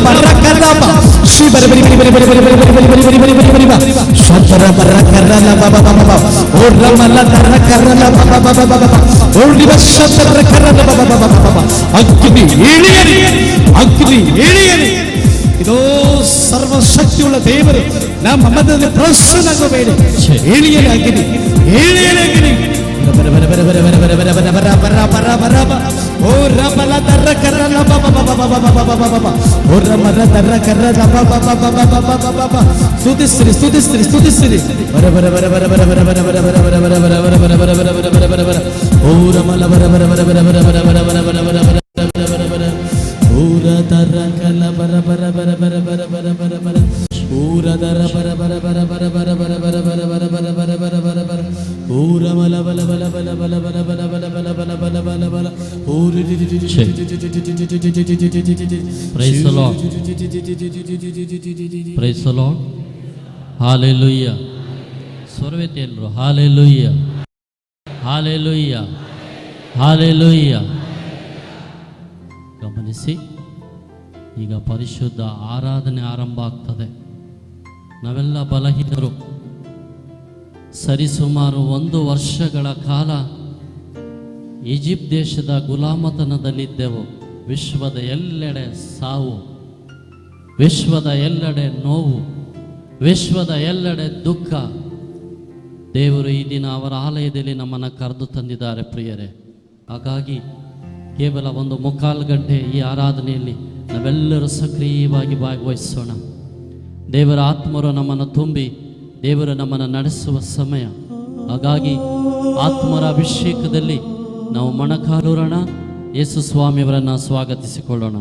ಬರಕರಬ ಶ್ರೀ ಬರಿ ಬರಿ ಬರಿ ಬರಿ ಬರಿ ಬರಿ ಬರಿ ಬರಿ ಬರಿ ಬರಿ ಬರಿ ಬರಿ ಬರಿ ಬರಿ ಶತರ ಬರಕರಲ ಬಬ ಬಬ ಬಬ ಓ ರಮಲ ತರಕರಲ ಬಬ ಬಬ ಬಬ ಓ ದಿವಸತರ ಕರಲ ಬಬ ಬಬ ಬಬ ಅಗ್ನಿ ಇಳಿಯಲಿ, ಅಗ್ನಿ ಇಳಿಯಲಿ. ಇದೋ ಸರ್ವಶಕ್ತಿಯುಳ್ಳ ದೇವರು ನಮ್ಮ ಮಧ್ಯದಲ್ಲಿ ಪ್ರಸನ್ನಗೊಳ್ಳಬೇಡಿ. ಇಳಿಯಲಿ ಅಗ್ನಿ, ಇಳಿಯಲಿ ಅಗ್ನಿ. ಬರ ಬರ ಬರ ಬರ ಬರ ಬರ ಬರ ಬರ ಬರ ಬರ ಬರ ಬರ ಓ ರಮಲ ತರಕರಲ ಬಬ ಬಬ ಬಬ ಬಬ ಬಬ ಓ ರಮಲ ತರಕರಲ ಬಬ ಬಬ ಬಬ ಬಬ ಬಬ ಸ್ತುತಿಸ್ರಿ ಸ್ತುತಿಸ್ರಿ ಸ್ತುತಿಸ್ರಿ. ಬರ ಬರ ಬರ ಬರ ಬರ ಬರ ಬರ ಬರ ಬರ ಬರ ಬರ ಬರ ಬರ ಬರ ಬರ ಬರ ಬರ ಬರ ಬರ ಓ ರಮಲ ಬರ ಬರ ಬರ ಬರ ಬರ ಬರ ಬರ ಬರ ಬರ ಬರ ಬರ ಬರ ಬರ ಊರ ತರಕಲ ಬರ ಬರ ಬರ ಬರ ಬರ ಬರ ಬರ ಬರ ಊರ ದರ ಬರ ಬರ ಬರ ಬರ ಬರ ಬರ ಬರ ಬರ ಬರ ಬರ ಬರ ಬರ ಬರ ಬರ ಊರ ಮಲ ಬಲ ಬಲ ಬಲ ಬಲ ಬಲ ಬಲ ಬಲ ಬಲ ಬಲ ಬಲ ಬಲ ಬಲ ಊರ praise the lord, praise the lord, hallelujah. ಸ್ವರವೇತಿ ಎಲ್ಲರೂ ಹಾಲೆಲೂಯಾ, ಹಾಲೆಲೂಯಾ, ಹಾಲೆಲೂಯಾ. ಗಮನಿಸಿ, ಈಗ ಪರಿಶುದ್ಧ ಆರಾಧನೆ ಆರಂಭ ಆಗ್ತದೆ. ನಾವೆಲ್ಲ ಬಲಹೀನರು. ಸರಿಸುಮಾರು 1 ವರ್ಷಗಳ ಕಾಲ ಈಜಿಪ್ಟ್ ದೇಶದ ಗುಲಾಮತನದಲ್ಲಿದ್ದೆವು. ವಿಶ್ವದ ಎಲ್ಲೆಡೆ ಸಾವು, ವಿಶ್ವದ ಎಲ್ಲೆಡೆ ನೋವು, ವಿಶ್ವದ ಎಲ್ಲೆಡೆ ದುಃಖ. ದೇವರು ಈ ದಿನ ಅವರ ಆಲಯದಲ್ಲಿ ನಮ್ಮನ್ನು ಕರೆದು ತಂದಿದ್ದಾರೆ ಪ್ರಿಯರೇ. ಹಾಗಾಗಿ ಕೇವಲ 1 ಗಂಟೆ ಈ ಆರಾಧನೆಯಲ್ಲಿ ನಾವೆಲ್ಲರೂ ಸಕ್ರಿಯವಾಗಿ ಭಾಗವಹಿಸೋಣ. ದೇವರ ಆತ್ಮರು ನಮ್ಮನ್ನು ತುಂಬಿ ದೇವರು ನಮ್ಮನ್ನು ನಡೆಸುವ ಸಮಯ. ಹಾಗಾಗಿ ಆತ್ಮರ ಅಭಿಷೇಕದಲ್ಲಿ ನಾವು ಮೊಣಕಾಲೂರೋಣ. ಯೇಸು ಸ್ವಾಮಿಯವರನ್ನು ಸ್ವಾಗತಿಸಿಕೊಳ್ಳೋಣ.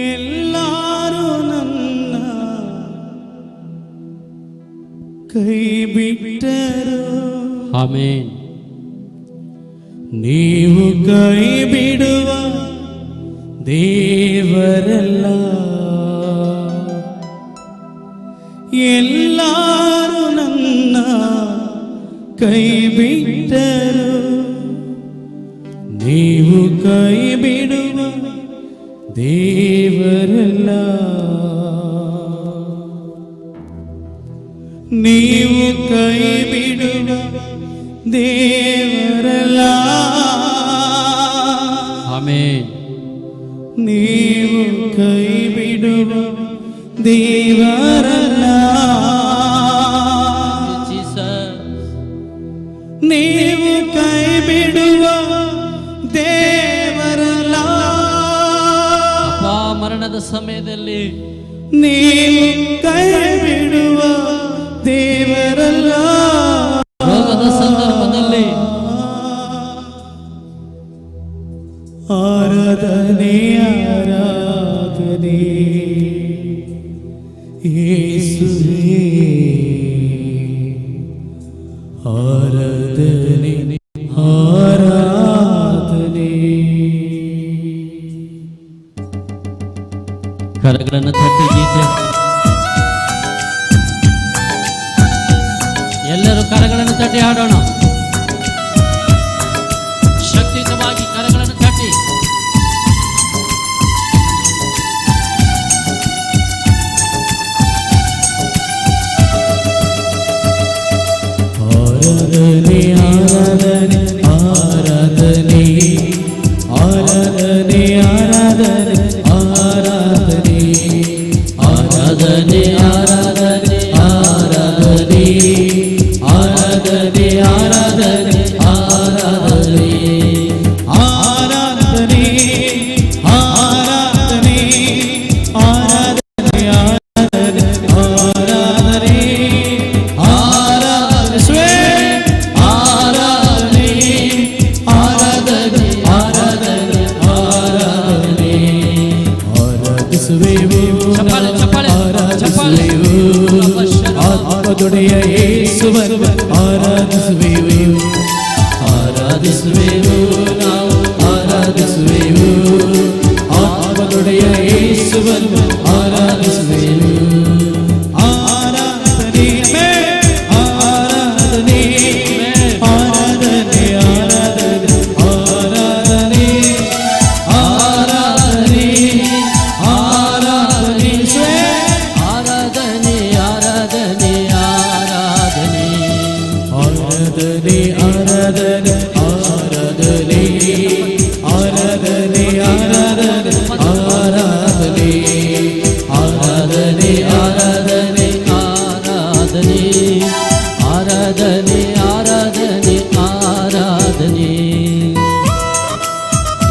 ಎಲ್ಲರೂ ನನ್ನ ಕೈ ಬಿಟ್ಟರು, ಆಮೆನ್. ನೀವು ಕೈ ಬಿಡುವ ದೇವರಲ್ಲ. ಎಲ್ಲರೂ ನನ್ನ ಕೈ ಬಿಟ್ಟರು, ನೀವು ಕೈ ಬಿಡುವ ದೇವರಲ್ಲ. ನೀವು ಕೈ ಬಿಡುವ ದೇವರಲ್ಲ. ಆಮೆನ್. ನೀವು ಕೈ ಬಿಡುವ ದೇವರಲ್ಲ. ನೀವು ಕೈ ಬಿಡುವ ದೇವರಲ್ಲ. ಮರಣದ ಸಮಯದಲ್ಲಿ ನೀವು ಕೈ ಬಿಡುವ ದೇವರಲ್ಲ. ರೋಗದ ಸಂದರ್ಭದಲ್ಲಿ ಆರಾಧನೆ ಆರಾಧನೆ ಯೇಸುವೇ, ಆರಾಧನೆ ಆರಾಧನೆ. ಕರಗಳನ್ನು ತಟ್ಟಿ ಗೀತೆ, ಎಲ್ಲರೂ ಕರಗಳನ್ನು ತಟ್ಟಿ ಹಾಡೋಣ. ಶಕ್ತಿಯುತವಾಗಿ ಕರಗಳನ್ನು ತಟ್ಟಿ. ಆರಾಧನೆ ಆರಾಧನೆ ಆರಾಧನೆ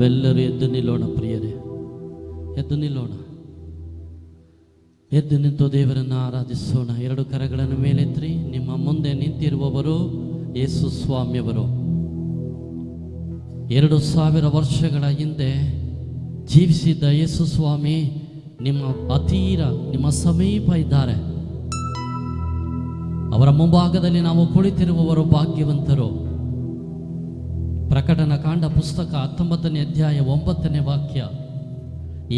ನಾವೆಲ್ಲರೂ ಎದ್ದು ನಿಲ್ಲೋಣ ಪ್ರಿಯರೇ, ಎದ್ದು ನಿಲ್ಲೋಣ. ಎದ್ದು ನಿಂತು ದೇವರನ್ನು ಆರಾಧಿಸೋಣ. ಎರಡು ಕರಗಳನ್ನು ಮೇಲೆತ್ತಿ. ನಿಮ್ಮ ಮುಂದೆ ನಿಂತಿರುವವರು ಯೇಸು ಸ್ವಾಮಿಯವರು. 2000 ವರ್ಷಗಳ ಹಿಂದೆ ಜೀವಿಸಿದ್ದ ಯೇಸು ಸ್ವಾಮಿ ನಿಮ್ಮ ಹತ್ತಿರ, ನಿಮ್ಮ ಸಮೀಪ ಇದ್ದಾರೆ. ಅವರ ಮುಂಭಾಗದಲ್ಲಿ ನಾವು ಕುಳಿತಿರುವವರು ಭಾಗ್ಯವಂತರು. ಪ್ರಕಟಣಾ ಕಾಂಡ ಪುಸ್ತಕ 19ನೇ ಅಧ್ಯಾಯ 9ನೇ ವಾಕ್ಯ,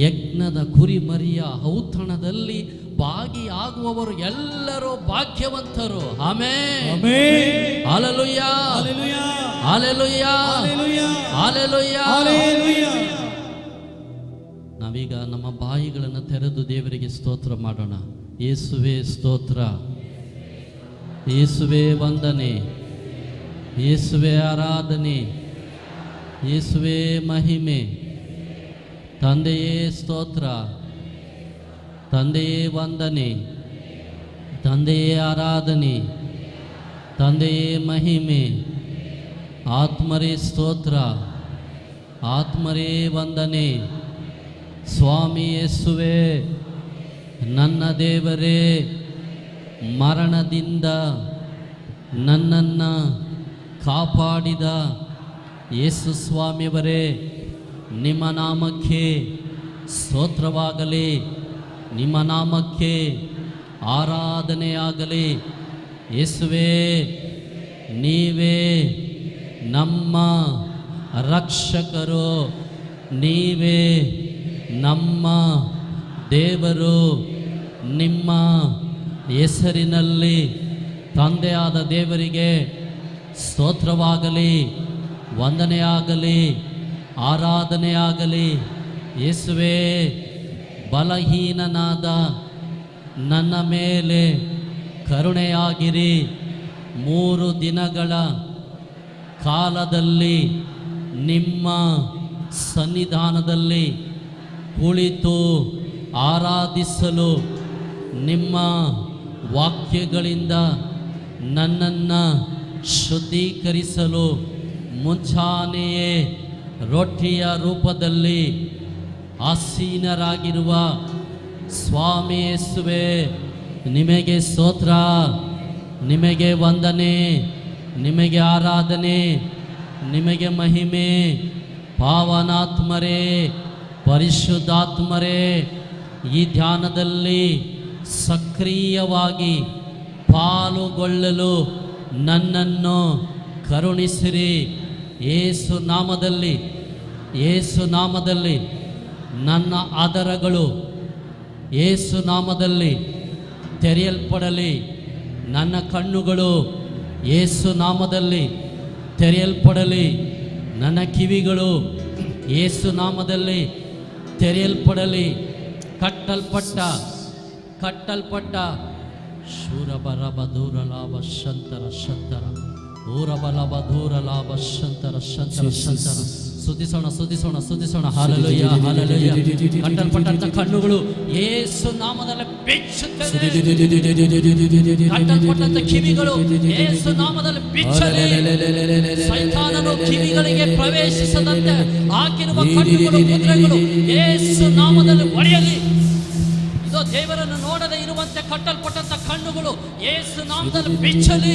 ಯಜ್ಞದ ಕುರಿಮರಿಯ ಔತಣದಲ್ಲಿ ಭಾಗಿಯಾಗುವವರು ಎಲ್ಲರೂ ಭಾಗ್ಯವಂತರು. ಆಮೆನ್. Hallelujah, hallelujah, hallelujah. ನಾವೀಗ ನಮ್ಮ ಬಾಯಿಗಳನ್ನು ತೆರೆದು ದೇವರಿಗೆ ಸ್ತೋತ್ರ ಮಾಡೋಣ. ಯೇಸುವೇ ಸ್ತೋತ್ರ, ಯೇಸುವೇ ವಂದನೆ, ಯೇಸುವೇ ಆರಾಧನೆ, ಯೇಸುವೇ ಮಹಿಮೆ. ತಂದೆಯೇ ಸ್ತೋತ್ರ, ತಂದೆಯೇ ವಂದನೆ, ತಂದೆಯೇ ಆರಾಧನೆ, ತಂದೆಯೇ ಮಹಿಮೆ. ಆತ್ಮರೇ ಸ್ತೋತ್ರ, ಆತ್ಮರೇ ವಂದನೆ. ಸ್ವಾಮಿ ಯೇಸುವೇ, ನನ್ನ ದೇವರೇ, ಮರಣದಿಂದ ನನ್ನನ್ನು ಕಾಪಾಡಿದ ಯೇಸು ಸ್ವಾಮಿಯವರೇ, ನಿಮ್ಮ ನಾಮಕ್ಕೆ ಸ್ತೋತ್ರವಾಗಲಿ, ನಿಮ್ಮ ನಾಮಕ್ಕೆ ಆರಾಧನೆಯಾಗಲಿ. ಯೇಸುವೇ, ನೀವೇ ನಮ್ಮ ರಕ್ಷಕರು, ನೀವೇ ನಮ್ಮ ದೇವರು. ನಿಮ್ಮ ಹೆಸರಿನಲ್ಲಿ ತಂದೆಯಾದ ದೇವರಿಗೆ ಸ್ತೋತ್ರವಾಗಲಿ, ವಂದನೆಯಾಗಲಿ, ಆರಾಧನೆಯಾಗಲಿ. ಯೇಸುವೇ, ಬಲಹೀನನಾದ ನನ್ನ ಮೇಲೆ ಕರುಣೆಯಾಗಿರಿ. 3 ದಿನಗಳ ಕಾಲದಲ್ಲಿ ನಿಮ್ಮ ಸನ್ನಿಧಾನದಲ್ಲಿ ಕುಳಿತು ಆರಾಧಿಸಲು, ನಿಮ್ಮ ವಾಕ್ಯಗಳಿಂದ ನನ್ನನ್ನು ಶುದ್ಧೀಕರಿಸಲು ಮುಂಚಾನೆಯೇ ರೊಟ್ಟಿಯ ರೂಪದಲ್ಲಿ ಆಸೀನರಾಗಿರುವ ಸ್ವಾಮಿ ಯೇಸುವೇ, ನಿಮಗೆ ಸ್ತೋತ್ರ, ನಿಮಗೆ ವಂದನೆ, ನಿಮಗೆ ಆರಾಧನೆ, ನಿಮಗೆ ಮಹಿಮೆ. ಪಾವನಾತ್ಮರೇ, ಪರಿಶುದ್ಧಾತ್ಮರೇ, ಈ ಧ್ಯಾನದಲ್ಲಿ ಸಕ್ರಿಯವಾಗಿ ಪಾಲುಗೊಳ್ಳಲು ನನ್ನನ್ನು ಕರುಣಿಸಿರಿ. ಯೇಸು ನಾಮದಲ್ಲಿ, ಯೇಸು ನಾಮದಲ್ಲಿ ನನ್ನ ಆಧಾರಗಳು ಯೇಸು ನಾಮದಲ್ಲಿ ತೆರೆಯಲ್ಪಡಲಿ. ನನ್ನ ಕಣ್ಣುಗಳು ಯೇಸು ನಾಮದಲ್ಲಿ ತೆರೆಯಲ್ಪಡಲಿ. ನನ್ನ ಕಿವಿಗಳು ಯೇಸು ನಾಮದಲ್ಲಿ ತೆರೆಯಲ್ಪಡಲಿ. ಕಟ್ಟಲ್ಪಟ್ಟ ಶೂರಬರಬ ದೂರ ಲಾಭ ಶಂತರ ಶಂತರ ಊರಬಲಬ ದೂರ ಲಾಭ ಶಂತರ ಶಂತರ ಶಂತರ. ಸುದಿಸೋಣ. Hallelujah, hallelujah. ಕಟ್ಟಲ್ಪಟ್ಟಂತ ಕಣ್ಣುಗಳು ಯೇಸು ನಾಮದಲ್ಲಿ ಬಿಚ್ಚುತ್ತದೆ. ಕಟ್ಟಲ್ಪಟ್ಟಂತ ಕಿವಿಗಳು ಯೇಸು ನಾಮದಲ್ಲಿ ಬಿಚ್ಚಲಿ. ಸೈತಾನನು ಕಿವಿಗಳಿಗೆ ಪ್ರವೇಶಿಸದಂತೆ ಹಾಕಿರುವ ಕಣ್ಣುಗಳು, ಮುದ್ರೆಗಳು ಯೇಸು ನಾಮದಲ್ಲಿ ಒಡೆಯಲಿ. ಇದು ದೇವರನ್ನು ನೋಡದೆ ಇರುವಂತೆ ಕಟ್ಟಲ್ಪಟ್ಟಂತ ಕಣ್ಣುಗಳು ಯೇಸು ನಾಮದಲ್ಲಿ ಬಿಚ್ಚಲಿ.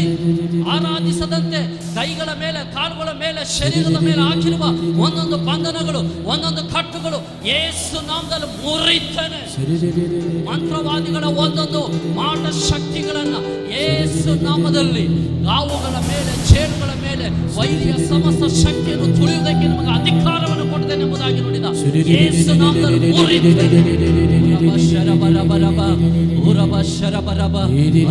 ಆರಾಧಿಸದಂತೆ ಕೈಗಳ ಮೇಲೆ, ಕಾಲುಗಳ ಮೇಲೆ, ಶರೀರದ ಮೇಲೆ ಹಾಕಿರುವ ಒಂದೊಂದು ಬಂಧನಗಳು, ಒಂದೊಂದು ಕಟ್ಟುಗಳು ಯೇಸು ನಾಮದಲ್ಲಿ ಮುರಿಯುತ್ತೇನೆ. ಮಂತ್ರವಾದಿಗಳ ಒಂದೊಂದು ಮಾಟ ಶಕ್ತಿಗಳನ್ನ ಯೇಸು ನಾಮದಲ್ಲಿ, ಗಾವುಗಳ ಮೇಲೆ, ಚೇಳುಗಳ ಮೇಲೆ ವೈರಿಯ ಸಮಸ್ತ ಶಕ್ತಿಯನ್ನು ತುಳಿಯುವುದಕ್ಕೆ ನಮಗೆ ಅಧಿಕಾರವನ್ನು ಕೊಡುತ್ತೇನೆ ಎಂಬುದಾಗಿ ನುಡಿದ ಯೇಸು ನಾಮದಲ್ಲಿ ಮುರಿಯುತ್ತೇನೆ.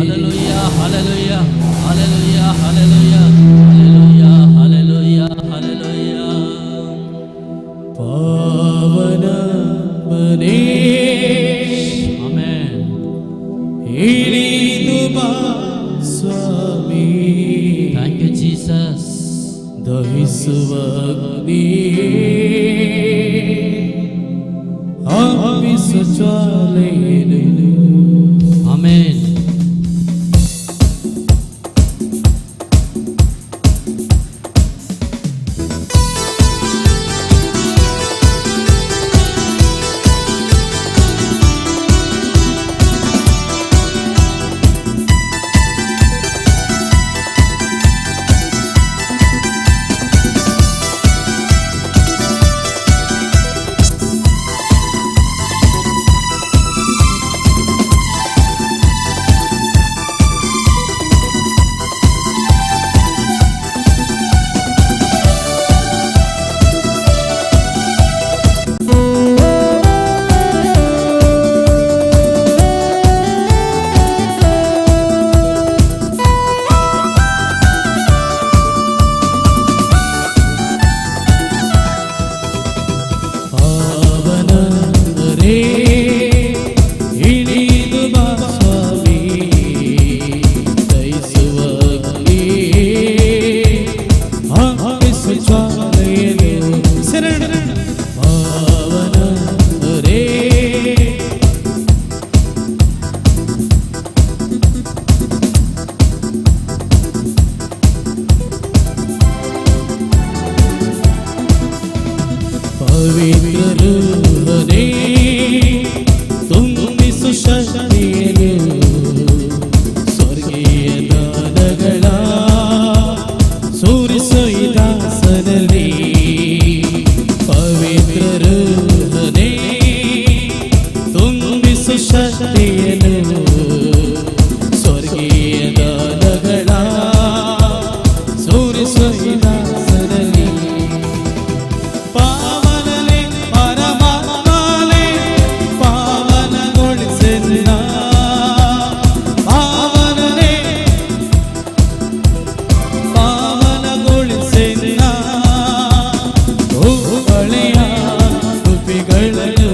Hallelujah, hallelujah, hallelujah, hallelujah, hallelujah, hallelujah, hallelujah. ಪಾವನ ಮನೆ ಆಮೆನ್. ಇಳಿದು ಬಾ ಸ್ವಾಮಿ. Thank you Jesus. ದಹಿಸುವ ಅಗ್ನಿಯೇ, ಹಬ್ಬಿಸು ಜ್ವಾಲೆಯನ್ನು. ಆಮೆನ್. ಸ್ವಾಮಿ ದಯಿಸುವ ಅಗ್ನಿ ಹಾಕಿಸು ಜ್ವಾಲೆಯನ್ನು ಪಾವನರೇ ಪವಿತ್ರರು ಹರೇ ತುಂಬಿಸು ಶಕ್ತಿಯನ್ನು ಸ್ವರ್ಗೀಯ ದಾನಗಳ ಸೂರಿಸು ಈ ದಾಸನಲ್ಲಿ ಪವಿತ್ರರು ಹರೇ ತುಂಬಿಸು ಶಕ್ತಿಯನ್ನು ಸ್ವರ್ಗೀಯ ದಾನಗಳ ಸೂರಿಸು ಈ ದಾಸನಲ್ಲಿ ಪಾವನಲೆ ಪರಮಾತ್ಮನೆ ಪಾವನಗೊಳಿಸೆನ್ನ ಪಾವನನೆ ಪಾವನಗೊಳಿಸೆನ್ನ ಓ ಹಳೆಯ ಕೃಪೆಗಳನ್ನು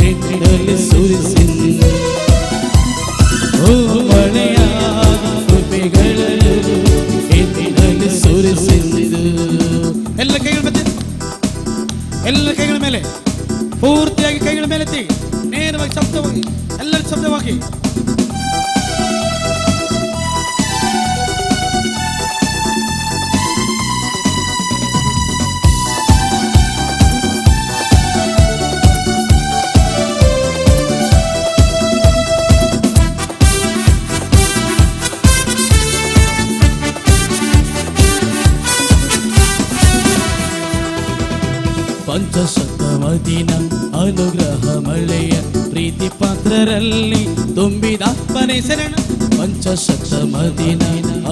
ಎನ್ನಲ್ಲಿ ಸುರಿಸೆನ್ನ ಓ ಹಳೆಯ ಕೃಪೆಗಳನ್ನು ಎನ್ನಲ್ಲಿ ಸುರಿಸೆಂದು ಎಲ್ಲ ಕೈಗಳ ಮಧ್ಯೆ ಎಲ್ಲ ಕೈಗಳ ಮೇಲೆ ಪೂರ್ತಿಯಾಗಿ ಕೈಗಳ ಮೇಲೆ ಎತ್ತಿ ನೇರವಾಗಿ ಶಬ್ದವಾಗಿ ಎಲ್ಲರ ಶಬ್ದವಾಗಿ ಪಂಚಶತಮದಿನ ಅನುಗ್ರಹ ಮಳೆಯ ಪ್ರೀತಿ ಪಾತ್ರರಲ್ಲಿ ತುಂಬಿದಾತ್ಮನೆ ಶರಣ ಪಂಚಶತಮದಿನ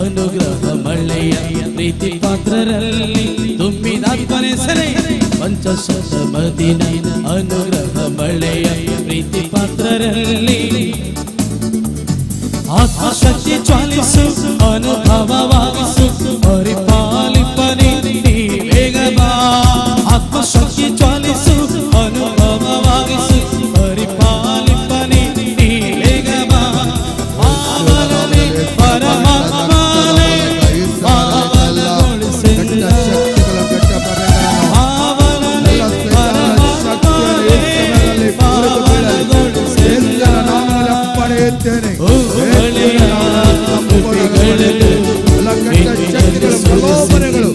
ಅನುಗ್ರಹ ಮಳೆಯ ಪ್ರೀತಿ ಪಾತ್ರರಲ್ಲಿ ತುಂಬಿದಾತ್ಮನೆ ಶರಣ ಪಂಚಶತಮದಿನ ಅನುಗ್ರಹ ಮಳೆಯ ಪ್ರೀತಿ ಪಾತ್ರರಲ್ಲಿ ಆತ್ಮಶಕ್ತಿ ಜ್ವಾಲಿಸು ಅನುಭವವಾಗಿಸು ಪರಿಪಾಲಿಪನೆ ನೀ ಬೇಗ ಬಾ ಆತ್ಮಶಕ್ತಿ ಜ್ವಾಲಿಸು ಅನುಭವವಾಗಿಸು ಪರಿಪಾಲಿಪನೆ ನೀ ಬೇಗ ಬಾ ಪಾವನನೆ ಪರಮಾತ್ಮನೆ ಪಾವನಗೊಳಿಸೆನ್ನ ಪಾವನನೆ ಪರಮಾತ್ಮನೆ ಪಾವನಗೊಳಿಸೆನ್ನ ಓ ಹಳೆಯ ಕೃಪೆಗಳನ್ನು ಪ್ರಲೋಭನೆಗಳು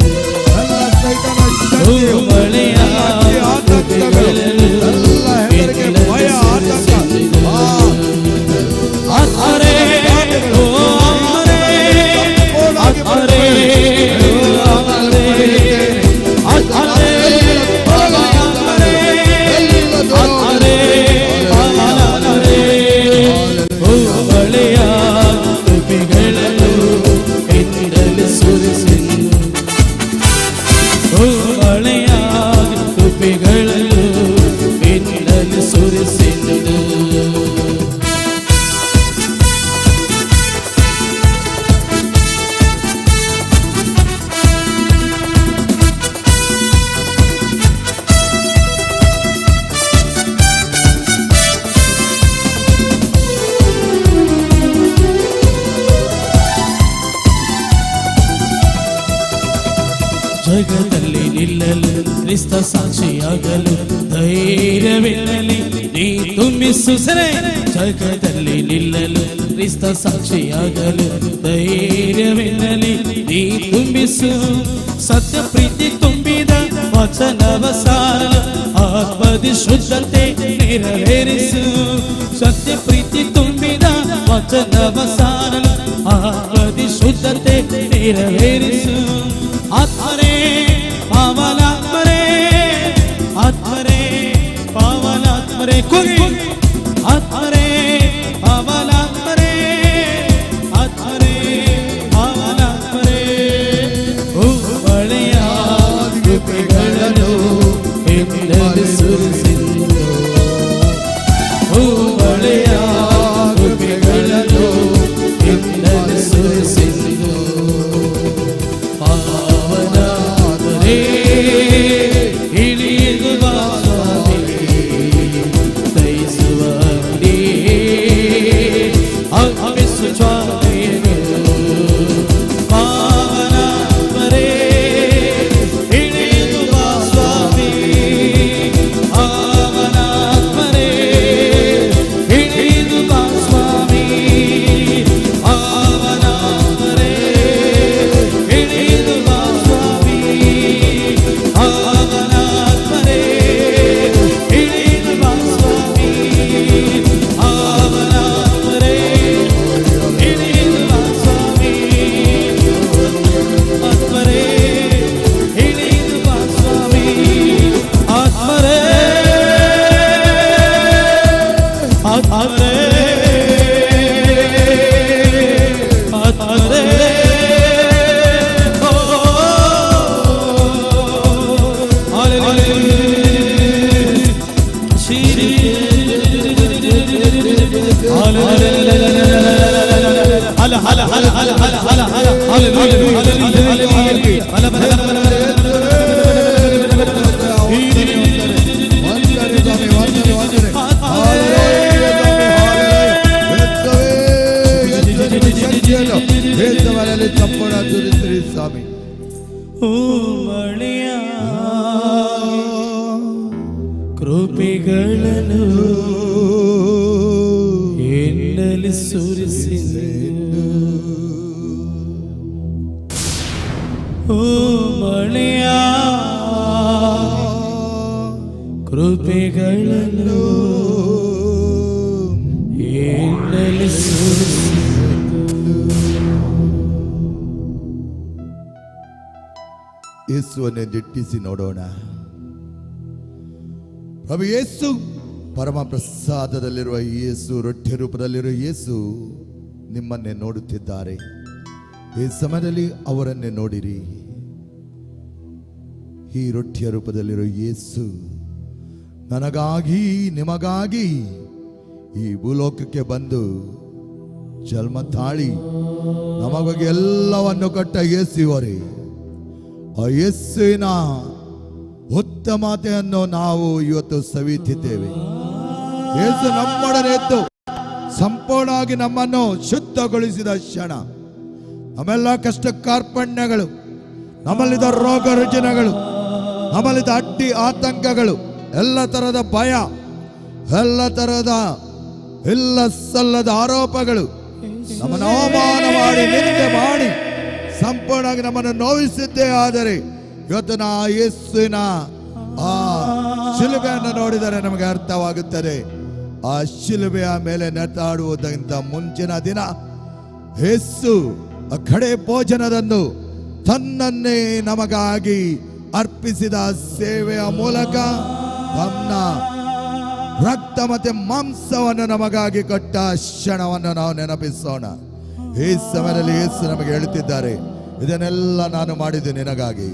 ಎಲ್ಲ ಸೈತಾನ ಶಕ್ತಿಯು, ಹಳೆಯ ಆತಂಕಗಳು, ಎಲ್ಲ ಹೆದರಿಕೆ, ಭಯ, ಆತಂಕ, ಆತ್ಮರೇ ಓ ಆತ್ಮರೇ ಆತ್ಮರೇ ಆತ್ಮರೇ ಆತ್ಮರೇ ಆತ್ಮರೇ ಆತ್ಮರೇ ಆತ್ಮರೇ ಓ ಹಳೆಯ ಕೃಪೆಗಳನ್ನು ಎನ್ನಲ್ಲಿ ಸುರಿಸೆನ್ನು ಓ ಹಳೆಯ ಕೃಪೆಗಳನ್ನು ಎನ್ನಲ್ಲಿ ಸುರಿಸೆನ್ನು ಜಗದಲ್ಲಿ ನಿಲ್ಲಲು ಕ್ರಿಸ್ತ ಸಾಕ್ಷಿಯಾಗಲು ಧೈರ್ಯವೆನ್ನಲಿ ನೀ ತುಂಬಿಸು ಸರೆ ಜಗದಲ್ಲಿ ನಿಲ್ಲಲು ಕ್ರಿಸ್ತ ಸಾಕ್ಷಿಯಾಗಲು ಧೈರ್ಯವೆನ್ನಲಿ ನೀ ತುಂಬಿಸು ಸತ್ಯ ಪ್ರೀತಿ ತುಂಬಿದ ವಚನವ ಸಾರಲು ಆತ್ಮದಿ ಶುದ್ಧತೆ ನೆರವೇರಿಸು ಸತ್ಯ ಪ್ರೀತಿ ತುಂಬಿದ ವಚನವ ಸಾರಲು ಆತ್ಮದಿ ಶುದ್ಧತೆ ನೆರವೇರಿಸು ಆತ್ಮರೇ ಪಾವನಾತ್ಮರೇ ಆತ್ಮರೇ ಪಾವನಾತ್ಮರೇ ಕೂಗಿ ಆತ್ಮರೇ ಪಾವನಾತ್ಮರೇ ಆತ್ಮರೇ ಪಾವನಾತ್ಮರೇ ಓ ಹಳೆಯ ಕೃಪೆಗಳನ್ನು ಎನ್ನಲ್ಲಿ ಸುರಿಸೆನ್ನು ಓ ಹಳೆಯ ಕೃಪೆಗಳನ್ನು ಎನ್ನಲ್ಲಿ ಸುರಿಸೆನ್ನು ಪಾವನಾತ್ಮರೇ ಇಳಿದು ಬಾ ಸ್ವಾಮಿ ಚಪ್ಪಳ ತುರಿಸಿರಿ ಸ್ವಾಮಿ. ಓ ಮಳೆಯ ಕೃಪೆಗಳನ್ನು ಎನ್ನಲಿ ಸುರಿಸಿದೆ. ಓ ಮಳೆಯ ಕೃಪೆಗಳನ್ನು ಎನ್ನಲಿ ಸುರಿಸಿದೆ. ಯೇಸುವನ್ನೇ ದಿಟ್ಟಿಸಿ ನೋಡೋಣ. ಪ್ರಭು ಯೇಸು ಪರಮ ಪ್ರಸಾದದಲ್ಲಿರುವ ಯೇಸು, ರೊಟ್ಟೆ ರೂಪದಲ್ಲಿರುವ ಯೇಸು ನಿಮ್ಮನ್ನೇ ನೋಡುತ್ತಿದ್ದಾರೆ. ಈ ಸಮಯದಲ್ಲಿ ಅವರನ್ನೇ ನೋಡಿರಿ. ಈ ರೊಟ್ಟಿಯ ರೂಪದಲ್ಲಿರುವ ಯೇಸು ನನಗಾಗಿ ನಿಮಗಾಗಿ ಈ ಭೂಲೋಕಕ್ಕೆ ಬಂದು ಜನ್ಮ ತಾಳಿ ನಮಗಾಗಿ ಎಲ್ಲವನ್ನು ಕೊಟ್ಟ ಯೇಸುವರೇ, ಆ ಯೇಸುವಿನ ಉತ್ತಮತೆಯನ್ನು ನಾವು ಇವತ್ತು ಸವಿತಿದ್ದೇವೆ. ಯೇಸು ನಮ್ಮೊಡನೆ ಎದ್ದು ಸಂಪೂರ್ಣವಾಗಿ ನಮ್ಮನ್ನು ಶುದ್ಧಗೊಳಿಸಿದ ಕ್ಷಣ, ನಮ್ಮೆಲ್ಲ ಕಷ್ಟ ಕಾರ್ಪಣ್ಯಗಳು, ನಮ್ಮಲ್ಲಿದ್ದ ರೋಗ ರುಜಿನಗಳು, ನಮ್ಮಲ್ಲಿದ್ದ ಅಡ್ಡಿ ಆತಂಕಗಳು, ಎಲ್ಲ ತರದ ಭಯ, ಎಲ್ಲ ತರದ ಇಲ್ಲ ಸಲ್ಲದ ಆರೋಪಗಳು ನಮ್ಮನ್ನು ಅವಮಾನ ಮಾಡಿ ನಿಂದೆ ಮಾಡಿ ಸಂಪೂರ್ಣವಾಗಿ ನಮ್ಮನ್ನು ನೋವಿಸಿದ್ದೇ. ಆದರೆ ಇವತ್ತು ನಾ ಯೇಸುವಿನ ಆ ಶಿಲುಬೆಯನ್ನು ನೋಡಿದರೆ ನಮಗೆ ಅರ್ಥವಾಗುತ್ತದೆ. ಆ ಶಿಲುಬೆಯ ಮೇಲೆ ನೆತಾಡುವುದಕ್ಕಿಂತ ಮುಂಚಿನ ದಿನ ಯೇಸು ಕಡೆ ಭೋಜನದಂದು ತನ್ನನ್ನೇ ನಮಗಾಗಿ ಅರ್ಪಿಸಿದ ಸೇವೆಯ ಮೂಲಕ ತನ್ನ ರಕ್ತ ಮತ್ತೆ ಮಾಂಸವನ್ನು ನಮಗಾಗಿ ಕೊಟ್ಟ ಕ್ಷಣವನ್ನು ನಾವು ನೆನಪಿಸೋಣ. ಈ ಸಮಯದಲ್ಲಿ ಯೇಸು ನಮಗೆ ಹೇಳುತ್ತಿದ್ದಾರೆ, ಇದನ್ನೆಲ್ಲ ನಾನು ಮಾಡಿದ್ದು ನಿನಗಾಗಿ,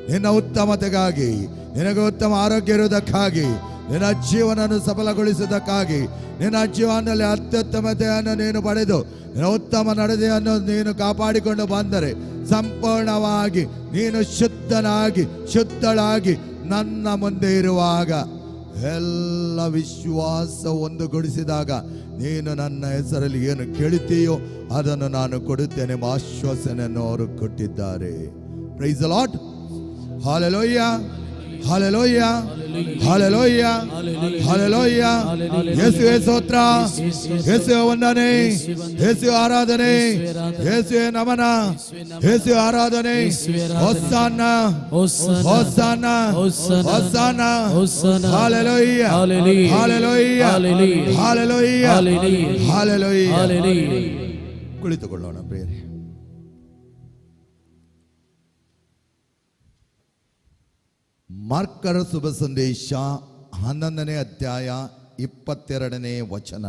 ನಿನ್ನ ಉತ್ತಮತೆಗಾಗಿ, ನಿನಗೆ ಉತ್ತಮ ಆರೋಗ್ಯ ಇರುವುದಕ್ಕಾಗಿ, ನಿನ್ನ ಜೀವನವನ್ನು ಸಫಲಗೊಳಿಸುವುದಕ್ಕಾಗಿ, ನಿನ್ನ ಜೀವನದಲ್ಲಿ ಅತ್ಯುತ್ತಮತೆಯನ್ನು ನೀನು ಪಡೆದು ನಿನ್ನ ಉತ್ತಮ ನಡೆದೆಯನ್ನು ನೀನು ಕಾಪಾಡಿಕೊಂಡು ಬಂದರೆ ಸಂಪೂರ್ಣವಾಗಿ ನೀನು ಶುದ್ಧನಾಗಿ ಶುದ್ಧಳಾಗಿ ನನ್ನ ಮುಂದೆ ಇರುವಾಗ ಎಲ್ಲ ವಿಶ್ವಾಸ ಒಂದುಗೂಡಿಸಿದಾಗ ನೀನು ನನ್ನ ಹೆಸರಲ್ಲಿ ಏನು ಕೇಳುತ್ತೀಯೋ ಅದನ್ನು ನಾನು ಕೊಡುತ್ತೇನೆ ಎಂಬ ಆಶ್ವಾಸನೆಯನ್ನು ಅವರು ಕೊಟ್ಟಿದ್ದಾರೆ. Praise the lord. Hallelujah, hallelujah, hallelujah, hallelujah. ಯೇಸುವೇ ಸ್ತೋತ್ರ, ಯೇಸುವೇ ವಂದನೆ, ಯೇಸುವೇ ಆರಾಧನೆ, ಯೇಸುವೇ ನಮನ, ಯೇಸುವೇ ಆರಾಧನೆ. Hosanna, hosanna, hosanna. Hallelujah, hallelujah, hallelujah, hallelujah. ಕುಳಿತುಕೊಳ್ಳೋಣ ಪ್ರಿಯರೇ. ಮಾರ್ಕರ ಶುಭ ಸಂದೇಶ 11ನೇ ಅಧ್ಯಾಯ 22ನೇ ವಚನ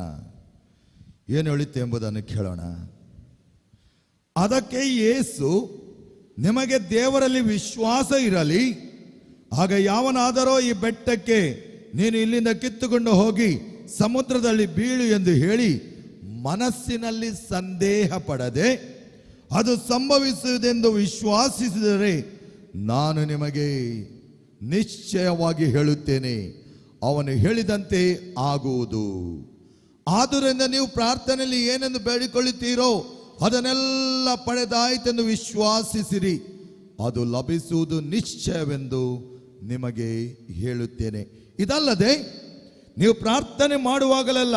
ಏನು ಹೇಳುತ್ತೆ ಎಂಬುದನ್ನು ಕೇಳೋಣ. ಅದಕ್ಕೆ ಯೇಸು, ನಿಮಗೆ ದೇವರಲ್ಲಿ ವಿಶ್ವಾಸ ಇರಲಿ, ಆಗ ಯಾವನಾದರೋ ಈ ಬೆಟ್ಟಕ್ಕೆ ನೀನು ಇಲ್ಲಿಂದ ಕಿತ್ತುಕೊಂಡು ಹೋಗಿ ಸಮುದ್ರದಲ್ಲಿ ಬೀಳು ಎಂದು ಹೇಳಿ ಮನಸ್ಸಿನಲ್ಲಿ ಸಂದೇಹ ಪಡದೆ ಅದು ಸಂಭವಿಸುವುದೆಂದು ವಿಶ್ವಾಸಿಸಿದರೆ ನಾನು ನಿಮಗೆ ನಿಶ್ಚಯವಾಗಿ ಹೇಳುತ್ತೇನೆ, ಅವನು ಹೇಳಿದಂತೆ ಆಗುವುದು. ಆದ್ದರಿಂದ ನೀವು ಪ್ರಾರ್ಥನೆಯಲ್ಲಿ ಏನೆಂದು ಬೇಡಿಕೊಳ್ಳುತ್ತೀರೋ ಅದನ್ನೆಲ್ಲ ಪಡೆದಾಯಿತೆಂದು ವಿಶ್ವಾಸಿಸಿರಿ, ಅದು ಲಭಿಸುವುದು ನಿಶ್ಚಯವೆಂದು ನಿಮಗೆ ಹೇಳುತ್ತೇನೆ. ಇದಲ್ಲದೆ ನೀವು ಪ್ರಾರ್ಥನೆ ಮಾಡುವಾಗಲೆಲ್ಲ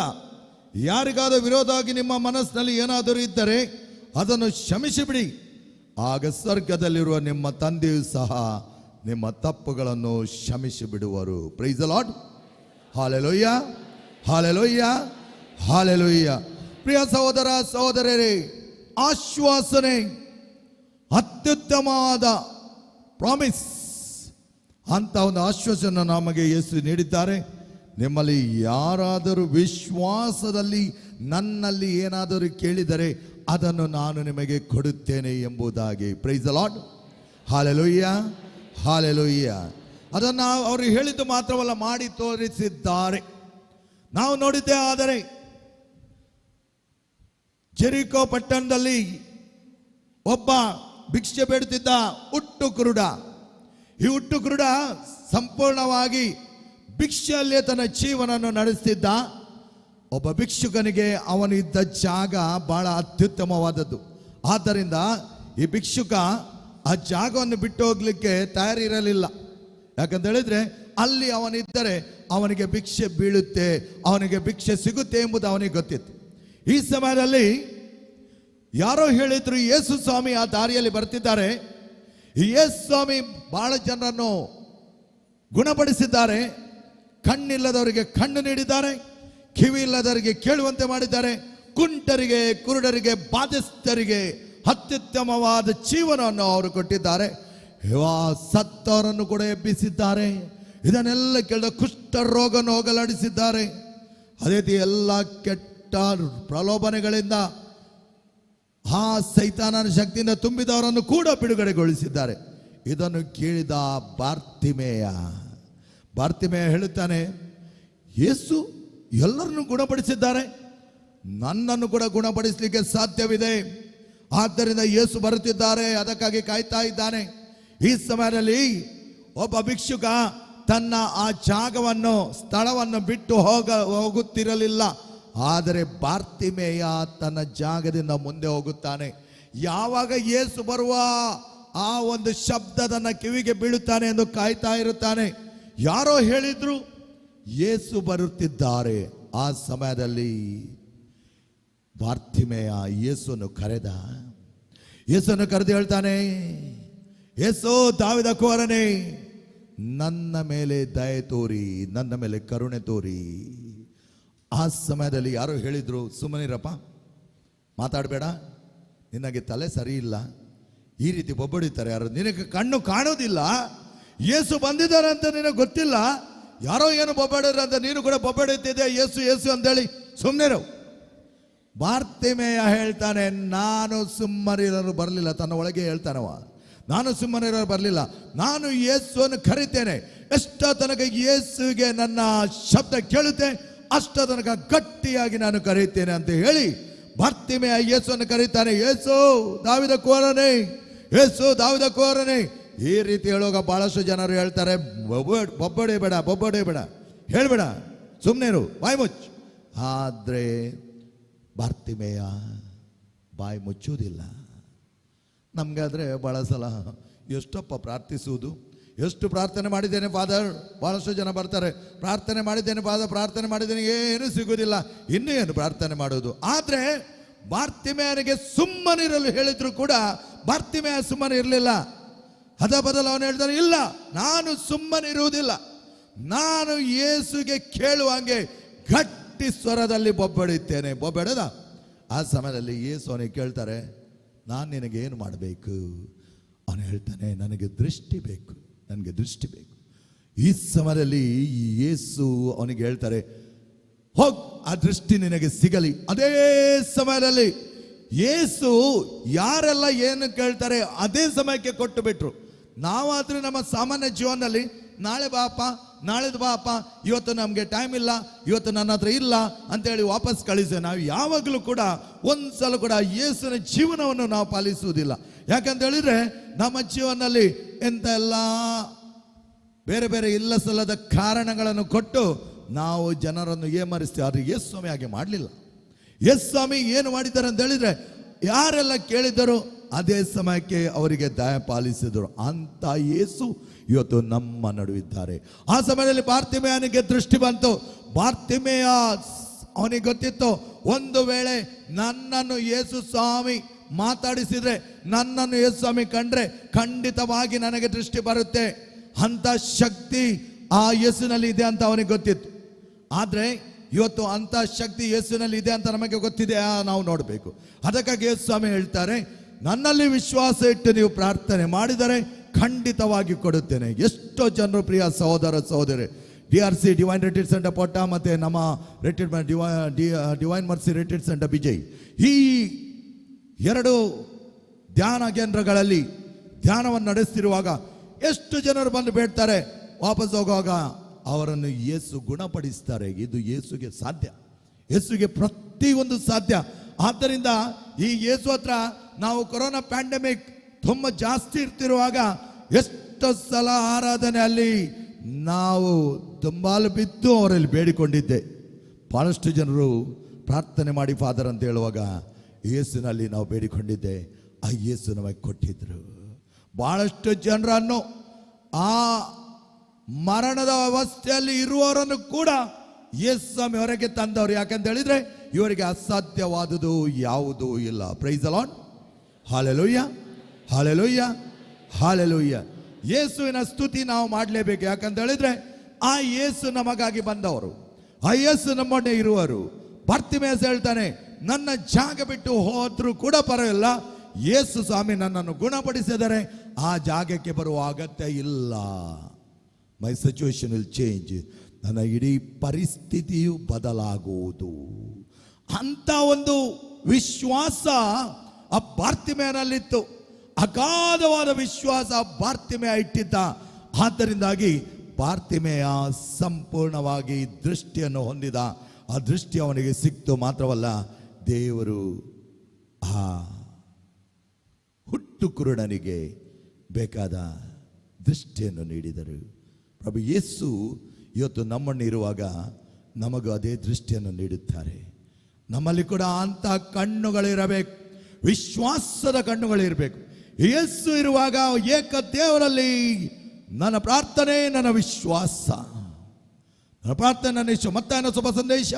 ಯಾರಿಗಾದರೂ ವಿರೋಧವಾಗಿ ನಿಮ್ಮ ಮನಸ್ಸಿನಲ್ಲಿ ಏನಾದರೂ ಇದ್ದರೆ ಅದನ್ನು ಕ್ಷಮಿಸಿಬಿಡಿ, ಆಗ ಸ್ವರ್ಗದಲ್ಲಿರುವ ನಿಮ್ಮ ತಂದೆಯೂ ಸಹ ನಿಮ್ಮ ತಪ್ಪುಗಳನ್ನು ಕ್ಷಮಿಸಿ ಬಿಡುವರು. Praise the lord. Hallelujah, hallelujah, hallelujah. ಪ್ರಿಯ ಸಹೋದರ ಸಹೋದರರೇ, ಆಶ್ವಾಸನೆ ಅತ್ಯುತ್ತಮವಾದ ಪ್ರಾಮಿಸ್ ಅಂತ ಒಂದು ಆಶ್ವಾಸನೆ ನಮಗೆ ಯೇಸು ನೀಡಿದ್ದಾರೆ. ನಿಮ್ಮಲ್ಲಿ ಯಾರಾದರೂ ವಿಶ್ವಾಸದಲ್ಲಿ ನನ್ನಲ್ಲಿ ಏನಾದರೂ ಕೇಳಿದರೆ ಅದನ್ನು ನಾನು ನಿಮಗೆ ಕೊಡುತ್ತೇನೆ ಎಂಬುದಾಗಿ. Praise the lord. Hallelujah, hallelujah. ಅದನ್ನು ಅವರು ಹೇಳಿದ್ದು ಮಾತ್ರವಲ್ಲ, ಮಾಡಿ ತೋರಿಸಿದ್ದಾರೆ. ನಾವು ನೋಡಿದ್ದೇ ಆದರೆ ಜೆರಿಕೋ ಪಟ್ಟಣದಲ್ಲಿ ಒಬ್ಬ ಭಿಕ್ಷೆ ಬೇಡುತ್ತಿದ್ದ ಹುಟ್ಟು ಕುರುಡ. ಈ ಹುಟ್ಟು ಕುರುಡ ಸಂಪೂರ್ಣವಾಗಿ ಭಿಕ್ಷೆಯಲ್ಲೇ ತನ್ನ ಜೀವನವನ್ನು ನಡೆಸ್ತಿದ್ದ. ಒಬ್ಬ ಭಿಕ್ಷುಕನಿಗೆ ಅವನಿದ್ದ ಜಾಗ ಬಹಳ ಅತ್ಯುತ್ತಮವಾದದ್ದು. ಆದ್ದರಿಂದ ಈ ಭಿಕ್ಷುಕ ಆ ಜಾಗವನ್ನು ಬಿಟ್ಟು ಹೋಗ್ಲಿಕ್ಕೆ ತಯಾರಿರಲಿಲ್ಲ. ಯಾಕಂತ ಹೇಳಿದ್ರೆ ಅಲ್ಲಿ ಅವನಿದ್ದರೆ ಅವನಿಗೆ ಭಿಕ್ಷೆ ಬೀಳುತ್ತೆ, ಅವನಿಗೆ ಭಿಕ್ಷೆ ಸಿಗುತ್ತೆ ಎಂಬುದು ಅವನಿಗೆ ಗೊತ್ತಿತ್ತು. ಈ ಸಮಯದಲ್ಲಿ ಯಾರೋ ಹೇಳಿದ್ರು ಯೇಸು ಸ್ವಾಮಿ ಆ ದಾರಿಯಲ್ಲಿ ಬರ್ತಿದ್ದಾರೆ. ಈ ಯೇಸು ಸ್ವಾಮಿ ಬಹಳ ಜನರನ್ನು ಗುಣಪಡಿಸಿದ್ದಾರೆ. ಕಣ್ಣಿಲ್ಲದವರಿಗೆ ಕಣ್ಣು ನೀಡಿದ್ದಾರೆ, ಕಿವಿ ಇಲ್ಲದವರಿಗೆ ಕೇಳುವಂತೆ ಮಾಡಿದ್ದಾರೆ, ಕುಂಟರಿಗೆ, ಕುರುಡರಿಗೆ, ಬಾಧಿಸ್ತರಿಗೆ ಅತ್ಯುತ್ತಮವಾದ ಜೀವನವನ್ನು ಅವರು ಕೊಟ್ಟಿದ್ದಾರೆ. ಸತ್ತವರನ್ನು ಕೂಡ ಎಬ್ಬಿಸಿದ್ದಾರೆ. ಇದನ್ನೆಲ್ಲ ಕೇಳಿದ ಕುಷ್ಠ ರೋಗವನ್ನು ಹೋಗಲಾಡಿಸಿದ್ದಾರೆ. ಅದೇ ರೀತಿ ಎಲ್ಲ ಕೆಟ್ಟ ಪ್ರಲೋಭನೆಗಳಿಂದ ಆ ಸೈತಾನನ ಶಕ್ತಿಯಿಂದ ತುಂಬಿದವರನ್ನು ಕೂಡ ಬಿಡುಗಡೆಗೊಳಿಸಿದ್ದಾರೆ. ಇದನ್ನು ಕೇಳಿದ ಬಾರ್ತಿಮೇಯ ಹೇಳುತ್ತಾನೆ, ಯೇಸು ಎಲ್ಲರನ್ನು ಗುಣಪಡಿಸಿದ್ದಾರೆ, ನನ್ನನ್ನು ಕೂಡ ಗುಣಪಡಿಸಲಿಕ್ಕೆ ಸಾಧ್ಯವಿದೆ. ಆದ್ದರಿಂದ ಯೇಸು ಬರುತ್ತಿದ್ದಾರೆ, ಅದಕ್ಕಾಗಿ ಕಾಯ್ತಾ ಇದ್ದಾನೆ. ಈ ಸಮಯದಲ್ಲಿ ಒಬ್ಬ ಭಿಕ್ಷುಕ ತನ್ನ ಆ ಜಾಗವನ್ನು, ಸ್ಥಳವನ್ನು ಬಿಟ್ಟು ಹೋಗುತ್ತಿರಲಿಲ್ಲ. ಆದರೆ ಬಾರ್ತಿಮೇಯ ತನ್ನ ಜಾಗದಿಂದ ಮುಂದೆ ಹೋಗುತ್ತಾನೆ. ಯಾವಾಗ ಯೇಸು ಬರುವ ಆ ಒಂದು ಶಬ್ದದನ್ನ ಕಿವಿಗೆ ಬೀಳುತ್ತಾನೆ ಎಂದು ಕಾಯ್ತಾ ಇರುತ್ತಾನೆ. ಯಾರೋ ಹೇಳಿದ್ರು ಯೇಸು ಬರುತ್ತಿದ್ದಾರೆ. ಆ ಸಮಯದಲ್ಲಿ ಬಾರ್ತಿಮೇಯ ಯೇಸುವನ್ನು ಕರೆದು ಹೇಳ್ತಾನೆ, ಯೇಸು ದಾವಿದ ಕುಮಾರನೇ, ನನ್ನ ಮೇಲೆ ದಯೆ ತೋರಿ, ನನ್ನ ಮೇಲೆ ಕರುಣೆ ತೋರಿ. ಆ ಸಮಯದಲ್ಲಿ ಯಾರೋ ಹೇಳಿದ್ರು, ಸುಮ್ಮನಿರಪ್ಪ, ಮಾತಾಡಬೇಡ, ನಿನಗೆ ತಲೆ ಸರಿ ಇಲ್ಲ, ಈ ರೀತಿ ಬೊಬ್ಬಡಿತಾರೆ ಯಾರು, ನಿನಗೆ ಕಣ್ಣು ಕಾಣೋದಿಲ್ಲ, ಯೇಸು ಬಂದಿದ್ದಾರೆ ಅಂತ ನಿನಗೆ ಗೊತ್ತಿಲ್ಲ, ಯಾರೋ ಏನು ಬೊಬ್ಬಡಿದ್ರೆ ಅಂತ ನೀನು ಕೂಡ ಬೊಬ್ಬಡುತ್ತಿದ್ದೆ, ಯೇಸು ಯೇಸು ಅಂತೇಳಿ ಸುಮ್ಮನಿರು. ಬಾರ್ತಿಮೇಯ ಹೇಳ್ತಾನೆ, ನಾನು ಸುಮ್ಮನಿರಲು ಬರಲಿಲ್ಲ. ತನ್ನ ಒಳಗೆ ಹೇಳ್ತಾನವ, ನಾನು ಸುಮ್ಮನಿರಲು ಬರಲಿಲ್ಲ, ನಾನು ಯೇಸುವನ್ನು ಕರಿತೇನೆ. ಎಷ್ಟೋ ತನಕ ಯೇಸುವಿಗೆ ನನ್ನ ಶಬ್ದ ಕೇಳುತ್ತೆ ಅಷ್ಟೋ ತನಕ ಗಟ್ಟಿಯಾಗಿ ನಾನು ಕರೀತೇನೆ ಅಂತ ಹೇಳಿ ಬಾರ್ತಿಮೇಯ ಯೇಸುವನ್ನು ಕರೀತಾನೆ. ಯೇಸು ದಾವಿದ ಕುಮಾರನೇ, ಯೇಸು ದಾವಿದ ಕುಮಾರನೇ. ಈ ರೀತಿ ಹೇಳುವಾಗ ಬಹಳಷ್ಟು ಜನರು ಹೇಳ್ತಾರೆ, ಬೊಬ್ಬಡೆ ಬೇಡ, ಹೇಳ್ಬೇಡ, ಸುಮ್ಮನೆ ಇರು, ಬಾಯಿ ಮುಚ್ಚು. ಆದರೆ ಬಾರ್ತಿಮೇಯ ಬಾಯಿ ಮುಚ್ಚುವುದಿಲ್ಲ. ನಮಗಾದ್ರೆ ಬಹಳ ಸಲ ಎಷ್ಟಪ್ಪ ಪ್ರಾರ್ಥಿಸುವುದು, ಎಷ್ಟು ಪ್ರಾರ್ಥನೆ ಮಾಡಿದ್ದೇನೆ ಫಾದರ್, ಬಹಳಷ್ಟು ಜನ ಬರ್ತಾರೆ, ಪ್ರಾರ್ಥನೆ ಮಾಡಿದ್ದೇನೆ ಫಾದರ್, ಪ್ರಾರ್ಥನೆ ಮಾಡಿದ್ದೇನೆ, ಏನು ಸಿಗುವುದಿಲ್ಲ, ಇನ್ನೂ ಏನು ಪ್ರಾರ್ಥನೆ ಮಾಡೋದು. ಆದರೆ ಬಾರ್ತಿಮೇಯನಿಗೆ ಸುಮ್ಮನಿರಲು ಹೇಳಿದ್ರು ಕೂಡ ಬಾರ್ತಿಮೇಯ ಸುಮ್ಮನೆ ಇರಲಿಲ್ಲ. ಅದ ಬದಲು ಅವನು ಹೇಳ್ತಾನೆ, ಇಲ್ಲ, ನಾನು ಸುಮ್ಮನಿರುವುದಿಲ್ಲ, ನಾನು ಯೇಸುಗೆ ಕೇಳುವಂಗೆ ಗಟ್ಟಿ ಸ್ವರದಲ್ಲಿ ಬೊಬ್ಬಡುತ್ತೇನೆ. ಬೊಬ್ಬೆಡದ ಆ ಸಮಯದಲ್ಲಿ ಯೇಸು ಅವನಿಗೆ ಕೇಳ್ತಾರೆ, ನಾನು ನಿನಗೆ ಏನು ಮಾಡಬೇಕು? ಅವನು ಹೇಳ್ತಾನೆ, ನನಗೆ ದೃಷ್ಟಿ ಬೇಕು. ಈ ಸಮಯದಲ್ಲಿ ಯೇಸು ಅವನಿಗೆ ಹೇಳ್ತಾರೆ, ಹೋಗ್, ಆ ದೃಷ್ಟಿ ನಿನಗೆ ಸಿಗಲಿ. ಅದೇ ಸಮಯದಲ್ಲಿ ಯೇಸು ಯಾರೆಲ್ಲ ಏನು ಕೇಳ್ತಾರೆ ಅದೇ ಸಮಯಕ್ಕೆ ಕೊಟ್ಟು ಬಿಟ್ರು. ನಾವಾದ್ರೂ ನಮ್ಮ ಸಾಮಾನ್ಯ ಜೀವನದಲ್ಲಿ ನಾಳೆ ಬಾಪ, ನಾಳೆದು ಬಾಪ, ಇವತ್ತು ನಮಗೆ ಟೈಮ್ ಇಲ್ಲ, ಇವತ್ತು ನನ್ನ ಹತ್ರ ಇಲ್ಲ ಅಂತೇಳಿ ವಾಪಸ್ ಕಳಿಸ್ತೇವೆ. ನಾವು ಯಾವಾಗಲೂ ಕೂಡ ಒಂದ್ಸಲ ಕೂಡ ಯೇಸುವಿನ ಜೀವನವನ್ನು ನಾವು ಪಾಲಿಸುವುದಿಲ್ಲ. ಯಾಕಂತ ಹೇಳಿದ್ರೆ ನಮ್ಮ ಜೀವನದಲ್ಲಿ ಎಂತೆಲ್ಲ ಬೇರೆ ಬೇರೆ ಇಲ್ಲ ಸಲ್ಲದ ಕಾರಣಗಳನ್ನು ಕೊಟ್ಟು ನಾವು ಜನರನ್ನು ಏಮರಿಸ್ತೀವಿ. ಆದರೆ ಯೇಸು ಸ್ವಾಮಿ ಹಾಗೆ ಮಾಡಲಿಲ್ಲ. ಯೇಸು ಸ್ವಾಮಿ ಏನು ಮಾಡಿದ್ದಾರೆ ಅಂತ ಹೇಳಿದ್ರೆ, ಯಾರೆಲ್ಲ ಕೇಳಿದರು ಅದೇ ಸಮಯಕ್ಕೆ ಅವರಿಗೆ ದಯ ಪಾಲಿಸಿದರು. ಅಂತ ಯೇಸು ಇವತ್ತು ನಮ್ಮ ನಡುವಿದ್ದಾರೆ. ಆ ಸಮಯದಲ್ಲಿ ಬಾರ್ತಿಮೇಯನಿಗೆ ದೃಷ್ಟಿ ಬಂತು. ಬಾರ್ತಿಮೇಯ ಅವನಿಗೆ ಗೊತ್ತಿತ್ತು, ಒಂದು ವೇಳೆ ನನ್ನನ್ನು ಯೇಸು ಸ್ವಾಮಿ ಮಾತಾಡಿಸಿದ್ರೆ, ನನ್ನನ್ನು ಯೇಸು ಸ್ವಾಮಿ ಕಂಡ್ರೆ ಖಂಡಿತವಾಗಿ ನನಗೆ ದೃಷ್ಟಿ ಬರುತ್ತೆ ಅಂತ ಶಕ್ತಿ ಆ ಯೇಸುನಲ್ಲಿ ಇದೆ ಅಂತ ಅವನಿಗೆ ಗೊತ್ತಿತ್ತು. ಆದರೆ ಇವತ್ತು ಅಂತ ಶಕ್ತಿ ಯೇಸುನಲ್ಲಿ ಇದೆ ಅಂತ ನಮಗೆ ಗೊತ್ತಿದೆ, ನಾವು ನೋಡಬೇಕು. ಅದಕ್ಕಾಗಿ ಯೇಸು ಸ್ವಾಮಿ ಹೇಳ್ತಾರೆ, ನನ್ನಲ್ಲಿ ವಿಶ್ವಾಸ ಇಟ್ಟು ನೀವು ಪ್ರಾರ್ಥನೆ ಮಾಡಿದರೆ ಖಂಡಿತವಾಗಿ ಕೊಡುತ್ತೇನೆ. ಎಷ್ಟೋ ಜನರು ಪ್ರಿಯ ಸಹೋದರ ಸಹೋದರಿ, DRC ಡಿವೈನ್ ರಿಟ್ರೀಟ್ ಸೆಂಟರ್ ಪೊಟ್ಟ ಮತ್ತು ನಮ್ಮ retreat divine mercy retreat centre Bijay, ಈ ಎರಡು ಧ್ಯಾನ ಕೇಂದ್ರಗಳಲ್ಲಿ ಧ್ಯಾನವನ್ನು ನಡೆಸ್ತಿರುವಾಗ ಎಷ್ಟು ಜನರು ಬಂದು ಬೇಡ್ತಾರೆ, ವಾಪಸ್ ಹೋಗುವಾಗ ಅವರನ್ನು ಯೇಸು ಗುಣಪಡಿಸ್ತಾರೆ. ಇದು ಯೇಸುಗೆ ಸಾಧ್ಯ, ಯೇಸುಗೆ ಪ್ರತಿಯೊಂದು ಸಾಧ್ಯ. ಆದ್ದರಿಂದ ಈ ಯೇಸು ಹತ್ರ ನಾವು ಕೊರೋನಾ ಪ್ಯಾಂಡಮಿಕ್ ತುಂಬ ಜಾಸ್ತಿ ಇರ್ತಿರುವಾಗ ಎಷ್ಟು ಸಲ ಆರಾಧನೆ ಅಲ್ಲಿ ನಾವು ದುಂಬಾಲು ಬಿದ್ದು ಅವರಲ್ಲಿ ಬೇಡಿಕೊಂಡಿದ್ದೆ. ಬಹಳಷ್ಟು ಜನರು ಪ್ರಾರ್ಥನೆ ಮಾಡಿ ಫಾದರ್ ಅಂತ ಹೇಳುವಾಗ ಯೇಸುನಲ್ಲಿ ನಾವು ಬೇಡಿಕೊಂಡಿದ್ದೆ, ಆ ಯೇಸು ನಮಗೆ ಕೊಟ್ಟಿದ್ರು. ಬಹಳಷ್ಟು ಜನರನ್ನು ಆ ಮರಣದ ಅವಸ್ಥೆಯಲ್ಲಿ ಇರುವವರನ್ನು ಕೂಡ ಯೇಸು ಸ್ವಾಮಿ ಹೊರಗೆ ತಂದವರು. ಯಾಕಂತ ಹೇಳಿದ್ರೆ ಇವರಿಗೆ ಅಸಾಧ್ಯವಾದುದು ಯಾವುದೂ ಇಲ್ಲ. Price the lord. Hallelujah, hallelujah, hallelujah. ಯೇಸುವಿನ ಸ್ತುತಿ ನಾವು ಮಾಡಲೇಬೇಕು. ಯಾಕಂತ ಹೇಳಿದ್ರೆ ಆ ಯೇಸು ನಮಗಾಗಿ ಬಂದವರು, ಆ ಯೇಸು ನಮ್ಮೊಡನೆ ಇರುವರು. ಬಾರ್ತಿಮೇಯಸ್ ಹೇಳ್ತಾನೆ, ನನ್ನ ಜಾಗ ಬಿಟ್ಟು ಹೋದ್ರೂ ಕೂಡ ಪರವಾಗಿಲ್ಲ, ಯೇಸು ಸ್ವಾಮಿ ನನ್ನನ್ನು ಗುಣಪಡಿಸಿದರೆ ಆ ಜಾಗಕ್ಕೆ ಬರುವ ಅಗತ್ಯ ಇಲ್ಲ. My situation will change. ನನ್ನ ಇಡೀ ಪರಿಸ್ಥಿತಿಯು ಬದಲಾಗುವುದು ಅಂತ ಒಂದು ವಿಶ್ವಾಸ ಆ ಬಾರ್ತಿಮೇಯನಲ್ಲಿತ್ತು. ಅಗಾಧವಾದ ವಿಶ್ವಾಸ ಬಾರ್ತಿಮೇಯ ಇಟ್ಟಿದ್ದ. ಆದ್ದರಿಂದಾಗಿ ಬಾರ್ತಿಮೇಯ ಸಂಪೂರ್ಣವಾಗಿ ದೃಷ್ಟಿಯನ್ನು ಹೊಂದಿದ. ಆ ದೃಷ್ಟಿ ಅವನಿಗೆ ಸಿಕ್ತು. ಮಾತ್ರವಲ್ಲ, ದೇವರು ಆ ಹುಟ್ಟು ಕುರುಡನಿಗೆ ಬೇಕಾದ ದೃಷ್ಟಿಯನ್ನು ನೀಡಿದರು. ಪ್ರಭು ಯೇಸು ಇವತ್ತು ನಮ್ಮನ್ನು ಇರುವಾಗ ನಮಗೂ ಅದೇ ದೃಷ್ಟಿಯನ್ನು ನೀಡುತ್ತಾರೆ. ನಮ್ಮಲ್ಲಿ ಕೂಡ ಅಂತ ಕಣ್ಣುಗಳಿರಬೇಕು, ವಿಶ್ವಾಸದ ಕಣ್ಣುಗಳಿರಬೇಕು. ಯೇಸು ಇರುವಾಗ ಏಕ ದೇವರಲ್ಲಿ ನನ್ನ ಪ್ರಾರ್ಥನೆ, ನನ್ನ ವಿಶ್ವಾಸ, ನನ್ನ ಪ್ರಾರ್ಥನೆ, ನನ್ನ ಇಷ್ಟ. ಮತ್ತಾಯನ ಶುಭ ಸಂದೇಶ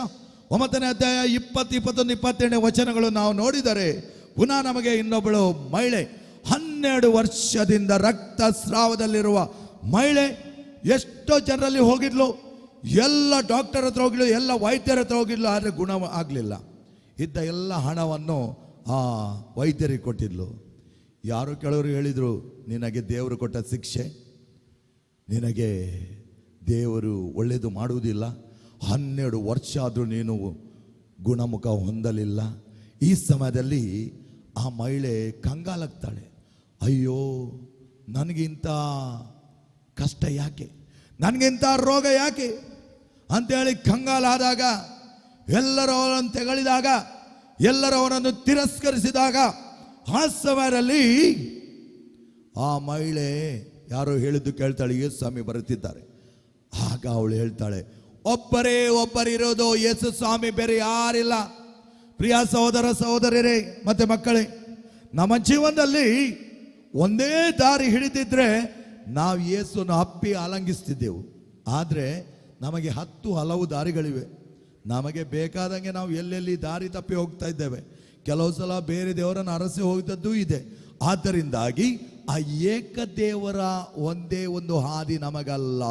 9ನೇ ಅಧ್ಯಾಯ 20, 21, 22 ವಚನಗಳು ನಾವು ನೋಡಿದರೆ ಪುನಃ ನಮಗೆ ಇನ್ನೊಬ್ಬಳು ಮಹಿಳೆ, 12 ವರ್ಷದಿಂದ ರಕ್ತಸ್ರಾವದಲ್ಲಿರುವ ಮಹಿಳೆ ಎಷ್ಟೋ ಜನರಲ್ಲಿ ಹೋಗಿದ್ಲು. ಎಲ್ಲ ಡಾಕ್ಟರ್ ಹತ್ರ ಹೋಗಿದ್ಲು, ಎಲ್ಲ ವೈದ್ಯರ ಹತ್ರ ಹೋಗಿದ್ಲು, ಆದರೆ ಗುಣ ಆಗಲಿಲ್ಲ. ಇದ್ದ ಎಲ್ಲ ಹಣವನ್ನು ಆ ವೈದ್ಯರಿಗೆ ಕೊಟ್ಟಿದ್ಲು. ಯಾರು ಕೆಲವರು ಹೇಳಿದರು, ನಿನಗೆ ದೇವರು ಕೊಟ್ಟ ಶಿಕ್ಷೆ, ನಿನಗೆ ದೇವರು ಒಳ್ಳೆಯದು ಮಾಡುವುದಿಲ್ಲ. 12 ವರ್ಷ ಆದರೂ ನೀನು ಗುಣಮುಖ ಹೊಂದಲಿಲ್ಲ. ಈ ಸಮಯದಲ್ಲಿ ಆ ಮಹಿಳೆ ಕಂಗಾಲಾಗ್ತಾಳೆ. ಅಯ್ಯೋ, ನನಗಿಂತ ಕಷ್ಟ ಯಾಕೆ, ನನಗಿಂತ ರೋಗ ಯಾಕೆ ಅಂತೇಳಿ ಕಂಗಾಲಾದಾಗ, ಎಲ್ಲರೂ ಅವರನ್ನು ತೆಗಳಿದಾಗ, ಎಲ್ಲರೂ ಅವರನ್ನು ತಿರಸ್ಕರಿಸಿದಾಗ, ಆ ಸಮಯದಲ್ಲಿ ಆ ಮಹಿಳೆ ಯಾರೋ ಹೇಳಿದ್ದು ಕೇಳ್ತಾಳೆ, ಯೇಸು ಸ್ವಾಮಿ ಬರುತ್ತಿದ್ದಾರೆ. ಆಗ ಅವಳು ಹೇಳ್ತಾಳೆ, ಒಬ್ಬರೇ ಒಬ್ಬರಿರೋದು ಯೇಸು ಸ್ವಾಮಿ, ಬೇರೆ ಯಾರಿಲ್ಲ. ಪ್ರಿಯ ಸಹೋದರ ಸಹೋದರಿಯರೇ ಮತ್ತೆ ಮಕ್ಕಳೇ, ನಮ್ಮ ಜೀವನದಲ್ಲಿ ಒಂದೇ ದಾರಿ ಹಿಡಿದಿದ್ರೆ ನಾವು ಯೇಸುವನ್ನು ಅಪ್ಪಿ ಆಲಂಗಿಸ್ತಿದ್ದೆವು. ಆದರೆ ನಮಗೆ 10 ಹಲವು ದಾರಿಗಳಿವೆ. ನಮಗೆ ಬೇಕಾದಂಗೆ ನಾವು ಎಲ್ಲೆಲ್ಲಿ ದಾರಿ ತಪ್ಪಿ ಹೋಗ್ತಾ ಇದ್ದೇವೆ. ಕೆಲವು ಸಲ ಬೇರೆ ದೇವರನ್ನು ಅರಸಿ ಹೋಗಿದ್ದದ್ದು ಇದೆ. ಆದ್ದರಿಂದಾಗಿ ಆ ಏಕ ದೇವರ ಒಂದೇ ಒಂದು ಹಾದಿ ನಮಗಲ್ಲ.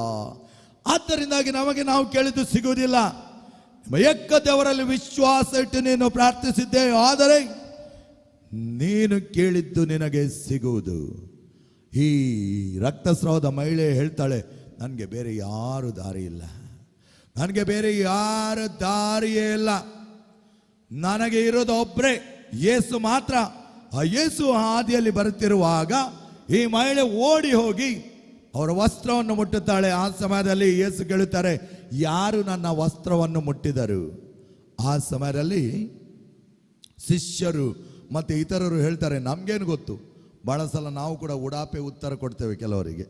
ಆದ್ದರಿಂದಾಗಿ ನಮಗೆ ನಾವು ಕೇಳಿದ್ದು ಸಿಗುವುದಿಲ್ಲ. ಏಕ ದೇವರಲ್ಲಿ ವಿಶ್ವಾಸ ಇಟ್ಟು ನೀನು ಪ್ರಾರ್ಥಿಸಿದ್ದೆ, ಆದರೆ ನೀನು ಕೇಳಿದ್ದು ನಿನಗೆ ಸಿಗುವುದು. ಈ ರಕ್ತಸ್ರಾವದ ಮಹಿಳೆ ಹೇಳ್ತಾಳೆ, ನನಗೆ ಬೇರೆ ಯಾರು ದಾರಿ ಇಲ್ಲ, ನನಗೆ ಬೇರೆ ಯಾರು ದಾರಿಯೇ ಇಲ್ಲ, ನನಗೆ ಇರೋದು ಒಬ್ಬರೇ ಯೇಸು ಮಾತ್ರ. ಆ ಯೇಸು ಹಾದಿಯಲ್ಲಿ ಬರುತ್ತಿರುವಾಗ ಈ ಮಹಿಳೆ ಓಡಿ ಹೋಗಿ ಅವರ ವಸ್ತ್ರವನ್ನು ಮುಟ್ಟುತ್ತಾಳೆ. ಆ ಸಮಯದಲ್ಲಿ ಯೇಸು ಕೇಳುತ್ತಾರೆ, ಯಾರು ನನ್ನ ವಸ್ತ್ರವನ್ನು ಮುಟ್ಟಿದರು? ಆ ಸಮಯದಲ್ಲಿ ಶಿಷ್ಯರು ಮತ್ತು ಇತರರು ಹೇಳ್ತಾರೆ, ನಮಗೇನು ಗೊತ್ತು. ಭಾಳ ಸಲ ನಾವು ಕೂಡ ಉಡಾಪೆ ಉತ್ತರ ಕೊಡ್ತೇವೆ ಕೆಲವರಿಗೆ.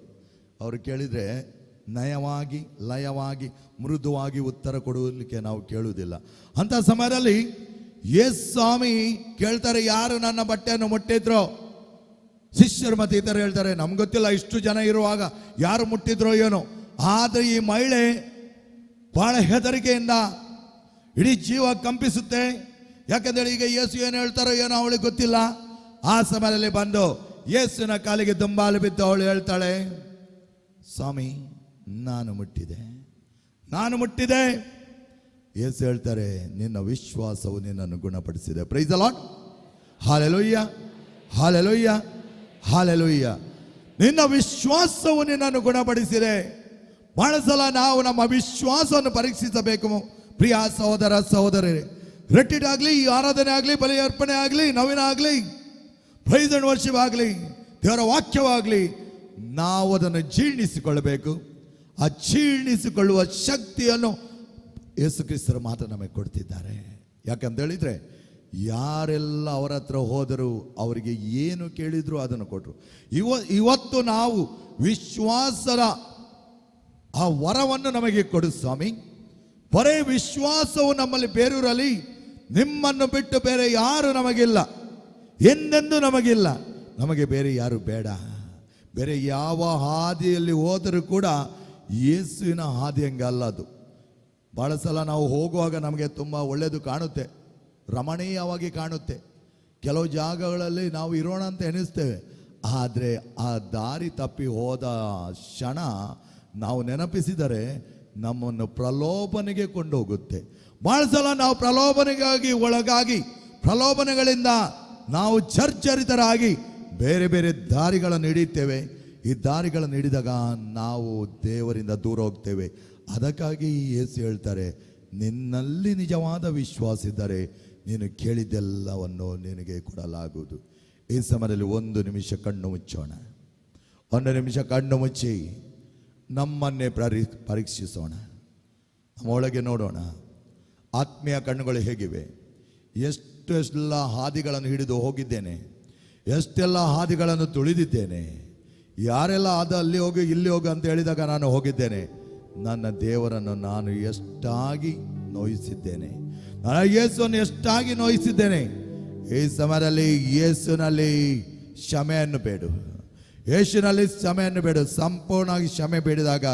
ಅವರು ಕೇಳಿದರೆ ನಯವಾಗಿ, ಲಯವಾಗಿ, ಮೃದುವಾಗಿ ಉತ್ತರ ಕೊಡಲಿಕ್ಕೆ ನಾವು ಕೇಳುವುದಿಲ್ಲ. ಅಂಥ ಸಮಯದಲ್ಲಿ ಯೇಸು ಸ್ವಾಮಿ ಕೇಳ್ತಾರೆ, ಯಾರು ನನ್ನ ಬಟ್ಟೆಯನ್ನು ಮುಟ್ಟಿದ್ರೋ? ಶಿಷ್ಯರು ಮತ್ತು ಇತರರು ಹೇಳ್ತಾರೆ, ನಮ್ಗೆ ಗೊತ್ತಿಲ್ಲ, ಇಷ್ಟು ಜನ ಇರುವಾಗ ಯಾರು ಮುಟ್ಟಿದ್ರೋ ಏನೋ. ಆದರೆ ಈ ಮಹಿಳೆ ಬಹಳ ಹೆದರಿಕೆಯಿಂದ ಇಡೀ ಜೀವ ಕಂಪಿಸುತ್ತೆ. ಯಾಕಂದೇಳಿ ಈಗ ಯೇಸು ಏನು ಹೇಳ್ತಾರೋ ಏನೋ ಅವಳಿಗೆ ಗೊತ್ತಿಲ್ಲ. ಆ ಸಮಯದಲ್ಲಿ ಬಂದು ಯೇಸುವಿನ ಕಾಲಿಗೆ ದುಂಬಾಲು ಬಿದ್ದು ಅವಳು ಹೇಳ್ತಾಳೆ, ಸ್ವಾಮಿ, ನಾನು ಮುಟ್ಟಿದೆ, ನಾನು ಮುಟ್ಟಿದೆ. ಯೇಸು ಹೇಳ್ತಾರೆ, ನಿನ್ನ ವಿಶ್ವಾಸವು ನಿನ್ನನ್ನು ಗುಣಪಡಿಸಿದೆ. Praise the lord. Hallelujah, hallelujah, hallelujah. ನಿನ್ನ ವಿಶ್ವಾಸವು ನಿನ್ನನ್ನು ಗುಣಪಡಿಸಿದೆ. ಬಹಳ ಸಲ ನಾವು ನಮ್ಮ ವಿಶ್ವಾಸವನ್ನು ಪರೀಕ್ಷಿಸಬೇಕು. ಪ್ರಿಯ ಸಹೋದರ ಸಹೋದರರೇ, ರೆಟ್ಟಿಡ್ ಆಗಲಿ, ಆರಾಧನೆ ಆಗಲಿ, ಬಲಿ ಅರ್ಪಣೆ ಆಗಲಿ, ನವೀನ ಆಗಲಿ, ಪ್ರೈಸ್ ಅಂಡ್ ವರ್ಷಿಪ್ ಆಗಲಿ, ದೇವರ ವಾಕ್ಯವಾಗಲಿ, ನಾವು ಅದನ್ನು ಜೀರ್ಣಿಸಿಕೊಳ್ಳಬೇಕು. ಆ ಜೀರ್ಣಿಸಿಕೊಳ್ಳುವ ಶಕ್ತಿಯನ್ನು ಯೇಸು ಕ್ರಿಸ್ತರು ಮಾತ್ರ ನಮಗೆ ಕೊಡ್ತಿದ್ದಾರೆ. ಯಾಕಂತ ಹೇಳಿದ್ರೆ ಯಾರೆಲ್ಲ ಅವರ ಹತ್ರ ಹೋದರು ಅವರಿಗೆ ಏನು ಕೇಳಿದ್ರು ಅದನ್ನು ಕೊಟ್ಟರು. ಇವತ್ತು ನಾವು ವಿಶ್ವಾಸದ ಆ ವರವನ್ನು ನಮಗೆ ಕೊಡು ಸ್ವಾಮಿ. ಬರೇ ವಿಶ್ವಾಸವು ನಮ್ಮಲ್ಲಿ ಬೇರೂರಲಿ. ನಿಮ್ಮನ್ನು ಬಿಟ್ಟು ಬೇರೆ ಯಾರು ನಮಗಿಲ್ಲ, ಎಂದೆಂದೂ ನಮಗಿಲ್ಲ. ನಮಗೆ ಬೇರೆ ಯಾರು ಬೇಡ. ಬೇರೆ ಯಾವ ಹಾದಿಯಲ್ಲಿ ಹೋದರೂ ಕೂಡ ಯೇಸುವಿನ ಹಾದಿ ಹಂಗೆ ಅಲ್ಲ ಅದು. ಭಾಳ ಸಲ ನಾವು ಹೋಗುವಾಗ ನಮಗೆ ತುಂಬ ಒಳ್ಳೆಯದು ಕಾಣುತ್ತೆ, ರಮಣೀಯವಾಗಿ ಕಾಣುತ್ತೆ. ಕೆಲವು ಜಾಗಗಳಲ್ಲಿ ನಾವು ಇರೋಣ ಅಂತ ಎನಿಸ್ತೇವೆ. ಆದರೆ ಆ ದಾರಿ ತಪ್ಪಿ ಹೋದ ಕ್ಷಣ ನಾವು ನೆನಪಿಸಿದರೆ ನಮ್ಮನ್ನು ಪ್ರಲೋಭನೆಗೆ ಕೊಂಡೋಗುತ್ತೆ. ಭಾಳ ಸಲ ನಾವು ಪ್ರಲೋಭನೆಗಾಗಿ ಒಳಗಾಗಿ ಪ್ರಲೋಭನೆಗಳಿಂದ ನಾವು ಜರ್ಜರಿತರಾಗಿ ಬೇರೆ ಬೇರೆ ದಾರಿಗಳನ್ನು ಹಿಡಿಯುತ್ತೇವೆ. ಈ ದಾರಿಗಳನ್ನು ಹಿಡಿದಾಗ ನಾವು ದೇವರಿಂದ ದೂರ ಹೋಗ್ತೇವೆ. ಅದಕ್ಕಾಗಿ ಯೇಸು ಹೇಳ್ತಾರೆ, ನಿನ್ನಲ್ಲಿ ನಿಜವಾದ ವಿಶ್ವಾಸ ಇದ್ದರೆ ನೀನು ಕೇಳಿದ್ದೆಲ್ಲವನ್ನು ನಿನಗೆ ಕೊಡಲಾಗುವುದು. ಈ ಸಮಯದಲ್ಲಿ ಒಂದು ನಿಮಿಷ ಕಣ್ಣು ಮುಚ್ಚೋಣ. ಒಂದು ನಿಮಿಷ ಕಣ್ಣು ಮುಚ್ಚಿ ನಮ್ಮನ್ನೇ ಪರೀಕ್ಷಿಸೋಣ. ನಮ್ಮೊಳಗೆ ನೋಡೋಣ, ಆತ್ಮೀಯ ಕಣ್ಣುಗಳು ಹೇಗಿವೆ. ಎಷ್ಟೆಲ್ಲ ಹಾದಿಗಳನ್ನು ಹಿಡಿದು ಹೋಗಿದ್ದೇನೆ, ಎಷ್ಟೆಲ್ಲ ಹಾದಿಗಳನ್ನು ತುಳಿದಿದ್ದೇನೆ. ಯಾರೆಲ್ಲ ಅಲ್ಲಿ ಹೋಗಿ ಇಲ್ಲಿ ಹೋಗು ಅಂತ ಹೇಳಿದಾಗ ನಾನು ಹೋಗಿದ್ದೇನೆ. ನನ್ನ ದೇವರನ್ನು ನಾನು ಎಷ್ಟಾಗಿ ನೋಯಿಸಿದ್ದೇನೆ, ನನ್ನ ಯೇಸುವನ್ನು ಎಷ್ಟಾಗಿ ನೋಯಿಸಿದ್ದೇನೆ. ಈ ಸಮಯದಲ್ಲಿ ಯೇಸುನಲ್ಲಿ ಕ್ಷಮೆಯನ್ನು ಬೇಡು, ಯೇಸುನಲ್ಲಿ ಕ್ಷಮೆಯನ್ನು ಬೇಡು. ಸಂಪೂರ್ಣವಾಗಿ ಕ್ಷಮೆ ಬೇಡಿದಾಗ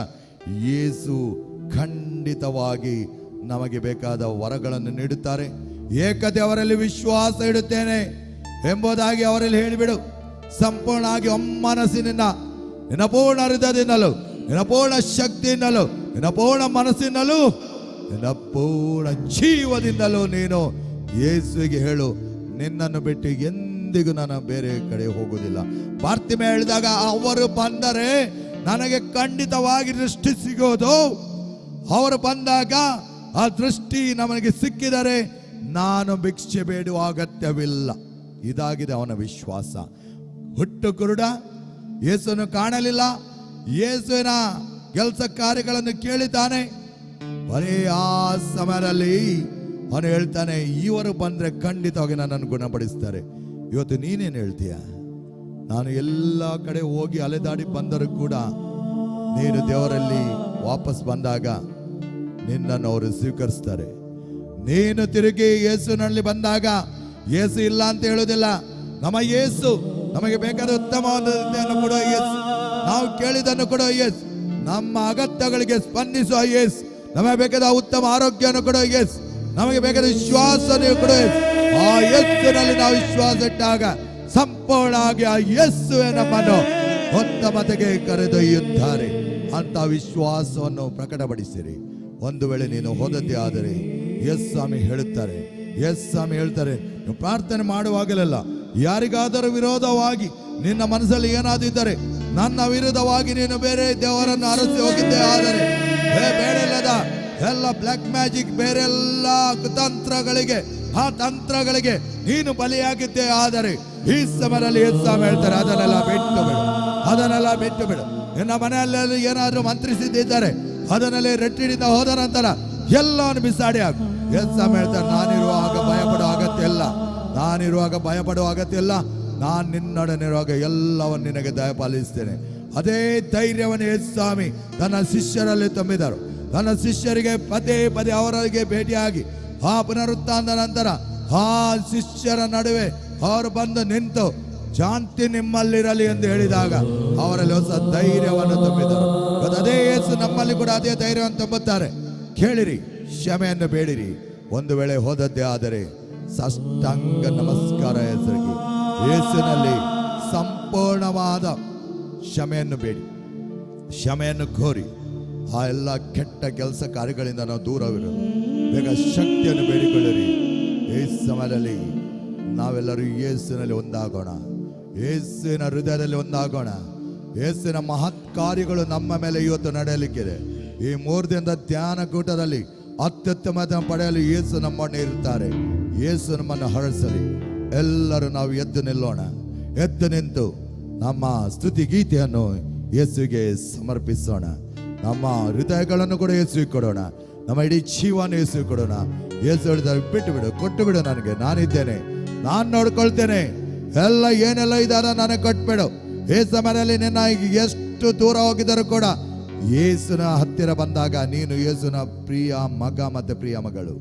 ಯೇಸು ಖಂಡಿತವಾಗಿ ನಮಗೆ ಬೇಕಾದ ವರಗಳನ್ನು ನೀಡುತ್ತಾರೆ. ಏಕತೆ ಅವರಲ್ಲಿ ವಿಶ್ವಾಸ ಇಡುತ್ತೇನೆ ಎಂಬುದಾಗಿ ಅವರಲ್ಲಿ ಹೇಳಿಬಿಡು. ಸಂಪೂರ್ಣವಾಗಿ ಒಮ್ಮನಸ್ಸಿನಿಂದ, ನಿನ್ನ ಪೂರ್ಣ ಹೃದಯದಿಂದಲೂ, ನಿನ್ನ ಪೂರ್ಣ ಶಕ್ತಿಯಿಂದಲೂ, ನಿನ್ನ ಪೂರ್ಣ ಮನಸ್ಸಿನಲ್ಲೂ, ನಿನ್ನ ಪೂರ್ಣ ಜೀವದಿಂದಲೂ ನೀನು ಯೇಸುವಿಗೆ ಹೇಳು, ನಿನ್ನನ್ನು ಬಿಟ್ಟು ಎಂದಿಗೂ ನಾನು ಬೇರೆ ಕಡೆ ಹೋಗುವುದಿಲ್ಲ. ಬಾರ್ತಿಮೆ ಹೇಳಿದಾಗ, ಅವರು ಬಂದರೆ ನನಗೆ ಖಂಡಿತವಾಗಿ ದೃಷ್ಟಿ ಸಿಗೋದು. ಅವರು ಬಂದಾಗ ಆ ದೃಷ್ಟಿ ನಮಗೆ ಸಿಕ್ಕಿದರೆ ನಾನು ಭಿಕ್ಷೆ ಬೇಡುವ ಅಗತ್ಯವಿಲ್ಲ. ಇದಾಗಿದೆ ಅವನ ವಿಶ್ವಾಸ. ಹುಟ್ಟು ಕುರುಡ, ಯೇಸುವನ್ನು ಕಾಣಲಿಲ್ಲ, ಯೇಸುವಿನ ಕೆಲಸ ಕಾರ್ಯಗಳನ್ನು ಕೇಳಿದ್ದಾನೆ. ಬರೀ ಆ ಸಮಯದಲ್ಲಿ ಅವನು ಹೇಳ್ತಾನೆ, ಇವರು ಬಂದ್ರೆ ಖಂಡಿತವಾಗಿ ನನ್ನನ್ನು ಗುಣಪಡಿಸ್ತಾರೆ. ಇವತ್ತು ನೀನೇನು ಹೇಳ್ತೀಯ? ನಾನು ಎಲ್ಲ ಕಡೆ ಹೋಗಿ ಅಲೆದಾಡಿ ಬಂದರೂ ಕೂಡ ನೀನು ದೇವರಲ್ಲಿ ವಾಪಸ್ ಬಂದಾಗ ನಿನ್ನನ್ನು ಅವರು ಸ್ವೀಕರಿಸ್ತಾರೆ. ನೀನು ತಿರುಗಿ ಯೇಸುನಲ್ಲಿ ಬಂದಾಗ ಯೇಸು ಇಲ್ಲ ಅಂತ ಹೇಳೋದಿಲ್ಲ. ನಮ್ಮ ಯೇಸು ನಮಗೆ ಬೇಕಾದ ಉತ್ತಮವಾದನ್ನು ಕೊಡುವ ಯೇಸು, ನಾವು ಕೇಳಿದನ್ನು ಕೊಡುವ ಯೇಸು, ನಮ್ಮ ಅಗತ್ಯಗಳಿಗೆ ಸ್ಪಂದಿಸುವ ಯೇಸು, ನಮಗೆ ಬೇಕಾದ ಉತ್ತಮ ಆರೋಗ್ಯವನ್ನು ಕೊಡುವ ಯೇಸು, ನಮಗೆ ಬೇಕಾದ ವಿಶ್ವಾಸ ಕೊಡುವ ಯೇಸು. ಆ ಯೇಸುವಿನಲ್ಲಿ ನಾವು ವಿಶ್ವಾಸ ಇಟ್ಟಾಗ ಸಂಪೂರ್ಣವಾಗಿ ಆ ಯೇಸುವೆ ನಮ್ಮನ್ನು ಉತ್ತಮತೆಗೆ ಕರೆದೊಯ್ಯುತ್ತಾರೆ. ಅಂತ ವಿಶ್ವಾಸವನ್ನು ಪ್ರಕಟಪಡಿಸಿರಿ. ಒಂದು ವೇಳೆ ನೀನು ಹೋದದ್ದೇ ಆದರೆ ಯೇಸು ಸ್ವಾಮಿ ಹೇಳುತ್ತಾರೆ, ಯೇಸು ಸ್ವಾಮಿ ಹೇಳ್ತಾರೆ, ನೀವು ಪ್ರಾರ್ಥನೆ ಮಾಡುವಾಗಲೆಲ್ಲ ಯಾರಿಗಾದರೂ ವಿರೋಧವಾಗಿ ನಿನ್ನ ಮನಸ್ಸಲ್ಲಿ ಏನಾದಿದ್ದರೆ, ನನ್ನ ವಿರುದ್ಧವಾಗಿ ನೀನು ಬೇರೆ ದೇವರನ್ನು ಅರಸಿ ಹೋಗಿದ್ದೇ ಆದರೆ, ಬೇರೆಲ್ಲದ ಎಲ್ಲ ಬ್ಲ್ಯಾಕ್ ಮ್ಯಾಜಿಕ್, ಬೇರೆಲ್ಲ ಕುತಂತ್ರಗಳಿಗೆ, ಆ ತಂತ್ರಗಳಿಗೆ ನೀನು ಬಲಿಯಾಗಿದ್ದೇ ಆದರೆ ಈ ಸಮಯದಲ್ಲಿ ಯೇಸು ಸ್ವಾಮಿ ಹೇಳ್ತಾರೆ, ಅದನ್ನೆಲ್ಲ ಬಿಟ್ಟು ಬಿಡು, ಅದನ್ನೆಲ್ಲ ಬಿಟ್ಟು ಬಿಡು. ನಿನ್ನ ಮನೆಯಲ್ಲಿ ಏನಾದರೂ ಮಂತ್ರಿಸಿದ್ದಿದ್ದಾರೆ ಅದನ್ನಲ್ಲಿ ರೆಟ್ಟಿಡಿಂದ ಹೋದ ನಂತರ ಎಲ್ಲವನ್ನು ಬಿಸಾಡಿ ಹಾಕು. ಯೇಸು ಸ್ವಾಮಿ ಹೇಳ್ತಾರೆ, ನಾನಿರುವಾಗ ಭಯಪಡುವ ಅಗತ್ಯ ಇಲ್ಲ, ನಾನಿರುವಾಗ ಭಯಪಡುವ ಅಗತ್ಯ ಇಲ್ಲ, ನಾನು ನಿನ್ನೊಡನಿರುವಾಗ ಎಲ್ಲವನ್ನು ನಿನಗೆ ದಯಪಾಲಿಸ್ತೇನೆ. ಅದೇ ಧೈರ್ಯವನ್ನು ಯೇಸು ಸ್ವಾಮಿ ತನ್ನ ಶಿಷ್ಯರಲ್ಲಿ ತುಂಬಿದರು. ತನ್ನ ಶಿಷ್ಯರಿಗೆ ಪದೇ ಪದೇ ಅವರಿಗೆ ಭೇಟಿಯಾಗಿ ಆ ಪುನರುತ್ಥಾನದ ನಂತರ ಆ ಶಿಷ್ಯರ ನಡುವೆ ಅವರು ಬಂದು ನಿಂತು ಶಾಂತಿ ನಿಮ್ಮಲ್ಲಿರಲಿ ಎಂದು ಹೇಳಿದಾಗ ಅವರಲ್ಲಿ ಹೊಸ ಧೈರ್ಯವನ್ನು ತುಂಬಿದರು. ಅದೇ ಯೇಸು ನಮ್ಮಲ್ಲಿ ಕೂಡ ಅದೇ ಧೈರ್ಯವನ್ನು ತುಂಬುತ್ತಾರೆ. ಕೇಳಿರಿ, ಕ್ಷಮೆಯನ್ನು ಬೇಡಿರಿ. ಒಂದು ವೇಳೆ ಹೋದದ್ದೇ ಆದರೆ ಸಾಷ್ಟಾಂಗ ನಮಸ್ಕಾರ ಹೆಸರಿಗೆ ಯೇಸುವಿನಲ್ಲಿ ಸಂಪೂರ್ಣವಾದ ಕ್ಷಮೆಯನ್ನು ಬೇಡಿ, ಕ್ಷಮೆಯನ್ನು ಕೋರಿ ಆ ಎಲ್ಲ ಕೆಟ್ಟ ಕೆಲಸ ಕಾರ್ಯಗಳಿಂದ ನಾವು ದೂರವಿರು. ಬೇಗ ಶಕ್ತಿಯನ್ನು ಬೇಡಿಕೊಳ್ಳಿರಿ. ಈ ಸಮಯದಲ್ಲಿ ನಾವೆಲ್ಲರೂ ಯೇಸುವಿನಲ್ಲಿ ಒಂದಾಗೋಣ, ಯೇಸುವಿನ ಹೃದಯದಲ್ಲಿ ಒಂದಾಗೋಣ. ಯೇಸುವಿನ ಮಹತ್ ಕಾರ್ಯಗಳು ನಮ್ಮ ಮೇಲೆ ಇವತ್ತು ನಡೆಯಲಿಕ್ಕಿದೆ. ಈ 3 ದಿನದ ಧ್ಯಾನ ಕೂಟದಲ್ಲಿ ಅತ್ಯುತ್ತಮ ಪಡೆಯಲು ಯೇಸು ನಮ್ಮನ್ನು ಇರುತ್ತಾರೆ. ಯೇಸು ನಮ್ಮನ್ನು ಹರಸಲಿ. ಎಲ್ಲರೂ ನಾವು ಎದ್ದು ನಿಲ್ಲೋಣ. ಎದ್ದು ನಿಂತು ನಮ್ಮ ಸ್ತುತಿ ಗೀತೆಯನ್ನು ಯೇಸುವಿಗೆ ಸಮರ್ಪಿಸೋಣ. ನಮ್ಮ ಹೃದಯಗಳನ್ನು ಕೂಡ ಯೇಸುವಿಗೆ ಕೊಡೋಣ. ನಮ್ಮ ಇಡೀ ಜೀವನ ಯೇಸುವಿಗೆ ಕೊಡೋಣ. ಯೇಸು ಹೇಳ್ತಾರೆ, ಬಿಟ್ಟು ಬಿಡು, ಕೊಟ್ಟು ಬಿಡು, ನನಗೆ ನಾನಿದ್ದೇನೆ, ನಾನು ನೋಡ್ಕೊಳ್ತೇನೆ, ಎಲ್ಲ ಏನೆಲ್ಲ ಇದಾರ ನನಗೆ ಕೊಟ್ಬಿಡು. ಈ ಸಮಯದಲ್ಲಿ ನಿನ್ನ ಎಷ್ಟು ದೂರ ಹೋಗಿದರೂ ಕೂಡ ಯೇಸುನ ಹತ್ತಿರ ಬಂದಾಗ ನೀನು ಯೇಸುನ ಪ್ರಿಯ ಮಗ ಮತ್ತೆ ಪ್ರಿಯ ಮಗಳು.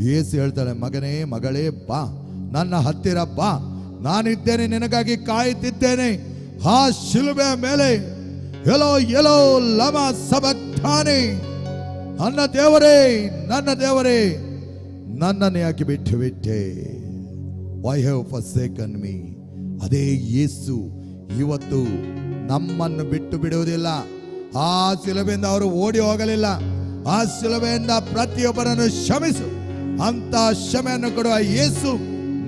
ಯೇಸು ಹೇಳ್ತಾಳೆ, ಮಗನೇ ಮಗಳೇ ಬಾ, ನನ್ನ ಹತ್ತಿರ ಬಾ, ನಾನಿದ್ದೇನೆ, ನಿನಗಾಗಿ ಕಾಯುತ್ತಿದ್ದೇನೆ. ಆ ಶಿಲುಬೆಯ ಮೇಲೆ ಎಲ್ಲೋ ಎಲ್ಲೋ ಲಮ ಸಬಕ್ತಾನೆ, ನನ್ನ ದೇವರೇ, ನನ್ನ ದೇವರೇ, ನನ್ನನ್ನು ಯಾಕೆ ಬಿಟ್ಟು ಬಿಟ್ಟೆ? Why have forsaken me. ಅದೇ ಯೇಸು ಇವತ್ತು ನಮ್ಮನ್ನು ಬಿಟ್ಟು ಬಿಡುವುದಿಲ್ಲ. ಆ ಶಿಲುಬೆಯಿಂದ ಅವರು ಓಡಿ ಹೋಗಲಿಲ್ಲ. ಆ ಶಿಲುಬೆಯಿಂದ ಪ್ರತಿಯೊಬ್ಬರನ್ನು ಕ್ಷಮಿಸು ಅಂತ ಕ್ಷಮೆಯನ್ನು ಕೊಡುವ ಯೇಸು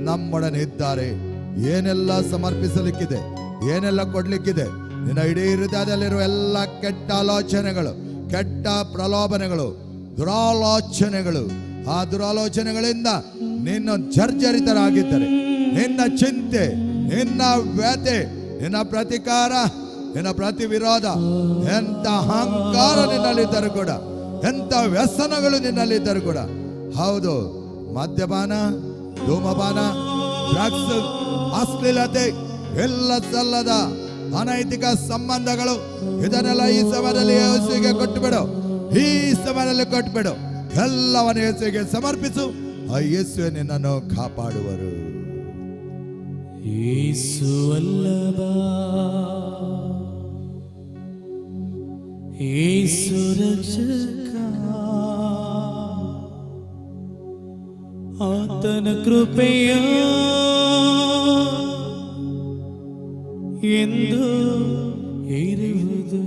ನಮ್ಮೊಡನೆ ಇದ್ದಾರೆ. ಏನೆಲ್ಲ ಸಮರ್ಪಿಸಲಿಕ್ಕಿದೆ, ಏನೆಲ್ಲ ಕೊಡ್ಲಿಕ್ಕಿದೆ, ನಿನ್ನ ಇಡೀ ಹೃದಯದಲ್ಲಿರುವ ಎಲ್ಲ ಕೆಟ್ಟ ಆಲೋಚನೆಗಳು, ಕೆಟ್ಟ ಪ್ರಲೋಭನೆಗಳು, ದುರಾಲೋಚನೆಗಳು, ಆ ದುರಾಲೋಚನೆಗಳಿಂದ ನಿನ್ನ ಜರ್ಜರಿತರಾಗಿದ್ದರೆ, ನಿನ್ನ ಚಿಂತೆ, ನಿನ್ನ ವ್ಯಥೆ, ನಿನ್ನ ಪ್ರತಿಕಾರ, ನಿನ್ನ ಪ್ರತಿ ವಿರೋಧ, ಎಂತ ಅಹಂಕಾರ ನಿನ್ನಲ್ಲಿದ್ದರೂ ಕೂಡ, ಎಂತ ವ್ಯಸನಗಳು ನಿನ್ನಲ್ಲಿದ್ದರೂ ಕೂಡ, ಹೌದು, ಮದ್ಯಪಾನ, ಧೂಮಪಾನ, ಡ್ರಗ್ಸ್, ಅಶ್ಲೀಲತೆ, ಎಲ್ಲ ಸಲ್ಲದ ಅನೈತಿಕ ಸಂಬಂಧಗಳು, ಇದನ್ನೆಲ್ಲ ಈ ಸಮಯದಲ್ಲಿ ಯೇಸುವಿಗೆ ಕೊಟ್ಟುಬಿಡು. ಈ ಸಮಯದಲ್ಲಿ ಕೊಟ್ಟುಬಿಡು. ಎಲ್ಲವನ್ನು ಯೇಸುವಿಗೆ ಸಮರ್ಪಿಸು. ಆ ಯೇಸುವೆ ನಿನ್ನನ್ನು ಕಾಪಾಡುವರು. ಯೇಸು ವಲ್ಲಭ, ಯೇಸು ರಕ್ಷಕ, ಆತನ ಕೃಪೆಯ ಎಂದು ಇರುವುದು.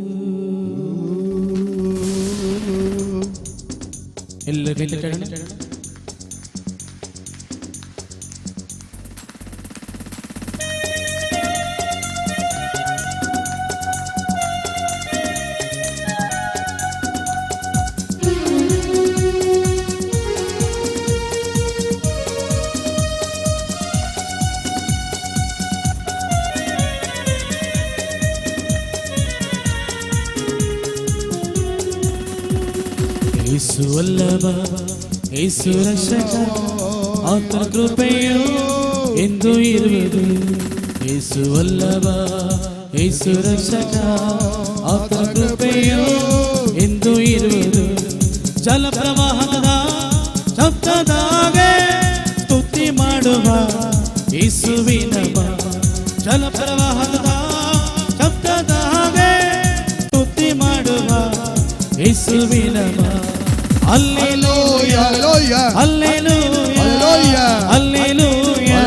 ಎಲ್ಲರಿಗೂ ಯೇಸು ವಲ್ಲಭ, ಯೇಸು ರಕ್ಷಕ, ಆತನ ಕೃಪೆಯು ಎಂದು ಇರುವುದು. ಯೇಸು ವಲ್ಲಭ, ಯೇಸು ರಕ್ಷಕ, ಆತನ ಕೃಪೆಯು ಎಂದು ಇರುವುದು. ಜಲಪ್ರವಾಹದ ಶಬ್ದದಾಗೆ ಸ್ತುತಿ ಮಾಡುವ ಯೇಸುವಿನ ಬಾ. ಜಲಪ್ರವಾಹದ ಶಬ್ದದಾಗೆ ಸ್ತುತಿ ಮಾಡುವ ಯೇಸುವಿನ ಬಾ. Hallelujah, hallelujah, hallelujah, hallelujah,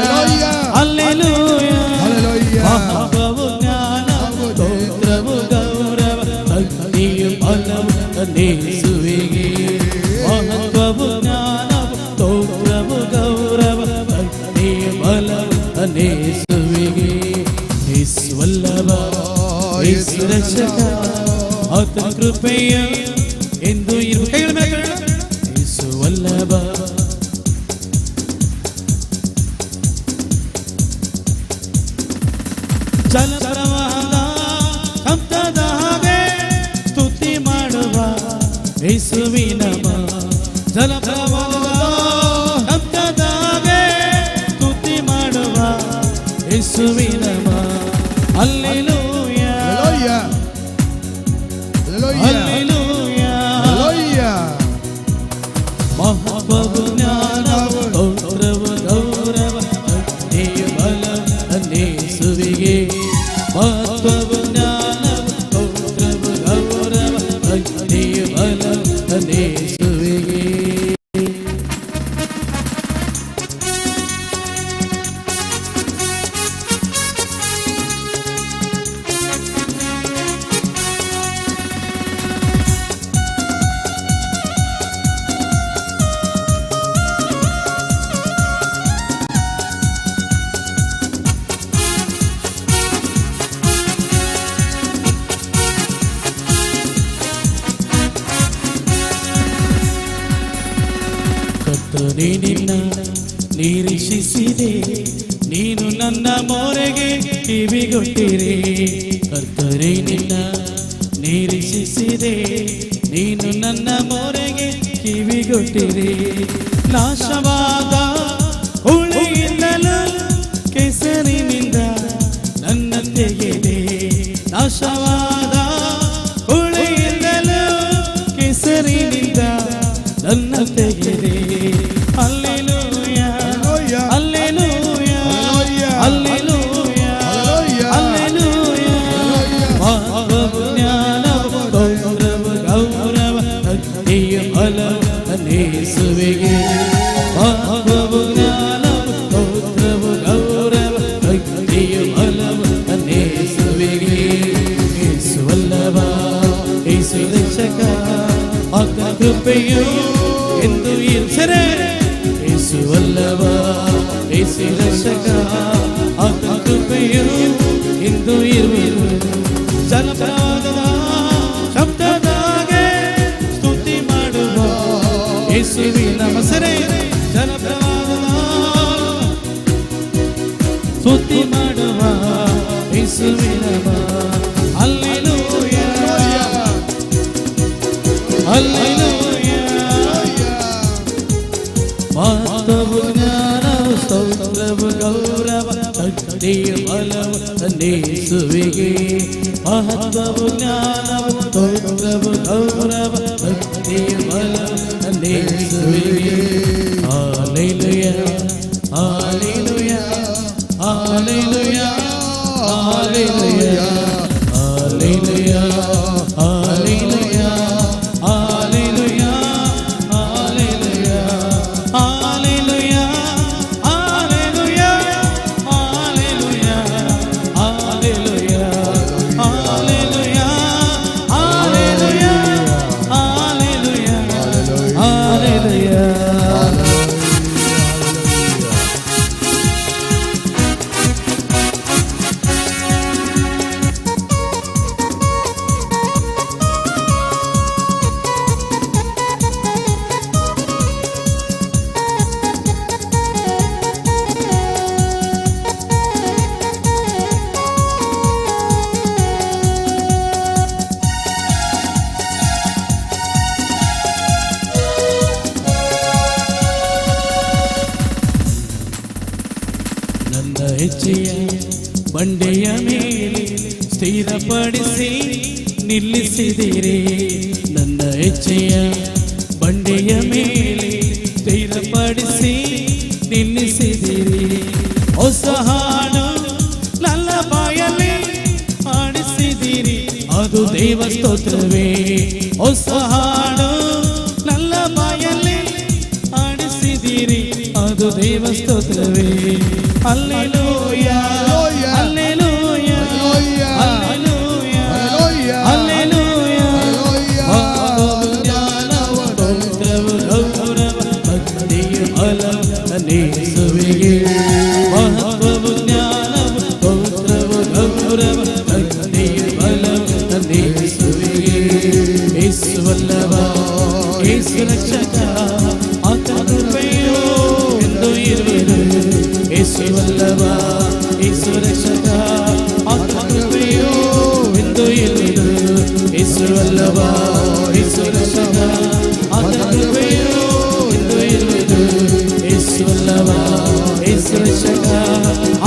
hallelujah. ಮಹತ್ವವು ಜ್ಞಾನವು ಸ್ತೋತ್ರವು ಗೌರವ ಭಕ್ತಿಯು ಬಲವು ಯೇಸುವಿಗೆ. ಮಹತ್ವವು ಜ್ಞಾನವು ಸ್ತೋತ್ರವು ಗೌರವ ಭಕ್ತಿಯು ಬಲವು ಯೇಸುವಿಗೆ. ಯೇಸು ವಲ್ಲಭ, ಯೇಸು ರಕ್ಷಕ, ಆತನ ಕೃಪೆಯ ಎಂದು ಇರುವ. ಕೈಗಳ ಮೇಲೆ ಯೇಸು ವಲ್ಲಭ, ಜಲಪ್ರವಾಹದ ಶಬ್ದದ ಹಾಗೆ ಸ್ತುತಿ ಮಾಡುವ ಯೇಸುವಿನ ಬಾ. ಜಲಪ್ರವಾಹದ ಶಬ್ದದ ಹಾಗೆ ಸ್ತುತಿ ಮಾಡುವ ಯೇಸುವಿನ ಬಾ. ಹಲ್ಲೆಲೂಯಾ, ಹಲ್ಲೆಲೂಯಾ, ಮಹತ್ವವು ಜ್ಞಾನವು ಸ್ತೋತ್ರವು ಗೌರವ ಭಕ್ತಿಯು ಬಲವು ಯೇಸುವಿಗೆ. ಮಹತ್ವವು ಜ್ಞಾನವು ಸ್ತೋತ್ರವು ಗೌರವ ಭಕ್ತಿಯು ಬಲವು ಯೇಸುವಿಗೆ. ಕರ್ತನೇ ನಿನ್ನ ನಿರೀಕ್ಷಿಸಿದೆ, ನೀನು ನನ್ನ ಮೊರೆಗೆ ಕಿವಿಗೊಟ್ಟಿರಿ. ಕರ್ತನೇ ನಿನ್ನ ನಿರೀಕ್ಷಿಸಿದೆ, ನೀನು ನನ್ನ ಮೊರೆಗೆ ಕಿವಿಗೊಟ್ಟಿರಿ. ನಾಶವಾದ ಹುಳಿಯಿಂದಲೂ ಕೆಸರಿನಿಂದ ನನ್ನ ತೆಗೆದೆ. ನಾಶವಾದ ಹುಳಿಯಿಂದಲೂ ಕೆಸರಿನಿಂದ ನನ್ನ ತೆಗೆದೆ. Hallelujah hallelujah hallelujah hallelujah. ಮಹತ್ವವು ಜ್ಞಾನವು ಗೌರವ ಗೌರವ ಭಕ್ತಿಯ ಫಲವು ಯೇಸುವಿಗೆ. ಮಹತ್ವವು ಜ್ಞಾನವು ಗೌರವ ಗೌರವ ಭಕ್ತಿಯ ಫಲವು ಯೇಸುವಿಗೆ. ಯೇಸುವಲ್ಲವ ಯೇಸು ರಕ್ಷಕ ಆತ ಕೃಪೆಯು ಎಂದು ಇರುತ್ತದೆ. ಯೇಸುವಲ್ಲವ ಯೇಸು ರಕ್ಷಕ ಆತ ಕೃಪೆಯು ಎಂದು ಇರುವುದು. ಜನಪದದ ಶಬ್ದದಾಗೆ ಸ್ತುತಿ ಮಾಡುವ ಯೇಸುವಿನ ಹೆಸರೇ. ಜನಪದದ ಸ್ತುತಿ ಮಾಡುವ ಯೇಸುವಿನ ಹಲ್ಲೆಲೂಯ ಹಲ್ಲೆಲೂಯ. ಮಹತ್ವವು ಜ್ಞಾನವು ಸ್ತೋತ್ರವು ಗೌರವ ಭಕ್ತಿಯ ಫಲವು ಯೇಸುವಿಗೆ. ಮಹತ್ವವು ಜ್ಞಾನವು ಸ್ತೋತ್ರವು ಗೌರವ ಭಕ್ತಿಯ ಫಲವು ಯೇಸುವಿಗೆ. Hallelujah hallelujah hallelujah hallelujah hallelujah hallelujah hallelujah hallelujah hallelujah hallelujah hallelujah hallelujah hallelujah hallelujah hallelujah hallelujah. ನನ್ನ ಹೆಜ್ಜೆಯ ಬಂಡೆಯ ಮೇಲೆ ಸ್ಥಿರಪಡಿಸಿ ನಿಲ್ಲಿಸಿದಿರಿ. ನನ್ನ ಹೆಜ್ಜೆಯ ಬಂಡೆಯ ಮೇಲೆ ಸ್ಥಿರಪಡಿಸಿ ನಿಲ್ಲಿಸಿದಿರಿ. ಹೊಸ ಹಾಡು ನನ್ನ ಬಾಯಲ್ಲಿ ಹಾಡಿಸಿದಿರಿ, ಅದು ದೇವ ಸ್ತೋತ್ರವೇ. ಹೊಸ ಹಾಡು ನನ್ನ ಬಾಯಲ್ಲಿ ಹಾಡಿಸಿದಿರಿ, ಅದು ದೇವ ಸ್ತೋತ್ರವೇ. Hallelujah hallelujah hallelujah hallelujah. ಮಹತ್ವವು ಜ್ಞಾನವು ಸ್ತೋತ್ರವು ಗೌರವ ಭಕ್ತಿಯ ಫಲವು ಯೇಸುವಿಗೆ. ಮಹತ್ವವು ಜ್ಞಾನವು ಸ್ತೋತ್ರವು ಗೌರವ ಭಕ್ತಿಯ ಫಲವು ಯೇಸುವಿಗೆ. ಯೇಸುವಲ್ಲವ ಯೇಸು ರಕ್ಷಕ ಆತ ಕೃಪೆಯು ಎಂದು ಇರುವುದು. ಯೇಸುವಲ್ಲವ ಯೇಸು ರಕ್ಷಕ ಆತ ಕೃಪೆಯು ಎಂದು ಇರುವುದು. ಯೇಸುವಲ್ಲವ ಯೇಸು ರಕ್ಷಕ ಆತ ಕೃಪೆಯು ಎಂದು ಇರುವುದು. ಯೇಸುವಲ್ಲವ ಯೇಸು ರಕ್ಷಕ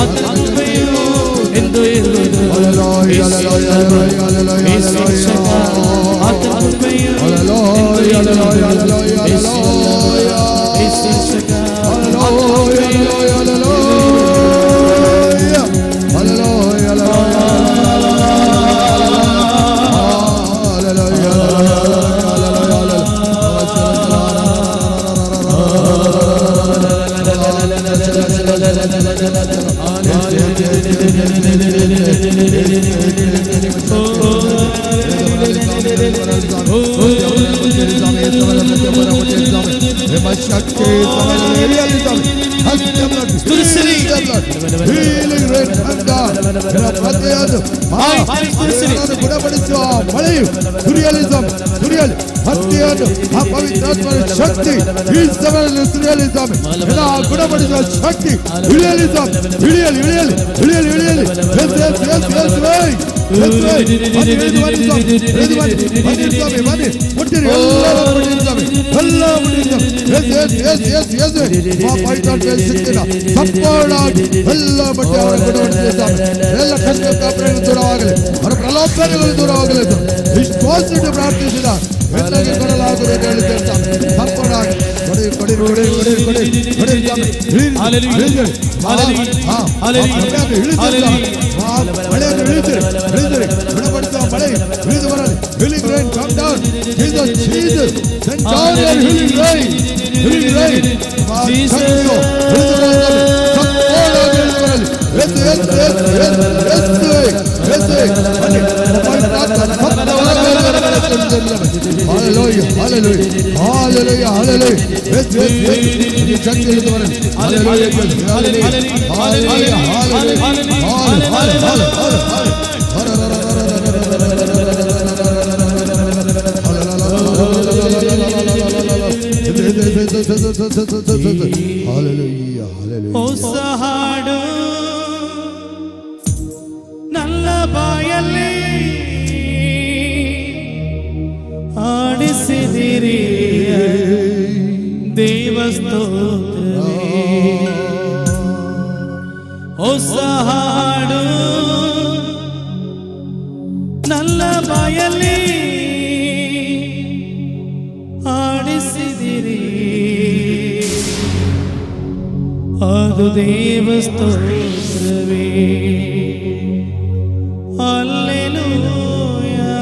ಆತ ಕೃಪೆಯು ಎಂದು ಇರುವುದು. ಯೇಸುವಲ್ಲವ ಯೇಸು ರಕ್ಷಕ ಆತ ಕೃಪೆಯು ಎಂದು ಇರುವುದು. ಯೇಸುವಲ್ಲವ ಯೇಸು ರಕ್ಷಕ ಆತ ಕೃಪೆಯು ಗುಣಪಡಿಸುವ ಮಳೆಯು ಪವಿತ್ರಾತ್ಮನ ಶಕ್ತಿ ಈ ಸಮಯದಲ್ಲಿ ಸುರಿಯಲಿದ್ದಾವೆ. ಗುಣಪಡಿಸುವ ಶಕ್ತಿ ಇಳಿಯಲಿದ್ದಾವೆ. ಇಳಿಯಲಿ ಇಳಿಯಲಿ ಇಳಿಯಲಿ ಇಳಿಯಲಿ. ದೂರವಾಗಲಿ, ಅವರ ಪ್ರಲೋಭನೆಗಳು ದೂರವಾಗಲಿ. ವಿಶ್ವಾಸದಿಂದ ಪ್ರಾರ್ಥಿಸಿದ ಎಲ್ಲರಿಗೆ ಕೊಡಲಾಗುವುದು ಅಂತ ಹೇಳಿದ್ದೇವೆ. ಸಂಪೂರ್ಣವಾಗಿ ಗುಣಪಡಿಸುವ ಮಳೆ ಇಳಿದು ಬರಲಿ. Healing rain come down. Jesus, Jesus, send down your healing rain. Healing rain. Hallelujah, hallelujah, hallelujah, hallelujah. ಹೊಸ ಹಾಡು ನನ್ನ ಬಾಯಲ್ಲಿ ಆಡಿಸಿದಿರಿ ದೇವಸ್ತೋತ್ರವೇ. ಹೊಸ ಹಾಡು ನನ್ನ ಬಾಯಲ್ಲಿ ಆಡಿಸಿದಿರಿ ಅದು ದೇವಸ್ತೋತ್ರವೇ. Hallelujah,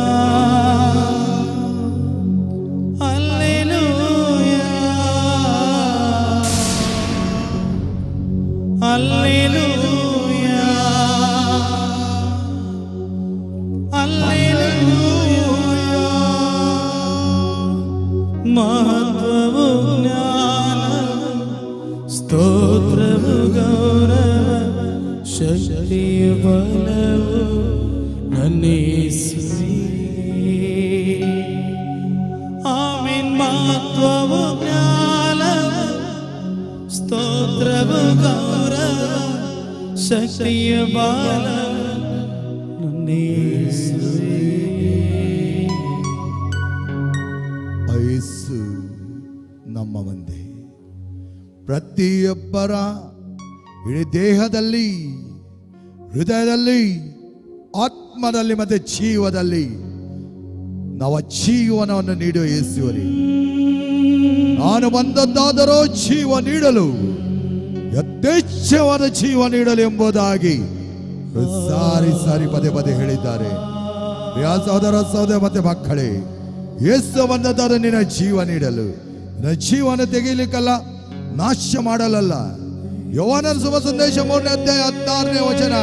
hallelujah, hallelujah, hallelujah. ಮಹತ್ವವು ಜ್ಞಾನ, ಸ್ತೋತ್ರವು ಗೌರವ, ಶಕ್ತಿಯು ಬಲವು ನನ್ನ ಯೇಸುವೇ. ಆಮೆನ್. ಮಹತ್ವವು ಜ್ಞಾನ, ಸ್ತೋತ್ರವು ಗೌರವ, ಶಕ್ತಿಯು ಬಲವು ನನ್ನ ಯೇಸುವೇ. ಯೇಸು ನಮ್ಮ ಮುಂದೆ ಪ್ರತಿಯೊಬ್ಬರ ಇಡೀ ದೇಹದಲ್ಲಿ, ಹೃದಯದಲ್ಲಿ, ಆತ್ಮದಲ್ಲಿ ಮತ್ತು ಜೀವದಲ್ಲಿ ನವ ಜೀವನವನ್ನು ನೀಡುವ ಯೇಸುವರೇ, ನಾನು ಬಂದದ್ದಾದರೂ ಜೀವ ನೀಡಲು, ಯಥೇಚ್ಛವಾದ ಜೀವ ನೀಡಲು ಎಂಬುದಾಗಿ ಸಾರಿ ಸಾರಿ ಪದೇ ಪದೇ ಹೇಳಿದ್ದಾರೆ. ಸಹೋದರ ಸಹೋದರ ಮತ್ತೆ ಮಕ್ಕಳೇ, ಯೇಸು ಬಂದದ್ದಾದರೂ ನಿನ್ನ ಜೀವ ನೀಡಲು, ನಿನ್ನ ಜೀವನ ತೆಗೆಯಲಿಕ್ಕಲ್ಲ, ನಾಶ ಮಾಡಲಲ್ಲ. ಯೋಹಾನನ ಶುಭ ಸಂದೇಶ 3ನೇ ಅಧ್ಯಾಯ 16ನೇ ವಚನ,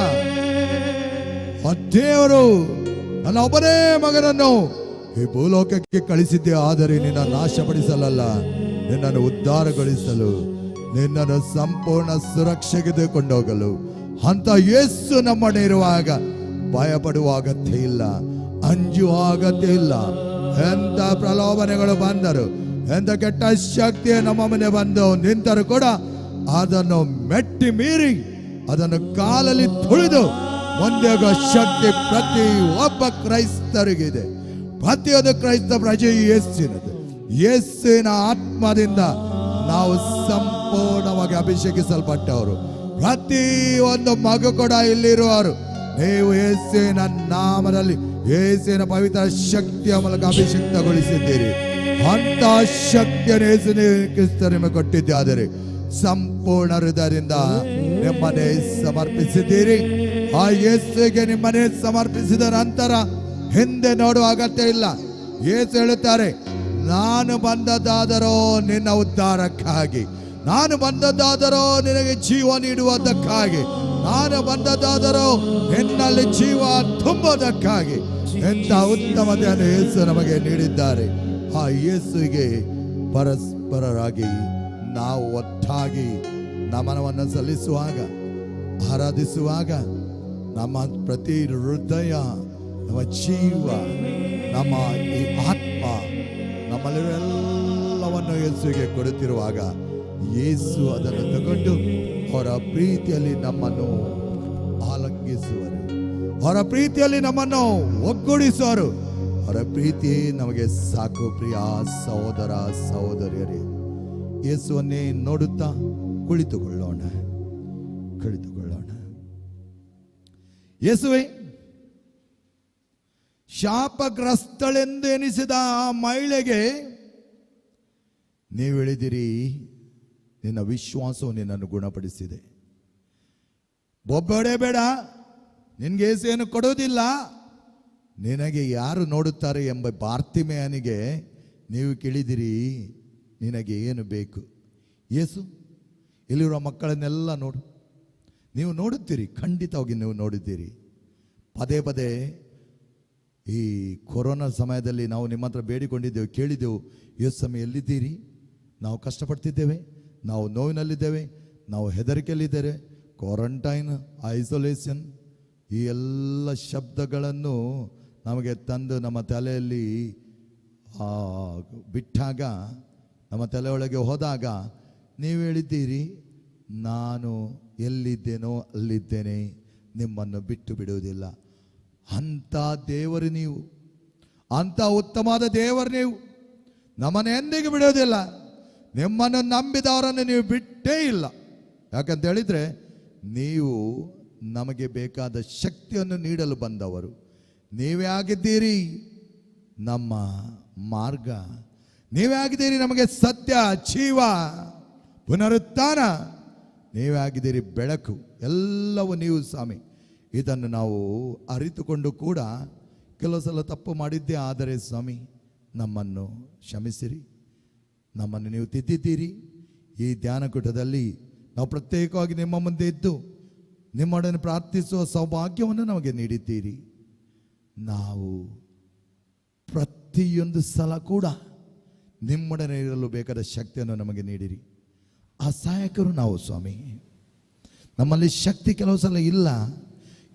ದೇವರು ನನ್ನ ಒಬ್ಬನೇ ಮಗನನ್ನು ಈ ಭೂಲೋಕಕ್ಕೆ ಕಳಿಸಿದ್ದೆ, ಆದರೆ ನಿನ್ನ ನಾಶಪಡಿಸಲಲ್ಲ, ನಿನ್ನನ್ನು ಉದ್ಧಾರಗೊಳಿಸಲು, ನಿನ್ನನ್ನು ಸಂಪೂರ್ಣ ಸುರಕ್ಷೆಗೆ ಕೊಂಡೋಗಲು. ಅಂತ ಯೇಸು ನಮ್ಮನೆ ಇರುವಾಗ ಭಯಪಡುವ ಅಗತ್ಯ ಇಲ್ಲ, ಅಂಜುವ ಅಗತ್ಯ ಇಲ್ಲ. ಎಂತ ಪ್ರಲೋಭನೆಗಳು ಬಂದರು, ಎಂತ ಕೆಟ್ಟ ಶಕ್ತಿ ನಮ್ಮ ಮನೆ ಬಂದು ನಿಂತರು ಕೂಡ ಅದನ್ನು ಮೆಟ್ಟಿ ಮೀರಿ ಅದನ್ನು ಕಾಲಲ್ಲಿ ತುಳಿದು ಮುಂದೆ ಶಕ್ತಿ ಪ್ರತಿ ಒಬ್ಬ ಕ್ರೈಸ್ತರಿಗಿದೆ. ಪ್ರತಿಯೊಂದು ಕ್ರೈಸ್ತ ಪ್ರಜೆ ಯೇಸುವಿನದು. ಯೇಸುವಿನ ಆತ್ಮದಿಂದ ನಾವು ಸಂಪೂರ್ಣವಾಗಿ ಅಭಿಷೇಕಿಸಲ್ಪಟ್ಟವರು. ಪ್ರತಿ ಒಂದು ಮಗು ಕೂಡ ಇಲ್ಲಿರುವರು. ನೀವು ಯೇಸುವಿನ ನಾಮದಲ್ಲಿ, ಯೇಸುವಿನ ಪವಿತ್ರ ಶಕ್ತಿಯ ಮೂಲಕ ಅಭಿಷೇಕ್ತಗೊಳಿಸಿದ್ದೀರಿ. ಅಂತ ಶಕ್ತಿಯನ್ನು ಯೇಸುವಿನ ಕ್ರಿಸ್ತ ನಿಮಗೆ ಕೊಟ್ಟಿದ್ದಾದರೆ ಸಂಪೂರ್ಣ ಹೃದಯದಿಂದ ನಿಮ್ಮನ್ನೇ ಸಮರ್ಪಿಸಿದ್ದೀರಿ. ಆ ಯೇಸುವಿಗೆ ನಿಮ್ಮನ್ನೇ ಸಮರ್ಪಿಸಿದ ನಂತರ ಹಿಂದೆ ನೋಡುವ ಅಗತ್ಯ ಇಲ್ಲ. ಯೇಸು ಹೇಳುತ್ತಾರೆ, ನಾನು ಬಂದದ್ದಾದರೂ ನಿನ್ನ ಉದ್ಧಾರಕ್ಕಾಗಿ, ನಾನು ಬಂದದ್ದಾದರೂ ನಿನಗೆ ಜೀವ ನೀಡುವುದಕ್ಕಾಗಿ, ನಾನು ಬಂದದ್ದಾದರೂ ನಿನ್ನಲ್ಲಿ ಜೀವ ತುಂಬುವುದಕ್ಕಾಗಿ. ಎಂಥ ಉತ್ತಮತೆಯನ್ನು ಯೇಸು ನಮಗೆ ನೀಡಿದ್ದಾರೆ. ಆ ಯೇಸುವಿಗೆ ಪರಸ್ಪರರಾಗಿ ನಾವು ಒಟ್ಟಾಗಿ ನಮನವನ್ನು ಸಲ್ಲಿಸುವಾಗ, ಆರಾಧಿಸುವಾಗ, ನಮ್ಮ ಪ್ರತಿ ಹೃದಯ, ನಮ್ಮ ಜೀವ, ನಮ್ಮ ಈ ಆತ್ಮ, ನಮ್ಮಲ್ಲಿರುವೆಲ್ಲವನ್ನು ಯೇಸುವಿಗೆ ಕೊಡುತ್ತಿರುವಾಗ ಯೇಸು ಅದನ್ನು ತಗೊಂಡು ಅವರ ಪ್ರೀತಿಯಲ್ಲಿ ನಮ್ಮನ್ನು ಆಲಂಗಿಸುವರು. ಅವರ ಪ್ರೀತಿಯಲ್ಲಿ ನಮ್ಮನ್ನು ಒಗ್ಗೂಡಿಸುವರು. ಅವರ ಪ್ರೀತಿ ನಮಗೆ ಸಾಕು. ಪ್ರಿಯ ಸಹೋದರ ಸಹೋದರಿಯರೇ, ಯೇಸುವನ್ನೇ ನೋಡುತ್ತಾ ಕುಳಿತುಕೊಳ್ಳೋಣ. ಯೇಸುವೆ, ಶಾಪಗ್ರಸ್ತಳೆಂದು ಎನಿಸಿದ ಆ ಮಹಿಳೆಗೆ ನೀವು ಹೇಳಿದಿರಿ, ನಿನ್ನ ವಿಶ್ವಾಸವು ನಿನ್ನನ್ನು ಗುಣಪಡಿಸಿದೆ. ಒಬ್ಬಡೆ ಬೇಡ, ನಿನ್ಗೆ ಯೇಸು ಏನು ಕೊಡೋದಿಲ್ಲ, ನಿನಗೆ ಯಾರು ನೋಡುತ್ತಾರೆ ಎಂಬ ಬಾರ್ತಿಮೇಯನಿಗೆ ನೀವು ಕೇಳಿದಿರಿ, ನಿನಗೆ ಏನು ಬೇಕು. ಯೇಸು ಇಲ್ಲಿರುವ ಮಕ್ಕಳನ್ನೆಲ್ಲ ನೋಡು, ನೀವು ನೋಡುತ್ತೀರಿ, ಖಂಡಿತವಾಗಿ ನೀವು ನೋಡಿದ್ದೀರಿ. ಪದೇ ಪದೇ ಈ ಕೊರೋನಾ ಸಮಯದಲ್ಲಿ ನಾವು ನಿಮ್ಮ ಹತ್ರ ಬೇಡಿಕೊಂಡಿದ್ದೆವು, ಕೇಳಿದೆವು, ಯೇಸು ಸ್ವಾಮಿ ಎಲ್ಲಿದ್ದೀರಿ, ನಾವು ಕಷ್ಟಪಡ್ತಿದ್ದೇವೆ, ನಾವು ನೋವಿನಲ್ಲಿದ್ದೇವೆ, ನಾವು ಹೆದರಿಕೆಯಲ್ಲಿದ್ದೇವೆ, ಕ್ವಾರಂಟೈನ್, ಐಸೋಲೇಷನ್, ಈ ಎಲ್ಲ ಶಬ್ದಗಳನ್ನು ನಮಗೆ ತಂದು ನಮ್ಮ ತಲೆಯಲ್ಲಿ ಬಿಟ್ಟಾಗ, ನಮ್ಮ ತಲೆಯೊಳಗೆ ಹೋದಾಗ ನೀವು ಹೇಳಿದ್ದೀರಿ, ನಾನು ಎಲ್ಲಿದ್ದೇನೋ ಅಲ್ಲಿದ್ದೇನೆ, ನಿಮ್ಮನ್ನು ಬಿಟ್ಟು ಬಿಡುವುದಿಲ್ಲ. ಅಂಥ ದೇವರು ನೀವು, ಅಂಥ ಉತ್ತಮವಾದ ದೇವರು ನೀವು, ನಮ್ಮನ್ನು ಎಂದಿಗೂ ಬಿಡೋದಿಲ್ಲ. ನಿಮ್ಮನ್ನು ನಂಬಿದವರನ್ನು ನೀವು ಬಿಟ್ಟೇ ಇಲ್ಲ. ಯಾಕಂತ ಹೇಳಿದರೆ, ನೀವು ನಮಗೆ ಬೇಕಾದ ಶಕ್ತಿಯನ್ನು ನೀಡಲು ಬಂದವರು. ನೀವೇ ಆಗಿದ್ದೀರಿ ನಮ್ಮ ಮಾರ್ಗ, ನೀವೇ ಆಗಿದ್ದೀರಿ ನಮಗೆ ಸತ್ಯ, ಜೀವ, ಪುನರುತ್ಥಾನ, ನೀವೇ ಆಗಿದ್ದೀರಿ ಬೆಳಕು. ಎಲ್ಲವೂ ನೀವು ಸ್ವಾಮಿ. ಇದನ್ನು ನಾವು ಅರಿತುಕೊಂಡು ಕೂಡ ಕೆಲವು ಸಲ ತಪ್ಪು ಮಾಡಿದ್ದೇ ಆದರೆ ಸ್ವಾಮಿ ನಮ್ಮನ್ನು ಕ್ಷಮಿಸಿರಿ, ನಮ್ಮನ್ನು ನೀವು ತಿದ್ದಿದ್ದೀರಿ. ಈ ಧ್ಯಾನಕೂಟದಲ್ಲಿ ನಾವು ಪ್ರತ್ಯೇಕವಾಗಿ ನಿಮ್ಮ ಮುಂದೆ ಇದ್ದು ನಿಮ್ಮೊಡನೆ ಪ್ರಾರ್ಥಿಸುವ ಸೌಭಾಗ್ಯವನ್ನು ನಮಗೆ ನೀಡಿದ್ದೀರಿ. ನಾವು ಪ್ರತಿಯೊಂದು ಸಲ ಕೂಡ ನಿಮ್ಮೊಡನೆ ಇರಲು ಬೇಕಾದ ಶಕ್ತಿಯನ್ನು ನಮಗೆ ನೀಡಿರಿ. ಆ ಸಹಾಯಕರು ನಾವು ಸ್ವಾಮಿ. ನಮ್ಮಲ್ಲಿ ಶಕ್ತಿ ಕೆಲವು ಸಲ ಇಲ್ಲ,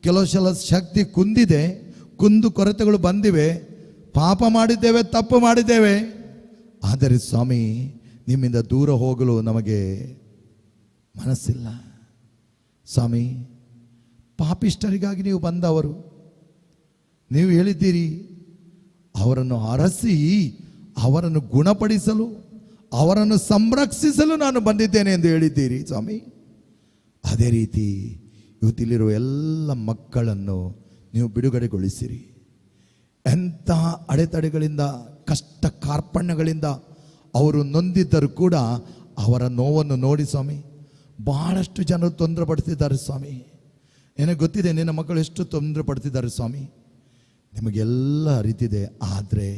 ಕೆಲವು ಸಲ ಶಕ್ತಿ ಕುಂದಿದೆ, ಕುಂದು ಕೊರತೆಗಳು ಬಂದಿವೆ, ಪಾಪ ಮಾಡಿದ್ದೇವೆ, ತಪ್ಪು ಮಾಡಿದ್ದೇವೆ. ಆದರೆ ಸ್ವಾಮಿ, ನಿಮ್ಮಿಂದ ದೂರ ಹೋಗಲು ನಮಗೆ ಮನಸ್ಸಿಲ್ಲ ಸ್ವಾಮಿ. ಪಾಪಿಷ್ಠರಿಗಾಗಿ ನೀವು ಬಂದವರು, ನೀವು ಹೇಳಿದ್ದೀರಿ, ಅವರನ್ನು ಅರಸಿ ಅವರನ್ನು ಗುಣಪಡಿಸಲು, ಅವರನ್ನು ಸಂರಕ್ಷಿಸಲು ನಾನು ಬಂದಿದ್ದೇನೆ ಎಂದು ಹೇಳಿದ್ದೀರಿ ಸ್ವಾಮಿ. ಅದೇ ರೀತಿ ಇವತ್ತಿಲ್ಲಿರುವ ಎಲ್ಲ ಮಕ್ಕಳನ್ನು ನೀವು ಬಿಡುಗಡೆಗೊಳಿಸಿರಿ. ಎಂಥ ಅಡೆತಡೆಗಳಿಂದ, ಕಷ್ಟ ಕಾರ್ಪಣ್ಯಗಳಿಂದ ಅವರು ನೊಂದಿದ್ದರೂ ಕೂಡ ಅವರ ನೋವನ್ನು ನೋಡಿ ಸ್ವಾಮಿ, ಬಹಳಷ್ಟು ಜನರು ತೊಂದರೆ ಪಡ್ತಿದ್ದಾರೆ ಸ್ವಾಮಿ. ನಿನಗೆ ಗೊತ್ತಿದೆ ನಿನ್ನ ಮಕ್ಕಳು ಎಷ್ಟು ತೊಂದರೆ ಪಡ್ತಿದ್ದಾರೆ ಸ್ವಾಮಿ, ನಿಮಗೆಲ್ಲ ಅರಿತಿದೆ. ಆದರೆ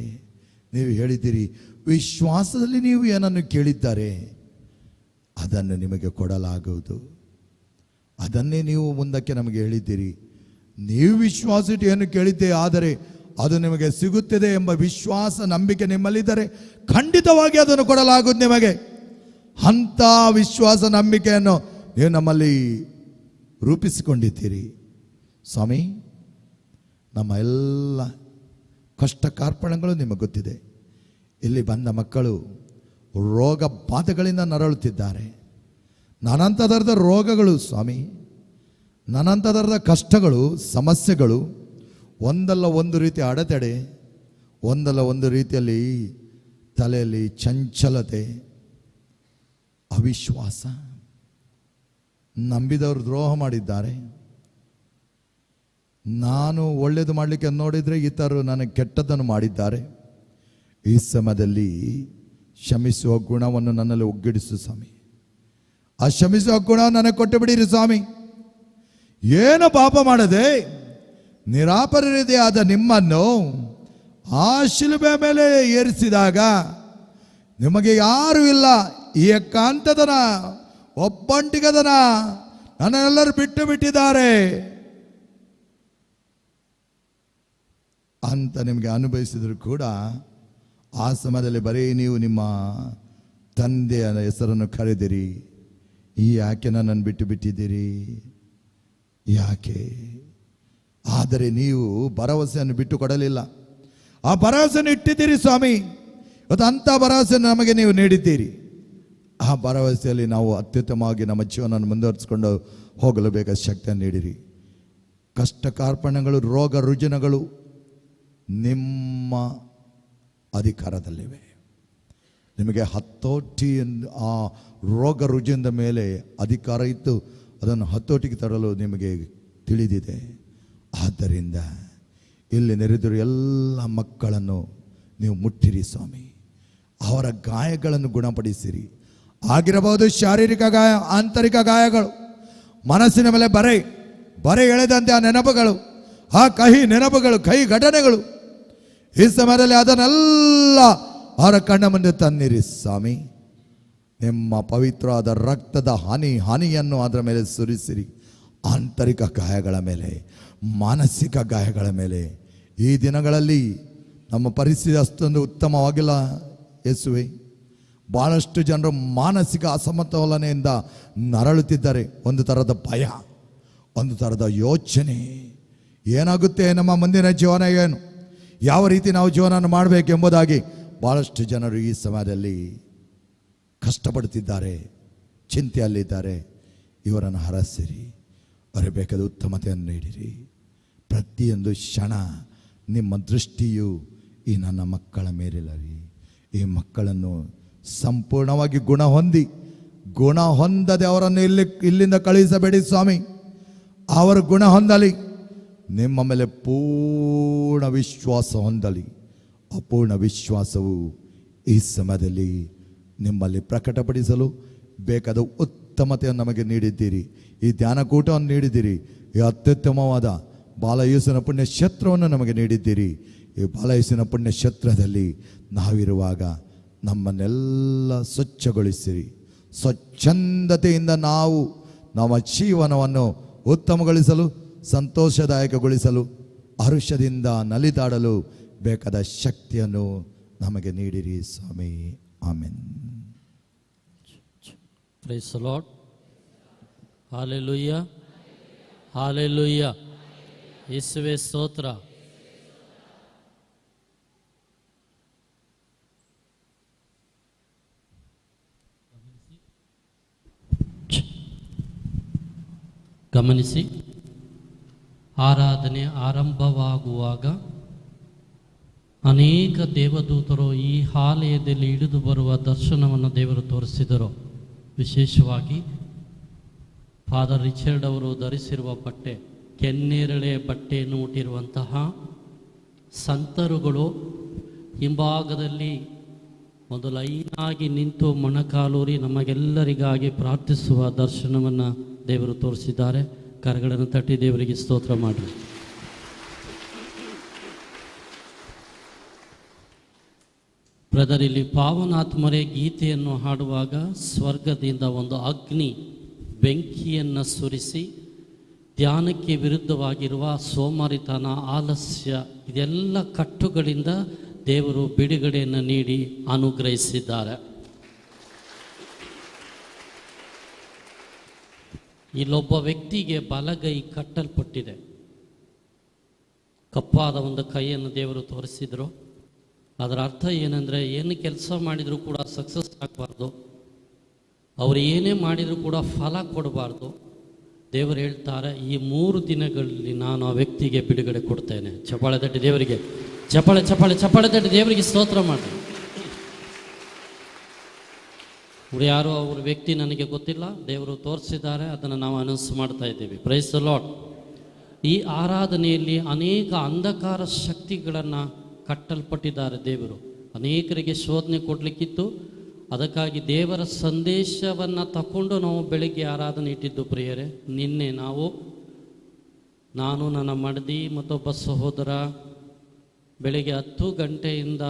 ನೀವು ಹೇಳಿದ್ದೀರಿ, ವಿಶ್ವಾಸದಲ್ಲಿ ನೀವು ಏನನ್ನು ಕೇಳಿದ್ದಾರೆ ಅದನ್ನು ನಿಮಗೆ ಕೊಡಲಾಗುವುದು. ಅದನ್ನೇ ನೀವು ಮುಂದಕ್ಕೆ ನಮಗೆ ಹೇಳಿದ್ದೀರಿ. ನೀವು ವಿಶ್ವಾಸ ಏನು ಕೇಳಿದ್ದೆ ಆದರೆ ಅದು ನಿಮಗೆ ಸಿಗುತ್ತದೆ ಎಂಬ ವಿಶ್ವಾಸ, ನಂಬಿಕೆ ನಿಮ್ಮಲ್ಲಿದ್ದರೆ ಖಂಡಿತವಾಗಿ ಅದನ್ನು ಕೊಡಲಾಗುವುದು ನಿಮಗೆ. ಅಂಥ ವಿಶ್ವಾಸ ನಂಬಿಕೆಯನ್ನು ನೀವು ನಮ್ಮಲ್ಲಿ ರೂಪಿಸಿಕೊಂಡಿದ್ದೀರಿ ಸ್ವಾಮಿ. ನಮ್ಮ ಎಲ್ಲ ಕಷ್ಟ ಕಾರ್ಪಣ್ಯಗಳು ನಿಮಗೆ ಗೊತ್ತಿದೆ. ಇಲ್ಲಿ ಬಂದ ಮಕ್ಕಳು ರೋಗ ಬಾಧೆಗಳಿಂದ ನರಳುತ್ತಿದ್ದಾರೆ. ನಾನಂತ ಥರದ ರೋಗಗಳು ಸ್ವಾಮಿ, ನಾನಂತ ಥರದ ಕಷ್ಟಗಳು, ಸಮಸ್ಯೆಗಳು, ಒಂದಲ್ಲ ಒಂದು ರೀತಿಯ ಅಡೆತಡೆ, ಒಂದಲ್ಲ ಒಂದು ರೀತಿಯಲ್ಲಿ ತಲೆಯಲ್ಲಿ ಚಂಚಲತೆ, ಅವಿಶ್ವಾಸ, ನಂಬಿದವರು ದ್ರೋಹ ಮಾಡಿದ್ದಾರೆ. ನಾನು ಒಳ್ಳೆಯದು ಮಾಡಲಿಕ್ಕೆ ನೋಡಿದರೆ ಇತರರು ನನಗೆ ಕೆಟ್ಟದ್ದನ್ನು ಮಾಡಿದ್ದಾರೆ. ಈ ಸಮಯದಲ್ಲಿ ಕ್ಷಮಿಸುವ ಗುಣವನ್ನು ನನ್ನಲ್ಲಿ ಒಗ್ಗೂಡಿಸು ಸ್ವಾಮಿ. ಆ ಕ್ಷಮಿಸುವ ಗುಣ ನನಗೆ ಕೊಟ್ಟು ಬಿಡಿರಿ ಸ್ವಾಮಿ. ಏನು ಪಾಪ ಮಾಡದೆ ನಿರಾಪರಾಧಿಯಾದ ನಿಮ್ಮನ್ನು ಆ ಶಿಲುಬೆ ಮೇಲೆ ಏರಿಸಿದಾಗ ನಿಮಗೆ ಯಾರೂ ಇಲ್ಲ, ಈ ಏಕಾಂತತನ, ಒಬ್ಬಂಟಿಗತನ, ನನ್ನೆಲ್ಲರೂ ಬಿಟ್ಟು ಬಿಟ್ಟಿದ್ದಾರೆ ಅಂತ ನಿಮಗೆ ಅನುಭವಿಸಿದ್ರು ಕೂಡ ಆ ಸಮಯದಲ್ಲಿ ಬರೀ ನೀವು ನಿಮ್ಮ ತಂದೆಯ ಹೆಸರನ್ನು ಕರೆದಿರಿ. ಯಾಕೆ ನನ್ನನ್ನು ಬಿಟ್ಟು ಬಿಟ್ಟಿದ್ದೀರಿ, ಯಾಕೆ? ಆದರೆ ನೀವು ಭರವಸೆಯನ್ನು ಬಿಟ್ಟು ಕೊಡಲಿಲ್ಲ. ಆ ಭರವಸೆಯನ್ನು ಇಟ್ಟಿದ್ದೀರಿ ಸ್ವಾಮಿ. ಇವತ್ತು ಅಂಥ ಭರವಸೆಯನ್ನು ನಮಗೆ ನೀವು ನೀಡಿದ್ದೀರಿ. ಆ ಭರವಸೆಯಲ್ಲಿ ನಾವು ಅತ್ಯುತ್ತಮವಾಗಿ ನಮ್ಮ ಜೀವನವನ್ನು ಮುಂದುವರಿಸಿಕೊಂಡು ಹೋಗಲು ಬೇಕಾದ ಶಕ್ತಿಯನ್ನು ನೀಡಿರಿ. ಕಷ್ಟ ಕಾರ್ಪಣ್ಯಗಳು, ರೋಗ ರುಜಿನಗಳು ನಿಮ್ಮ ಅಧಿಕಾರದಲ್ಲಿವೆ. ನಿಮಗೆ ಹತೋಟಿ ಆ ರೋಗ ರುಜಿನದ ಮೇಲೆ ಅಧಿಕಾರ ಇತ್ತು, ಅದನ್ನು ಹತೋಟಿಗೆ ತರಲು ನಿಮಗೆ ತಿಳಿದಿದೆ. ಆದ್ದರಿಂದ ಇಲ್ಲಿ ನೆರೆದಿರುವ ಎಲ್ಲ ಮಕ್ಕಳನ್ನು ನೀವು ಮುಟ್ಟಿರಿ ಸ್ವಾಮಿ, ಅವರ ಗಾಯಗಳನ್ನು ಗುಣಪಡಿಸಿರಿ. ಆಗಿರಬಹುದು ಶಾರೀರಿಕ ಗಾಯ, ಆಂತರಿಕ ಗಾಯಗಳು, ಮನಸ್ಸಿನ ಮೇಲೆ ಬರೆ ಎಳೆದಂತೆ ಆ ನೆನಪುಗಳು, ಆ ಕಹಿ ನೆನಪುಗಳು, ಕಹಿ ಘಟನೆಗಳು, ಈ ಸಮಯದಲ್ಲಿ ಅದನ್ನೆಲ್ಲ ಅವರ ಕಣ್ಣ ಮುಂದೆ ತನ್ನಿರಿ ಸ್ವಾಮಿ. ನಿಮ್ಮ ಪವಿತ್ರವಾದ ರಕ್ತದ ಹನಿಯನ್ನು ಅದರ ಮೇಲೆ ಸುರಿಸಿರಿ. ಆಂತರಿಕ ಗಾಯಗಳ ಮೇಲೆ, ಮಾನಸಿಕ ಗಾಯಗಳ ಮೇಲೆ. ಈ ದಿನಗಳಲ್ಲಿ ನಮ್ಮ ಪರಿಸ್ಥಿತಿ ಅಷ್ಟೊಂದು ಉತ್ತಮವಾಗಿಲ್ಲ ಯೇಸುವೆ. ಭಾಳಷ್ಟು ಜನರು ಮಾನಸಿಕ ಅಸಮತೋಲನೆಯಿಂದ ನರಳುತ್ತಿದ್ದಾರೆ. ಒಂದು ಥರದ ಭಯ, ಒಂದು ಥರದ ಯೋಚನೆ, ಏನಾಗುತ್ತೆ ನಮ್ಮ ಮುಂದಿನ ಜೀವನ, ಏನು, ಯಾವ ರೀತಿ ನಾವು ಜೀವನ ಮಾಡಬೇಕೆಂಬುದಾಗಿ ಭಾಳಷ್ಟು ಜನರು ಈ ಸಮಯದಲ್ಲಿ ಕಷ್ಟಪಡುತ್ತಿದ್ದಾರೆ, ಚಿಂತೆಯಲ್ಲಿದ್ದಾರೆ. ಇವರನ್ನು ಹರಸಿರಿ, ಅವರಿಗೆ ಬೇಕಾದ ಉತ್ತಮತೆಯನ್ನು ನೀಡಿರಿ. ಪ್ರತಿಯೊಂದು ಕ್ಷಣ ನಿಮ್ಮ ದೃಷ್ಟಿಯು ಈ ನನ್ನ ಮಕ್ಕಳ ಮೇಲಿರಲಿ. ಈ ಮಕ್ಕಳನ್ನು ಸಂಪೂರ್ಣವಾಗಿ ಗುಣ ಹೊಂದದೆ ಅವರನ್ನು ಇಲ್ಲಿಂದ ಕಳುಹಿಸಬೇಡಿ ಸ್ವಾಮಿ. ಅವರು ಗುಣ ಹೊಂದಲಿ, ನಿಮ್ಮ ಮೇಲೆ ಪೂರ್ಣ ವಿಶ್ವಾಸ ಹೊಂದಲಿ. ಅಪೂರ್ಣ ವಿಶ್ವಾಸವು ಈ ಸಮಯದಲ್ಲಿ ನಿಮ್ಮಲ್ಲಿ ಪ್ರಕಟಪಡಿಸಲು ಬೇಕಾದ ಉತ್ತಮತೆಯನ್ನು ನಮಗೆ ನೀಡಿದ್ದೀರಿ. ಈ ಧ್ಯಾನಕೂಟವನ್ನು ನೀಡಿದ್ದೀರಿ. ಈ ಅತ್ಯುತ್ತಮವಾದ ಬಾಲಯೇಸುವಿನ ಪುಣ್ಯ ಕ್ಷೇತ್ರವನ್ನು ನಮಗೆ ನೀಡಿದ್ದೀರಿ. ಈ ಬಾಲಯೇಸುವಿನ ಪುಣ್ಯ ಕ್ಷೇತ್ರದಲ್ಲಿ ನಾವಿರುವಾಗ ನಮ್ಮನ್ನೆಲ್ಲ ಸ್ವಚ್ಛಗೊಳಿಸಿರಿ. ಸ್ವಚ್ಛಂದತೆಯಿಂದ ನಾವು ನಮ್ಮ ಜೀವನವನ್ನು ಉತ್ತಮಗೊಳಿಸಲು, ಸಂತೋಷದಾಯಕಗೊಳಿಸಲು, ಹರುಷದಿಂದ ನಲಿದಾಡಲು ಬೇಕಾದ ಶಕ್ತಿಯನ್ನು ನಮಗೆ ನೀಡಿರಿ ಸ್ವಾಮಿ. Amen. Praise the lord. Hallelujah, hallelujah. ಯೇಸುವೇ ಸ್ತೋತ್ರ. ಗಮನಿಸಿ, ಆರಾಧನೆ ಆರಂಭವಾಗುವಾಗ ಅನೇಕ ದೇವದೂತರು ಈ ಆಲಯದಲ್ಲಿ ಇಳಿದು ಬರುವ ದರ್ಶನವನ್ನು ದೇವರು ತೋರಿಸಿದರು. ವಿಶೇಷವಾಗಿ ಫಾದರ್ ರಿಚರ್ಡ್ ಅವರು ಧರಿಸಿರುವ ಬಟ್ಟೆ, ಕೆನ್ನೇರಳೆ ಬಟ್ಟೆಯನ್ನು ಹುಟ್ಟಿರುವಂತಹ ಸಂತರುಗಳು ಹಿಂಭಾಗದಲ್ಲಿ ಒಂದು ಲೈನಾಗಿ ನಿಂತು ಮೊಣಕಾಲೂರಿ ನಮಗೆಲ್ಲರಿಗಾಗಿ ಪ್ರಾರ್ಥಿಸುವ ದರ್ಶನವನ್ನು ದೇವರು ತೋರಿಸಿದ್ದಾರೆ. ಕರಗಳನ್ನು ತಟ್ಟಿ ದೇವರಿಗೆ ಸ್ತೋತ್ರ ಮಾಡಿ. ಬ್ರದರ್, ಇಲ್ಲಿ ಪಾವನಾತ್ಮರೇ ಗೀತೆಯನ್ನು ಹಾಡುವಾಗ ಸ್ವರ್ಗದಿಂದ ಒಂದು ಅಗ್ನಿ ಬೆಂಕಿಯನ್ನು ಸುರಿಸಿ ಧ್ಯಾನಕ್ಕೆ ವಿರುದ್ಧವಾಗಿರುವ ಸೋಮಾರಿತನ, ಆಲಸ್ಯ, ಇದೆಲ್ಲ ಕಟ್ಟುಗಳಿಂದ ದೇವರು ಬಿಡುಗಡೆಯನ್ನು ನೀಡಿ ಅನುಗ್ರಹಿಸಿದ್ದಾರೆ. ಇಲ್ಲೊಬ್ಬ ವ್ಯಕ್ತಿಗೆ ಬಲಗೈ ಕಟ್ಟಲ್ಪಟ್ಟಿದೆ. ಕಪ್ಪಾದ ಒಂದು ಕೈಯನ್ನು ದೇವರು ತೋರಿಸಿದರು. ಅದರ ಅರ್ಥ ಏನಂದರೆ, ಏನು ಕೆಲಸ ಮಾಡಿದರೂ ಕೂಡ ಸಕ್ಸಸ್ ಆಗಬಾರ್ದು, ಅವರು ಏನೇ ಮಾಡಿದರೂ ಕೂಡ ಫಲ ಕೊಡಬಾರ್ದು. ದೇವರು ಹೇಳ್ತಾರೆ, ಈ 3 ದಿನಗಳಲ್ಲಿ ನಾನು ಆ ವ್ಯಕ್ತಿಗೆ ಬಿಡುಗಡೆ ಕೊಡ್ತೇನೆ. ಚಪ್ಪಾಳೆ ತಟ್ಟಿ ದೇವರಿಗೆ, ಚಪ್ಪಾಳೆ ಚಪ್ಪಾಳೆ ಚಪ್ಪಾಳೆ ತಟ್ಟಿ ದೇವರಿಗೆ ಸ್ತೋತ್ರ ಮಾಡಿ. ಯಾರು ಅವ್ರ ವ್ಯಕ್ತಿ ನನಗೆ ಗೊತ್ತಿಲ್ಲ, ದೇವರು ತೋರಿಸಿದ್ದಾರೆ, ಅದನ್ನು ನಾವು ಅನೌನ್ಸ್ ಮಾಡ್ತಾ ಇದ್ದೀವಿ. Praise the Lord. ಈ ಆರಾಧನೆಯಲ್ಲಿ ಅನೇಕ ಅಂಧಕಾರ ಶಕ್ತಿಗಳನ್ನು ಕಟ್ಟಲ್ಪಟ್ಟಿದ್ದಾರೆ ದೇವರು. ಅನೇಕರಿಗೆ ಶೋಧನೆ ಕೊಡಲಿಕ್ಕಿತ್ತು. ಅದಕ್ಕಾಗಿ ದೇವರ ಸಂದೇಶವನ್ನು ತಗೊಂಡು ನಾವು ಬೆಳಗ್ಗೆ ಆರಾಧನೆ ಇಟ್ಟಿದ್ದು ಪ್ರಿಯರೇ. ನಿನ್ನೆ ನಾನು ನನ್ನ ಮಡದಿ ಮತ್ತೊಬ್ಬ ಸಹೋದರ ಬೆಳಗ್ಗೆ 10 ಗಂಟೆಯಿಂದ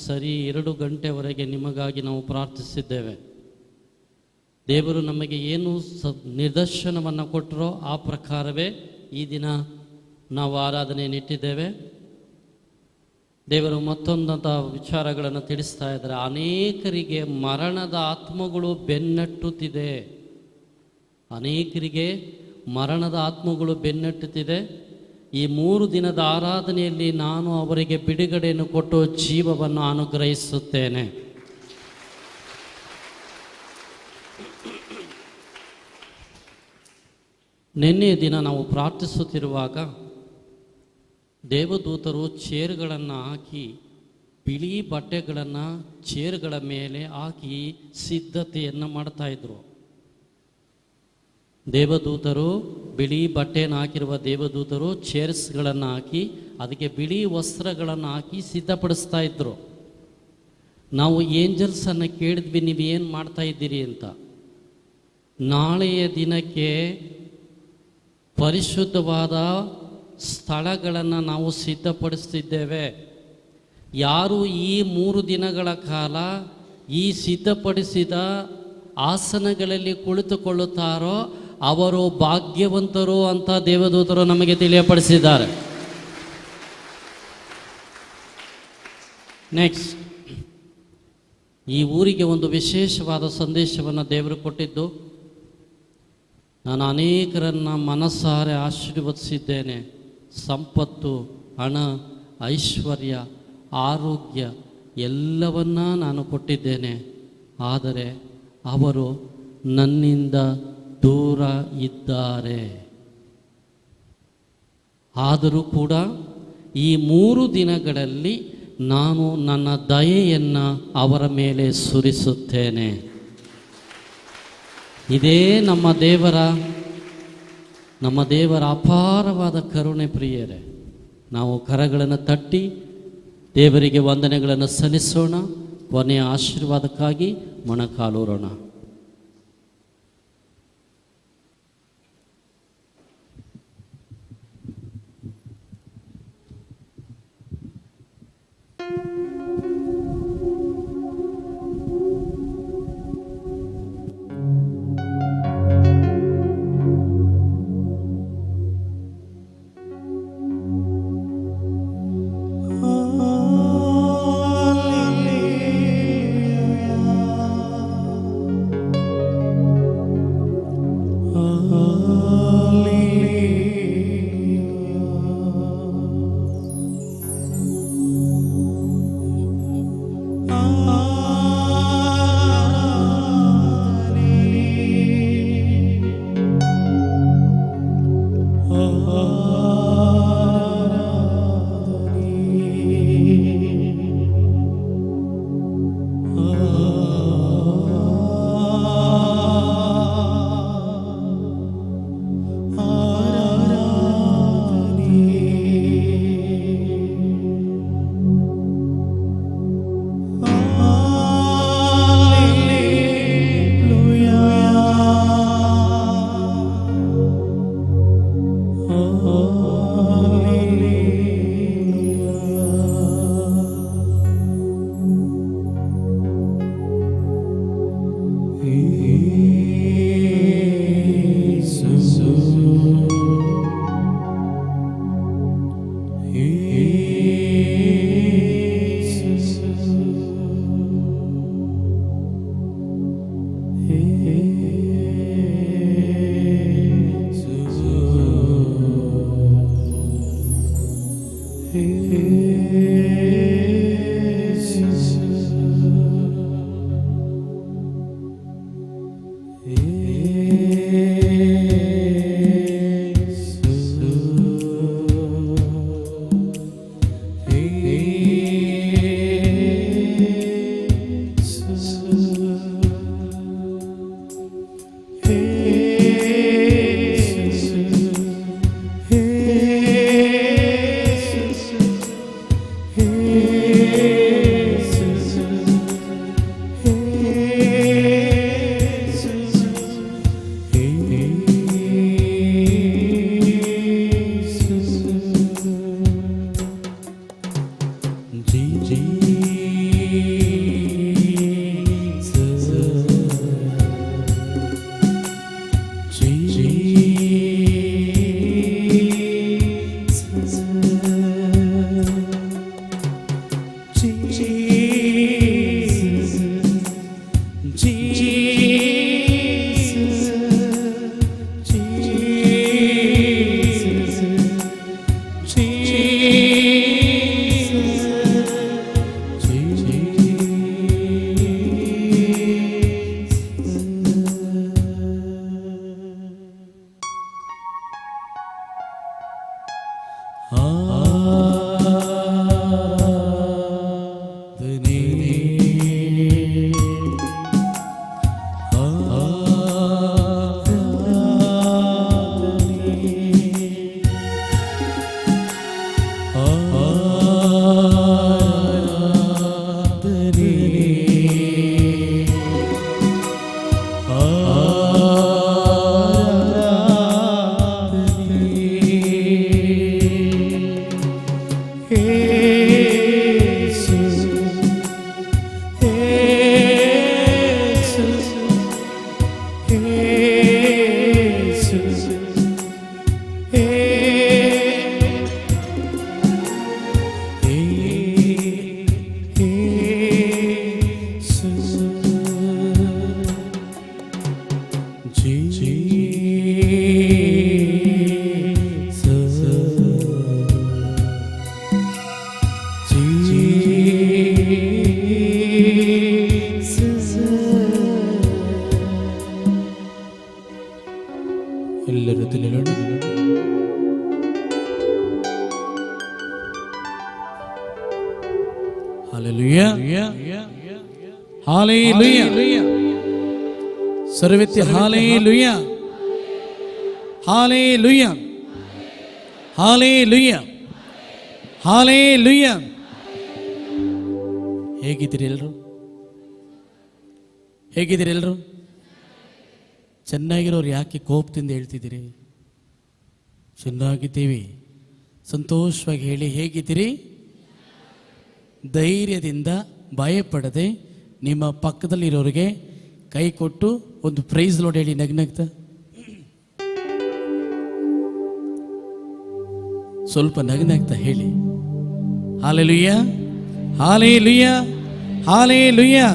ಸರಿ 2 ಗಂಟೆವರೆಗೆ ನಿಮಗಾಗಿ ನಾವು ಪ್ರಾರ್ಥಿಸಿದ್ದೇವೆ. ದೇವರು ನಮಗೆ ಏನು ನಿದರ್ಶನವನ್ನು ಕೊಟ್ಟರೋ ಆ ಪ್ರಕಾರವೇ ಈ ದಿನ ನಾವು ಆರಾಧನೆಯನ್ನಿಟ್ಟಿದ್ದೇವೆ. ದೇವರು ಮತ್ತೊಂದಂಥ ವಿಚಾರಗಳನ್ನು ತಿಳಿಸ್ತಾ ಇದ್ದಾರೆ. ಅನೇಕರಿಗೆ ಮರಣದ ಆತ್ಮಗಳು ಬೆನ್ನಟ್ಟುತ್ತಿದೆ. ಅನೇಕರಿಗೆ ಮರಣದ ಆತ್ಮಗಳು ಬೆನ್ನಟ್ಟುತ್ತಿದೆ. ಈ 3 ದಿನದ ಆರಾಧನೆಯಲ್ಲಿ ನಾನು ಅವರಿಗೆ ಬಿಡುಗಡೆಯನ್ನು ಕೊಟ್ಟು ಜೀವವನ್ನು ಅನುಗ್ರಹಿಸುತ್ತೇನೆ. ನಿನ್ನೆ ದಿನ ನಾವು ಪ್ರಾರ್ಥಿಸುತ್ತಿರುವಾಗ ದೇವದೂತರು ಚೇರ್ಗಳನ್ನು ಹಾಕಿ, ಬಿಳಿ ಬಟ್ಟೆಗಳನ್ನು ಚೇರ್ಗಳ ಮೇಲೆ ಹಾಕಿ ಸಿದ್ಧತೆಯನ್ನು ಮಾಡ್ತಾಯಿದ್ರು. ದೇವದೂತರು ಬಿಳಿ ಬಟ್ಟೆಯನ್ನು ಹಾಕಿರುವ ದೇವದೂತರು ಚೇರ್ಸ್ಗಳನ್ನು ಹಾಕಿ ಅದಕ್ಕೆ ಬಿಳಿ ವಸ್ತ್ರಗಳನ್ನು ಹಾಕಿ ಸಿದ್ಧಪಡಿಸ್ತಾ ಇದ್ರು. ನಾವು ಏಂಜಲ್ಸನ್ನು ಕೇಳಿದ್ವಿ, ನೀವು ಏನು ಮಾಡ್ತಾ ಇದ್ದೀರಿ ಅಂತ. ನಾಳೆಯ ದಿನಕ್ಕೆ ಪರಿಶುದ್ಧವಾದ ಸ್ಥಳಗಳನ್ನು ನಾವು ಸಿದ್ಧಪಡಿಸ್ತಿದ್ದೇವೆ. ಯಾರು ಈ 3 ದಿನಗಳ ಕಾಲ ಈ ಸಿದ್ಧಪಡಿಸಿದ ಆಸನಗಳಲ್ಲಿ ಕುಳಿತುಕೊಳ್ಳುತ್ತಾರೋ ಅವರು ಭಾಗ್ಯವಂತರು ಅಂತ ದೇವದೂತರು ನಮಗೆ ತಿಳಿಯಪಡಿಸಿದ್ದಾರೆ. ನೆಕ್ಸ್ಟ್, ಈ ಊರಿಗೆ ಒಂದು ವಿಶೇಷವಾದ ಸಂದೇಶವನ್ನು ದೇವರು ಕೊಟ್ಟಿದ್ದು, ನಾನು ಅನೇಕರನ್ನು ಮನಸ್ಸಾರೆ ಆಶೀರ್ವದಿಸಿದ್ದೇನೆ. ಸಂಪತ್ತು, ಹಣ, ಐಶ್ವರ್ಯ, ಆರೋಗ್ಯ ಎಲ್ಲವನ್ನ ನಾನು ಕೊಟ್ಟಿದ್ದೇನೆ. ಆದರೆ ಅವರು ನನ್ನಿಂದ ದೂರ ಇದ್ದಾರೆ. ಆದರೂ ಕೂಡ ಈ 3 ದಿನಗಳಲ್ಲಿ ನಾನು ನನ್ನ ದಯೆಯನ್ನು ಅವರ ಮೇಲೆ ಸುರಿಸುತ್ತೇನೆ. ಇದೇ ನಮ್ಮ ದೇವರ ಅಪಾರವಾದ ಕರುಣೆ ಪ್ರಿಯರೇ. ನಾವು ಕರಗಳನ್ನು ತಟ್ಟಿ ದೇವರಿಗೆ ವಂದನೆಗಳನ್ನು ಸಲ್ಲಿಸೋಣ. ಕೊನೆಯ ಆಶೀರ್ವಾದಕ್ಕಾಗಿ ಮೊಣಕಾಲೂರೋಣ. Oh ಎಲ್ಲರೂ ತಿಳಿಯೋಣ. ಹಾಲೆಲೂಯಾ, ಹಾಲೆಲೂಯಾ, ಸರ್ವತ್ಯ ಹಾಲೆಲೂಯಾ, ಹಾಲೆಲೂಯಾ, ಹಾಲೆಲೂಯಾ, ಹಾಲೆಲೂಯಾ. ಹೇಗಿದ್ದೀರಿ ಎಲ್ಲರೂ? ಹೇಗಿದ್ದೀರಿ ಎಲ್ಲರೂ? ಚೆನ್ನಾಗಿರೋರು ಯಾಕೆ ಕೋಪದಿಂದ ಹೇಳ್ತಿದ್ದೀರಿ? ಚೆನ್ನಾಗಿದ್ದೀವಿ, ಸಂತೋಷವಾಗಿ ಹೇಳಿ. ಹೇಗಿದ್ದೀರಿ? ಧೈರ್ಯದಿಂದ ಭಯಪಡದೆ ನಿಮ್ಮ ಪಕ್ಕದಲ್ಲಿರೋರಿಗೆ ಕೈ ಕೊಟ್ಟು ಒಂದು ಪ್ರೈಸ್ ಲೋಡ್ ಹೇಳಿ ನಗ್ನಗ್ತಾ. ಸ್ವಲ್ಪ ನಗ್ನಗ್ತಾ ಹೇಳಿ. Hallelujah, hallelujah, hallelujah.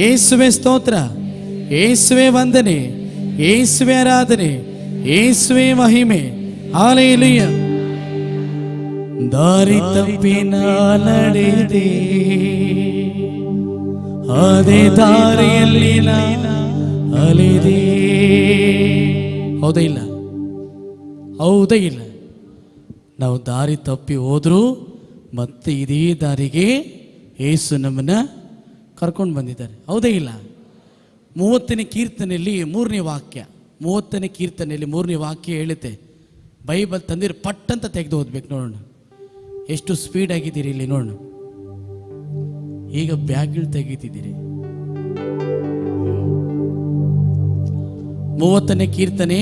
ಯೇಸುವೆ ಸ್ತೋತ್ರ, ಯೇಸುವೆ ವಂದನೆ, ಯೇಸುವೆ ಆರಾಧನೆ, ಯೇಸುವೆ ಮಹಿಮೆ. ಹಾಲೆಲೂಯಾ. ದಾರಿ ತಪ್ಪಿನ ನಡೆದೆ, ಅದೇ ದಾರಿಯಲ್ಲಿ ಅಲೆದೆ. ಹೌದಾ ಇಲ್ಲ? ಹೌದಾ ಇಲ್ಲ? ನಾವು ದಾರಿ ತಪ್ಪಿ ಹೋದ್ರೂ ಮತ್ತೆ ಇದೇ ದಾರಿಗೆ ಯೇಸು ನಮ್ಮನ್ನ ಕರ್ಕೊಂಡು ಬಂದಿದ್ದಾರೆ. ಹೌದೇ ಇಲ್ಲ? 30ನೇ ಕೀರ್ತನೆಯಲ್ಲಿ 3ನೇ ವಾಕ್ಯ, 30ನೇ ಕೀರ್ತನೆಯಲ್ಲಿ 3ನೇ ವಾಕ್ಯ ಹೇಳುತ್ತೆ. ಬೈಬಲ್ ತಂದಿರು ಪಟ್ಟಂತ ತೆಗೆದು ಓದ್ಬೇಕು. ನೋಡೋಣ ಎಷ್ಟು ಸ್ಪೀಡ್ ಆಗಿದ್ದೀರಿ ಇಲ್ಲಿ. ನೋಡೋಣ, ಈಗ ಬ್ಯಾಗ್ಗಳು ತೆಗಿತಿದ್ದೀರಿ. 30ನೇ ಕೀರ್ತನೆ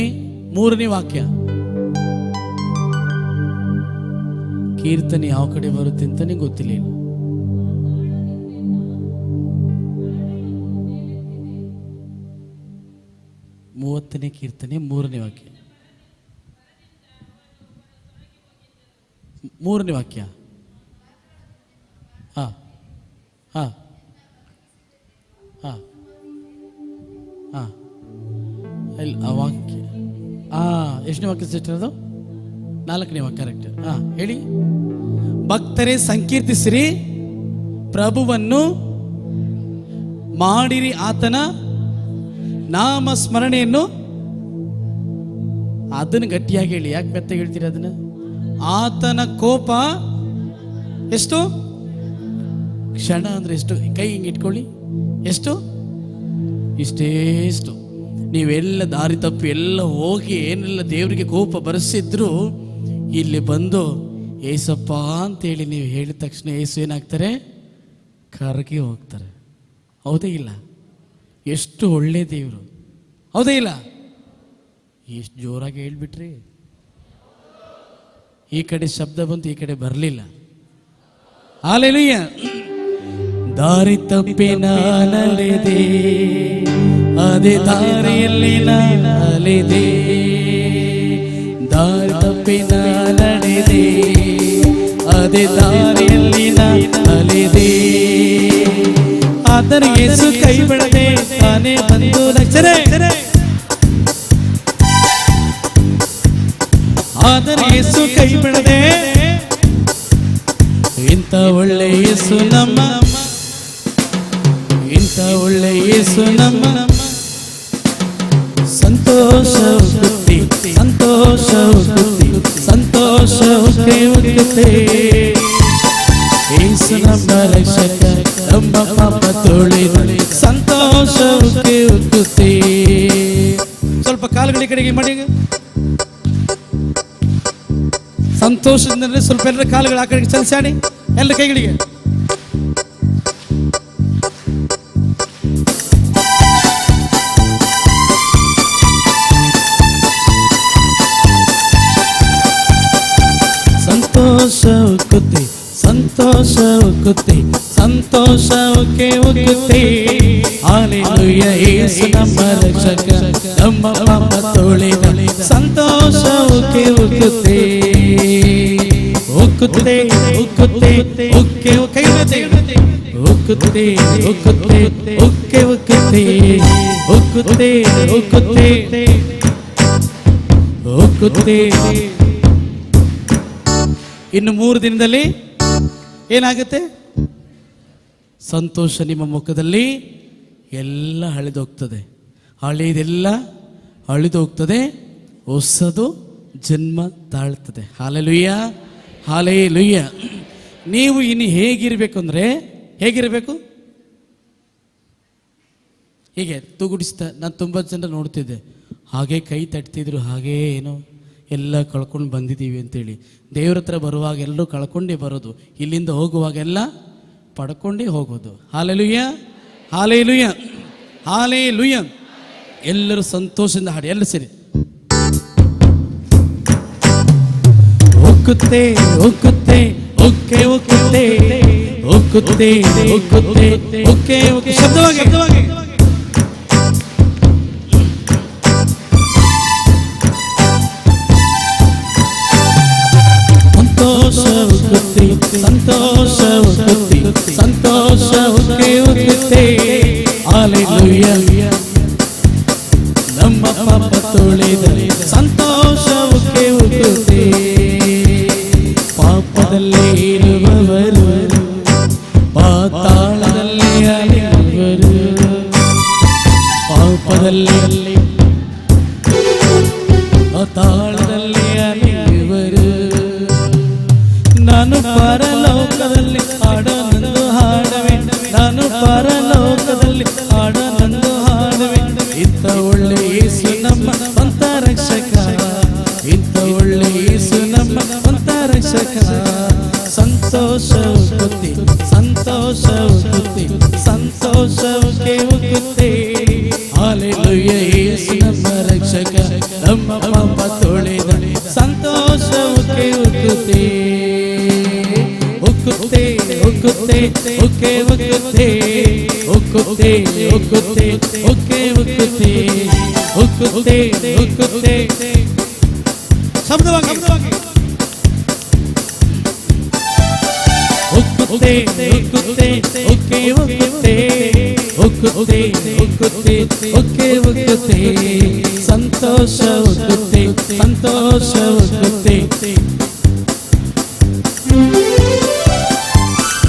3ನೇ ವಾಕ್ಯ. ಕೀರ್ತನೆ ಯಾವ ಕಡೆ ಬರುತ್ತೆ ಅಂತಾನೆ ಗೊತ್ತಿಲ್ಲ. 30ನೇ ಕೀರ್ತನೆ 3ನೇ ವಾಕ್ಯ. 3ನೇ ವಾಕ್ಯ. ಹಾ ಹಾ ಹಾ ಹಾ ಇಲ್ಲ ಆ ವಾಕ್ಯ. ಎಷ್ಟನೇ ವಾಕ್ಯ ಸಿಸ್ಟರ್ ಅದು? 4ನೇ ವಾಕ್ಯ. ಕರೆಕ್ಟ್. ಹೇಳಿ. ಭಕ್ತರೇ ಸಂಕೀರ್ತಿಸಿರಿ, ಪ್ರಭುವನ್ನು ಮಾಡಿರಿ, ಆತನ ನಾಮ ಸ್ಮರಣೆಯನ್ನು. ಅದನ್ನು ಗಟ್ಟಿಯಾಗಿ ಹೇಳಿ. ಯಾಕೆ ಮೆತ್ತಗೆ ಹೇಳ್ತೀರಿ ಅದನ್ನ? ಆತನ ಕೋಪ ಎಷ್ಟು? ಕ್ಷಣ ಅಂದ್ರೆ ಎಷ್ಟು? ಕೈ ಹಿಂಗೆ ಇಟ್ಕೊಳ್ಳಿ. ಎಷ್ಟು? ಇಷ್ಟೇಷ್ಟು. ನೀವೆಲ್ಲ ದಾರಿ ತಪ್ಪಿ ಎಲ್ಲ ಹೋಗಿ ಏನೆಲ್ಲ ದೇವರಿಗೆ ಕೋಪ ಬರೆಸಿದ್ರು, ಇಲ್ಲಿ ಬಂದು ಏಸಪ್ಪ ಅಂತೇಳಿ ನೀವು ಹೇಳಿದ ತಕ್ಷಣ ಏಸು ಏನಾಗ್ತಾರೆ? ಕರಗಿ ಹೋಗ್ತಾರೆ. ಹೌದೇ ಇಲ್ಲ? ಎಷ್ಟು ಒಳ್ಳೆ ದೇವರು. ಹೌದೇ ಇಲ್ಲ? ಎಷ್ಟು ಜೋರಾಗಿ ಹೇಳ್ಬಿಟ್ರಿ. ಈ ಕಡೆ ಶಬ್ದ ಬಂತು, ಈ ಕಡೆ ಬರಲಿಲ್ಲ. ಹಾಲೆಲೂಯಾ. ದಾರಿ ತಪ್ಪಿ ನಡೆದೆ, ಅದೇ ದಾರಿಯಲ್ಲಿ ಅಲೆದೆ. ದಾರಿ ತಪ್ಪಿ ನಡೆದೆ, ಅದೇ ದಾರಿಯಲ್ಲಿ ಅಲೆದೆ. ಆದರೆ ಯೇಸು ಕೈ ಬಿಡದೆ ತಾನೇ ಬಂದು ರಕ್ಷಣೆ. ಆದರೆ ಯೇಸು ಕೈ ಬಿಡದೆ, ಇಂಥ ಒಳ್ಳೆ ಯೇಸು ನಮ್ಮ, ಇಂಥ ಒಳ್ಳೆ ಯೇಸು ನಮ್ಮ. ಸಂತೋಷ ಸಂತೋಷ ಸಂತೋಷ ಸಂತೋಷಕ್ಕೆ ಉಕ್ಕುತ್ತೆ. ಯೇಸು ನಮ್ಮ ರಕ್ಷಕ, ನಮ್ಮ ಪಾಪ ತೊಳೆದ ಸಂತೋಷಕ್ಕೆ ಉಕ್ಕುತ್ತೆ. ಸ್ವಲ್ಪ ಕಾಲುಗಳ ಕಡೆಗೆ ಮಾಡಿ. ಸಂತೋಷದಿಂದ ಸ್ವಲ್ಪ ಎಲ್ಲರ ಕಾಲುಗಳು ಆ ಕಡೆಗೆ ಚಲಿಸಾಡಿ, ಎಲ್ಲ ಕೈಗಳಿಗೆ. ಸಂತೋಷ ಉಕ್ಕುತ್ತೆ, ಸಂತೋಷ ಉಕ್ಕುತ್ತೆ, ಸಂತೋಷಕ್ಕೆ ಉಕ್ಕುತ್ತೆ. ಹಲ್ಲೆಲೂಯಾ, ಯೇಸು ನಮ್ಮ ರಕ್ಷಕ, ನಮ್ಮ ಪಾಪ ತೊಳೆದ ಸಂತೋಷಕ್ಕೆ ಉಕ್ಕುತ್ತೆ. ಉಕ್ಕುತ್ತೆ ಉಕ್ಕುತ್ತೆ ಉಕ್ಕೆ ಉಕ್ಕುತ್ತೆ ಉಕ್ಕುತ್ತೆ ಉಕ್ಕುತ್ತೆ ಉಕ್ಕೆ ಉಕ್ಕುತ್ತೆ ಉಕ್ಕುತ್ತೆ ಉಕ್ಕುತ್ತೆ ಉಕ್ಕುತ್ತೆ. ಇನ್ನು 3 ದಿನದಲ್ಲಿ ಏನಾಗುತ್ತೆ? ಸಂತೋಷ ನಿಮ್ಮ ಮುಖದಲ್ಲಿ ಎಲ್ಲ ಹಳೆದೋಗ್ತದೆ. ಹಳೆಯದೆಲ್ಲ ಅಳಿದು ಹೋಗ್ತದೆ, ಹೊಸದು ಜನ್ಮ ತಾಳ್ತದೆ. Hallelujah, hallelujah. ನೀವು ಇನ್ನು ಹೇಗಿರಬೇಕು ಅಂದರೆ, ಹೇಗಿರಬೇಕು? ಹೀಗೆ ತೂಗುಡಿಸ್ತಾ, ನಾನು ತುಂಬ ಜನ ನೋಡ್ತಿದ್ದೆ, ಹಾಗೆ ಕೈ ತಟ್ತಿದ್ರು, ಹಾಗೇ ಏನೋ ಎಲ್ಲ ಕಳ್ಕೊಂಡು ಬಂದಿದ್ದೀವಿ ಅಂತೇಳಿ. ದೇವ್ರ ಹತ್ರ ಬರುವಾಗ ಎಲ್ಲರೂ ಕಳ್ಕೊಂಡೇ ಬರೋದು, ಇಲ್ಲಿಂದ ಹೋಗುವಾಗೆಲ್ಲ ಪಡ್ಕೊಂಡೇ ಹೋಗೋದು. Hallelujah, hallelujah, hallelujah. ಎಲ್ಲರೂ ಸಂತೋಷದಿಂದ ಹಾಡಿ, ಎಲ್ಲ ಸೇರಿ. ಉಕ್ಕುತ್ತೆ ಉಕ್ಕುತ್ತೆ ಉಕ್ಕೆ ಉಕ್ಕುತ್ತೆ ಉಕ್ಕುತ್ತೆ ಉಕ್ಕುತ್ತೆ ಉಕ್ಕೆ ಉಕ್ಕೆ. ಶಬ್ದವಾಗಿ ಸಂತೋಷ ಉಕ್ಕುತ್ತೆ, ಸಂತೋಷ ಉಕ್ಕುತ್ತೆ, ಸಂತೋಷ ಉಕ್ಕೆ ಉಕ್ಕುತ್ತೆ. ಹಲ್ಲೆಲೂಯಾ, ನಮ್ಮ ಪಾಪ ತೊಳೆದ ಸಂತೋಷಕ್ಕೆ ಉಕ್ಕುತ್ತೆ. ಪಾಪದಲ್ಲಿ ಇರುವವರು ಪಾತಾಳದಲ್ಲಿ ಅಲೆಯುವರು, ಪಾಪದಲ್ಲಿ ಪಾತಾಳದಲ್ಲಿ ಅಲೆಯುವರು. ನಾನು ಪರಲೋಕದಲ್ಲಿ ಹಾಡನಂದು ಹಾಡುವೆ, ನಾನು ಪರಲೋಕದಲ್ಲಿ ಹಾಡನಂದು ಹಾಡುವೆ. ಇಂಥ ಒಳ್ಳೆ ಯೇಸು ನಮ್ಮ ಸ್ವಂತ ರಕ್ಷಕ, ಇಂಥ ಒಳ್ಳೆ ಯೇಸು ನಮ್ಮ ಸ್ವಂತ ರಕ್ಷಕ. ಸಂತೋಷ ಉಕ್ಕುತ್ತೆ, ಸಂತೋಷ ಉಕ್ಕುತ್ತೆ, ಸಂತೋಷಕ್ಕೆ ಉಕ್ಕುತ್ತೆ. ಹಲ್ಲೆಲೂಯಾ, ಯೇಸು ನಮ್ಮ ರಕ್ಷಕ, ನಮ್ಮ ಪಾಪ ತೊಳೆದ ಸಂತೋಷಕ್ಕೆ ಉಕ್ಕುತ್ತೆ. ಉಕ್ಕುತ್ತೆ ಉಕ್ಕುತ್ತೆ ಉಕ್ಕೆ ಉಕ್ಕುತ್ತೆ ಉಕ್ಕುತ್ತೆ ಉಕ್ಕುತ್ತೆ ಉಕ್ಕೆ ಉಕ್ಕುತ್ತೆ ಉಕ್ಕುತ್ತೆ ಉಕ್ಕುತ್ತೆ. ಶಬ್ದವಾಗಿ ಉಕ್ಕುತ್ತೆ ಉಕ್ಕುತ್ತೆ ಉಕ್ಕೆ ಉಕ್ಕುತ್ತೆ ಉಕ್ಕುತ್ತೆ ಉಕ್ಕುತ್ತೆ ಉಕ್ಕೆ ಉಕ್ಕುತ್ತೆ. ಸಂತೋಷ ಉಕ್ಕುತ್ತೆ, ಸಂತೋಷ ಉಕ್ಕುತ್ತೆ.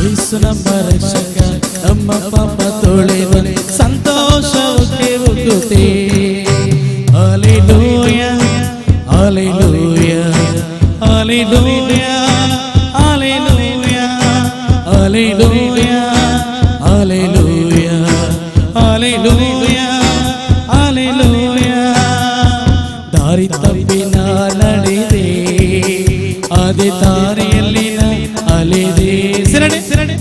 ಯೇಸು ನಮ್ಮ ರಕ್ಷಕ, ನಮ್ಮ ಪಾಪ ತೊಳೆದ ಸಂತೋಷಕ್ಕೆ ಉಕ್ಕುತ್ತೆ. Hallelujah, hallelujah, hallelujah, hallelujah, hallelujah, hallelujah, hallelujah, hallelujah. ದಾರಿ ತಪ್ಪಿ ನಾ ನಡೆದೆ, ಅದೇ ದಾರಿಯಲ್ಲಿ ಅಲೆದೆ. ಸಿರಡೆ ಸಿರಡೆ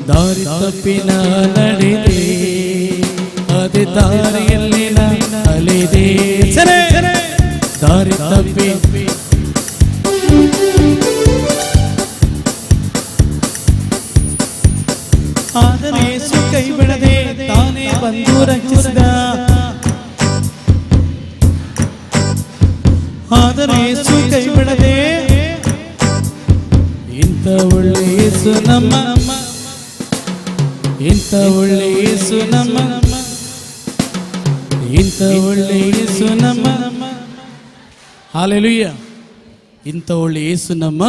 ದಾರಿ ತಪ್ಪಿ ನಾ ನಡೆದೆ, ಅದೇ ದಾರಿಯಲ್ಲಿ ಅಲೆದೆ. ದಾರಿ ತಪ್ಪಿ ಆದರೆ ಯೇಸು ಕೈ ಬಿಡದೆ ತಾನೇ ಬಂದು ರಕ್ಷಿಸಿದ. ಆದರೆ ಯೇಸು ಕೈ ಬಿಡದೆ, ಇಂಥ ಒಳ್ಳೆ ಯೇಸು ನಮ್ಮ, ಇಂಥ ಒಳ್ಳೆ ಯೇಸು ನಮ್ಮ, ಇಂಥ ಒಳ್ಳೆ ಯೇಸು ನಮ್ಮ. ಹಲ್ಲೆಲೂಯಾ, ಇಂಥ ಒಳ್ಳೆ ಯೇಸು ನಮ್ಮ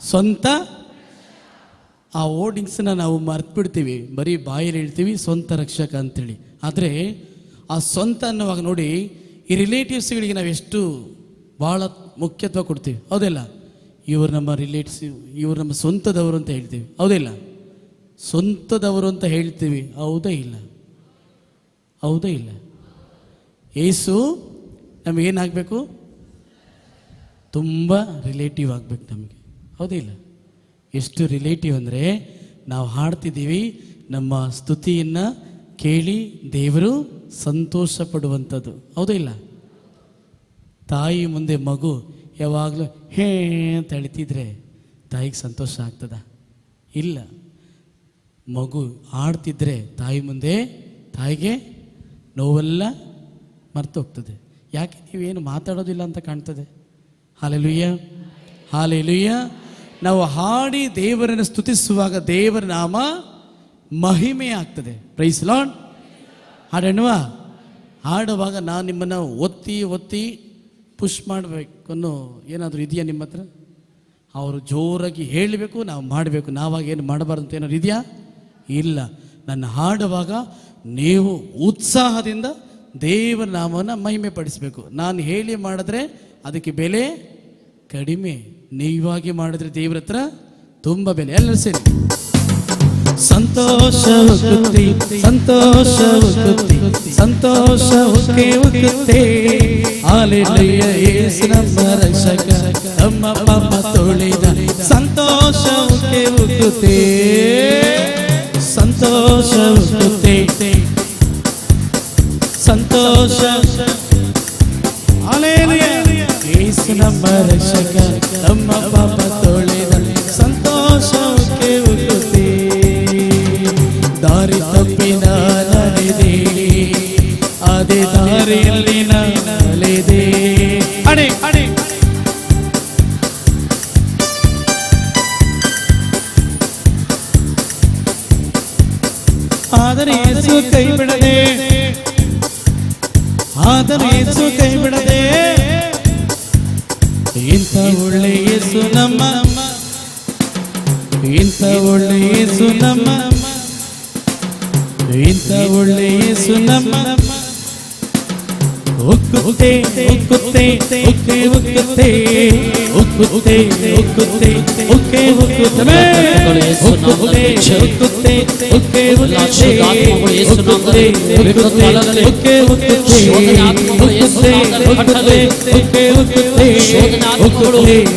ಸ್ವಂತ ಆ ಹೋರ್ಡಿಂಗ್ಸನ್ನ ನಾವು ಮರ್ತು ಬಿಡ್ತೀವಿ, ಬರೀ ಬಾಯಲ್ಲಿ ಹೇಳ್ತೀವಿ ಸ್ವಂತ ರಕ್ಷಕ ಅಂತೇಳಿ. ಆದರೆ ಆ ಸ್ವಂತ ಅನ್ನುವಾಗ ನೋಡಿ, ಈ ರಿಲೇಟಿವ್ಸ್ಗಳಿಗೆ ನಾವು ಎಷ್ಟು ಭಾಳ ಮುಖ್ಯತ್ವ ಕೊಡ್ತೀವಿ, ಹೌದಿಲ್ಲ? ಇವರು ನಮ್ಮ ರಿಲೇಟಿವ್ಸ್, ಇವರು ನಮ್ಮ ಸ್ವಂತದವರು ಅಂತ ಹೇಳ್ತೀವಿ, ಹೌದಿಲ್ಲ? ಸ್ವಂತದವರು ಅಂತ ಹೇಳ್ತೀವಿ, ಹೌದೇ ಇಲ್ಲ? ಹೌದೇ ಇಲ್ಲ? ಏಸು ನಮಗೇನಾಗಬೇಕು? ತುಂಬ ರಿಲೇಟಿವ್ ಆಗಬೇಕು ನಮಗೆ, ಹೌದೇ ಇಲ್ಲ? ಎಷ್ಟು ರಿಲೇಟಿವ್ ಅಂದರೆ, ನಾವು ಹಾಡ್ತಿದ್ದೀವಿ, ನಮ್ಮ ಸ್ತುತಿಯನ್ನು ಕೇಳಿ ದೇವರು ಸಂತೋಷ ಪಡುವಂಥದ್ದು, ಹೌದೇ ಇಲ್ಲ? ತಾಯಿ ಮುಂದೆ ಮಗು ಯಾವಾಗಲೂ ಹೇ ಅಂತ ಹೇಳ್ತಿದ್ರೆ ತಾಯಿಗೆ ಸಂತೋಷ ಆಗ್ತದ? ಇಲ್ಲ. ಮಗು ಆಡ್ತಿದ್ರೆ ತಾಯಿ ಮುಂದೆ ತಾಯಿಗೆ ನೋವೆಲ್ಲ ಮರ್ತು ಹೋಗ್ತದೆ. ಯಾಕೆ? ನೀವೇನು ಮಾತಾಡೋದಿಲ್ಲ ಅಂತ ಕಾಣ್ತದೆ. Hallelujah, hallelujah. ನಾವು ಹಾಡಿ ದೇವರನ್ನು ಸ್ತುತಿಸುವಾಗ ದೇವರ ನಾಮ ಮಹಿಮೆ ಆಗ್ತದೆ. Price lord. ಹಾಡೋಣವಾ? ಹಾಡುವಾಗ ನಾನು ನಿಮ್ಮನ್ನು ಒತ್ತಿ ಒತ್ತಿ ಪುಷ್ ಮಾಡಬೇಕು ಅನ್ನೋ ಏನಾದರೂ ಇದೆಯಾ ನಿಮ್ಮ ಹತ್ರ? ಅವರು ಜೋರಾಗಿ ಹೇಳಬೇಕು, ನಾವು ಮಾಡಬೇಕು, ನಾವಾಗ ಏನು ಮಾಡಬಾರ್ದು ಅಂತ ಏನಾದ್ರು ಇದೆಯಾ? ಇಲ್ಲ. ನನ್ನ ಹಾಡುವಾಗ ನೀವು ಉತ್ಸಾಹದಿಂದ ದೇವರ ನಾಮವನ್ನು ಮಹಿಮೆ ಪಡಿಸಬೇಕು. ನಾನು ಹೇಳಿ ಮಾಡಿದ್ರೆ ಅದಕ್ಕೆ ಬೆಲೆ ಕಡಿಮೆ, ನೀವಾಗಿ ಮಾಡಿದ್ರೆ ದೇವರ ಹತ್ರ ತುಂಬ ಬೆಲೆ. ಎಲ್ಲರೂ ಸೇರಿ ಸಂತೋಷ ಉಕ್ಕುತ್ತೆ, ಸಂತೋಷ ಉಕ್ಕುತ್ತೆ, ಸಂತೋಷ ಉಕ್ಕೆ ಉಕ್ಕುತ್ತೆ. ಹಾಲೆಲೂಯ, ಯೇಸು ನಮ್ಮ ರಕ್ಷಕ, ನಮ್ಮ ಪಾಪ ತೊಳೆದ. ಸಂತೋಷ ಉಕ್ಕೆ ಉಕ್ಕುತ್ತೆ, ಸಂತೋಷ ಉಕ್ಕುತ್ತೆ, ಸಂತೋಷ. ಹಾಲೆಲೂಯ, ಯೇಸು ನಮ್ಮ ರಕ್ಷಕ, ನಮ್ಮ ಪಾಪ ತೊಳೆದ. ಸಂತೋಷ ಉಕ್ಕೆ ಉಕ್ಕುತ್ತೆ. ದಾರಿ ತಪ್ಪಿನ ನಡೆದೆ, ಅದೇ ದಾರಿಯಲ್ಲಿ ನಡೆದೆ. ಅಡೆ ಅಡೆ ಆದರೆ ಯೇಸು ಕೈ ಬಿಡದೆ, ಆದರೆ ಯೇಸು ಕೈ ಬಿಡದೆ. ಇಂಥ ಒಳ್ಳೆ ಯೇಸು ನಮ್ಮ, ಇಂಥ ಒಳ್ಳೆ ಯೇಸು ನಮ್ಮ, ಇಂಥ ಒಳ್ಳೆ ಯೇಸು ನಮ್ಮ. ಉಕ್ಕುತ್ತೆ ಉಕ್ಕುತ್ತೆ ಉಕ್ಕೆ ಉಕ್ಕುತ್ತೆ, ಉಕ್ಕುತ್ತೆ ಉಕ್ಕುತ್ತೆ ಉಕ್ಕೆ ಉಕ್ಕುತ್ತೆ, ಉಕ್ಕುತ್ತೆ ಉಕ್ಕುತ್ತೆ ಉಕ್ಕೆ ಉಕ್ಕುತ್ತೆ, ಉಕ್ಕುತ್ತೆ ಉಕ್ಕುತ್ತೆ ಉಕ್ಕೆ ಉಕ್ಕುತ್ತೆ, ಉಕ್ಕುತ್ತೆ ಉಕ್ಕುತ್ತೆ ಉಕ್ಕೆ ಉಕ್ಕುತ್ತೆ, ಉಕ್ಕುತ್ತೆ ಉಕ್ಕುತ್ತೆ ಉಕ್ಕೆ ಉಕ್ಕುತ್ತೆ,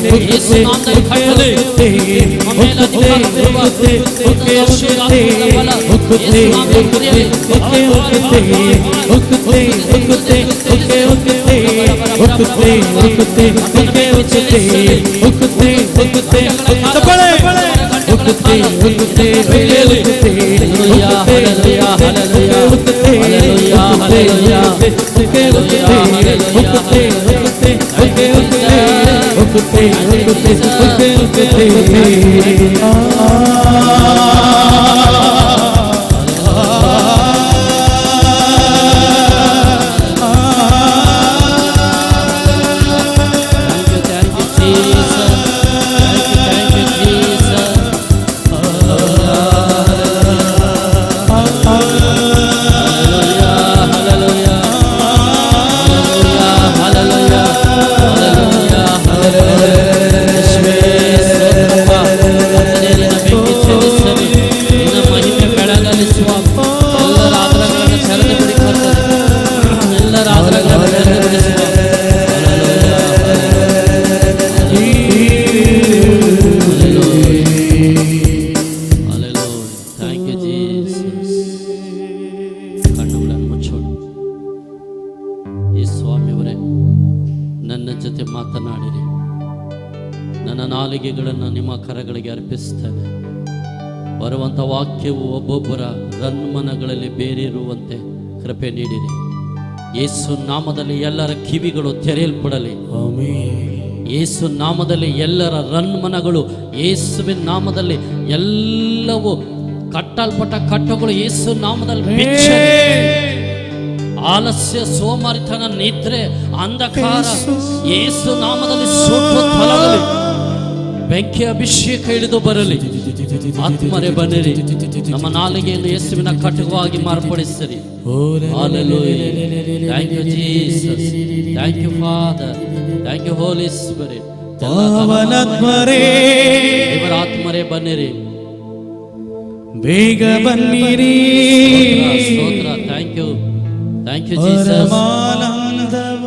ಉಕ್ಕುತ್ತೆ ಉಕ್ಕೆ ಉಕ್ಕುತ್ತೆ, ಉಕ್ಕುತ್ತೆ ಉಕ್ಕುತ್ತೆ ಉಕ್ಕೆ ಉಕ್ಕುತ್ತೆ, ಉಕ್ಕುತ್ತೆ ಉಕ್ಕುತ್ತೆ ಉಕ್ಕೆ ಉಕ್ಕುತ್ತೆ, ಉಕ್ಕುತ್ತೆ ಉಕ್ಕುತ್ತೆ ಉಕ್ಕೆ ಉಕ್ಕುತ್ತೆ, ಉಕ್ಕುತ್ತೆ ಉಕ್ಕುತ್ತೆ ತಪ್ಪಳೆ, ಉಕ್ಕುತ್ತೆ ಉಕ್ಕುತ್ತೆ ಉಕ್ಕೆ ಉಕ್ಕುತ್ತೆ, ಹಲ್ಲೆಲೂಯಾ ಹಲ್ಲೆಲೂಯಾ ಹಲ್ಲೆಲೂಯಾ ಹಲ್ಲೆಲೂಯಾ ಉಕ್ಕೆ ಉಕ್ಕುತ್ತೆ, ಉಕ್ಕುತ್ತೆ ಉಕ್ಕುತ್ತೆ ಉಕ್ಕೆ ಉಕ್ಕುತ್ತೆ, ಉಕ್ಕುತ್ತೆ ಉಕ್ಕುತ್ತೆ ಉಕ್ಕೆ ಉಕ್ಕುತ್ತೆ. ಮಾತನಾಡಿರಿ. ನನ್ನ ನಾಲಿಗೆಗಳನ್ನು ನಿಮ್ಮ ಕರಗಳಿಗೆ ಅರ್ಪಿಸ್ತೇನೆ. ಬರುವಂಥ ವಾಕ್ಯವು ಒಬ್ಬೊಬ್ಬರ ರನ್ಮನಗಳಲ್ಲಿ ಬೇರಿರುವಂತೆ ಕೃಪೆ ನೀಡಿರಿ. ಯೇಸು ನಾಮದಲ್ಲಿ ಎಲ್ಲರ ಕಿವಿಗಳು ತೆರೆಯಲ್ಪಡಲಿ. ಯೇಸು ನಾಮದಲ್ಲಿ ಎಲ್ಲರ ರನ್ಮನಗಳು, ಯೇಸುವಿನ ನಾಮದಲ್ಲಿ ಎಲ್ಲವೂ ಕಟ್ಟಲ್ಪಟ್ಟ ಕಟ್ಟಗಳು ಯೇಸು ನಾಮದಲ್ಲಿ ಬಿಚ್ಚಲಿ. ಆಲಸ್ಯ, ಸೋಮಾರಿತನ, ನಿದ್ರೆ, ಅಂಧಕಾರ ಯೇಸು ನಾಮದಲ್ಲಿ ಸುಟ್ಟು ತೊಲಗಲಿ. ಬೆಂಕಿ ಅಭಿಷೇಕ ಇಳಿದು ಬರಲಿ. ಆತ್ಮರೇ ಬನ್ನಿರಿ, ನಮ್ಮ ನಾಲಿಗೆಯನ್ನು ಯೇಸುವಿನ ಖಡ್ಗವಾಗಿ ಮಾರ್ಪಡಿಸಿರಿ. Hallelujah. Thank you Jesus. Thank you Father. Thank you Holy Spirit. ಪಾವನಾತ್ಮರೇ, ದೇವರ ಆತ್ಮರೇ ಬನ್ನಿರಿ, ಬೇಗ ಬನ್ನಿರಿ. ಸ್ತೋತ್ರ. Thank you Jesus. ಪರಮಾನಂದವ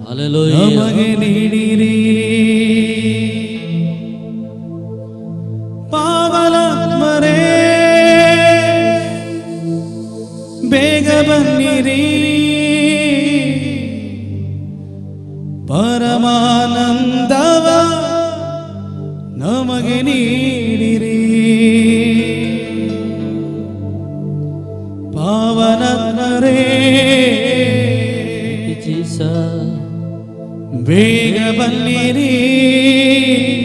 Hallelujah. ನಮಗೆ ನೀಡಿರಿ. ಪಾವನಾತ್ಮರೇ, ಬೇಗ ಬನ್ನಿರಿ. ಪರಮಾನಂದವ ನಮಗೆ ನೀಡಿರಿ. ಪಾವನಾತ್ಮರೇ, Jesus. ಬೇಗ ಬನ್ನಿರಿ.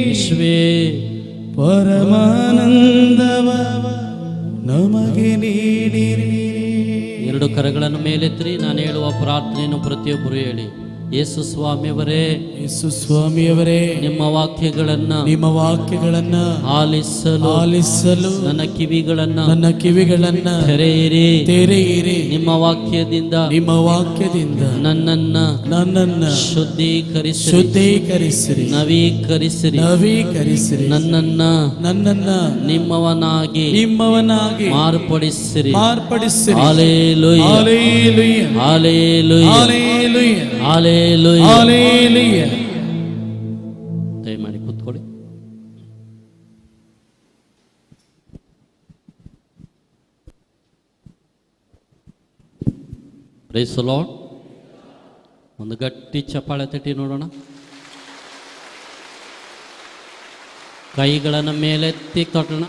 ಯೇಸುವೇ, ಪರಮಾನಂದವ ನಮಗೆ ನೀಡಿರಿ. ಎರಡು ಕರಗಳನ್ನು ಮೇಲೆತ್ತಿ ನಾನು ಹೇಳುವ ಪ್ರಾರ್ಥನೆಯನ್ನು ಪ್ರತಿಯೊಬ್ಬರು ಹೇಳಿ. ಯೇಸು ಸ್ವಾಮಿಯವರೇ, ಯೇಸು ಸ್ವಾಮಿಯವರೇ, ನಿಮ್ಮ ವಾಕ್ಯಗಳನ್ನ ಆಲಿಸಲು ನನ್ನ ಕಿವಿಗಳನ್ನ ತೆರೆಯಿರಿ. ನಿಮ್ಮ ವಾಕ್ಯದಿಂದ ನನ್ನನ್ನ ಶುದ್ಧೀಕರಿಸಿರಿ, ನವೀಕರಿಸಿರಿ, ನನ್ನನ್ನ ನಿಮ್ಮವನಾಗಿ ಮಾರ್ಪಡಿಸಿರಿ. Hallelujah, hallelujah, hallelujah, hallelujah. Hallelujah. ದಯಮಾಡಿ ಕೂತ್ಕೊಳ್ಳಿ. Praise the lord. ಒಂದು ಗಟ್ಟಿ ಚಪ್ಪಾಳೆ ತಟ್ಟಿ ನೋಡೋಣ. ಕೈಗಳನ್ನು ಮೇಲೆತ್ತಿ ತಟ್ಟೋಣ.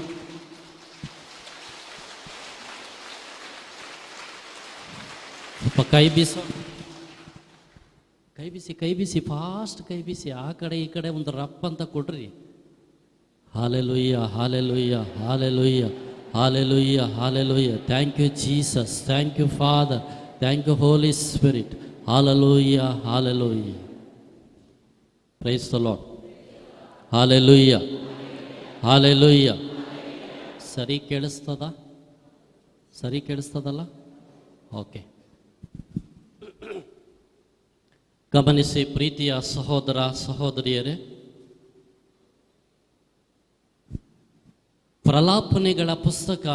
ಸ್ವಲ್ಪ ಕೈ ಬೀಸೋ, ಕೈ ಬಿಸಿ ಫಾಸ್ಟ್ ಕೈ ಬಿಸಿ. ಆ ಕಡೆ ಈ ಕಡೆ ಒಂದು ರಪ್ ಅಂತ ಕೊಡ್ರಿ. Hallelujah, hallelujah, hallelujah, hallelujah, hallelujah. Thank you Jesus, thank you Father, thank you Holy Spirit. Hallelujah, hallelujah. Praise the lord. Hallelujah, hallelujah. ಸರಿ ಕೇಳಿಸ್ತದಲ್ಲ? ಓಕೆ. ಗಮನಿಸಿ ಪ್ರೀತಿಯ ಸಹೋದರ ಸಹೋದರಿಯರೇ, ಪ್ರಲಾಪನೆಗಳ ಪುಸ್ತಕ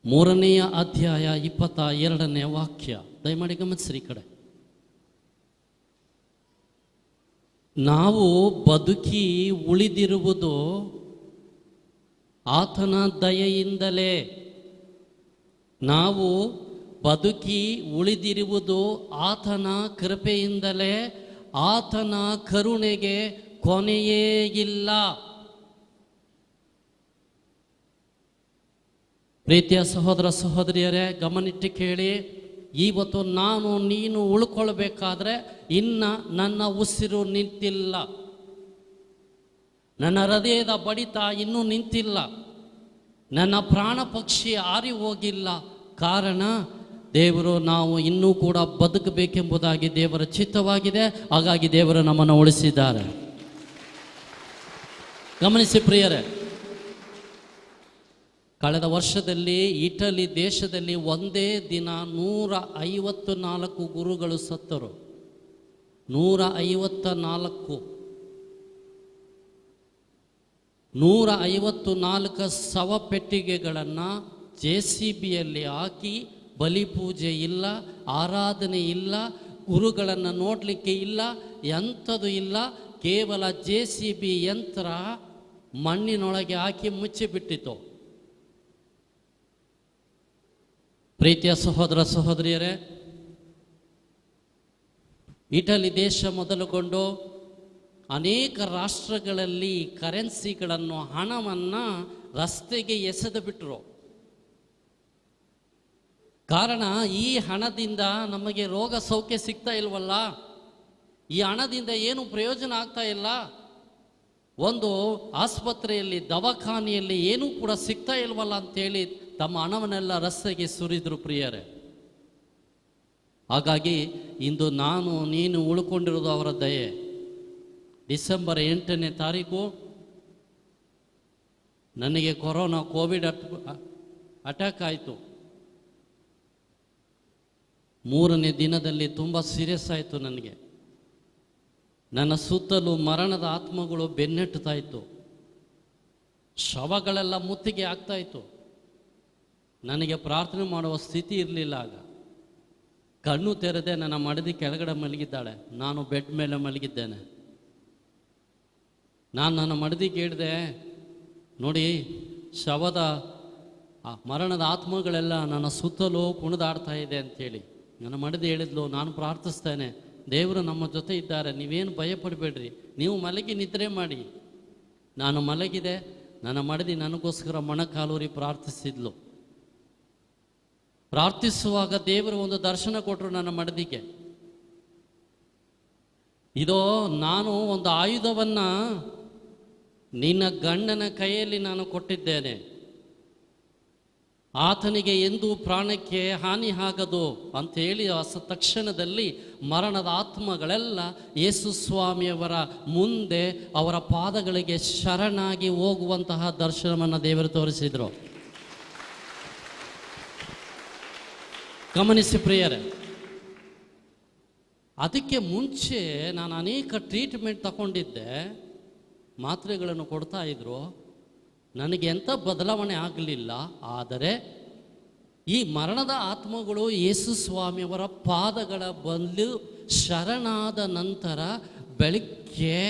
3ನೇ ಅಧ್ಯಾಯ 22ನೇ ವಾಕ್ಯ. ದಯಮಾಡಿ ಗಮನಿಸ್ರಿ. ಈ ಕಡೆ ನಾವು ಬದುಕಿ ಉಳಿದಿರುವುದು ಆತನ ದಯೆಯಿಂದಲೇ. ನಾವು ಬದುಕಿ ಉಳಿದಿರುವುದು ಆತನ ಕೃಪೆಯಿಂದಲೇ. ಆತನ ಕರುಣೆಗೆ ಕೊನೆಯೇ ಇಲ್ಲ. ಪ್ರೀತಿಯ ಸಹೋದರ ಸಹೋದರಿಯರೇ, ಗಮನಿಟ್ಟು ಕೇಳಿ. ಇವತ್ತು ನಾನು ನೀನು ಉಳ್ಕೊಳ್ಬೇಕಾದ್ರೆ ಇನ್ನು ನನ್ನ ಉಸಿರು ನಿಂತಿಲ್ಲ, ನನ್ನ ಹೃದಯದ ಬಡಿತ ಇನ್ನೂ ನಿಂತಿಲ್ಲ, ನನ್ನ ಪ್ರಾಣ ಪಕ್ಷಿ ಹಾರಿ ಹೋಗಿಲ್ಲ. ಕಾರಣ ದೇವರು ನಾವು ಇನ್ನೂ ಕೂಡ ಬದುಕಬೇಕೆಂಬುದಾಗಿ ದೇವರ ಚಿತ್ತವಾಗಿದೆ. ಹಾಗಾಗಿ ದೇವರು ನಮ್ಮನ್ನು ಉಳಿಸಿದ್ದಾರೆ. ಗಮನಿಸಿ ಪ್ರಿಯರೇ, ಕಳೆದ ವರ್ಷದಲ್ಲಿ ಇಟಲಿ ದೇಶದಲ್ಲಿ ಒಂದೇ ದಿನ 154 ಗುರುಗಳು ಸತ್ತರು. 154 ಶವಪೆಟ್ಟಿಗೆಗಳನ್ನು JCBಯಲ್ಲಿ ಹಾಕಿ, ಬಲಿಪೂಜೆ ಇಲ್ಲ, ಆರಾಧನೆ ಇಲ್ಲ, ಗುರುಗಳನ್ನು ನೋಡಲಿಕ್ಕೆ ಇಲ್ಲ, ಎಂಥದ್ದು ಇಲ್ಲ. ಕೇವಲ JCB ಯಂತ್ರ ಮಣ್ಣಿನೊಳಗೆ ಹಾಕಿ ಮುಚ್ಚಿಬಿಟ್ಟಿತು. ಪ್ರೀತಿಯ ಸಹೋದರ ಸಹೋದರಿಯರೇ, ಇಟಲಿ ದೇಶ ಮೊದಲುಗೊಂಡು ಅನೇಕ ರಾಷ್ಟ್ರಗಳಲ್ಲಿ ಕರೆನ್ಸಿಗಳನ್ನು, ಹಣವನ್ನು ರಸ್ತೆಗೆ ಎಸೆದು ಬಿಟ್ಟರು. ಕಾರಣ, ಈ ಹಣದಿಂದ ನಮಗೆ ರೋಗ ಸೌಖ್ಯ ಸಿಗ್ತಾ ಇಲ್ವಲ್ಲ, ಈ ಹಣದಿಂದ ಏನು ಪ್ರಯೋಜನ ಆಗ್ತಾ ಇಲ್ಲ, ಒಂದು ಆಸ್ಪತ್ರೆಯಲ್ಲಿ ದವಾಖಾನೆಯಲ್ಲಿ ಏನೂ ಕೂಡ ಸಿಗ್ತಾ ಇಲ್ವಲ್ಲ ಅಂತೇಳಿ ತಮ್ಮ ಹಣವನ್ನೆಲ್ಲ ರಸ್ತೆಗೆ ಸುರಿದ್ರು ಪ್ರಿಯರೇ. ಹಾಗಾಗಿ ಇಂದು ನಾನು ನೀನು ಉಳ್ಕೊಂಡಿರೋದು ಅವರ ದಯೆ. ಡಿಸೆಂಬರ್ 8ನೇ ತಾರೀಕು ನನಗೆ ಕೋವಿಡ್ ಅಟ್ಯಾಕ್ ಆಯಿತು. 3ನೇ ದಿನದಲ್ಲಿ ತುಂಬ ಸೀರಿಯಸ್ ಆಯಿತು. ನನಗೆ ನನ್ನ ಸುತ್ತಲೂ ಮರಣದ ಆತ್ಮಗಳು ಬೆನ್ನಟ್ಟುತ್ತಾ ಇತ್ತು. ಶವಗಳೆಲ್ಲ ಮುತ್ತಿಗೆ ಆಗ್ತಾ ಇತ್ತು. ನನಗೆ ಪ್ರಾರ್ಥನೆ ಮಾಡುವ ಸ್ಥಿತಿ ಇರಲಿಲ್ಲ. ಆಗ ಕಣ್ಣು ತೆರೆದೆ, ನನ್ನ ಮಡದಿ ಕೆಳಗಡೆ ಮಲಗಿದ್ದಾಳೆ, ನಾನು ಬೆಡ್ ಮೇಲೆ ಮಲಗಿದ್ದೇನೆ. ನಾನು ನನ್ನ ಮಡದಿ ಕೇಳಿದೆ, ನೋಡಿ ಶವದ ಮರಣದ ಆತ್ಮಗಳೆಲ್ಲ ನನ್ನ ಸುತ್ತಲೂ ಕುಣಿದಾಡ್ತಾ ಇದೆ ಅಂಥೇಳಿ. ನನ್ನ ಮಡದಿ ಹೇಳಿದ್ಲು, ನಾನು ಪ್ರಾರ್ಥಿಸ್ತೇನೆ, ದೇವರು ನಮ್ಮ ಜೊತೆ ಇದ್ದಾರೆ, ನೀವೇನು ಭಯಪಡಬೇಡ್ರಿ, ನೀವು ಮಲಗಿ ನಿದ್ರೆ ಮಾಡಿ. ನಾನು ಮಲಗಿದೆ. ನನ್ನ ಮಡದಿ ನನಗೋಸ್ಕರ ಮೊಣಕಾಲೂರಿ ಪ್ರಾರ್ಥಿಸಿದ್ಲು. ಪ್ರಾರ್ಥಿಸುವಾಗ ದೇವರು ಒಂದು ದರ್ಶನ ಕೊಟ್ಟರು ನನ್ನ ಮಡದಿಗೆ. ಇದೋ ನಾನು ಒಂದು ಆಯುಧವನ್ನು ನಿನ್ನ ಗಂಡನ ಕೈಯಲ್ಲಿ ನಾನು ಕೊಟ್ಟಿದ್ದೇನೆ, ಆತನಿಗೆ ಎಂದೂ ಪ್ರಾಣಕ್ಕೆ ಹಾನಿ ಆಗದು ಅಂಥೇಳಿ ತಕ್ಷಣದಲ್ಲಿ ಮರಣದ ಆತ್ಮಗಳೆಲ್ಲ ಯೇಸು ಸ್ವಾಮಿಯವರ ಮುಂದೆ ಅವರ ಪಾದಗಳಿಗೆ ಶರಣಾಗಿ ಹೋಗುವಂತಹ ದರ್ಶನವನ್ನು ದೇವರು ತೋರಿಸಿದರು. ಗಮನಿಸಿ ಪ್ರಿಯರೇ, ಅದಕ್ಕೆ ಮುಂಚೆ ನಾನು ಅನೇಕ ಟ್ರೀಟ್ಮೆಂಟ್ ತಗೊಂಡಿದ್ದೆ, ಮಾತ್ರೆಗಳನ್ನು ಕೊಡ್ತಾ ಇದ್ರು, ನನಗೆ ಎಂಥ ಬದಲಾವಣೆ ಆಗಲಿಲ್ಲ. ಆದರೆ ಈ ಮರಣದ ಆತ್ಮಗಳು ಯೇಸು ಸ್ವಾಮಿಯವರ ಪಾದಗಳ ಬದಲು ಶರಣಾದ ನಂತರ ಬೆಳಗ್ಗೆ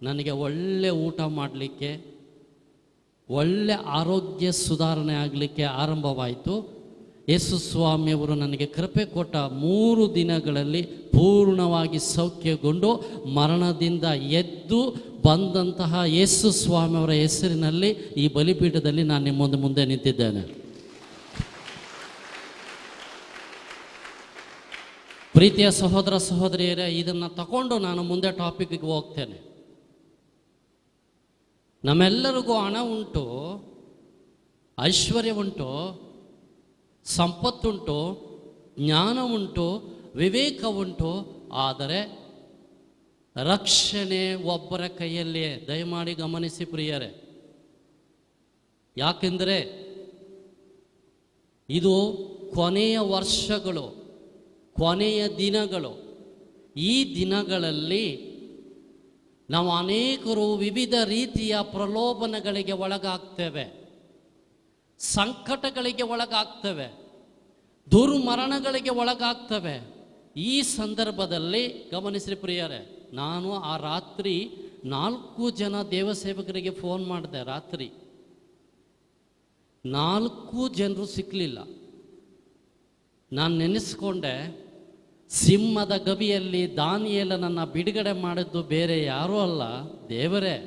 ನನಗೆ ಒಳ್ಳೆ ಊಟ ಮಾಡಲಿಕ್ಕೆ, ಒಳ್ಳೆ ಆರೋಗ್ಯ ಸುಧಾರಣೆ ಆಗಲಿಕ್ಕೆ ಆರಂಭವಾಯಿತು. ಯೇಸು ಸ್ವಾಮಿಯವರು ನನಗೆ ಕೃಪೆ ಕೊಟ್ಟ 3 ದಿನಗಳಲ್ಲಿ ಪೂರ್ಣವಾಗಿ ಸೌಖ್ಯಗೊಂಡು ಮರಣದಿಂದ ಎದ್ದು ಬಂದಂತಹ ಯೇಸು ಸ್ವಾಮಿಯವರ ಹೆಸರಿನಲ್ಲಿ ಈ ಬಲಿಪೀಠದಲ್ಲಿ ನಾನು ನಿಮ್ಮ ಮುಂದೆ ನಿಂತಿದ್ದೇನೆ. ಪ್ರೀತಿಯ ಸಹೋದರ ಸಹೋದರಿಯರೇ, ಇದನ್ನು ತಗೊಂಡು ನಾನು ಮುಂದೆ ಟಾಪಿಕ್ಗೆ ಹೋಗ್ತೇನೆ. ನಮ್ಮೆಲ್ಲರಿಗೂ ಹಣ ಉಂಟು, ಐಶ್ವರ್ಯ ಉಂಟು, ಸಂಪತ್ತುಂಟು, ಜ್ಞಾನ ಉಂಟು, ವಿವೇಕ ಉಂಟು, ಆದರೆ ರಕ್ಷಣೆ ಒಬ್ಬರ ಕೈಯಲ್ಲಿಯೇ. ದಯಮಾಡಿ ಗಮನಿಸಿ ಪ್ರಿಯರೇ, ಯಾಕೆಂದರೆ ಇದು ಕೊನೆಯ ವರ್ಷಗಳು, ಕೊನೆಯ ದಿನಗಳು. ಈ ದಿನಗಳಲ್ಲಿ ನಾವು ಅನೇಕರು ವಿವಿಧ ರೀತಿಯ ಪ್ರಲೋಭನೆಗಳಿಗೆ ಒಳಗಾಗ್ತೇವೆ, ಸಂಕಟಗಳಿಗೆ ಒಳಗಾಗ್ತವೆ, ದುರ್ಮರಣಗಳಿಗೆ ಒಳಗಾಗ್ತವೆ. ಈ ಸಂದರ್ಭದಲ್ಲಿ ಗಮನಿಸಿ ಪ್ರಿಯರೇ, ನಾನು ಆ ರಾತ್ರಿ 4 ಜನ ದೇವಸೇವಕರಿಗೆ ಫೋನ್ ಮಾಡಿದೆ. ರಾತ್ರಿ 4 ಜನರು ಸಿಕ್ಕಲಿಲ್ಲ. ನಾನು ನೆನೆಸ್ಕೊಂಡೆ, ಸಿಂಹದ ಗವಿಯಲ್ಲಿ ದಾನಿಯೇಲನನ್ನು ಬಿಡುಗಡೆ ಮಾಡಿದ್ದು ಬೇರೆ ಯಾರೂ ಅಲ್ಲ, ದೇವರೇ.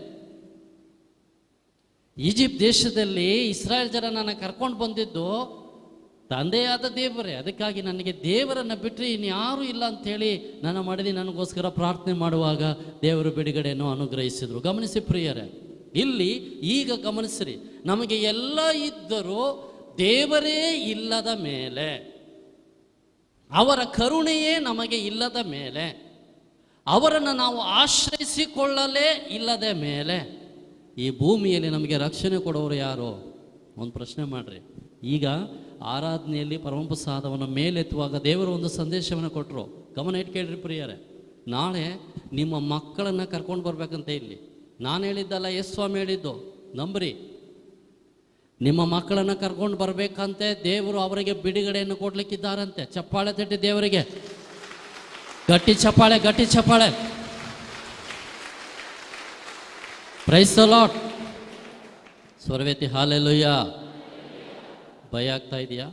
ಈಜಿಪ್ಟ್ ದೇಶದಲ್ಲಿ ಇಸ್ರಾಯೇಲ್ ಜನರನ್ನು ಕರ್ಕೊಂಡು ಬಂದಿದ್ದು ತಂದೆಯಾದ ದೇವರೇ. ಅದಕ್ಕಾಗಿ ನನಗೆ ದೇವರನ್ನು ಬಿಟ್ಟರೆ ಇನ್ಯಾರೂ ಇಲ್ಲ ಅಂಥೇಳಿ ನನ್ನ ಮಡದಿ ನನಗೋಸ್ಕರ ಪ್ರಾರ್ಥನೆ ಮಾಡುವಾಗ ದೇವರು ಬಿಡುಗಡೆಯನ್ನು ಅನುಗ್ರಹಿಸಿದರು. ಗಮನಿಸಿ ಪ್ರಿಯರೇ, ಇಲ್ಲಿ ಈಗ ಗಮನಿಸ್ರಿ, ನಮಗೆ ಎಲ್ಲ ಇದ್ದರೂ ದೇವರೇ ಇಲ್ಲದ ಮೇಲೆ, ಅವರ ಕರುಣೆಯೇ ನಮಗೆ ಇಲ್ಲದ ಮೇಲೆ, ಅವರನ್ನು ನಾವು ಆಶ್ರಯಿಸಿಕೊಳ್ಳಲೇ ಇಲ್ಲದ ಮೇಲೆ ಈ ಭೂಮಿಯಲ್ಲಿ ನಮಗೆ ರಕ್ಷಣೆ ಕೊಡೋರು ಯಾರು? ಒಂದು ಪ್ರಶ್ನೆ ಮಾಡ್ರಿ. ಈಗ ಆರಾಧನೆಯಲ್ಲಿ ಪರಮಪ್ರಸಾದವನ್ನು ಮೇಲೆತ್ತುವಾಗ ದೇವರು ಒಂದು ಸಂದೇಶವನ್ನು ಕೊಟ್ಟರು. ಗಮನ ಇಟ್ಟು ಕೇಳ್ರಿ ಪ್ರಿಯರೇ, ನಾಳೆ ನಿಮ್ಮ ಮಕ್ಕಳನ್ನು ಕರ್ಕೊಂಡು ಬರ್ಬೇಕಂತ. ಇಲ್ಲಿ ನಾನು ಹೇಳಿದ್ದಲ್ಲ, ಎಸ್ ಸ್ವಾಮಿ ಹೇಳಿದ್ದು, ನಂಬ್ರಿ. ನಿಮ್ಮ ಮಕ್ಕಳನ್ನು ಕರ್ಕೊಂಡು ಬರಬೇಕಂತೆ, ದೇವರು ಅವರಿಗೆ ಬಿಡುಗಡೆಯನ್ನು ಕೊಡ್ಲಿಕ್ಕಿದ್ದಾರಂತೆ. ಚಪ್ಪಾಳೆ ತಟ್ಟಿ ದೇವರಿಗೆ ಗಟ್ಟಿ ಚಪ್ಪಾಳೆ, ಗಟ್ಟಿ ಚಪ್ಪಾಳೆ. Praise the lord. ಸ್ವರವೇತಿ ಹಾಲೆಲೂಯ. ಭಯ ಆಗ್ತಾ ಇದೆಯಾ?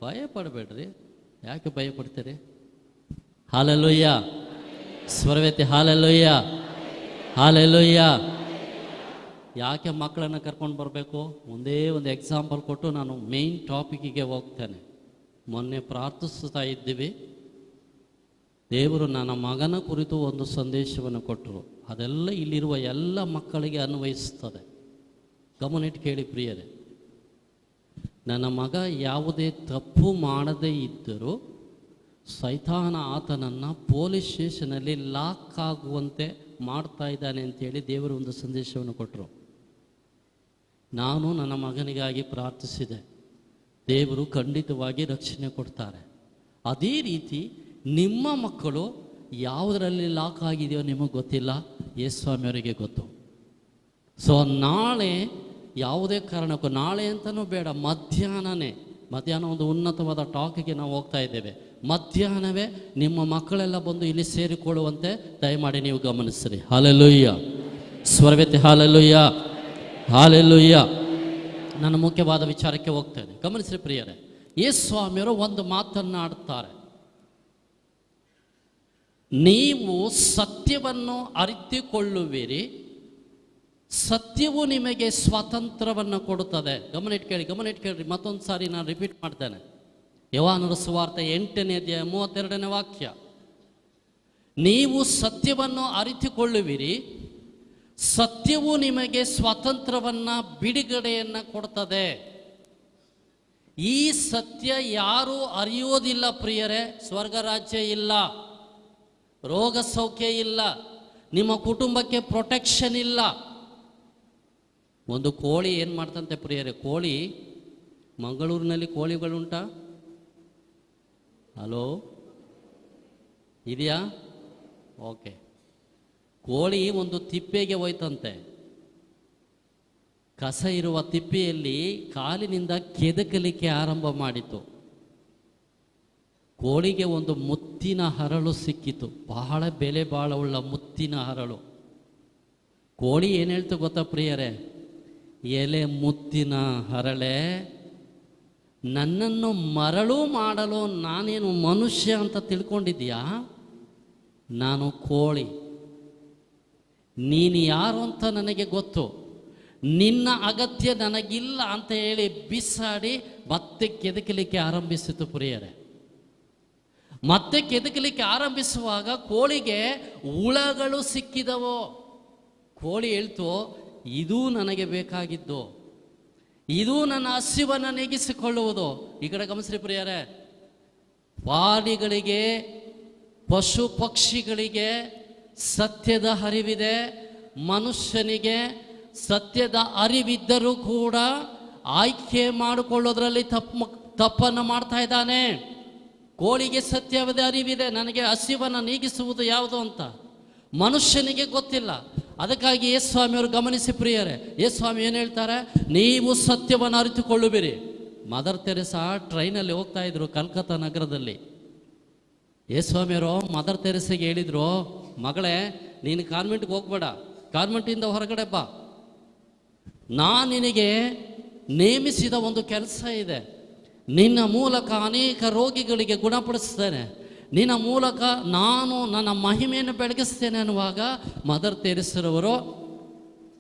ಭಯ ಪಡಬೇಡ್ರಿ. ಯಾಕೆ ಭಯ ಪಡ್ತೀರಿ? ಹಾಲೆಲೂಯ. ಸ್ವರವೇತಿ ಹಾಲೆಲೂಯ, ಹಾಲೆಲೂಯ. ಯಾಕೆ ಮಕ್ಕಳನ್ನು ಕರ್ಕೊಂಡು ಬರಬೇಕು? ಒಂದೇ ಒಂದು ಎಕ್ಸಾಂಪಲ್ ಕೊಟ್ಟು ನಾನು ಮೇನ್ ಟಾಪಿಕ್ಕಿಗೆ ಹೋಗ್ತೇನೆ. ಮೊನ್ನೆ ಪ್ರಾರ್ಥಿಸ್ತಾ ಇದ್ದೀವಿ, ದೇವರು ನನ್ನ ಮಗನ ಕುರಿತು ಒಂದು ಸಂದೇಶವನ್ನು ಕೊಟ್ಟರು. ಅದೆಲ್ಲ ಇಲ್ಲಿರುವ ಎಲ್ಲ ಮಕ್ಕಳಿಗೆ ಅನ್ವಯಿಸ್ತದೆ. ಗಮನಿಟ್ಟು ಕೇಳಿ ಪ್ರಿಯರೇ, ನನ್ನ ಮಗ ಯಾವುದೇ ತಪ್ಪು ಮಾಡದೇ ಇದ್ದರೂ ಸೈತಾನ ಆತನನ್ನು ಪೊಲೀಸ್ ಸ್ಟೇಷನಲ್ಲಿ ಲಾಕ್ ಆಗುವಂತೆ ಮಾಡ್ತಾ ಇದ್ದಾನೆ ಅಂತೇಳಿ ದೇವರು ಒಂದು ಸಂದೇಶವನ್ನು ಕೊಟ್ಟರು. ನಾನು ನನ್ನ ಮಗನಿಗಾಗಿ ಪ್ರಾರ್ಥಿಸಿದೆ, ದೇವರು ಖಂಡಿತವಾಗಿ ರಕ್ಷಣೆ ಕೊಡ್ತಾರೆ. ಅದೇ ರೀತಿ ನಿಮ್ಮ ಮಕ್ಕಳು ಯಾವುದರಲ್ಲಿ ಲಾಕ್ ಆಗಿದೆಯೋ ನಿಮಗೆ ಗೊತ್ತಿಲ್ಲ, ಯೇಸುಸ್ವಾಮಿಯವರಿಗೆ ಗೊತ್ತು. ಸೊ ನಾಳೆ ಯಾವುದೇ ಕಾರಣಕ್ಕೂ, ನಾಳೆ ಅಂತಲೂ ಬೇಡ, ಮಧ್ಯಾಹ್ನ ಒಂದು ಉನ್ನತವಾದ ಟಾಕಿಗೆ ನಾವು ಹೋಗ್ತಾ ಇದ್ದೇವೆ. ಮಧ್ಯಾಹ್ನವೇ ನಿಮ್ಮ ಮಕ್ಕಳೆಲ್ಲ ಬಂದು ಇಲ್ಲಿ ಸೇರಿಕೊಳ್ಳುವಂತೆ ದಯಮಾಡಿ ನೀವು ಗಮನಿಸಿರಿ. ಹಾಲೆಲೂಯ್ಯ, ಸ್ವರವೆತ್ತಿ ಹಾಲೆಲೂಯ್ಯ, ಹಾಲೆಲೂಯ್ಯ. ನನ್ನ ಮುಖ್ಯವಾದ ವಿಚಾರಕ್ಕೆ ಹೋಗ್ತೇನೆ, ಗಮನಿಸಿರಿ ಪ್ರಿಯರೇ. ಯೇಸುಸ್ವಾಮಿಯವರು ಒಂದು ಮಾತನ್ನು ಆಡ್ತಾರೆ, ನೀವು ಸತ್ಯವನ್ನು ಅರಿತುಕೊಳ್ಳುವಿರಿ, ಸತ್ಯವು ನಿಮಗೆ ಸ್ವಾತಂತ್ರ್ಯವನ್ನು ಕೊಡುತ್ತದೆ. ಗಮನ ಇಟ್ಕೇಳ್ರಿ. ಮತ್ತೊಂದು ಸಾರಿ ನಾನು ರಿಪೀಟ್ ಮಾಡ್ತೇನೆ. ಯೋಹಾನನ ಸುವಾರ್ತೆ 8ನೇ ಅಧ್ಯಾಯ 32ನೇ ವಾಕ್ಯ. ನೀವು ಸತ್ಯವನ್ನು ಅರಿತುಕೊಳ್ಳುವಿರಿ, ಸತ್ಯವು ನಿಮಗೆ ಸ್ವಾತಂತ್ರ್ಯವನ್ನು, ಬಿಡುಗಡೆಯನ್ನು ಕೊಡ್ತದೆ. ಈ ಸತ್ಯ ಯಾರೂ ಅರಿಯೋದಿಲ್ಲ ಪ್ರಿಯರೇ. ಸ್ವರ್ಗ ರಾಜ್ಯ ಇಲ್ಲ, ರೋಗ ಸೌಖ್ಯ ಇಲ್ಲ, ನಿಮ್ಮ ಕುಟುಂಬಕ್ಕೆ ಪ್ರೊಟೆಕ್ಷನ್ ಇಲ್ಲ. ಒಂದು ಕೋಳಿ ಏನು ಮಾಡ್ತಂತೆ ಪ್ರಿಯರೇ, ಕೋಳಿ, ಮಂಗಳೂರಿನಲ್ಲಿ ಕೋಳಿಗಳುಂಟಾ? ಹಲೋ, ಇದೆಯಾ? ಓಕೆ. ಕೋಳಿ ಒಂದು ತಿಪ್ಪೆಗೆ ಹೋಯ್ತಂತೆ. ಕಸ ಇರುವ ತಿಪ್ಪೆಯಲ್ಲಿ ಕಾಲಿನಿಂದ ಕೆದಕಲಿಕ್ಕೆ ಆರಂಭ ಮಾಡಿತು. ಕೋಳಿಗೆ ಒಂದು ಮುತ್ತಿನ ಹರಳು ಸಿಕ್ಕಿತು, ಬಹಳ ಬೆಲೆ ಬಾಳುಳ್ಳ ಮುತ್ತಿನ ಹರಳು. ಕೋಳಿ ಏನು ಹೇಳ್ತು ಗೊತ್ತಾ ಪ್ರಿಯರೇ? ಎಲೆ ಮುತ್ತಿನ ಹರಳೆ, ನನ್ನನ್ನು ಮರಳು ಮಾಡಲು ನಾನೇನು ಮನುಷ್ಯ ಅಂತ ತಿಳ್ಕೊಂಡಿದ್ಯಾ? ನಾನು ಕೋಳಿ, ನೀನು ಯಾರು ಅಂತ ನನಗೆ ಗೊತ್ತು, ನಿನ್ನ ಅಗತ್ಯ ನನಗಿಲ್ಲ ಅಂತ ಹೇಳಿ ಬಿಸಾಡಿ ಮತ್ತೆ ಕೆದಕಲಿಕ್ಕೆ ಆರಂಭಿಸಿತು ಪ್ರಿಯರೇ. ಮತ್ತೆ ಕೆದಕಲಿಕ್ಕೆ ಆರಂಭಿಸುವಾಗ ಕೋಳಿಗೆ ಹುಳಗಳು ಸಿಕ್ಕಿದವು. ಕೋಳಿ ಹೇಳ್ತು, ಇದು ನನಗೆ ಬೇಕಾಗಿದ್ದು, ಇದು ನನ್ನ ಹಸಿವನ್ನು ನೀಗಿಸಿಕೊಳ್ಳುವುದು. ಈ ಕಡೆ ಗಮನಿಸ್ರಿ ಪ್ರಿಯರೇ, ಪ್ರಾಣಿಗಳಿಗೆ, ಪಶು ಪಕ್ಷಿಗಳಿಗೆ ಸತ್ಯದ ಅರಿವಿದೆ, ಮನುಷ್ಯನಿಗೆ ಸತ್ಯದ ಅರಿವಿದ್ದರೂ ಕೂಡ ಆಯ್ಕೆ ಮಾಡಿಕೊಳ್ಳೋದ್ರಲ್ಲಿ ತಪ್ಪನ್ನು ಮಾಡ್ತಾ ಇದ್ದಾನೆ. ಕೋಳಿಗೆ ಸತ್ಯದ ಅರಿವಿದೆ, ನನಗೆ ಹಸಿವನ್ನು ನೀಗಿಸುವುದು ಯಾವುದು ಅಂತ. ಮನುಷ್ಯನಿಗೆ ಗೊತ್ತಿಲ್ಲ. ಅದಕ್ಕಾಗಿ ಯೇಸುಸ್ವಾಮಿಯವರು ಗಮನಿಸಿ ಪ್ರಿಯರೇ, ಯೇಸುಸ್ವಾಮಿ ಏನು ಹೇಳ್ತಾರೆ? ನೀವು ಸತ್ಯವನ್ನು ಅರಿತುಕೊಳ್ಳುವಿರಿ. ಮದರ್ ತೆರೆಸಾ ಟ್ರೈನಲ್ಲಿ ಹೋಗ್ತಾ ಇದ್ರು ಕಲ್ಕತ್ತಾ ನಗರದಲ್ಲಿ. ಯೇಸುಸ್ವಾಮಿಯವರು ಮದರ್ ತೆರೆಸೆಗೆ ಹೇಳಿದ್ರು, ಮಗಳೇ ನೀನು ಕಾನ್ವೆಂಟ್ಗೆ ಹೋಗ್ಬೇಡ, ಕಾನ್ವೆಂಟಿಂದ ಹೊರಗಡೆ ಬಾ, ನಾನು ನಿನಗೆ ನೇಮಿಸಿದ ಒಂದು ಕೆಲಸ ಇದೆ, ನಿನ್ನ ಮೂಲಕ ಅನೇಕ ರೋಗಿಗಳಿಗೆ ಗುಣಪಡಿಸ್ತೇನೆ, ನಿನ್ನ ಮೂಲಕ ನಾನು ನನ್ನ ಮಹಿಮೆಯನ್ನು ಬೆಳಗಿಸ್ತೇನೆ ಅನ್ನುವಾಗ ಮದರ್ ತೆರೆಸರವರು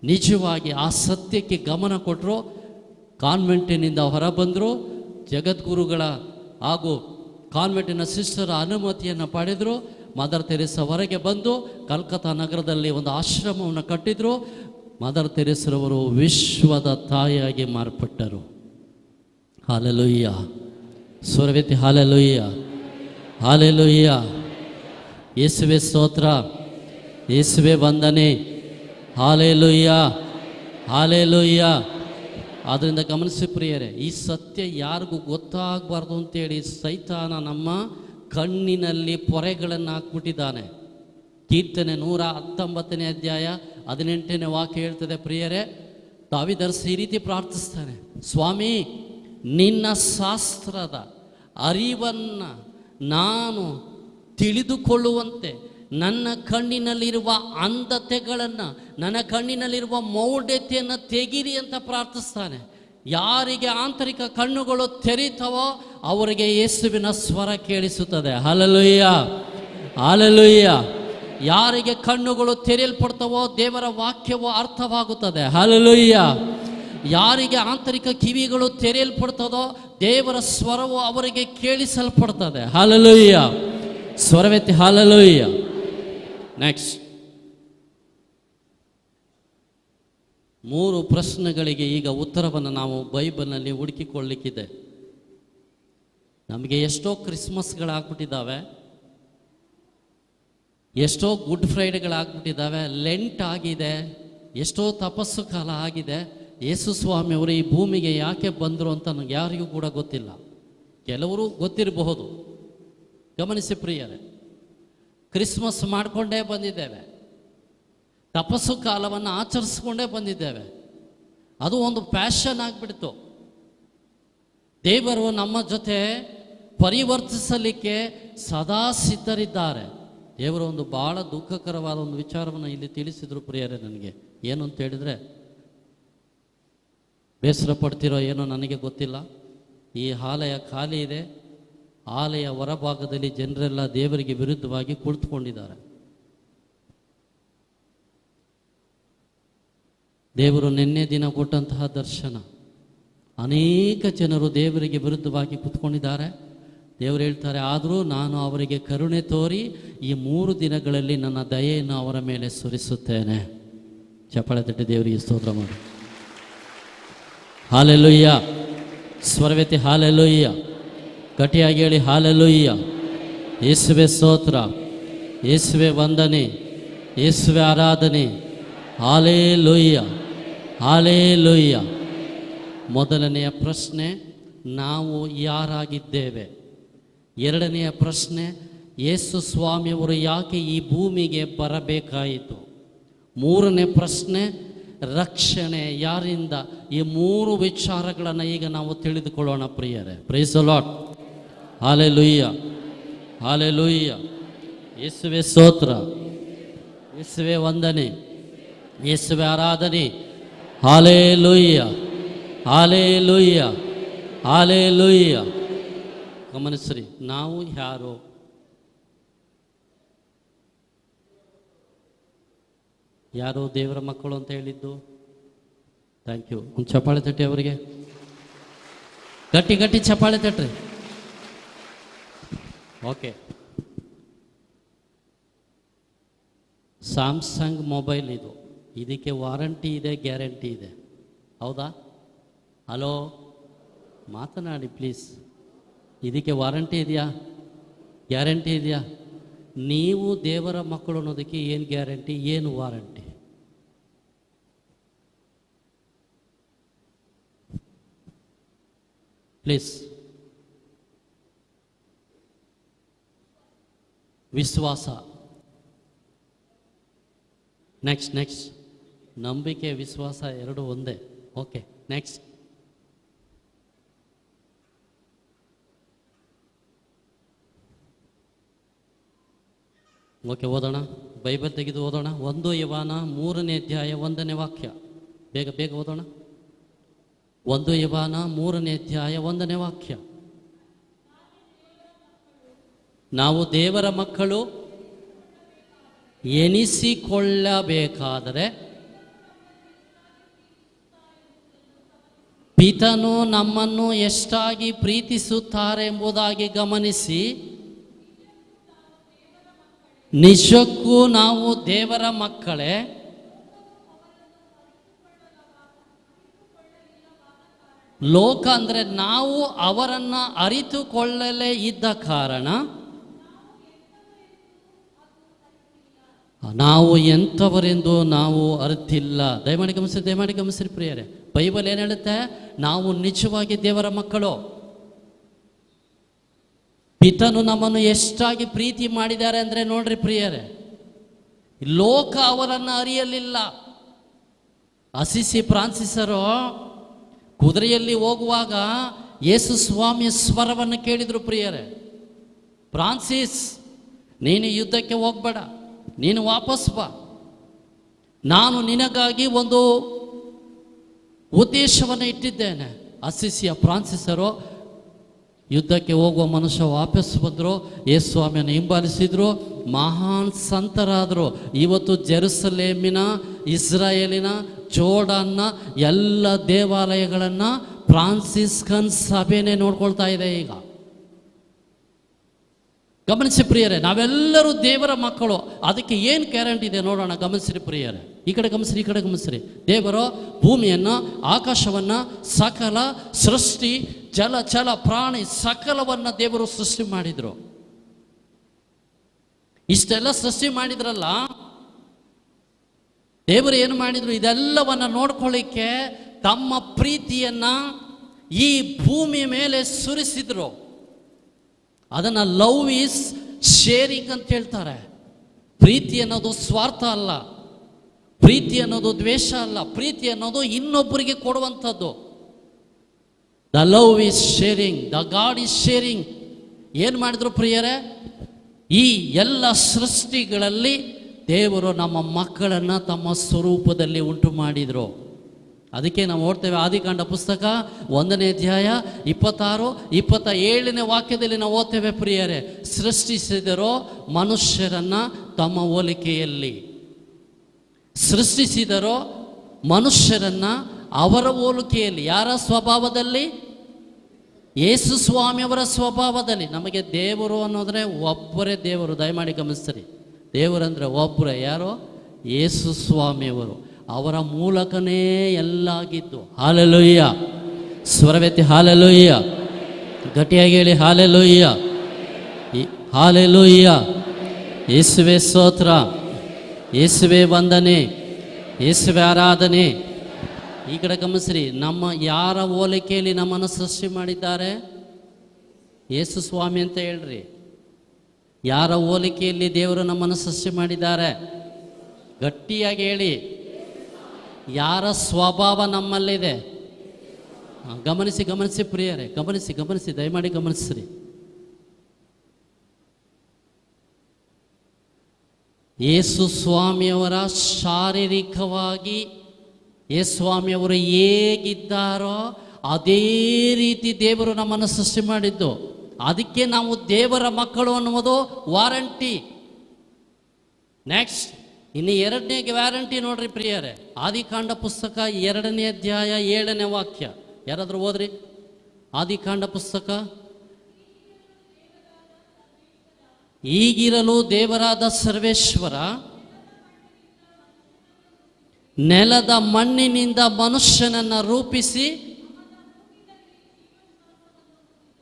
ನಿಜವಾಗಿ ಆ ಸತ್ಯಕ್ಕೆ ಗಮನ ಕೊಟ್ಟರು. ಕಾನ್ವೆಂಟಿನಿಂದ ಹೊರಬಂದರು, ಜಗದ್ಗುರುಗಳ ಹಾಗೂ ಕಾನ್ವೆಂಟಿನ ಸಿಸ್ಟರ ಅನುಮತಿಯನ್ನು ಪಡೆದರು. ಮದರ್ ತೆರೆಸ ಹೊರಗೆ ಬಂದು ಕಲ್ಕತ್ತಾ ನಗರದಲ್ಲಿ ಒಂದು ಆಶ್ರಮವನ್ನು ಕಟ್ಟಿದರು. ಮದರ್ ತೆರೆಸರವರು ವಿಶ್ವದ ತಾಯಿಯಾಗಿ ಮಾರ್ಪಟ್ಟರು. ಹಾಲೆಲೂಯ್ಯ, ಸ್ವರವೆತ್ತಿ ಹಾಲೆಲೂಯ್ಯ, ಹಾಲೆಲೂಯ್ಯ. ಯೇಸುವೆ ಸ್ತೋತ್ರ, ಯೇಸುವೆ ವಂದನೆ, ಹಾಲೆಲೂಯ್ಯ, ಹಾಲೆಲೂಯ್ಯ. ಆದ್ದರಿಂದ ಗಮನಿಸಿ ಪ್ರಿಯರೇ, ಈ ಸತ್ಯ ಯಾರಿಗೂ ಗೊತ್ತಾಗಬಾರ್ದು ಅಂತೇಳಿ ಸೈತಾನ ನಮ್ಮ ಕಣ್ಣಿನಲ್ಲಿ ಪೊರೆಗಳನ್ನು ಹಾಕ್ಬಿಟ್ಟಿದ್ದಾನೆ. ಕೀರ್ತನೆ 119ನೇ ಅಧ್ಯಾಯ 18ನೇ ವಾಕ್ಯ ಹೇಳ್ತದೆ ಪ್ರಿಯರೇ, ದಾವೀದನು ಈ ರೀತಿ ಪ್ರಾರ್ಥಿಸ್ತಾನೆ, ಸ್ವಾಮಿ ನಿನ್ನ ಶಾಸ್ತ್ರದ ಅರಿವನ್ನು ನಾನು ತಿಳಿದುಕೊಳ್ಳುವಂತೆ ನನ್ನ ಕಣ್ಣಿನಲ್ಲಿರುವ ಅಂಧತೆಗಳನ್ನು, ನನ್ನ ಕಣ್ಣಿನಲ್ಲಿರುವ ಮೌಢ್ಯತೆಯನ್ನು ತೆಗಿರಿ ಅಂತ ಪ್ರಾರ್ಥಿಸ್ತಾನೆ. ಯಾರಿಗೆ ಆಂತರಿಕ ಕಣ್ಣುಗಳು ತೆರೀತವೋ ಅವರಿಗೆ ಯೇಸುವಿನ ಸ್ವರ ಕೇಳಿಸುತ್ತದೆ. Hallelujah, hallelujah. ಯಾರಿಗೆ ಕಣ್ಣುಗಳು ತೆರೆಯಲ್ಪಡ್ತವೋ ದೇವರ ವಾಕ್ಯವು ಅರ್ಥವಾಗುತ್ತದೆ. ಹಲ್ಲೆಲೂಯಾ. ಯಾರಿಗೆ ಆಂತರಿಕ ಕಿವಿಗಳು ತೆರೆಯಲ್ಪಡ್ತದೋ ದೇವರ ಸ್ವರವು ಅವರಿಗೆ ಕೇಳಿಸಲ್ಪಡ್ತದೆ. ಹಲ್ಲೆಲೂಯಾ, ಸ್ವರವೆತ್ತಿ ಹಲ್ಲೆಲೂಯಾ. ನೆಕ್ಸ್ಟ್ 3 ಪ್ರಶ್ನೆಗಳಿಗೆ ಈಗ ಉತ್ತರವನ್ನು ನಾವು ಬೈಬಲ್ನಲ್ಲಿ ಹುಡುಕಿಕೊಳ್ಳಲಿಕ್ಕಿದೆ. ನಮಗೆ ಎಷ್ಟೋ ಕ್ರಿಸ್ಮಸ್ಗಳಾಗ್ಬಿಟ್ಟಿದ್ದಾವೆ, ಎಷ್ಟೋ ಗುಡ್ ಫ್ರೈಡೆಗಳಾಗ್ಬಿಟ್ಟಿದ್ದಾವೆ, ಲೆಂಟ್ ಆಗಿದೆ, ಎಷ್ಟೋ ತಪಸ್ಸು ಕಾಲ ಆಗಿದೆ. ಯೇಸು ಸ್ವಾಮಿಯವರು ಈ ಭೂಮಿಗೆ ಯಾಕೆ ಬಂದರು ಅಂತ ನನಗೆ ಯಾರಿಗೂ ಕೂಡ ಗೊತ್ತಿಲ್ಲ. ಕೆಲವರು ಗೊತ್ತಿರಬಹುದು. ಗಮನಿಸಿ ಪ್ರಿಯರೇ, ಕ್ರಿಸ್ಮಸ್ ಮಾಡಿಕೊಂಡೇ ಬಂದಿದ್ದೇವೆ, ತಪಸ್ಸು ಕಾಲವನ್ನು ಆಚರಿಸ್ಕೊಂಡೇ ಬಂದಿದ್ದೇವೆ. ಅದು ಒಂದು ಪ್ಯಾಷನ್ ಆಗಿಬಿಡ್ತು. ದೇವರು ನಮ್ಮ ಜೊತೆ ಪರಿವರ್ತಿಸಲಿಕ್ಕೆ ಸದಾ ಸಿದ್ಧರಿದ್ದಾರೆ. ದೇವರು ಒಂದು ಭಾಳ ದುಃಖಕರವಾದ ಒಂದು ವಿಚಾರವನ್ನು ಇಲ್ಲಿ ತಿಳಿಸಿದ್ರು ಪ್ರಿಯರೇ ನನಗೆ. ಏನು ಅಂತ ಹೇಳಿದರೆ, ಬೇಸರ ಪಡ್ತಿರೋ ಏನೋ ನನಗೆ ಗೊತ್ತಿಲ್ಲ, ಈ ಆಲಯ ಖಾಲಿ ಇದೆ. ಆಲಯ ಹೊರಭಾಗದಲ್ಲಿ ಜನರೆಲ್ಲ ದೇವರಿಗೆ ವಿರುದ್ಧವಾಗಿ ಕುಳಿತುಕೊಂಡಿದ್ದಾರೆ. ದೇವರು ನಿನ್ನೆ ದಿನ ಕೊಟ್ಟಂತಹ ದರ್ಶನ, ಅನೇಕ ಜನರು ದೇವರಿಗೆ ವಿರುದ್ಧವಾಗಿ ಕೂತ್ಕೊಂಡಿದ್ದಾರೆ. ದೇವರು ಹೇಳ್ತಾರೆ, ಆದರೂ ನಾನು ಅವರಿಗೆ ಕರುಣೆ ತೋರಿ ಈ 3 ದಿನಗಳಲ್ಲಿ ನನ್ನ ದಯೆಯನ್ನು ಅವರ ಮೇಲೆ ಸುರಿಸುತ್ತೇನೆ. ಚಪ್ಪಾಳೆ ತಟ್ಟಿ ದೇವರಿಗೆ ಸ್ತೋತ್ರ ಮಾಡಿ. ಹಾಲೆಲೂಯ್ಯ. ಸ್ವರವೆತ್ತಿ ಹಾಲೆಲೂಯ್ಯ. ಗಟ್ಟಿಯಾಗಿ ಹೇಳಿ ಹಾಲೆಲೂಯ್ಯ. ಯೇಸುವೆ ಸ್ತೋತ್ರ, ಯೇಸುವೆ ವಂದನೆ, ಯೇಸುವೆ ಆರಾಧನೆ. Hallelujah, hallelujah. ಮೊದಲನೆಯ ಪ್ರಶ್ನೆ, ನಾವು ಯಾರಾಗಿದ್ದೇವೆ? ಎರಡನೆಯ ಪ್ರಶ್ನೆ, ಯೇಸು ಸ್ವಾಮಿಯವರು ಯಾಕೆ ಈ ಭೂಮಿಗೆ ಬರಬೇಕಾಯಿತು? ಮೂರನೇ ಪ್ರಶ್ನೆ, ರಕ್ಷಣೆ ಯಾರಿಂದ? ಈ 3 ವಿಚಾರಗಳನ್ನು ಈಗ ನಾವು ತಿಳಿದುಕೊಳ್ಳೋಣ ಪ್ರಿಯರೇ. Praise the Lord. Hallelujah, hallelujah. ಯೇಸುವೆ ಸ್ತೋತ್ರ, ಯೇಸುವೆ ವಂದನೆ, ಯೇಸುವೆ ಆರಾಧನೆ. Hallelujah, hallelujah, hallelujah. ಗಮನಿಸ್ರಿ, ನಾವು ಯಾರು? ಯಾರು ದೇವರ ಮಕ್ಕಳು ಅಂತ ಹೇಳಿದ್ದು? Thank you. ಒಂದು ಚಪ್ಪಾಳೆ ತಟ್ಟಿ ಅವರಿಗೆ, ಗಟ್ಟಿ ಗಟ್ಟಿ ಚಪ್ಪಾಳೆ ತಟ್ರಿ. ಓಕೆ. ಸ್ಯಾಮ್ಸಂಗ್ ಮೊಬೈಲ್ ಇದು, ಇದಕ್ಕೆ ವಾರಂಟಿ ಇದೆ, ಗ್ಯಾರಂಟಿ ಇದೆ, ಹೌದಾ? ಹಲೋ, ಮಾತನಾಡಿ ಪ್ಲೀಸ್. ಇದಕ್ಕೆ ವಾರಂಟಿ ಇದೆಯಾ, ಗ್ಯಾರಂಟಿ ಇದೆಯಾ? ನೀವು ದೇವರ ಮಕ್ಕಳು ಅನ್ನೋದಕ್ಕೆ ಏನು ಗ್ಯಾರಂಟಿ, ಏನು ವಾರಂಟಿ? ಪ್ಲೀಸ್. ವಿಶ್ವಾಸ. ನೆಕ್ಸ್ಟ್. ನಂಬಿಕೆ, ವಿಶ್ವಾಸ ಎರಡು ಒಂದೇ. Okay, next. ಓಕೆ, ಓದೋಣ. ಬೈಬಲ್ ತೆಗೆದು ಓದೋಣ. 1 ಯೋಹಾನ 3ನೇ ಅಧ್ಯಾಯ 1ನೇ ವಾಕ್ಯ. ಬೇಗ ಬೇಗ ಓದೋಣ. 1 ಯೋಹಾನ 3ನೇ ಅಧ್ಯಾಯ 1ನೇ ವಾಕ್ಯ. ನಾವು ದೇವರ ಮಕ್ಕಳು ಎನಿಸಿಕೊಳ್ಳಬೇಕಾದರೆ ಪಿತನು ನಮ್ಮನ್ನು ಎಷ್ಟಾಗಿ ಪ್ರೀತಿಸುತ್ತಾರೆ ಎಂಬುದಾಗಿ ಗಮನಿಸಿ, ನಿಜಕ್ಕೂ ನಾವು ದೇವರ ಮಕ್ಕಳೇ. ಲೋಕ ಅಂದರೆ ನಾವು ಅವರನ್ನು ಅರಿತುಕೊಳ್ಳಲೇ ಇದ್ದ ಕಾರಣ ನಾವು ಎಂಥವರೆಂದು ನಾವು ಅರಿತಿಲ್ಲ. ದಯಮಾಡಿ ಗಮನಿಸಿರಿ ಪ್ರಿಯರೇ. ಬೈಬಲ್ ಏನು ಹೇಳುತ್ತೆ? ನಾವು ನಿಜವಾಗಿ ದೇವರ ಮಕ್ಕಳು. ಪಿತನು ನಮ್ಮನ್ನು ಎಷ್ಟಾಗಿ ಪ್ರೀತಿ ಮಾಡಿದ್ದಾರೆ ಅಂದರೆ ನೋಡ್ರಿ ಪ್ರಿಯರೇ, ಲೋಕ ಅವರನ್ನು ಅರಿಯಲಿಲ್ಲ. ಅಸಿಸಿ ಫ್ರಾನ್ಸಿಸರು ಕುದುರೆಯಲ್ಲಿ ಹೋಗುವಾಗ ಯೇಸು ಸ್ವಾಮಿಯ ಸ್ವರವನ್ನು ಕೇಳಿದರು ಪ್ರಿಯರೇ. ಫ್ರಾನ್ಸಿಸ್, ನೀನು ಯುದ್ಧಕ್ಕೆ ಹೋಗಬೇಡ, ನೀನು ವಾಪಸ್ ಬಾ. ನಾನು ನಿನಗಾಗಿ ಒಂದು ಉದ್ದೇಶವನ್ನು ಇಟ್ಟಿದ್ದೇನೆ. ಅಸಿಸಿಯ ಫ್ರಾನ್ಸಿಸರು ಯುದ್ಧಕ್ಕೆ ಹೋಗುವ ಮನುಷ್ಯ ವಾಪಸ್ ಬಂದರು, ಯೇಸು ಸ್ವಾಮಿಯನ್ನು ಹಿಂಬಾಲಿಸಿದರು, ಮಹಾನ್ ಸಂತರಾದರು. ಇವತ್ತು ಜೆರುಸಲೇಮಿನ, ಇಸ್ರಾಯೇಲಿನ, ಜೋರ್ಡನ್ನ ಎಲ್ಲ ದೇವಾಲಯಗಳನ್ನು ಫ್ರಾನ್ಸಿಸ್ಕನ್ ಸಭೆನೇ ನೋಡ್ಕೊಳ್ತಾ ಇದೆ ಈಗ. ಗಮನಿಸಿ ಪ್ರಿಯರೇ, ನಾವೆಲ್ಲರೂ ದೇವರ ಮಕ್ಕಳು. ಅದಕ್ಕೆ ಏನು ಗ್ಯಾರಂಟಿ ಇದೆ ನೋಡೋಣ. ಗಮನಿಸಿರಿ ಪ್ರಿಯರೇ, ಈ ಕಡೆ ಗಮನಿಸಿರಿ, ಈ ಕಡೆ ಗಮನಿಸಿರಿ. ದೇವರು ಭೂಮಿಯನ್ನು, ಆಕಾಶವನ್ನು, ಸಕಲ ಸೃಷ್ಟಿ, ಜಲ ಪ್ರಾಣಿ ಸಕಲವನ್ನು ದೇವರು ಸೃಷ್ಟಿ ಮಾಡಿದರು. ಇಷ್ಟೆಲ್ಲ ಸೃಷ್ಟಿ ಮಾಡಿದ್ರಲ್ಲ, ದೇವರು ಏನು ಮಾಡಿದ್ರು? ಇದೆಲ್ಲವನ್ನ ನೋಡ್ಕೊಳ್ಳಿಕ್ಕೆ ತಮ್ಮ ಪ್ರೀತಿಯನ್ನ ಈ ಭೂಮಿ ಮೇಲೆ ಸುರಿಸಿದ್ರು. ಅದನ್ನ ಲವ್ ಈಸ್ ಶೇರಿಂಗ್ ಅಂತ ಹೇಳ್ತಾರೆ. ಪ್ರೀತಿ ಅನ್ನೋದು ಸ್ವಾರ್ಥ ಅಲ್ಲ, ಪ್ರೀತಿ ಅನ್ನೋದು ದ್ವೇಷ ಅಲ್ಲ, ಪ್ರೀತಿ ಅನ್ನೋದು ಇನ್ನೊಬ್ಬರಿಗೆ ಕೊಡುವಂಥದ್ದು. The love is sharing, the God is sharing. ಏನು ಮಾಡಿದ್ರು ಪ್ರಿಯರೇ? ಈ ಎಲ್ಲ ಸೃಷ್ಟಿಗಳಲ್ಲಿ ದೇವರು ನಮ್ಮ ಮಕ್ಕಳನ್ನು ತಮ್ಮ ಸ್ವರೂಪದಲ್ಲಿ ಉಂಟು ಮಾಡಿದರು. ಅದಕ್ಕೆ ನಾವು ಓಡ್ತೇವೆ ಆದಿಕಾಂಡ ಪುಸ್ತಕ 1ನೇ ಅಧ್ಯಾಯ 26, 27ನೇ ವಾಕ್ಯದಲ್ಲಿ ನಾವು ಓದ್ತೇವೆ ಪ್ರಿಯರೇ, ಸೃಷ್ಟಿಸಿದರೋ ಮನುಷ್ಯರನ್ನು ತಮ್ಮ ಹೋಲಿಕೆಯಲ್ಲಿ, ಸೃಷ್ಟಿಸಿದರೋ ಮನುಷ್ಯರನ್ನು ಅವರ ಹೋಲಿಕೆಯಲ್ಲಿ. ಯಾರ ಸ್ವಭಾವದಲ್ಲಿ? ಯೇಸು ಸ್ವಾಮಿಯವರ ಸ್ವಭಾವದಲ್ಲಿ. ನಮಗೆ ದೇವರು ಅನ್ನೋದ್ರೆ ಒಬ್ಬರೇ ದೇವರು, ದಯಮಾಡಿ ಗಮನಿಸ್ತೀರಿ. ದೇವರಂದರೆ ಒಬ್ಬರೇ, ಯಾರೋ? ಯೇಸು ಸ್ವಾಮಿಯವರು. ಅವರ ಮೂಲಕನೇ ಎಲ್ಲ ಆಗಿದ್ದು. ಹಾಲೆಲೂಯ್ಯ, ಸ್ವರವೆತ್ತಿ ಹಾಲೆಲೂಯ್ಯ, ಗಟ್ಟಿಯಾಗಿ ಹೇಳಿ ಹಾಲೆಲೂಯ್ಯ, ಹಾಲೆಲೂಯ್ಯ. ಯೇಸುವೆ ಸ್ತೋತ್ರ, ಯೇಸುವೆ ವಂದನೆ, ಯೇಸುವೆ ಆರಾಧನೆ. ಈ ಕಡೆ ಗಮನಿಸ್ರಿ, ನಮ್ಮ ಯಾರ ಹೋಲಿಕೆಯಲ್ಲಿ ನಮ್ಮನ್ನು ಸೃಷ್ಟಿ ಮಾಡಿದ್ದಾರೆ? ಯೇಸು ಸ್ವಾಮಿ ಅಂತ ಹೇಳ್ರಿ. ಯಾರ ಹೋಲಿಕೆಯಲ್ಲಿ ದೇವರು ನಮ್ಮನ್ನು ಸೃಷ್ಟಿ ಮಾಡಿದ್ದಾರೆ? ಗಟ್ಟಿಯಾಗಿ ಹೇಳಿ. ಯಾರ ಸ್ವಭಾವ ನಮ್ಮಲ್ಲಿದೆ? ಗಮನಿಸಿ ಗಮನಿಸಿ ಪ್ರಿಯರೇ, ಗಮನಿಸಿ ಗಮನಿಸಿ, ದಯಮಾಡಿ ಗಮನಿಸ್ರಿ. ಯೇಸು ಸ್ವಾಮಿಯವರ ಶಾರೀರಿಕವಾಗಿ ಯೇಸು ಸ್ವಾಮಿಯವರು ಹೇಗಿದ್ದಾರೋ ಅದೇ ರೀತಿ ದೇವರು ನಮ್ಮನ್ನು ಸೃಷ್ಟಿ ಮಾಡಿದ್ದು. ಅದಕ್ಕೆ ನಾವು ದೇವರ ಮಕ್ಕಳು ಅನ್ನುವುದು ವಾರಂಟಿ. ನೆಕ್ಸ್ಟ್, ಇನ್ನು 2ನೇ ವ್ಯಾರಂಟಿ ನೋಡ್ರಿ ಪ್ರಿಯರೇ. ಆದಿಕಾಂಡ ಪುಸ್ತಕ 2ನೇ ಅಧ್ಯಾಯ 7ನೇ ವಾಕ್ಯ. ಯಾರಾದರೂ ಓದ್ರಿ ಆದಿಕಾಂಡ ಪುಸ್ತಕ. ಈಗಿರಲು ದೇವರಾದ ಸರ್ವೇಶ್ವರ ನೆಲದ ಮಣ್ಣಿನಿಂದ ಮನುಷ್ಯನನ್ನು ರೂಪಿಸಿ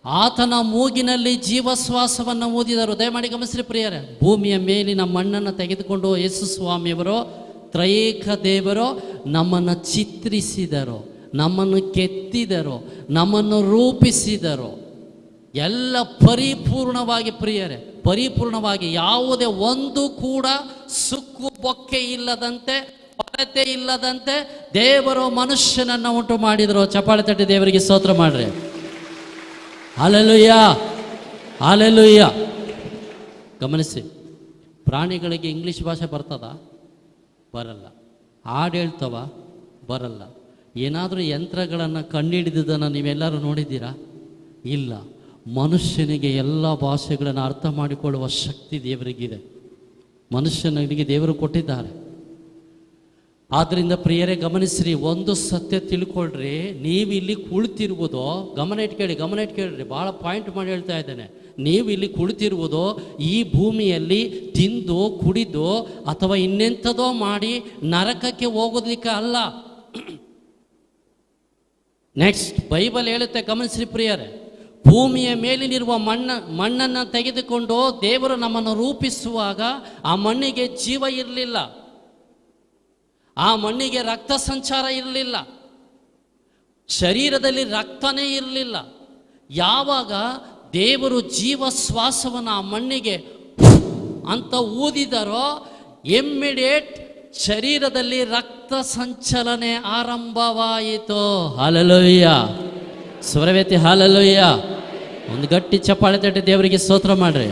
ಆತನ ಮೂಗಿನಲ್ಲಿ ಜೀವಶ್ವಾಸವನ್ನು ಊದಿದರು. ದಯಮಾಡಿ ಗಮನಿಸ್ರಿ ಪ್ರಿಯರೇ, ಭೂಮಿಯ ಮೇಲಿನ ಮಣ್ಣನ್ನು ತೆಗೆದುಕೊಂಡು ಯೇಸು ಸ್ವಾಮಿಯವರು, ತ್ರಯೇಕ ದೇವರು ನಮ್ಮನ್ನು ಚಿತ್ರಿಸಿದರು, ನಮ್ಮನ್ನು ಕೆತ್ತಿದರು, ನಮ್ಮನ್ನು ರೂಪಿಸಿದರು. ಎಲ್ಲ ಪರಿಪೂರ್ಣವಾಗಿ ಪ್ರಿಯರೇ, ಪರಿಪೂರ್ಣವಾಗಿ, ಯಾವುದೇ ಒಂದು ಕೂಡ ಸುಕ್ಕು ಬೊಕ್ಕೆ ಇಲ್ಲದಂತೆ, ಕೊರತೆ ಇಲ್ಲದಂತೆ ದೇವರು ಮನುಷ್ಯನನ್ನು ಉಂಟು ಮಾಡಿದರು. ಚಪ್ಪಾಳೆ ತಟ್ಟಿ ದೇವರಿಗೆ ಸ್ತೋತ್ರ ಮಾಡ್ರಿ. Hallelujah, hallelujah. ಗಮನಿಸಿ, ಪ್ರಾಣಿಗಳಿಗೆ ಇಂಗ್ಲೀಷ್ ಭಾಷೆ ಬರ್ತದ? ಬರಲ್ಲ. ಹಾಡು ಹೇಳ್ತವ? ಬರಲ್ಲ. ಏನಾದರೂ ಯಂತ್ರಗಳನ್ನು ಕಂಡುಹಿಡಿದುದನ್ನು ನೀವೆಲ್ಲರೂ ನೋಡಿದ್ದೀರಾ? ಇಲ್ಲ. ಮನುಷ್ಯನಿಗೆ ಎಲ್ಲ ಭಾಷೆಗಳನ್ನು ಅರ್ಥ ಮಾಡಿಕೊಳ್ಳುವ ಶಕ್ತಿ ದೇವರಿಗಿದೆ. ಮನುಷ್ಯನಿಗೆ ದೇವರು ಕೊಟ್ಟಿದ್ದಾರೆ. ಆದ್ದರಿಂದ ಪ್ರಿಯರೇ ಗಮನಿಸ್ರಿ, ಒಂದು ಸತ್ಯ ತಿಳ್ಕೊಳ್ರಿ. ನೀವು ಇಲ್ಲಿ ಕುಳಿತಿರುವುದು, ಗಮನ ಇಟ್ಕೇಳ್ರಿ, ಭಾಳ ಪಾಯಿಂಟ್ ಮಾಡಿ ಹೇಳ್ತಾ ಇದ್ದೇನೆ. ನೀವು ಇಲ್ಲಿ ಕುಳಿತಿರುವುದು ಈ ಭೂಮಿಯಲ್ಲಿ ತಿಂದು ಕುಡಿದು ಅಥವಾ ಇನ್ನೆಂಥದೋ ಮಾಡಿ ನರಕಕ್ಕೆ ಹೋಗೋದಕ್ಕೆ ಅಲ್ಲ. ನೆಕ್ಸ್ಟ್, ಬೈಬಲ್ ಹೇಳುತ್ತೆ, ಗಮನಿಸ್ರಿ ಪ್ರಿಯರೇ, ಭೂಮಿಯ ಮೇಲಿನಿರುವ ಮಣ್ಣನ್ನು ತೆಗೆದುಕೊಂಡು ದೇವರು ನಮ್ಮನ್ನು ರೂಪಿಸುವಾಗ ಆ ಮಣ್ಣಿಗೆ ಜೀವ ಇರಲಿಲ್ಲ, ಆ ಮಣ್ಣಿಗೆ ರಕ್ತ ಸಂಚಾರ ಇರಲಿಲ್ಲ, ಶರೀರದಲ್ಲಿ ರಕ್ತನೇ ಇರಲಿಲ್ಲ. ಯಾವಾಗ ದೇವರು ಜೀವ ಶ್ವಾಸವನ್ನು ಆ ಮಣ್ಣಿಗೆ ಅಂತ ಊದಿದರೋ ಇಮ್ಮಿಡಿಯೇಟ್ ಶರೀರದಲ್ಲಿ ರಕ್ತ ಸಂಚಲನೆ ಆರಂಭವಾಯಿತು. ಹಾಲೆಲೂಯ್ಯ, ಸ್ವರವೇತಿ ಹಾಲೆಲೂಯ್ಯ. ಒಂದು ಗಟ್ಟಿ ಚಪ್ಪಾಳೆ ತಟ್ಟಿ ದೇವರಿಗೆ ಸ್ತೋತ್ರ ಮಾಡ್ರಿ.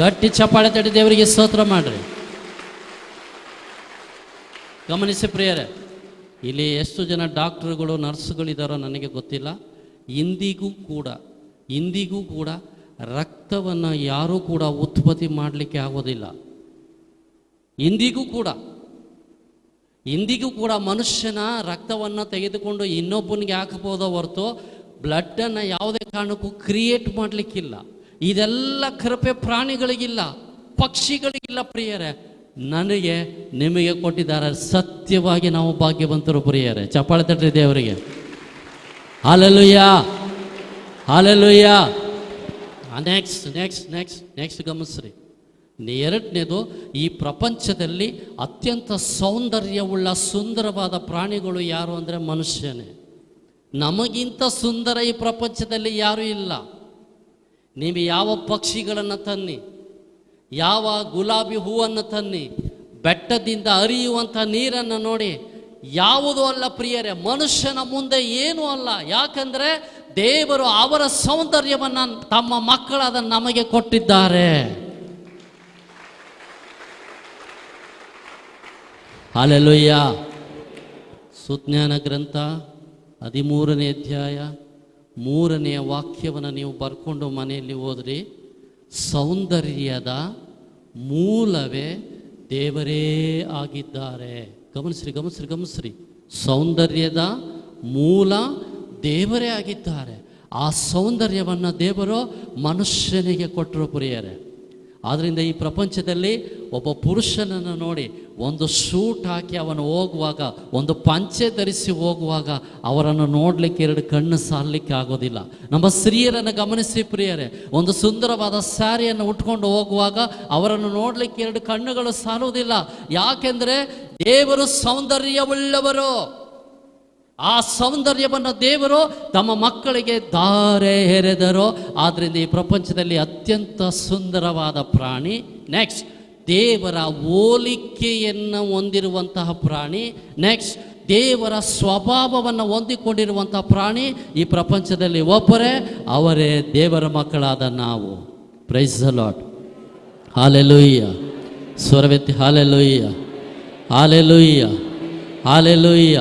ಗಟ್ಟಿ ಚಪ್ಪಾಳೆ ತಟ್ಟಿ ದೇವರಿಗೆ ಸ್ತೋತ್ರ ಮಾಡ್ರಿ. ಗಮನಿಸಿ ಪ್ರಿಯರೇ, ಇಲ್ಲಿ ಎಷ್ಟು ಜನ ಡಾಕ್ಟ್ರುಗಳು ನರ್ಸ್ಗಳಿದ್ದಾರೋ ನನಗೆ ಗೊತ್ತಿಲ್ಲ. ಇಂದಿಗೂ ಕೂಡ ರಕ್ತವನ್ನು ಯಾರೂ ಕೂಡ ಉತ್ಪತ್ತಿ ಮಾಡಲಿಕ್ಕೆ ಆಗೋದಿಲ್ಲ. ಇಂದಿಗೂ ಕೂಡ ಮನುಷ್ಯನ ರಕ್ತವನ್ನು ತೆಗೆದುಕೊಂಡು ಇನ್ನೊಬ್ಬನಿಗೆ ಹಾಕಬಹುದೋ ಹೊರತು ಬ್ಲಡ್ಡನ್ನು ಯಾವುದೇ ಕಾರಣಕ್ಕೂ ಕ್ರಿಯೇಟ್ ಮಾಡಲಿಕ್ಕಿಲ್ಲ. ಇದೆಲ್ಲ ಕೃಪೆ ಪ್ರಾಣಿಗಳಿಗಿಲ್ಲ, ಪಕ್ಷಿಗಳಿಗಿಲ್ಲ ಪ್ರಿಯರೇ. ನನಗೆ ನಿಮಗೆ ಕೊಟ್ಟಿದ್ದಾರೆ. ಸತ್ಯವಾಗಿ ನಾವು ಭಾಗ್ಯವಂತರು ಪ್ರಿಯರೇ. ಚಪ್ಪಾಳೆ ತಟ್ರಿ ದೇವರಿಗೆ. Hallelujah, hallelujah. ನೆಕ್ಸ್ಟ್ ಗಮನಿಸ್ರಿ, ಎರಡನೇದು, ಈ ಪ್ರಪಂಚದಲ್ಲಿ ಅತ್ಯಂತ ಸೌಂದರ್ಯವುಳ್ಳ ಸುಂದರವಾದ ಪ್ರಾಣಿಗಳು ಯಾರು ಅಂದರೆ ಮನುಷ್ಯನೇ. ನಮಗಿಂತ ಸುಂದರ ಈ ಪ್ರಪಂಚದಲ್ಲಿ ಯಾರೂ ಇಲ್ಲ. ನೀವು ಯಾವ ಪಕ್ಷಿಗಳನ್ನು ತನ್ನಿ, ಯಾವ ಗುಲಾಬಿ ಹೂವನ್ನು ತನ್ನಿ, ಬೆಟ್ಟದಿಂದ ಹರಿಯುವಂಥ ನೀರನ್ನು ನೋಡಿ, ಯಾವುದೂ ಅಲ್ಲ ಪ್ರಿಯರೇ, ಮನುಷ್ಯನ ಮುಂದೆ ಏನೂ ಅಲ್ಲ. ಯಾಕಂದರೆ ದೇವರು ಅವರ ಸೌಂದರ್ಯವನ್ನು ತಮ್ಮ ಮಕ್ಕಳಾದ ನಮಗೆ ಕೊಟ್ಟಿದ್ದಾರೆ. ಹಲ್ಲೆಲೂಯಾ. ಸುಜ್ಞಾನ ಗ್ರಂಥ 13ನೇ ಅಧ್ಯಾಯ 3ನೇ ವಾಕ್ಯವನ್ನು ನೀವು ಬರ್ಕೊಂಡು ಮನೆಯಲ್ಲಿ ಓದ್ರಿ. ಸೌಂದರ್ಯದ ಮೂಲವೇ ದೇವರೇ ಆಗಿದ್ದಾರೆ. ಗಮನಿಸ್ರಿ. ಸೌಂದರ್ಯದ ಮೂಲ ದೇವರೇ ಆಗಿದ್ದಾರೆ. ಆ ಸೌಂದರ್ಯವನ್ನು ದೇವರು ಮನುಷ್ಯನಿಗೆ ಕೊಟ್ಟರು ಪ್ರಿಯರೇ. ಆದ್ದರಿಂದ ಈ ಪ್ರಪಂಚದಲ್ಲಿ ಒಬ್ಬ ಪುರುಷನನ್ನು ನೋಡಿ, ಒಂದು ಶೂಟ್ ಹಾಕಿ ಅವನು ಹೋಗುವಾಗ, ಒಂದು ಪಂಚೆ ಧರಿಸಿ ಹೋಗುವಾಗ ಅವರನ್ನು ನೋಡಲಿಕ್ಕೆ 2 ಕಣ್ಣು ಸಾಲಲಿಕ್ಕೆ ಆಗೋದಿಲ್ಲ. ನಮ್ಮ ಸ್ತ್ರೀಯರನ್ನು ಗಮನಿಸಿ ಪ್ರಿಯರೇ, ಒಂದು ಸುಂದರವಾದ ಸ್ಯಾರಿಯನ್ನು ಉಟ್ಕೊಂಡು ಹೋಗುವಾಗ ಅವರನ್ನು ನೋಡಲಿಕ್ಕೆ 2 ಕಣ್ಣುಗಳು ಸಾಲುವುದಿಲ್ಲ. ಯಾಕೆಂದರೆ ದೇವರು ಸೌಂದರ್ಯವುಳ್ಳವರು. ಆ ಸೌಂದರ್ಯವನ್ನು ದೇವರು ತಮ್ಮ ಮಕ್ಕಳಿಗೆ ಧಾರೆ ಎರೆದರು. ಆದ್ದರಿಂದ ಈ ಪ್ರಪಂಚದಲ್ಲಿ ಅತ್ಯಂತ ಸುಂದರವಾದ ಪ್ರಾಣಿ, ನೆಕ್ಸ್ಟ್ ದೇವರ ಹೋಲಿಕೆಯನ್ನು ಹೊಂದಿರುವಂತಹ ಪ್ರಾಣಿ, ನೆಕ್ಸ್ಟ್ ದೇವರ ಸ್ವಭಾವವನ್ನು ಹೊಂದಿಕೊಂಡಿರುವಂತಹ ಪ್ರಾಣಿ ಈ ಪ್ರಪಂಚದಲ್ಲಿ ಒಬ್ಬರೇ, ಅವರೇ ದೇವರ ಮಕ್ಕಳಾದ ನಾವು. Praise the lord. ಹಾಲೆಲೂಯ್ಯ. ಸ್ವರವೆತ್ತಿ ಹಾಲೆಲೂಯ್ಯ, ಹಾಲೆಲೂಯ್ಯ, ಹಾಲೆಲೂಯ್ಯ.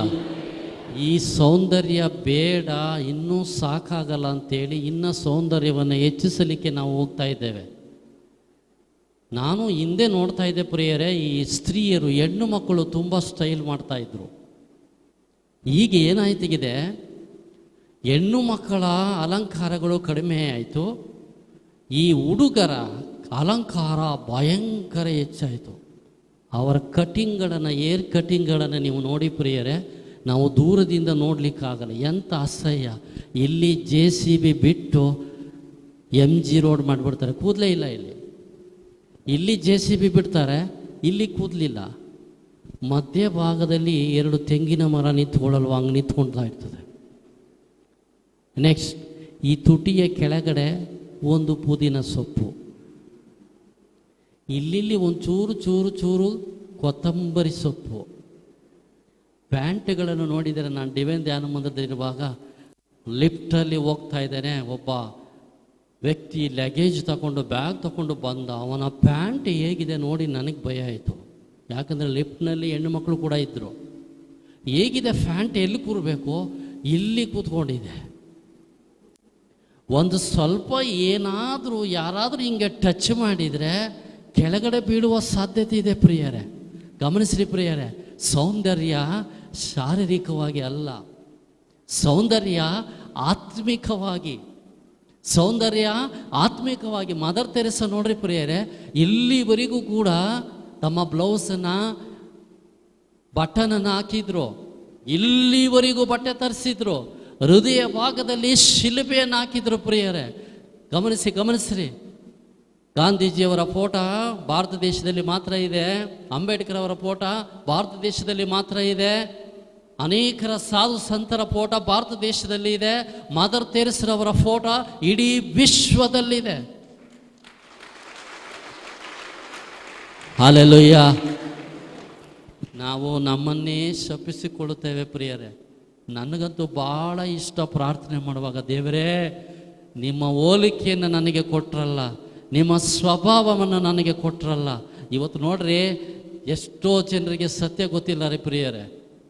ಈ ಸೌಂದರ್ಯ ಬೇಡ, ಇನ್ನೂ ಸಾಕಾಗಲ್ಲ ಅಂತೇಳಿ ಇನ್ನೂ ಸೌಂದರ್ಯವನ್ನು ಹೆಚ್ಚಿಸಲಿಕ್ಕೆ ನಾವು ಹೋಗ್ತಾ ಇದ್ದೇವೆ. ನಾನು ಹಿಂದೆ ನೋಡ್ತಾ ಇದ್ದೆ ಪ್ರಿಯರೇ, ಈ ಸ್ತ್ರೀಯರು, ಹೆಣ್ಣು ಮಕ್ಕಳು ತುಂಬ ಸ್ಟೈಲ್ ಮಾಡ್ತಾಯಿದ್ರು. ಈಗ ಏನಾಯ್ತಿಗಿದೆ, ಹೆಣ್ಣು ಮಕ್ಕಳ ಅಲಂಕಾರಗಳು ಕಡಿಮೆ ಆಯಿತು, ಈ ಹುಡುಗರ ಅಲಂಕಾರ ಭಯಂಕರ ಹೆಚ್ಚಾಯಿತು. ಅವರ ಕಟಿಂಗ್ಗಳನ್ನು, ಏರ್ ಕಟಿಂಗ್ಗಳನ್ನು ನೀವು ನೋಡಿ ಪ್ರಿಯರೇ, ನಾವು ದೂರದಿಂದ ನೋಡಲಿಕ್ಕಾಗಲ್ಲ. ಎಂಥ ಅಸಹ್ಯ. ಇಲ್ಲಿ JCB ಬಿಟ್ಟು MG ರೋಡ್ ಮಾಡಿಬಿಡ್ತಾರೆ, ಕೂದಲೇ ಇಲ್ಲ. ಇಲ್ಲಿ JCB ಬಿಡ್ತಾರೆ, ಇಲ್ಲಿ ಕೂದಲಿಲ್ಲ. ಮಧ್ಯಭಾಗದಲ್ಲಿ 2 ತೆಂಗಿನ ಮರ ನಿಂತ್ಕೊಳ್ಳಲ್ವ, ಹಂಗೆ ನಿಂತ್ಕೊಳ್ತಾ ಇರ್ತದೆ. ನೆಕ್ಸ್ಟ್ ಈ ತುಟಿಯ ಕೆಳಗಡೆ ಒಂದು ಪುದೀನ ಸೊಪ್ಪು, ಇಲ್ಲಿ ಒಂದು ಚೂರು ಕೊತ್ತಂಬರಿ ಸೊಪ್ಪು. ಪ್ಯಾಂಟ್ಗಳನ್ನು ನೋಡಿದರೆ, ನಾನು ಡಿವೈನ್ ಧ್ಯಾನ ಮಂದಿರದಲ್ಲಿರುವಾಗ ಲಿಫ್ಟಲ್ಲಿ ಹೋಗ್ತಾ ಇದ್ದೇನೆ, ಒಬ್ಬ ವ್ಯಕ್ತಿ ಲಗೇಜ್ ತಗೊಂಡು ಬ್ಯಾಗ್ ತಗೊಂಡು ಬಂದ. ಅವನ ಪ್ಯಾಂಟ್ ಹೇಗಿದೆ ನೋಡಿ ನನಗೆ ಭಯ ಆಯಿತು. ಯಾಕಂದರೆ ಲಿಫ್ಟ್ನಲ್ಲಿ ಹೆಣ್ಣು ಮಕ್ಕಳು ಕೂಡ ಇದ್ದರು. ಹೇಗಿದೆ ಪ್ಯಾಂಟ್, ಎಲ್ಲಿ ಕೂರಬೇಕು, ಇಲ್ಲಿ ಕೂತ್ಕೊಂಡಿದೆ. ಒಂದು ಸ್ವಲ್ಪ ಏನಾದರೂ ಯಾರಾದರೂ ಹಿಂಗೆ ಟಚ್ ಮಾಡಿದರೆ ಕೆಳಗಡೆ ಬೀಳುವ ಸಾಧ್ಯತೆ ಇದೆ ಪ್ರಿಯರೇ. ಗಮನಿಸ್ರಿ ಪ್ರಿಯರೇ, ಸೌಂದರ್ಯ ಶಾರೀರಿಕವಾಗಿ ಅಲ್ಲ, ಸೌಂದರ್ಯ ಆತ್ಮಿಕವಾಗಿ. ಮದರ್ ತೆರೆಸ ನೋಡ್ರಿ ಪ್ರಿಯರೇ, ಇಲ್ಲಿವರೆಗೂ ಕೂಡ ತಮ್ಮ ಬ್ಲೌಸನ್ನು ಬಟನನ್ನು ಹಾಕಿದ್ರು, ಇಲ್ಲಿವರೆಗೂ ಬಟ್ಟೆ ತರಿಸಿದ್ರು, ಹೃದಯ ಭಾಗದಲ್ಲಿ ಶಿಲ್ಪೆಯನ್ನು ಹಾಕಿದ್ರು ಪ್ರಿಯರೇ. ಗಮನಿಸ್ರಿ. ಗಾಂಧೀಜಿಯವರ ಫೋಟೋ ಭಾರತ ದೇಶದಲ್ಲಿ ಮಾತ್ರ ಇದೆ, ಅಂಬೇಡ್ಕರ್ ಅವರ ಫೋಟೋ ಭಾರತ ದೇಶದಲ್ಲಿ ಮಾತ್ರ ಇದೆ, ಅನೇಕರ ಸಾಧು ಸಂತರ ಫೋಟೋ ಭಾರತ ದೇಶದಲ್ಲಿ ಇದೆ, ಮದರ್ ತೆರೆಸರವರ ಫೋಟೋ ಇಡೀ ವಿಶ್ವದಲ್ಲಿದೆ. ಹಲ್ಲೆಲೂಯ್ಯ. ನಾವು ನಮ್ಮನ್ನೇ ಶಪಿಸಿಕೊಳ್ಳುತ್ತೇವೆ ಪ್ರಿಯರೇ. ನನಗಂತೂ ಭಾಳ ಇಷ್ಟ ಪ್ರಾರ್ಥನೆ ಮಾಡುವಾಗ, ದೇವರೇ ನಿಮ್ಮ ಹೋಲಿಕೆಯನ್ನು ನನಗೆ ಕೊಟ್ರಲ್ಲ, ನಿಮ್ಮ ಸ್ವಭಾವವನ್ನು ನನಗೆ ಕೊಟ್ರಲ್ಲ. ಇವತ್ತು ನೋಡ್ರಿ, ಎಷ್ಟೋ ಜನರಿಗೆ ಸತ್ಯ ಗೊತ್ತಿಲ್ಲ ರೀ ಪ್ರಿಯರೇ,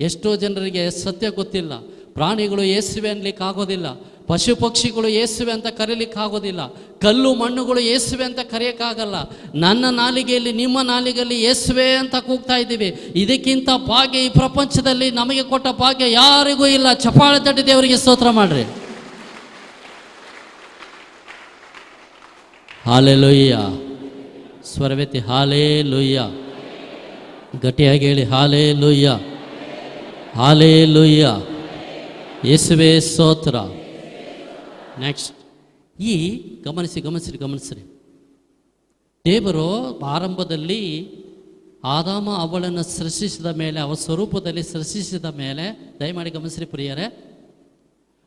ಎಷ್ಟೋ ಜನರಿಗೆ ಸತ್ಯ ಗೊತ್ತಿಲ್ಲ. ಪ್ರಾಣಿಗಳು ಯೇಸುವೆ ಅನ್ಲಿಕ್ಕೆ ಆಗೋದಿಲ್ಲ, ಪಶು ಪಕ್ಷಿಗಳು ಯೇಸುವೆ ಅಂತ ಕರೀಲಿಕ್ಕಾಗೋದಿಲ್ಲ, ಕಲ್ಲು ಮಣ್ಣುಗಳು ಯೇಸುವೆ ಅಂತ ಕರೆಯೋಕ್ಕಾಗಲ್ಲ. ನನ್ನ ನಾಲಿಗೆಯಲ್ಲಿ, ನಿಮ್ಮ ನಾಲಿಗೆಯಲ್ಲಿ ಯೇಸುವೆ ಅಂತ ಕೂಗ್ತಾ ಇದ್ದೀವಿ. ಇದಕ್ಕಿಂತ ಭಾಗ್ಯ ಈ ಪ್ರಪಂಚದಲ್ಲಿ ನಮಗೆ ಕೊಟ್ಟ ಭಾಗ್ಯ ಯಾರಿಗೂ ಇಲ್ಲ. ಚಪ್ಪಾಳೆ ತಟ್ಟಿ ದೇವರಿಗೆ ಸ್ತೋತ್ರ ಮಾಡ್ರಿ. ಹಾಲೆಲೂಯ್ಯ. ಸ್ವರವೆತ್ತಿ ಹಾಲೆಲೂಯ್ಯ. ಗಟ್ಟಿಯಾಗಿ ಹೇಳಿ ಹಾಲೆಲೂಯ್ಯ, ಹಾಲೆಲೂಯ್ಯ. ಯೇಸುವೇ ಸ್ತೋತ್ರ. ನೆಕ್ಸ್ಟ್ ಈ ಗಮನಿಸ್ರಿ. ದೇವರು ಆರಂಭದಲ್ಲಿ ಆದಾಮ ಅವಳನ್ನು ಸೃಷ್ಟಿಸಿದ ಮೇಲೆ, ಅವರ ಸ್ವರೂಪದಲ್ಲಿ ಸೃಷ್ಟಿಸಿದ ಮೇಲೆ, ದಯಮಾಡಿ ಗಮನಿಸಿ ಪ್ರಿಯರೇ,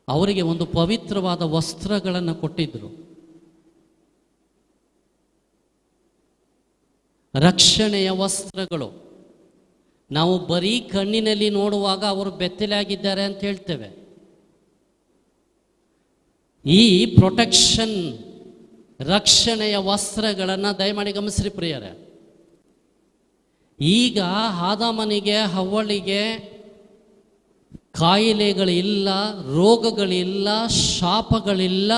ಅವರಿಗೆ ಒಂದು ಪವಿತ್ರವಾದ ವಸ್ತ್ರಗಳನ್ನು ಕೊಟ್ಟಿದ್ದರು. ರಕ್ಷಣೆಯ ವಸ್ತ್ರಗಳು. ನಾವು ಬರೀ ಕಣ್ಣಿನಲ್ಲಿ ನೋಡುವಾಗ ಅವರು ಬೆತ್ತಲಾಗಿದ್ದಾರೆ ಅಂತ ಹೇಳ್ತೇವೆ. ಈ ಪ್ರೊಟೆಕ್ಷನ್, ರಕ್ಷಣೆಯ ವಸ್ತ್ರಗಳನ್ನು ದಯಮಾಡಿ ಗಮನಿಸಿ ಪ್ರಿಯರೇ. ಈಗ ಆದಾಮನಿಗೆ ಹವ್ವಳಿಗೆ ಕಾಯಿಲೆಗಳಿಲ್ಲ, ರೋಗಗಳಿಲ್ಲ, ಶಾಪಗಳಿಲ್ಲ.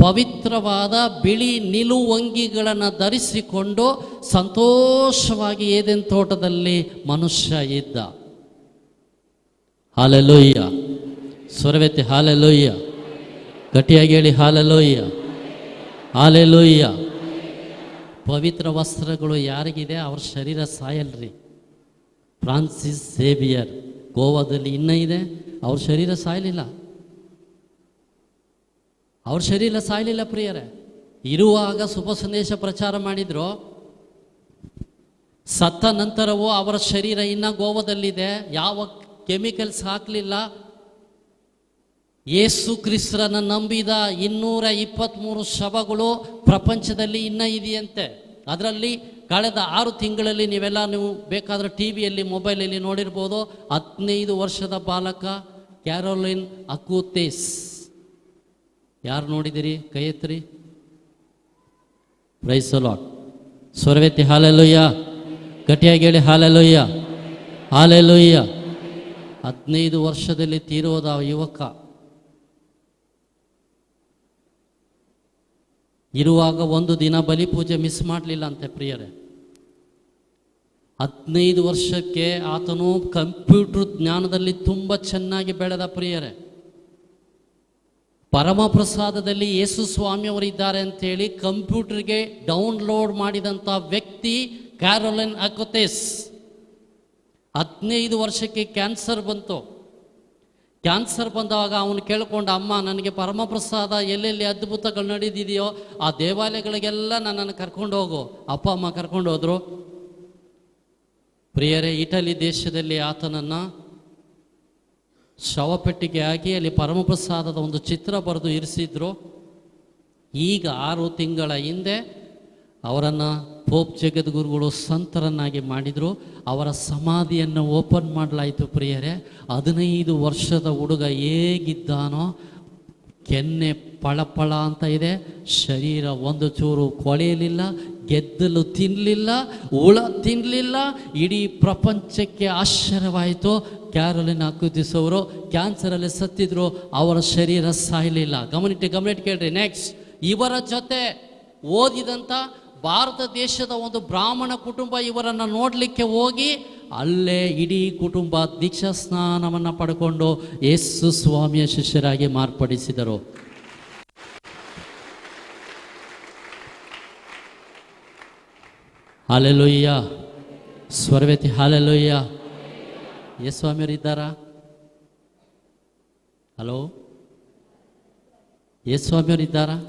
ಪವಿತ್ರವಾದ ಬಿಳಿ ನಿಲುವಂಗಿಗಳನ್ನು ಧರಿಸಿಕೊಂಡು ಸಂತೋಷವಾಗಿ ಏದೆನ್ ತೋಟದಲ್ಲಿ ಮನುಷ್ಯ ಇದ್ದ. ಹಾಲೆಲೂಯ್ಯ. ಸ್ವರವೆತ್ತಿ ಹಾಲೆಲೂಯ್ಯ. ಗಟ್ಟಿಯಾಗಿ ಹೇಳಿ ಹಾಲೆಲೂಯ್ಯ, ಹಾಲೆಲೂಯ್ಯ. ಪವಿತ್ರ ವಸ್ತ್ರಗಳು ಯಾರಿಗಿದೆ ಅವ್ರ ಶರೀರ ಸಾಯಲ್ರಿ. ಫ್ರಾನ್ಸಿಸ್ ಸೇವಿಯರ್ ಗೋವಾದಲ್ಲಿ ಇನ್ನೂ ಇದೆ, ಅವ್ರ ಶರೀರ ಸಾಯಲಿಲ್ಲ. ಅವ್ರ ಶರೀರ ಸಾಯಲಿಲ್ಲ ಪ್ರಿಯರೇ. ಇರುವಾಗ ಶುಭ ಸಂದೇಶ ಪ್ರಚಾರ ಮಾಡಿದ್ರು. ಸತ್ತ ನಂತರವೂ ಅವರ ಶರೀರ ಇನ್ನೂ ಗೋವಾದಲ್ಲಿದೆ. ಯಾವ ಕೆಮಿಕಲ್ಸ್ ಹಾಕಲಿಲ್ಲ. ಯೇಸು ಕ್ರಿಸ್ತರನ್ನು ನಂಬಿದ 223 ಶವಗಳು ಪ್ರಪಂಚದಲ್ಲಿ ಇನ್ನೂ ಇದೆಯಂತೆ. ಅದರಲ್ಲಿ ಕಳೆದ 6 ತಿಂಗಳಲ್ಲಿ ನೀವು ಬೇಕಾದರೆ ಟಿ ವಿಯಲ್ಲಿ ಮೊಬೈಲಲ್ಲಿ ನೋಡಿರ್ಬೋದು. 15 ವರ್ಷದ ಬಾಲಕ ಕ್ಯಾರೋಲಿನ್ ಅಕೂತೇಸ್. ಯಾರು ನೋಡಿದಿರಿ? ಕೈ ಎತ್ತಿರಿ. Praise the lord. ಸ್ವರವೆತ್ತಿ ಹಾಲೆಲೂಯ್ಯ. ಗಟ್ಟಿಯಾಗಿ ಹೇಳಿ ಹಾಲೆಲೂಯ್ಯ, ಹಾಲೆಲೂಯ್ಯ. 15 ವರ್ಷದಲ್ಲಿ ತೀರೋದ ಯುವಕ ಇರುವಾಗ ಒಂದು ದಿನ ಬಲಿಪೂಜೆ ಮಿಸ್ ಮಾಡಲಿಲ್ಲ ಅಂತೆ ಪ್ರಿಯರೇ. 15 ವರ್ಷಕ್ಕೆ ಆತನು ಕಂಪ್ಯೂಟರ್ ಜ್ಞಾನದಲ್ಲಿ ತುಂಬ ಚೆನ್ನಾಗಿ ಬೆಳೆದ ಪ್ರಿಯರೇ. ಪರಮಪ್ರಸಾದದಲ್ಲಿ ಯೇಸು ಸ್ವಾಮಿಯವರಿದ್ದಾರೆ ಅಂತೇಳಿ ಕಂಪ್ಯೂಟರ್ಗೆ ಡೌನ್ಲೋಡ್ ಮಾಡಿದಂಥ ವ್ಯಕ್ತಿ ಕ್ಯಾರೋಲಿನ್ ಅಕೂತೇಸ್. 15 ವರ್ಷಕ್ಕೆ ಕ್ಯಾನ್ಸರ್ ಬಂತು. ಕ್ಯಾನ್ಸರ್ ಬಂದಾಗ ಅವನು ಕೇಳ್ಕೊಂಡ, ಅಮ್ಮ ನನಗೆ ಪರಮಪ್ರಸಾದ ಎಲ್ಲೆಲ್ಲಿ ಅದ್ಭುತಗಳು ನಡೆದಿದೆಯೋ ಆ ದೇವಾಲಯಗಳಿಗೆಲ್ಲ ನನ್ನನ್ನು ಕರ್ಕೊಂಡು ಹೋಗು. ಅಪ್ಪ ಅಮ್ಮ ಕರ್ಕೊಂಡು ಹೋದರು. ಪ್ರಿಯರೇ, ಇಟಲಿ ದೇಶದಲ್ಲಿ ಆತನನ್ನು ಶವಪೆಟ್ಟಿಗೆ ಹಾಕಿ ಅಲ್ಲಿ ಪರಮಪ್ರಸಾದದ ಒಂದು ಚಿತ್ರ ಬರೆದು ಇರಿಸಿದ್ರು. ಈಗ 6 ತಿಂಗಳ ಹಿಂದೆ ಅವರನ್ನು ಪೋಪ್ ಜಗದ್ಗುರುಗಳು ಸಂತರನ್ನಾಗಿ ಮಾಡಿದರು. ಅವರ ಸಮಾಧಿಯನ್ನು ಓಪನ್ ಮಾಡಲಾಯಿತು ಪ್ರಿಯರೇ. 15 ವರ್ಷದ ಹುಡುಗ ಹೇಗಿದ್ದಾನೋ, ಕೆನ್ನೆ ಪಳಪಳ ಅಂತ ಇದೆ, ಶರೀರ ಒಂದು ಚೂರು ಕೊಳೆಯಲಿಲ್ಲ, ಗೆದ್ದಲು ತಿನ್ನಲಿಲ್ಲ, ಹುಳ ತಿನ್ನಲಿಲ್ಲ. ಇಡೀ ಪ್ರಪಂಚಕ್ಕೆ ಆಶ್ಚರ್ಯವಾಯಿತು. ಕ್ಯಾರೋಲಿನ್ ಅಕೂತೇಸ್ ಅವರು ಕ್ಯಾನ್ಸರಲ್ಲಿ ಸತ್ತಿದ್ರು, ಅವರ ಶರೀರ ಸಾಯಲಿಲ್ಲ. ಗಮನಿಟ್ಟು ಕೇಳ್ರಿ. ನೆಕ್ಸ್ಟ್, ಇವರ ಜೊತೆ ಓದಿದಂಥ ಭಾರತ ದೇಶದ ಒಂದು ಬ್ರಾಹ್ಮಣ ಕುಟುಂಬ ಇವರನ್ನು ನೋಡಲಿಕ್ಕೆ ಹೋಗಿ ಅಲ್ಲೇ ಇಡೀ ಕುಟುಂಬ ದೀಕ್ಷಾ ಸ್ನಾನವನ್ನು ಪಡ್ಕೊಂಡು ಯೇಸು ಸ್ವಾಮಿಯ ಶಿಷ್ಯರಾಗಿ ಮಾರ್ಪಡಿಸಿದರು. ಹಾಲೆಲೂಯ್ಯ. ಸ್ವರವೆತ್ತಿ ಹಾಲೆಲೂಯ್ಯ. ಯೇಸು ಸ್ವಾಮಿಯವರು ಇದ್ದಾರಾ? ಹಲೋ, ಯೇಸು ಸ್ವಾಮಿಯವರು ಇದ್ದಾರಾ?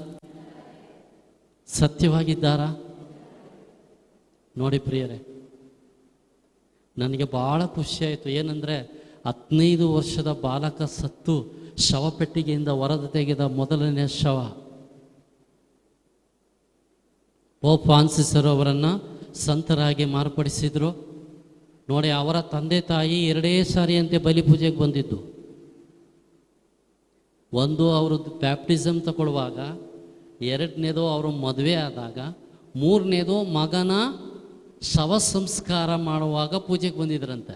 ಸತ್ಯವಾಗಿದ್ದಾರಾ? ನೋಡಿ ಪ್ರಿಯರೇ, ನನಗೆ ಭಾಳ ಖುಷಿಯಾಯಿತು. ಏನಂದರೆ 15 ವರ್ಷದ ಬಾಲಕ ಸತ್ತು ಶವಪೆಟ್ಟಿಗೆಯಿಂದ ಹೊರದು ತೆಗೆದ ಮೊದಲನೇ ಶವ. ಪೋಪ್ ಫ್ರಾನ್ಸಿಸ್ ಅವರನ್ನು ಸಂತರಾಗಿ ಮಾರ್ಪಡಿಸಿದರು. ನೋಡಿ, ಅವರ ತಂದೆ ತಾಯಿ 2 ಸಾರಿ ಅಂತೆ ಬಲಿಪೂಜೆಗೆ ಬಂದಿದ್ದು. ಒಂದು ಅವರು ಬ್ಯಾಪ್ಟಿಸಮ್ ತಗೊಳ್ಳುವಾಗ, 2ನೇದು ಅವರು ಮದುವೆ ಆದಾಗ, 3ನೇದು ಮಗನ ಶವ ಸಂಸ್ಕಾರ ಮಾಡುವಾಗ ಪೂಜೆಗೆ ಬಂದಿದ್ರಂತೆ.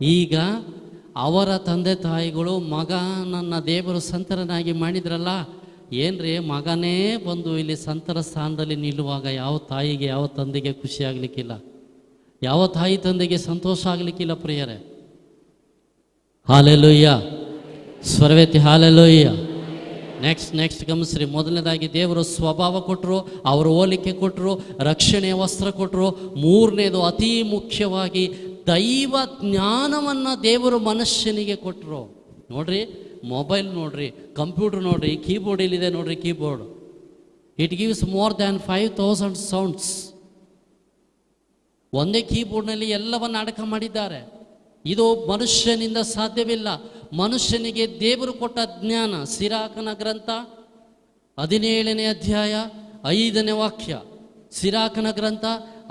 ಈಗ ಅವರ ತಂದೆ ತಾಯಿಗಳು ಮಗನನ್ನು ದೇವರು ಸಂತರನಾಗಿ ಮಾಡಿದ್ರಲ್ಲ, ಏನ್ರಿ ಮಗನೇ ಬಂದು ಇಲ್ಲಿ ಸಂತರ ಸ್ಥಾನದಲ್ಲಿ ನಿಲ್ಲುವಾಗ ಯಾವ ತಾಯಿಗೆ, ಯಾವ ತಂದೆಗೆ ಖುಷಿ ಆಗಲಿಕ್ಕಿಲ್ಲ, ಯಾವ ತಾಯಿ ತಂದೆಗೆ ಸಂತೋಷ ಆಗಲಿಕ್ಕಿಲ್ಲ ಪ್ರಿಯರೇ. ಹಾಲೆಲೂಯ್ಯ. ಸ್ವರವೆತ್ತಿ ಹಾಲೆಲೂಯ್ಯ. ನೆಕ್ಸ್ಟ್ ಗಮನಿಸ್ರಿ. ಮೊದಲನೇದಾಗಿ ದೇವರು ಸ್ವಭಾವ ಕೊಟ್ಟರು, ಅವರು ಹೋಲಿಕೆ ಕೊಟ್ಟರು, ರಕ್ಷಣೆಯ ವಸ್ತ್ರ ಕೊಟ್ಟರು. 3ನೇದು ಅತಿ ಮುಖ್ಯವಾಗಿ ದೈವ ಜ್ಞಾನವನ್ನು ದೇವರು ಮನುಷ್ಯನಿಗೆ ಕೊಟ್ಟರು. ನೋಡ್ರಿ, ಮೊಬೈಲ್ ನೋಡ್ರಿ, ಕಂಪ್ಯೂಟರ್ ನೋಡ್ರಿ, ಕೀಬೋರ್ಡ್ ಇಲ್ಲಿದೆ ನೋಡ್ರಿ, keyboard it gives more than 5,000 sounds. ಒಂದೇ ಕೀಬೋರ್ಡ್ನಲ್ಲಿ ಎಲ್ಲವನ್ನು ಅಡಕ ಮಾಡಿದ್ದಾರೆ. ಇದು ಮನುಷ್ಯನಿಂದ ಸಾಧ್ಯವಿಲ್ಲ. ಮನುಷ್ಯನಿಗೆ ದೇವರು ಕೊಟ್ಟ ಜ್ಞಾನ. ಸಿರಾಕನ ಗ್ರಂಥ 17ನೇ ಅಧ್ಯಾಯ 5ನೇ ವಾಕ್ಯ. ಸಿರಾಕನ ಗ್ರಂಥ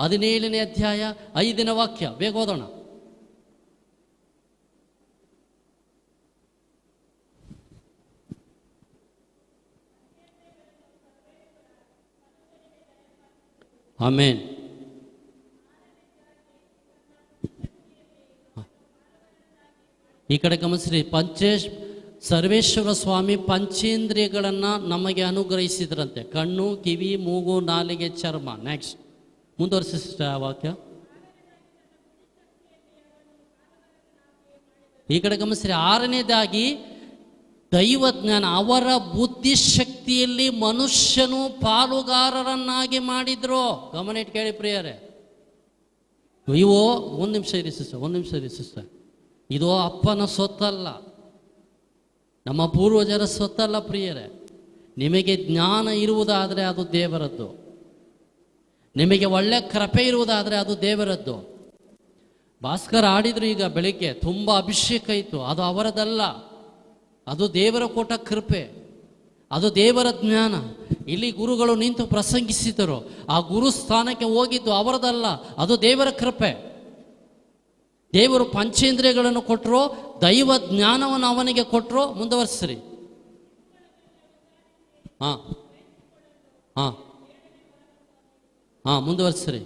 17ನೇ ಅಧ್ಯಾಯ 5ನೇ ವಾಕ್ಯ. ಬೇಗ ಓದೋಣ. ಆಮೇನ್. ಈ ಕಡೆ ಗಮನಿಸ್ರಿ. ಸರ್ವೇಶ್ವರ ಸ್ವಾಮಿ ಪಂಚೇಂದ್ರಿಯಗಳನ್ನು ನಮಗೆ ಅನುಗ್ರಹಿಸಿದ್ರಂತೆ. ಕಣ್ಣು, ಕಿವಿ, ಮೂಗು, ನಾಲಿಗೆ, ಚರ್ಮ. ನೆಕ್ಸ್ಟ್ ಮುಂದುವರಿಸಿಷ್ಟ ವಾಕ್ಯ. ಈ ಕಡೆ ಗಮನಿಸ್ರಿ. 6ನೇದಾಗಿ ದೈವಜ್ಞಾನ. ಅವರ ಬುದ್ಧಿಶಕ್ತಿಯಲ್ಲಿ ಮನುಷ್ಯನು ಪಾಲುಗಾರರನ್ನಾಗಿ ಮಾಡಿದ್ರು. ಗಮನ ಇಟ್ಟು ಕೇಳಿ ಪ್ರಿಯರೇ. ಇವು ಒಂದು ನಿಮಿಷ ಇರಿ ಸಿಸ್ಟರ್. ಇದು ಅಪ್ಪನ ಸೊತ್ತಲ್ಲ, ನಮ್ಮ ಪೂರ್ವಜರ ಸೊತ್ತಲ್ಲ ಪ್ರಿಯರೇ. ನಿಮಗೆ ಜ್ಞಾನ ಇರುವುದಾದರೆ ಅದು ದೇವರದ್ದು. ನಿಮಗೆ ಒಳ್ಳೆ ಕೃಪೆ ಇರುವುದಾದರೆ ಅದು ದೇವರದ್ದು. ಭಾಸ್ಕರ್ ಆಡಿದ್ರು ಈಗ ಬೆಳಿಗ್ಗೆ, ತುಂಬ ಅಭಿಷೇಕ ಇತ್ತು. ಅದು ಅವರದಲ್ಲ, ಅದು ದೇವರ ಕೊಟ್ಟ ಕೃಪೆ, ಅದು ದೇವರ ಜ್ಞಾನ. ಇಲ್ಲಿ ಗುರುಗಳು ನಿಂತು ಪ್ರಸಂಗಿಸಿದರು. ಆ ಗುರು ಸ್ಥಾನಕ್ಕೆ ಹೋಗಿದ್ದು ಅವರದಲ್ಲ, ಅದು ದೇವರ ಕೃಪೆ. ದೇವರು ಪಂಚೇಂದ್ರಿಯಗಳನ್ನು ಕೊಟ್ಟರು, ದೈವ ಜ್ಞಾನವನ್ನು ಅವನಿಗೆ ಕೊಟ್ಟರು. ಮುಂದುವರಿಸ್ರಿ. ಮುಂದುವರಿಸ್ರಿ.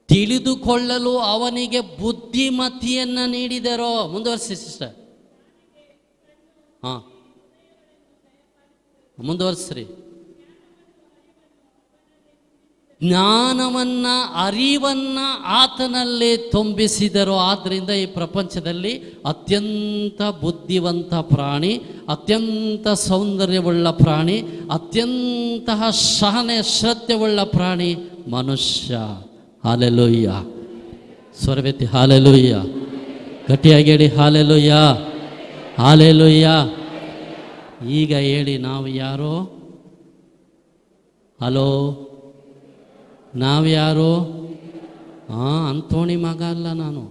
ತಿಳಿದುಕೊಳ್ಳಲು ಅವನಿಗೆ ಬುದ್ಧಿಮತಿಯನ್ನು ನೀಡಿದರೋ. ಮುಂದುವರಿಸಿ ಸಿಸ್ಟರ್. ಮುಂದುವರಿಸ್ರಿ. ಜ್ಞಾನವನ್ನ, ಅರಿವನ್ನ ಆತನಲ್ಲೇ ತುಂಬಿಸಿದರು. ಆದ್ದರಿಂದ ಈ ಪ್ರಪಂಚದಲ್ಲಿ ಅತ್ಯಂತ ಬುದ್ಧಿವಂತ ಪ್ರಾಣಿ, ಅತ್ಯಂತ ಸೌಂದರ್ಯವುಳ್ಳ ಪ್ರಾಣಿ, ಅತ್ಯಂತ ಸಹನೆ ಶ್ರದ್ಧೆಯುಳ್ಳ ಪ್ರಾಣಿ ಮನುಷ್ಯ. ಹಾಲೆಲೂಯ್ಯ. ಸ್ವರವೆತ್ತಿ ಹಾಲೆಲೂಯ್ಯ. ಗಟ್ಟಿಯಾಗಿ ಹೇಳಿ ಹಾಲೆಲೂಯ್ಯ, ಹಾಲೆಲೂಯ್ಯ. ಈಗ ಹೇಳಿ, ನಾವು ಯಾರೋ? ಹಲೋ, ನಾವ್ಯಾರು? ಅಂತೋಣಿ ಮಗ ಅಲ್ಲ ನಾನು.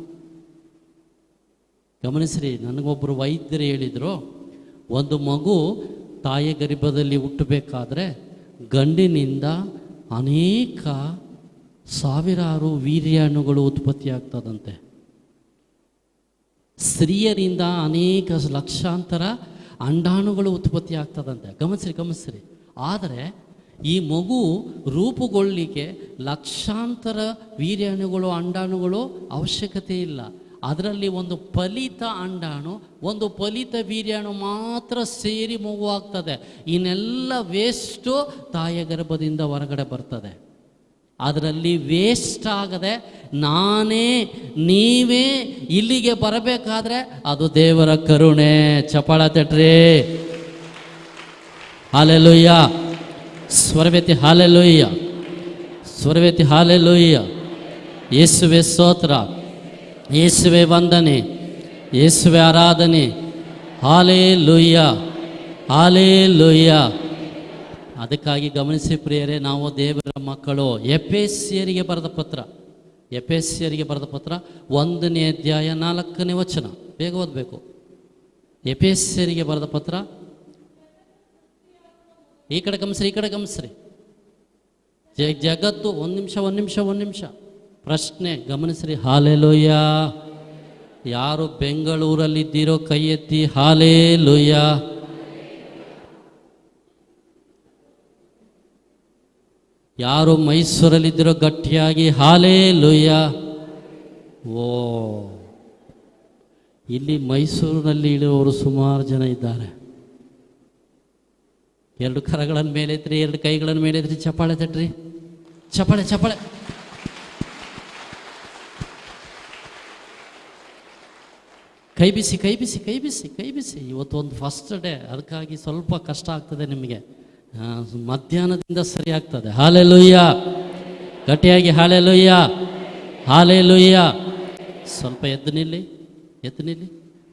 ಗಮನಿಸ್ರಿ. ನನಗೊಬ್ಬರು ವೈದ್ಯರು ಹೇಳಿದರು, ಒಂದು ಮಗು ತಾಯಿ ಗರ್ಭದಲ್ಲಿ ಹುಟ್ಟಬೇಕಾದ್ರೆ ಗಂಡಿನಿಂದ ಅನೇಕ ಸಾವಿರಾರು ವೀರ್ಯಾಣುಗಳು ಉತ್ಪತ್ತಿ ಆಗ್ತದಂತೆ. ಸ್ತ್ರೀಯರಿಂದ ಅನೇಕ ಲಕ್ಷಾಂತರ ಅಂಡಾಣುಗಳು ಉತ್ಪತ್ತಿ ಆಗ್ತದಂತೆ. ಗಮನಿಸ್ರಿ. ಆದರೆ ಈ ಮಗು ರೂಪುಗೊಳ್ಳಿಕ್ಕೆ ಲಕ್ಷಾಂತರ ವೀರ್ಯಾಣುಗಳು, ಅಂಡಾಣುಗಳು ಅವಶ್ಯಕತೆ ಇಲ್ಲ. ಅದರಲ್ಲಿ ಒಂದು ಫಲಿತ ಅಂಡಾಣು, ಒಂದು ಫಲಿತ ವೀರ್ಯಾಣು ಮಾತ್ರ ಸೇರಿ ಮಗು ಆಗ್ತದೆ. ಇನ್ನೆಲ್ಲ ವೇಸ್ಟು ತಾಯಿಯ ಗರ್ಭದಿಂದ ಹೊರಗಡೆ ಬರ್ತದೆ. ಅದರಲ್ಲಿ ವೇಸ್ಟ್ ಆಗದೆ ನೀವೇ ಇಲ್ಲಿಗೆ ಬರಬೇಕಾದ್ರೆ ಅದು ದೇವರ ಕರುಣೆ. ಚಪ್ಪಾಳ ತಟ್ರಿ. ಹಾಲೆಲೂಯ್ಯ. ಸ್ವರವೆತ್ತಿ ಹಾಲೆಲೂಯ್ಯ, ಸ್ವರವೆತ್ತಿ ಹಾಲೆಲೂಯ್ಯ. ಯೇಸುವೆ ಸ್ತೋತ್ರ, ಯೇಸುವೆ ವಂದನೆ, ಯೇಸುವೆ ಆರಾಧನೆ. Hallelujah, hallelujah. ಅದಕ್ಕಾಗಿ ಗಮನಿಸಿ ಪ್ರಿಯರೇ, ನಾವು ದೇವರ ಮಕ್ಕಳು. ಎಫೆಸ್ಯರಿಗೆ ಬರೆದ ಪತ್ರ, ಎಫೆಸ್ಯರಿಗೆ ಬರೆದ ಪತ್ರ 1ನೇ ಅಧ್ಯಾಯ 4ನೇ ವಚನ. ಬೇಗ ಓದಬೇಕು. ಎಫೆಸ್ಯರಿಗೆ ಬರೆದ ಪತ್ರ. ಈ ಕಡೆ ಗಮನಿಸ್ರಿ. ಜಗತ್ತು. ಒಂದು ನಿಮಿಷ ಪ್ರಶ್ನೆ ಗಮನಿಸ್ರಿ. ಹಾಲೆಲೂಯ್ಯ. ಯಾರು ಬೆಂಗಳೂರಲ್ಲಿದ್ದೀರೋ ಕೈ ಎತ್ತಿ. ಹಾಲೆಲೂಯ್ಯ. ಯಾರು ಮೈಸೂರಲ್ಲಿದ್ದೀರೋ ಗಟ್ಟಿಯಾಗಿ ಹಾಲೆಲೂಯ್ಯ. ಓ, ಇಲ್ಲಿ ಮೈಸೂರಿನಲ್ಲಿ ಇಳುವವರು ಸುಮಾರು ಜನ ಇದ್ದಾರೆ. 2 ಕರಗಳನ್ನು ಮೇಲೆತ್ರಿ, 2 ಕೈಗಳನ್ನು ಮೇಲೆತ್ರಿ. ಚಪ್ಪಾಳೆ ತಟ್ರಿ. ಚಪ್ಪಾಳೆ. ಕೈ ಬಿಸಿ. ಇವತ್ತು ಒಂದು ಫಸ್ಟ್ ಡೇ, ಅದಕ್ಕಾಗಿ ಸ್ವಲ್ಪ ಕಷ್ಟ ಆಗ್ತದೆ ನಿಮಗೆ. ಮಧ್ಯಾಹ್ನದಿಂದ ಸರಿ ಆಗ್ತದೆ. ಹಾಲೆಲೂಯ್ಯ. ಗಟ್ಟಿಯಾಗಿ ಹಾಲೆಲೂಯ್ಯ, ಹಾಲೆಲೂಯ್ಯ. ಸ್ವಲ್ಪ ಎದ್ದು ನಿಲ್ಲಿ.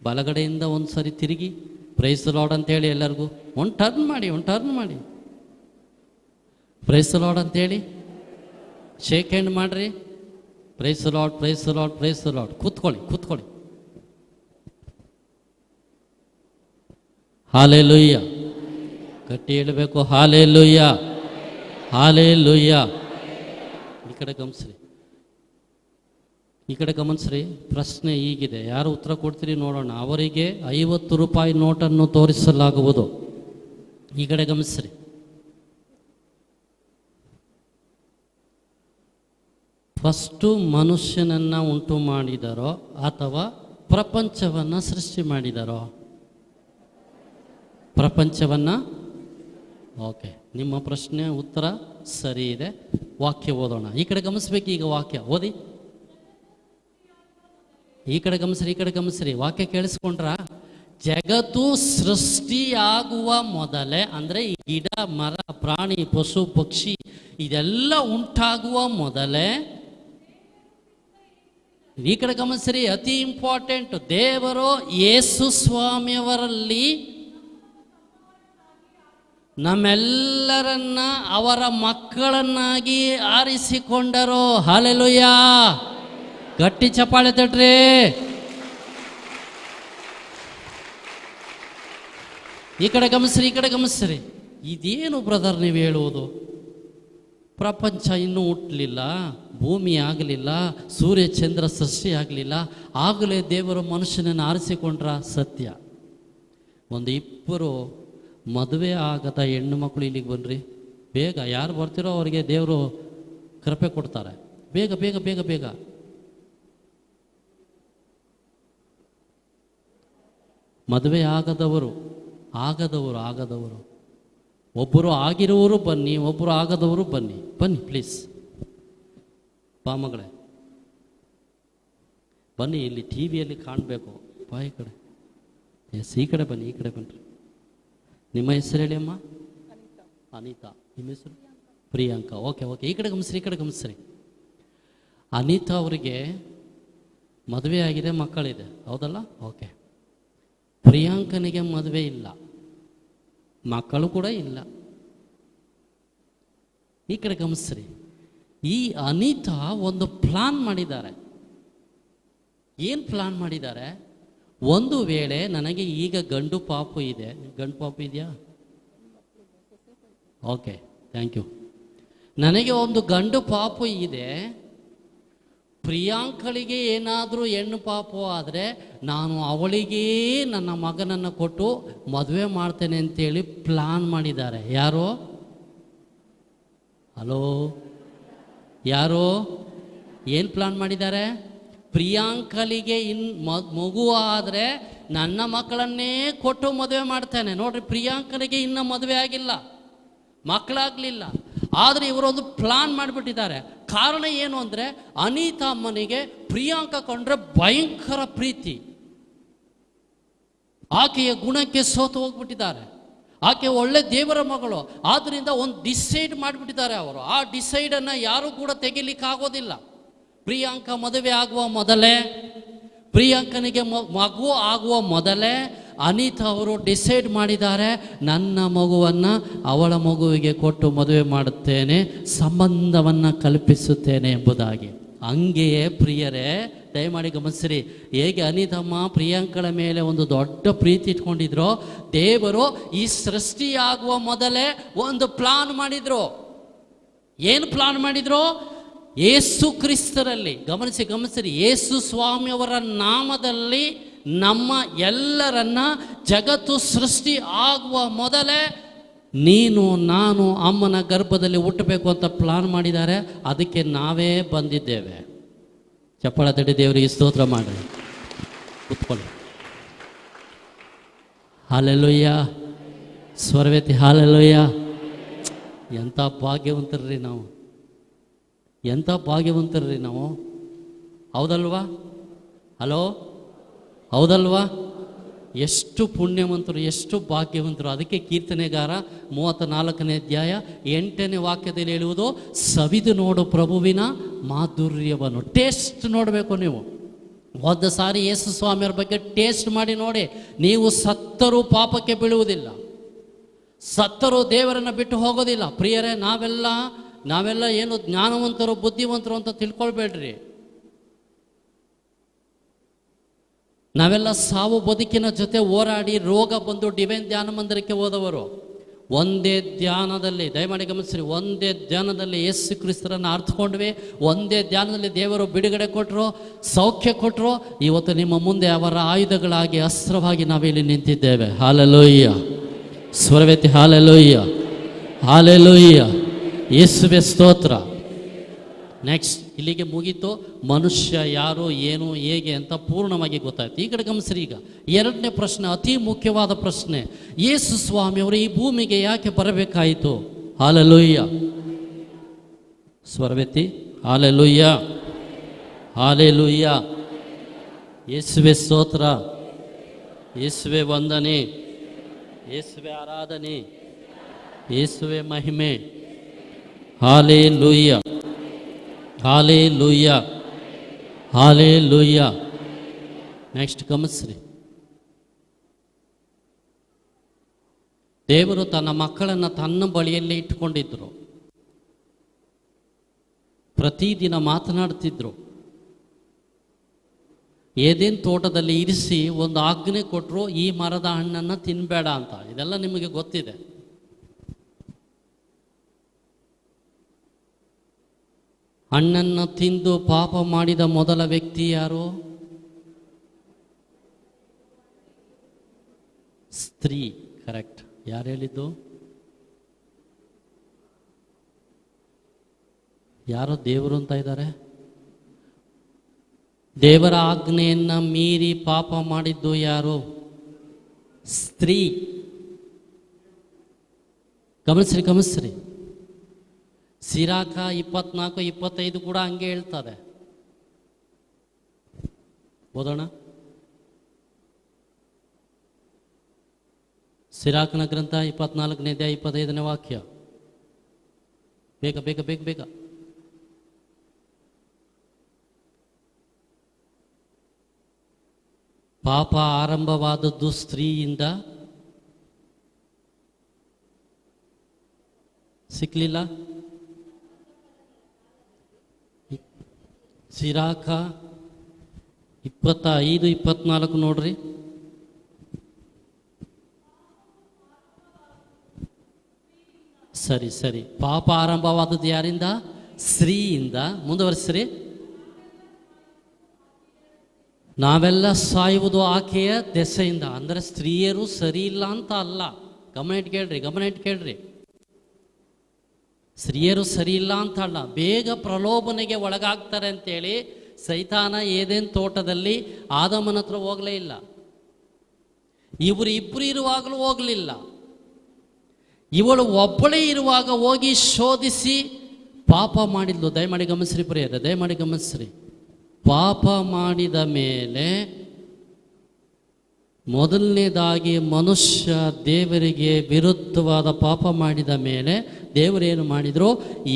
ಬಲಗಡೆಯಿಂದ ಒಂದು ಸರಿ ತಿರುಗಿ, ಪ್ರೈಸ್ ದ ಲಾರ್ಡ್ ಅಂತೇಳಿ ಎಲ್ಲರಿಗೂ ಒಂದು ಟರ್ನ್ ಮಾಡಿ ಪ್ರೈಸ್ ದ ಲಾರ್ಡ್ ಅಂತೇಳಿ ಶೇಕ್ ಹ್ಯಾಂಡ್ ಮಾಡಿರಿ. Price the lord, price the lord, price the lord. ಕೂತ್ಕೊಳ್ಳಿ. ಹಾಲೆಲೂಯ್ಯ. ಗಟ್ಟಿ ಹೇಳಬೇಕು, ಹಾಲೆಲೂಯ್ಯ, ಹಾಲೆಲೂಯ್ಯ. ಈ ಕಡೆ ಗಮನಿಸ್ರಿ. ಪ್ರಶ್ನೆ ಹೀಗಿದೆ, ಯಾರು ಉತ್ತರ ಕೊಡ್ತೀರಿ ನೋಡೋಣ. ಅವರಿಗೆ 50 ರೂಪಾಯಿ ನೋಟನ್ನು ತೋರಿಸಲಾಗುವುದು. ಈ ಕಡೆ ಗಮನಿಸ್ರಿ. ಫಸ್ಟು ಮನುಷ್ಯನನ್ನು ಉಂಟು ಮಾಡಿದರೋ ಅಥವಾ ಪ್ರಪಂಚವನ್ನು ಸೃಷ್ಟಿ ಮಾಡಿದರೋ? ಪ್ರಪಂಚವನ್ನು. ಓಕೆ, ನಿಮ್ಮ ಪ್ರಶ್ನೆ ಉತ್ತರ ಸರಿ ಇದೆ. ವಾಕ್ಯ ಓದೋಣ. ಈ ಕಡೆ ಗಮನಿಸ್ಬೇಕು. ಈಗ ವಾಕ್ಯ ಓದಿ. ಈ ಕಡೆ ಗಮನಿಸ್ರಿ. ವಾಕ್ಯ ಕೇಳಿಸ್ಕೊಂಡ್ರ? ಜಗತ್ತು ಸೃಷ್ಟಿಯಾಗುವ ಮೊದಲೇ, ಅಂದರೆ ಈ ಗಿಡ ಮರ ಪ್ರಾಣಿ ಪಶು ಪಕ್ಷಿ ಇದೆಲ್ಲ ಉಂಟಾಗುವ ಮೊದಲೇ. ಈ ಕಡೆ ಗಮನಿಸ್ರಿ, ಅತಿ ಇಂಪಾರ್ಟೆಂಟ್. ದೇವರು ಯೇಸು ಸ್ವಾಮಿಯವರಲ್ಲಿ ನಮ್ಮೆಲ್ಲರನ್ನ ಅವರ ಮಕ್ಕಳನ್ನಾಗಿ ಆರಿಸಿಕೊಂಡರು. ಹಲ್ಲೆಲೂಯಾ. ಗಟ್ಟಿ ಚಪ್ಪಾಳೆ ತಟ್ರಿ. ಈ ಕಡೆ ಗಮನಿಸ್ರಿ. ಇದೇನು ಬ್ರದರ್ ನೀವು ಹೇಳುವುದು? ಪ್ರಪಂಚ ಇನ್ನೂ ಹುಟ್ಟಲಿಲ್ಲ, ಭೂಮಿ ಆಗಲಿಲ್ಲ, ಸೂರ್ಯ ಚಂದ್ರ ಸೃಷ್ಟಿ ಆಗಲಿಲ್ಲ, ಆಗಲೇ ದೇವರು ಮನುಷ್ಯನನ್ನು ಆರಿಸಿಕೊಂಡ್ರ? ಸತ್ಯ. ಒಂದು 2 ಮದುವೆ ಆಗದ ಹೆಣ್ಣು ಮಕ್ಕಳು ಇಲ್ಲಿಗೆ ಬನ್ನಿರಿ. ಬೇಗ ಯಾರು ಬರ್ತಿರೋ ಅವರಿಗೆ ದೇವರು ಕೃಪೆ ಕೊಡ್ತಾರೆ. ಬೇಗ. ಮದುವೆ ಆಗದವರು ಒಬ್ಬರು ಆಗಿರುವವರು ಬನ್ನಿ, ಒಬ್ಬರು ಆಗದವರು ಬನ್ನಿ ಪ್ಲೀಸ್. ಬಾ ಮಗಳೇ ಬನ್ನಿ. ಇಲ್ಲಿ ಟಿ ವಿಯಲ್ಲಿ ಕಾಣಬೇಕು. ಬಾ ಈ ಕಡೆ. ಎಸ್, ಈ ಕಡೆ ಬನ್ನಿ. ನಿಮ್ಮ ಹೆಸರು ಹೇಳಿ ಅಮ್ಮ. ಅನಿತಾ. ನಿಮ್ಮ ಹೆಸರು? ಪ್ರಿಯಾಂಕಾ. ಓಕೆ. ಈ ಕಡೆ ಗಮನಿಸ್ರಿ. ಅನಿತಾ ಅವರಿಗೆ ಮದುವೆ ಆಗಿದೆ, ಮಕ್ಕಳಿದೆ, ಹೌದಲ್ಲ? ಓಕೆ. ಪ್ರಿಯಾಂಕನಿಗೆ ಮದುವೆ ಇಲ್ಲ, ಮಕ್ಕಳು ಕೂಡ ಇಲ್ಲ. ಈ ಕಡೆ ಗಮನಿಸ್ರಿ. ಈ ಅನಿತಾ ಒಂದು ಪ್ಲಾನ್ ಮಾಡಿದ್ದಾರೆ. ಏನು ಪ್ಲಾನ್ ಮಾಡಿದ್ದಾರೆ? ಒಂದು ವೇಳೆ ನನಗೆ ಈಗ ಗಂಡು ಪಾಪು ಇದೆ. ಗಂಡು ಪಾಪು ಇದೆಯಾ? Okay, thank you. ನನಗೆ ಒಂದು ಗಂಡು ಪಾಪು ಇದೆ. ಪ್ರಿಯಾಂಕಳಿಗೆ ಏನಾದರೂ ಹೆಣ್ಣು ಪಾಪು ಆದರೆ ನಾನು ಅವಳಿಗೇ ನನ್ನ ಮಗನನ್ನು ಕೊಟ್ಟು ಮದುವೆ ಮಾಡ್ತೇನೆ ಅಂತೇಳಿ ಪ್ಲಾನ್ ಮಾಡಿದ್ದಾರೆ. ಯಾರೋ? ಹಲೋ, ಯಾರೋ? ಏನು ಪ್ಲಾನ್ ಮಾಡಿದ್ದಾರೆ? ಪ್ರಿಯಾಂಕಳಿಗೆ ಮಗು ಆದರೆ ನನ್ನ ಮಕ್ಕಳನ್ನೇ ಕೊಟ್ಟು ಮದುವೆ ಮಾಡ್ತೇನೆ. ನೋಡ್ರಿ, ಪ್ರಿಯಾಂಕನಿಗೆ ಇನ್ನೂ ಮದುವೆ ಆಗಿಲ್ಲ, ಮಕ್ಕಳಾಗಲಿಲ್ಲ. ಆದರೆ ಇವರೊಂದು ಪ್ಲಾನ್ ಮಾಡಿಬಿಟ್ಟಿದ್ದಾರೆ. ಕಾರಣ ಏನು ಅಂದರೆ, ಅನಿತಾ ಅಮ್ಮನಿಗೆ ಪ್ರಿಯಾಂಕ ಕಂಡ್ರೆ ಭಯಂಕರ ಪ್ರೀತಿ. ಆಕೆಯ ಗುಣಕ್ಕೆ ಸೋತು ಹೋಗ್ಬಿಟ್ಟಿದ್ದಾರೆ. ಆಕೆ ಒಳ್ಳೆ ದೇವರ ಮಗಳು. ಆದ್ದರಿಂದ ಒಂದು ಡಿಸೈಡ್ ಮಾಡಿಬಿಟ್ಟಿದ್ದಾರೆ ಅವರು. ಆ ಡಿಸೈಡನ್ನು ಯಾರೂ ಕೂಡ ತೆಗಿಲಿಕ್ಕಾಗೋದಿಲ್ಲ. ಪ್ರಿಯಾಂಕ ಮದುವೆ ಆಗುವ ಮೊದಲೇ, ಪ್ರಿಯಾಂಕನಿಗೆ ಮಗು ಆಗುವ ಮೊದಲೇ ಅನಿತಾ ಅವರು ಡಿಸೈಡ್ ಮಾಡಿದ್ದಾರೆ, ನನ್ನ ಮಗುವನ್ನು ಅವಳ ಮಗುವಿಗೆ ಕೊಟ್ಟು ಮದುವೆ ಮಾಡುತ್ತೇನೆ, ಸಂಬಂಧವನ್ನು ಕಲ್ಪಿಸುತ್ತೇನೆ ಎಂಬುದಾಗಿ. ಹಂಗೆಯೇ ಪ್ರಿಯರೇ, ದಯಮಾಡಿ ಗಮನಿಸಿರಿ. ಹೇಗೆ ಅನಿತಮ್ಮ ಪ್ರಿಯಾಂಕಳ ಮೇಲೆ ಒಂದು ದೊಡ್ಡ ಪ್ರೀತಿ ಇಟ್ಕೊಂಡಿದ್ರು, ದೇವರು ಈ ಸೃಷ್ಟಿಯಾಗುವ ಮೊದಲೇ ಒಂದು ಪ್ಲಾನ್ ಮಾಡಿದ್ರು. ಏನು ಪ್ಲಾನ್ ಮಾಡಿದ್ರು? ಯೇಸು ಕ್ರಿಸ್ತರಲ್ಲಿ, ಗಮನಿಸಿರಿ, ಯೇಸು ಸ್ವಾಮಿಯವರ ನಾಮದಲ್ಲಿ ನಮ್ಮ ಎಲ್ಲರನ್ನ ಜಗತ್ತು ಸೃಷ್ಟಿ ಆಗುವ ಮೊದಲೇ ನೀನು ನಾನು ಅಮ್ಮನ ಗರ್ಭದಲ್ಲಿ ಹುಟ್ಟಬೇಕು ಅಂತ ಪ್ಲಾನ್ ಮಾಡಿದ್ದಾರೆ. ಅದಕ್ಕೆ ನಾವೇ ಬಂದಿದ್ದೇವೆ. ಚಪ್ಪಳ ತಡಿ ದೇವರಿಗೆ ಸ್ತೋತ್ರ ಮಾಡಿ. ಕೂತ್ಕೊಳ್ಳಿ. ಹಾಲೆಲೂಯ್ಯ. ಸ್ವರವೇತಿ ಹಾಲೆಲೂಯ್ಯ. ಎಂಥ ಭಾಗ್ಯವಂತರ್ರಿ ನಾವು, ಎಂಥ ಭಾಗ್ಯವಂತರ್ರಿ ನಾವು, ಹೌದಲ್ವಾ? ಹಲೋ, ಹೌದಲ್ವಾ? ಎಷ್ಟು ಪುಣ್ಯವಂತರು, ಎಷ್ಟು ಭಾಗ್ಯವಂತರು. ಅದಕ್ಕೆ ಕೀರ್ತನೆಗಾರ 34ನೇ ಅಧ್ಯಾಯ 8ನೇ ವಾಕ್ಯದಲ್ಲಿ ಹೇಳುವುದು, ಸವಿದು ನೋಡು ಪ್ರಭುವಿನ ಮಾಧುರ್ಯವನ್ನು. ಟೇಸ್ಟ್ ನೋಡಬೇಕು ನೀವು. ಒಂದು ಸಾರಿ ಯೇಸು ಸ್ವಾಮಿಯವ್ರ ಬಗ್ಗೆ ಟೇಸ್ಟ್ ಮಾಡಿ ನೋಡಿ, ನೀವು ಸತ್ತರೂ ಪಾಪಕ್ಕೆ ಬೀಳುವುದಿಲ್ಲ, ಸತ್ತರೂ ದೇವರನ್ನು ಬಿಟ್ಟು ಹೋಗೋದಿಲ್ಲ. ಪ್ರಿಯರೇ, ನಾವೆಲ್ಲ ಏನು ಜ್ಞಾನವಂತರು ಬುದ್ಧಿವಂತರು ಅಂತ ತಿಳ್ಕೊಳ್ಬೇಡ್ರಿ. ನಾವೆಲ್ಲ ಸಾವು ಬದುಕಿನ ಜೊತೆ ಹೋರಾಡಿ ರೋಗ ಬಂದು ಡಿವೈನ್ ಧ್ಯಾನ ಮಂದಿರಕ್ಕೆ ಹೋದವರು. ಒಂದೇ ಧ್ಯಾನದಲ್ಲಿ, ದಯಮಾಡಿ ಗಮನಿಸ್ರಿ, ಒಂದೇ ಧ್ಯಾನದಲ್ಲಿ ಯೇಸು ಕ್ರಿಸ್ತರನ್ನು ಅರ್ಥಕೊಂಡ್ವಿ. ಒಂದೇ ಧ್ಯಾನದಲ್ಲಿ ದೇವರು ಬಿಡುಗಡೆ ಕೊಟ್ಟರು, ಸೌಖ್ಯ ಕೊಟ್ಟರು. ಇವತ್ತು ನಿಮ್ಮ ಮುಂದೆ ಅವರ ಆಯುಧಗಳಾಗಿ, ಅಸ್ತ್ರವಾಗಿ ನಾವಿಲ್ಲಿ ನಿಂತಿದ್ದೇವೆ. ಹಾಲೆಲೂಯ್ಯ, ಸ್ವರವೆತ್ತಿ ಹಾಲೆಲೂಯ್ಯ, ಹಾಲೆಲೂಯ್ಯ, ಯೇಸುವೆ ಸ್ತೋತ್ರ. ನೆಕ್ಸ್ಟ್, ಇಲ್ಲಿಗೆ ಮುಗೀತು. ಮನುಷ್ಯ ಯಾರು, ಏನು, ಹೇಗೆ ಅಂತ ಪೂರ್ಣವಾಗಿ ಗೊತ್ತಾಯ್ತು. ಈ ಕಡೆ ಗಮನಿಸ್ರಿ. ಈಗ ಎರಡನೇ ಪ್ರಶ್ನೆ, ಅತಿ ಮುಖ್ಯವಾದ ಪ್ರಶ್ನೆ, ಯೇಸು ಸ್ವಾಮಿಯವರು ಈ ಭೂಮಿಗೆ ಯಾಕೆ ಬರಬೇಕಾಯಿತು? ಹಾಲೆಲೂಯ್ಯ, ಸ್ವರವೆತ್ತಿ ಹಾಲೆಲೂಯ್ಯ, ಹಾಲೆಲೂಯ್ಯ, ಯೇಸುವೆ ಸ್ತೋತ್ರ, ಯೇಸುವೆ ವಂದನೆ, ಯೇಸುವೆ ಆರಾಧನೆ, ಯೇಸುವೆ ಮಹಿಮೆ. Hallelujah, hallelujah, hallelujah. ನೆಕ್ಸ್ಟ್ ಗಮನಿಸ್ರಿ. ದೇವರು ತನ್ನ ಮಕ್ಕಳನ್ನು ತನ್ನ ಬಳಿಯಲ್ಲೇ ಇಟ್ಕೊಂಡಿದ್ರು. ಪ್ರತಿದಿನ ಮಾತನಾಡ್ತಿದ್ರು. ಏದೇನು ತೋಟದಲ್ಲಿ ಇರಿಸಿ ಒಂದು ಆಜ್ಞೆ ಕೊಟ್ಟರು, ಈ ಮರದ ಹಣ್ಣನ್ನು ತಿನ್ನಬೇಡ ಅಂತ. ಇದೆಲ್ಲ ನಿಮಗೆ ಗೊತ್ತಿದೆ. ಹಣ್ಣನ್ನು ತಿಂದು ಪಾಪ ಮಾಡಿದ ಮೊದಲ ವ್ಯಕ್ತಿ ಯಾರು? ಸ್ತ್ರೀ. ಕರೆಕ್ಟ್. ಯಾರು ಹೇಳಿದ್ದು? ಯಾರೋ ದೇವರು ಅಂತ ಇದ್ದಾರೆ. ದೇವರ ಆಜ್ಞೆಯನ್ನ ಮೀರಿ ಪಾಪ ಮಾಡಿದ್ದು ಯಾರು? ಸ್ತ್ರೀ. ಗಮನಿಸ್ರಿ. ಸಿರಾಕ 24-25 ಕೂಡ ಹಂಗೆ ಹೇಳ್ತದೆ. ಓದೋಣ. ಸಿರಾಕನ ಗ್ರಂಥ 24ನೇ ಅಧ್ಯಾಯ 25ನೇ ವಾಕ್ಯ. ಬೇಗ ಬೇಗ ಬೇಗ ಬೇಗ. ಪಾಪ ಆರಂಭವಾದದ್ದು ಸ್ತ್ರೀಯಿಂದ. ಸಿಕ್ಲಿಲ್ಲ? ಸಿರಾಕ 25-24 ನೋಡ್ರಿ. ಸರಿ. ಪಾಪ ಆರಂಭವಾದದ್ದು ಯಾರಿಂದ? ಸ್ತ್ರೀಯಿಂದ. ಮುಂದುವರಿಸ್ರಿ. ನಾವೆಲ್ಲ ಸಾಯುವುದು ಆಕೆಯ ದೆಸೆಯಿಂದ. ಅಂದರೆ ಸ್ತ್ರೀಯರು ಸರಿ ಇಲ್ಲ ಅಂತ ಅಲ್ಲ. ಗಮನ ಇಟ್ಟು ಕೇಳ್ರಿ. ಸ್ತ್ರೀಯರು ಸರಿ ಇಲ್ಲ ಅಂತ ಅಲ್ಲ, ಬೇಗ ಪ್ರಲೋಭನೆಗೆ ಒಳಗಾಗ್ತಾರೆ ಅಂತೇಳಿ ಸೈತಾನ ಏದೇನ್ ತೋಟದಲ್ಲಿ ಆದಮನ ಹತ್ರ ಹೋಗಲೇ ಇಲ್ಲ. ಇಬ್ಬರು ಇರುವಾಗಲೂ ಹೋಗಲಿಲ್ಲ. ಇವಳು ಒಬ್ಬಳೇ ಇರುವಾಗ ಹೋಗಿ ಶೋಧಿಸಿ ಪಾಪ ಮಾಡಿದ್ಲು. ದಯಮಾಡಿ ಗಮನಿಸ್ರಿ ಪ್ರಿಯರೇ, ದಯಮಾಡಿ ಗಮನಿಸ್ರಿ. ಪಾಪ ಮಾಡಿದ ಮೇಲೆ ಮೊದಲನೇದಾಗಿ ಮನುಷ್ಯ ದೇವರಿಗೆ ವಿರುದ್ಧವಾದ ಪಾಪ ಮಾಡಿದ ಮೇಲೆ ದೇವರೇನು ಮಾಡಿದರು?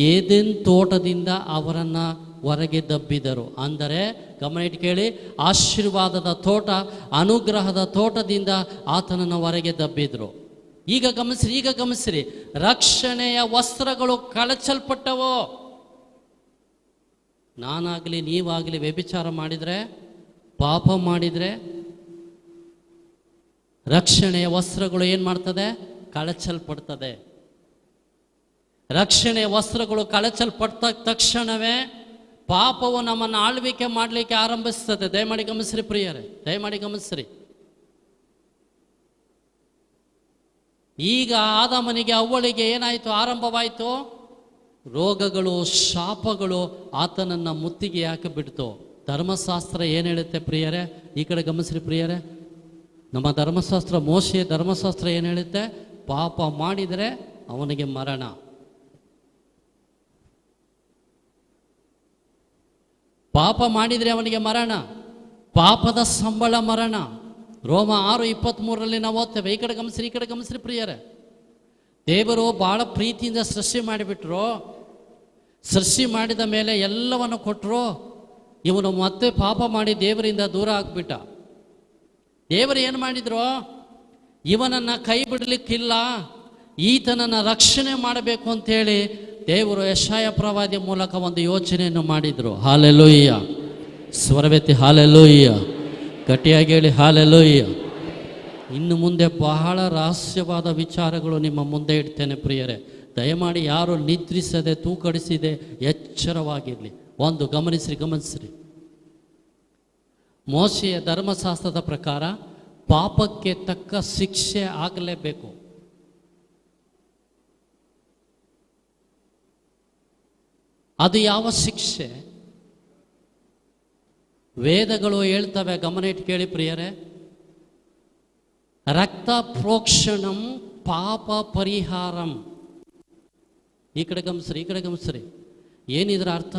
ಏದೇನ್ ತೋಟದಿಂದ ಅವರನ್ನು ಹೊರಗೆ ದಬ್ಬಿದರು. ಅಂದರೆ ಗಮನ ಇಟ್ಟು ಕೇಳಿ, ಆಶೀರ್ವಾದದ ತೋಟ, ಅನುಗ್ರಹದ ತೋಟದಿಂದ ಆತನನ್ನು ಹೊರಗೆ ದಬ್ಬಿದ್ರು. ಈಗ ಗಮನಿಸ್ರಿ. ರಕ್ಷಣೆಯ ವಸ್ತ್ರಗಳು ಕಳಚಲ್ಪಟ್ಟವು. ನಾನಾಗಲಿ ನೀವಾಗಲಿ ವ್ಯಭಿಚಾರ ಮಾಡಿದರೆ, ಪಾಪ ಮಾಡಿದರೆ, ರಕ್ಷಣೆಯ ವಸ್ತ್ರಗಳು ಏನು ಮಾಡ್ತದೆ? ಕಳಚಲ್ಪಡ್ತದೆ. ರಕ್ಷಣೆಯ ವಸ್ತ್ರಗಳು ಕಳಚಲ್ಪಟ್ಟ ತಕ್ಷಣವೇ ಪಾಪವು ನಮ್ಮನ್ನು ಆಳ್ವಿಕೆ ಮಾಡಲಿಕ್ಕೆ ಆರಂಭಿಸ್ತದೆ. ದಯಮಾಡಿ ಗಮನಿಸ್ರಿ ಪ್ರಿಯರೇ, ದಯಮಾಡಿ ಗಮನಿಸ್ರಿ. ಈಗ ಆದಾಮನಿಗೆ ಅವ್ವಳಿಗೆ ಏನಾಯಿತು? ಆರಂಭವಾಯಿತು. ರೋಗಗಳು, ಶಾಪಗಳು ಆತನನ್ನು ಮುತ್ತಿಗೆ ಯಾಕೆ ಬಿಡ್ತು? ಧರ್ಮಶಾಸ್ತ್ರ ಏನು ಹೇಳುತ್ತೆ ಪ್ರಿಯರೇ? ಈ ಕಡೆ ಗಮನಿಸ್ರಿ ಪ್ರಿಯರೇ. ನಮ್ಮ ಧರ್ಮಶಾಸ್ತ್ರ, ಮೋಶೆಯ ಧರ್ಮಶಾಸ್ತ್ರ ಏನು ಹೇಳುತ್ತೆ? ಪಾಪ ಮಾಡಿದರೆ ಅವನಿಗೆ ಮರಣ. ಪಾಪ ಮಾಡಿದರೆ ಅವನಿಗೆ ಮರಣ. ಪಾಪದ ಸಂಬಳ ಮರಣ. ರೋಮ 6:23 ನಾವು ಓದ್ತೇವೆ. ಈ ಕಡೆ ಗಮನಿಸ್ರಿ ಪ್ರಿಯರೇ. ದೇವರು ಬಹಳ ಪ್ರೀತಿಯಿಂದ ಸೃಷ್ಟಿ ಮಾಡಿಬಿಟ್ರು. ಸೃಷ್ಟಿ ಮಾಡಿದ ಮೇಲೆ ಎಲ್ಲವನ್ನು ಕೊಟ್ಟರು. ಇವನು ಮತ್ತೆ ಪಾಪ ಮಾಡಿ ದೇವರಿಂದ ದೂರ ಆಗ್ಬಿಟ್ಟ. ದೇವರು ಏನು ಮಾಡಿದ್ರು? ಇವನನ್ನು ಕೈ ಬಿಡಲಿಕ್ಕಿಲ್ಲ, ಈತನನ್ನು ರಕ್ಷಣೆ ಮಾಡಬೇಕು ಅಂತೇಳಿ ದೇವರು ಯೆಶಾಯ ಪ್ರವಾದಿಯ ಮೂಲಕ ಒಂದು ಯೋಚನೆಯನ್ನು ಮಾಡಿದರು. ಹಾಲೆಲೂಯ್ಯ. ಸ್ವರವೆತ್ತಿ ಹಾಲೆಲೂಯ್ಯ. ಗಟ್ಟಿಯಾಗಿ ಹೇಳಿ ಹಾಲೆಲೂಯ್ಯ. ಇನ್ನು ಮುಂದೆ ಬಹಳ ರಹಸ್ಯವಾದ ವಿಚಾರಗಳು ನಿಮ್ಮ ಮುಂದೆ ಇಡ್ತೇನೆ ಪ್ರಿಯರೇ. ದಯಮಾಡಿ ಯಾರು ನಿದ್ರಿಸದೆ ತೂಕಡಿಸಿದೆ ಎಚ್ಚರವಾಗಿರಲಿ. ಒಂದು ಗಮನಿಸ್ರಿ. ಮೋಶೆಯ ಧರ್ಮಶಾಸ್ತ್ರದ ಪ್ರಕಾರ ಪಾಪಕ್ಕೆ ತಕ್ಕ ಶಿಕ್ಷೆ ಆಗಲೇಬೇಕು. ಅದು ಯಾವ ಶಿಕ್ಷೆ? ವೇದಗಳು ಹೇಳ್ತವೆ, ಗಮನ ಇಟ್ಟು ಕೇಳಿ ಪ್ರಿಯರೇ. ರಕ್ತ ಪ್ರೋಕ್ಷಣಂ ಪಾಪ ಪರಿಹಾರಂ. ಈ ಕಡೆ ಗಮನಿಸ್ರಿ. ಏನಿದ್ರ ಅರ್ಥ?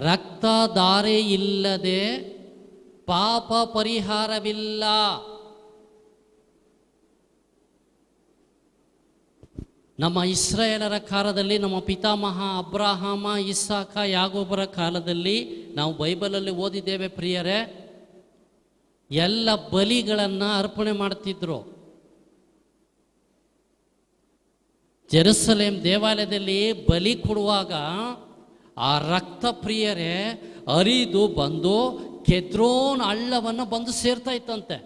ರಕ್ತಧಾರೆ ಇಲ್ಲದೆ ಪಾಪ ಪರಿಹಾರವಿಲ್ಲ. ನಮ್ಮ ಇಸ್ರಾಯೇಲರ ಕಾಲದಲ್ಲಿ, ನಮ್ಮ ಪಿತಾಮಹ ಅಬ್ರಹಾಮ, ಇಸಾಕ, ಯಾಗೋಬರ ಕಾಲದಲ್ಲಿ ನಾವು ಬೈಬಲಲ್ಲಿ ಓದಿದ್ದೇವೆ ಪ್ರಿಯರೇ, ಎಲ್ಲ ಬಲಿಗಳನ್ನು ಅರ್ಪಣೆ ಮಾಡ್ತಿದ್ರು. ಜೆರುಸಲೇಮ್ ದೇವಾಲಯದಲ್ಲಿ ಬಲಿ ಕೊಡುವಾಗ ಆ ರಕ್ತ ಪ್ರಿಯರೇ ಹರಿದು ಬಂದು ಕೆದ್ರೋನ್ ಹಳ್ಳವನ್ನು ಬಂದು ಸೇರ್ತಾ ಇತ್ತಂತೆ.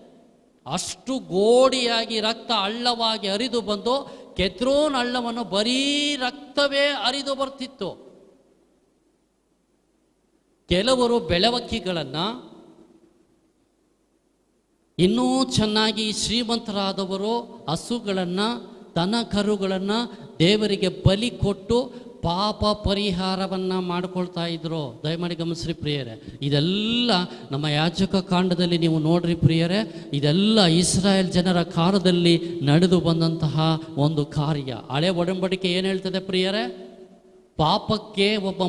ಅಷ್ಟು ಗೋಡಿಯಾಗಿ ರಕ್ತ ಹಳ್ಳವಾಗಿ ಹರಿದು ಬಂದು ಕೆದ್ರೋನ್ ಹಳ್ಳವನ್ನು ಬರೀ ರಕ್ತವೇ ಹರಿದು ಬರ್ತಿತ್ತು. ಕೆಲವರು ಬೆಳವಕ್ಕಿಗಳನ್ನು, ಇನ್ನೂ ಚೆನ್ನಾಗಿ ಶ್ರೀಮಂತರಾದವರು ಹಸುಗಳನ್ನು, ದನ ಕರುಗಳನ್ನು ದೇವರಿಗೆ ಬಲಿ ಕೊಟ್ಟು ಪಾಪ ಪರಿಹಾರವನ್ನು ಮಾಡಿಕೊಳ್ತಾ ಇದ್ರು. ದಯಮಾಡಿ ಗಮನಿಸ್ರಿ ಪ್ರಿಯರೇ. ಇದೆಲ್ಲ ನಮ್ಮ ಯಾಜಕ ಕಾಂಡದಲ್ಲಿ ನೀವು ನೋಡ್ರಿ ಪ್ರಿಯರೇ. ಇದೆಲ್ಲ ಇಸ್ರಾಯೇಲ್ ಜನರ ಕಾಲದಲ್ಲಿ ನಡೆದು ಬಂದಂತಹ ಒಂದು ಕಾರ್ಯ. ಹಳೆ ಒಡಂಬಡಿಕೆ ಏನು ಹೇಳ್ತದೆ ಪ್ರಿಯರೇ? ಪಾಪಕ್ಕೆ ಒಬ್ಬ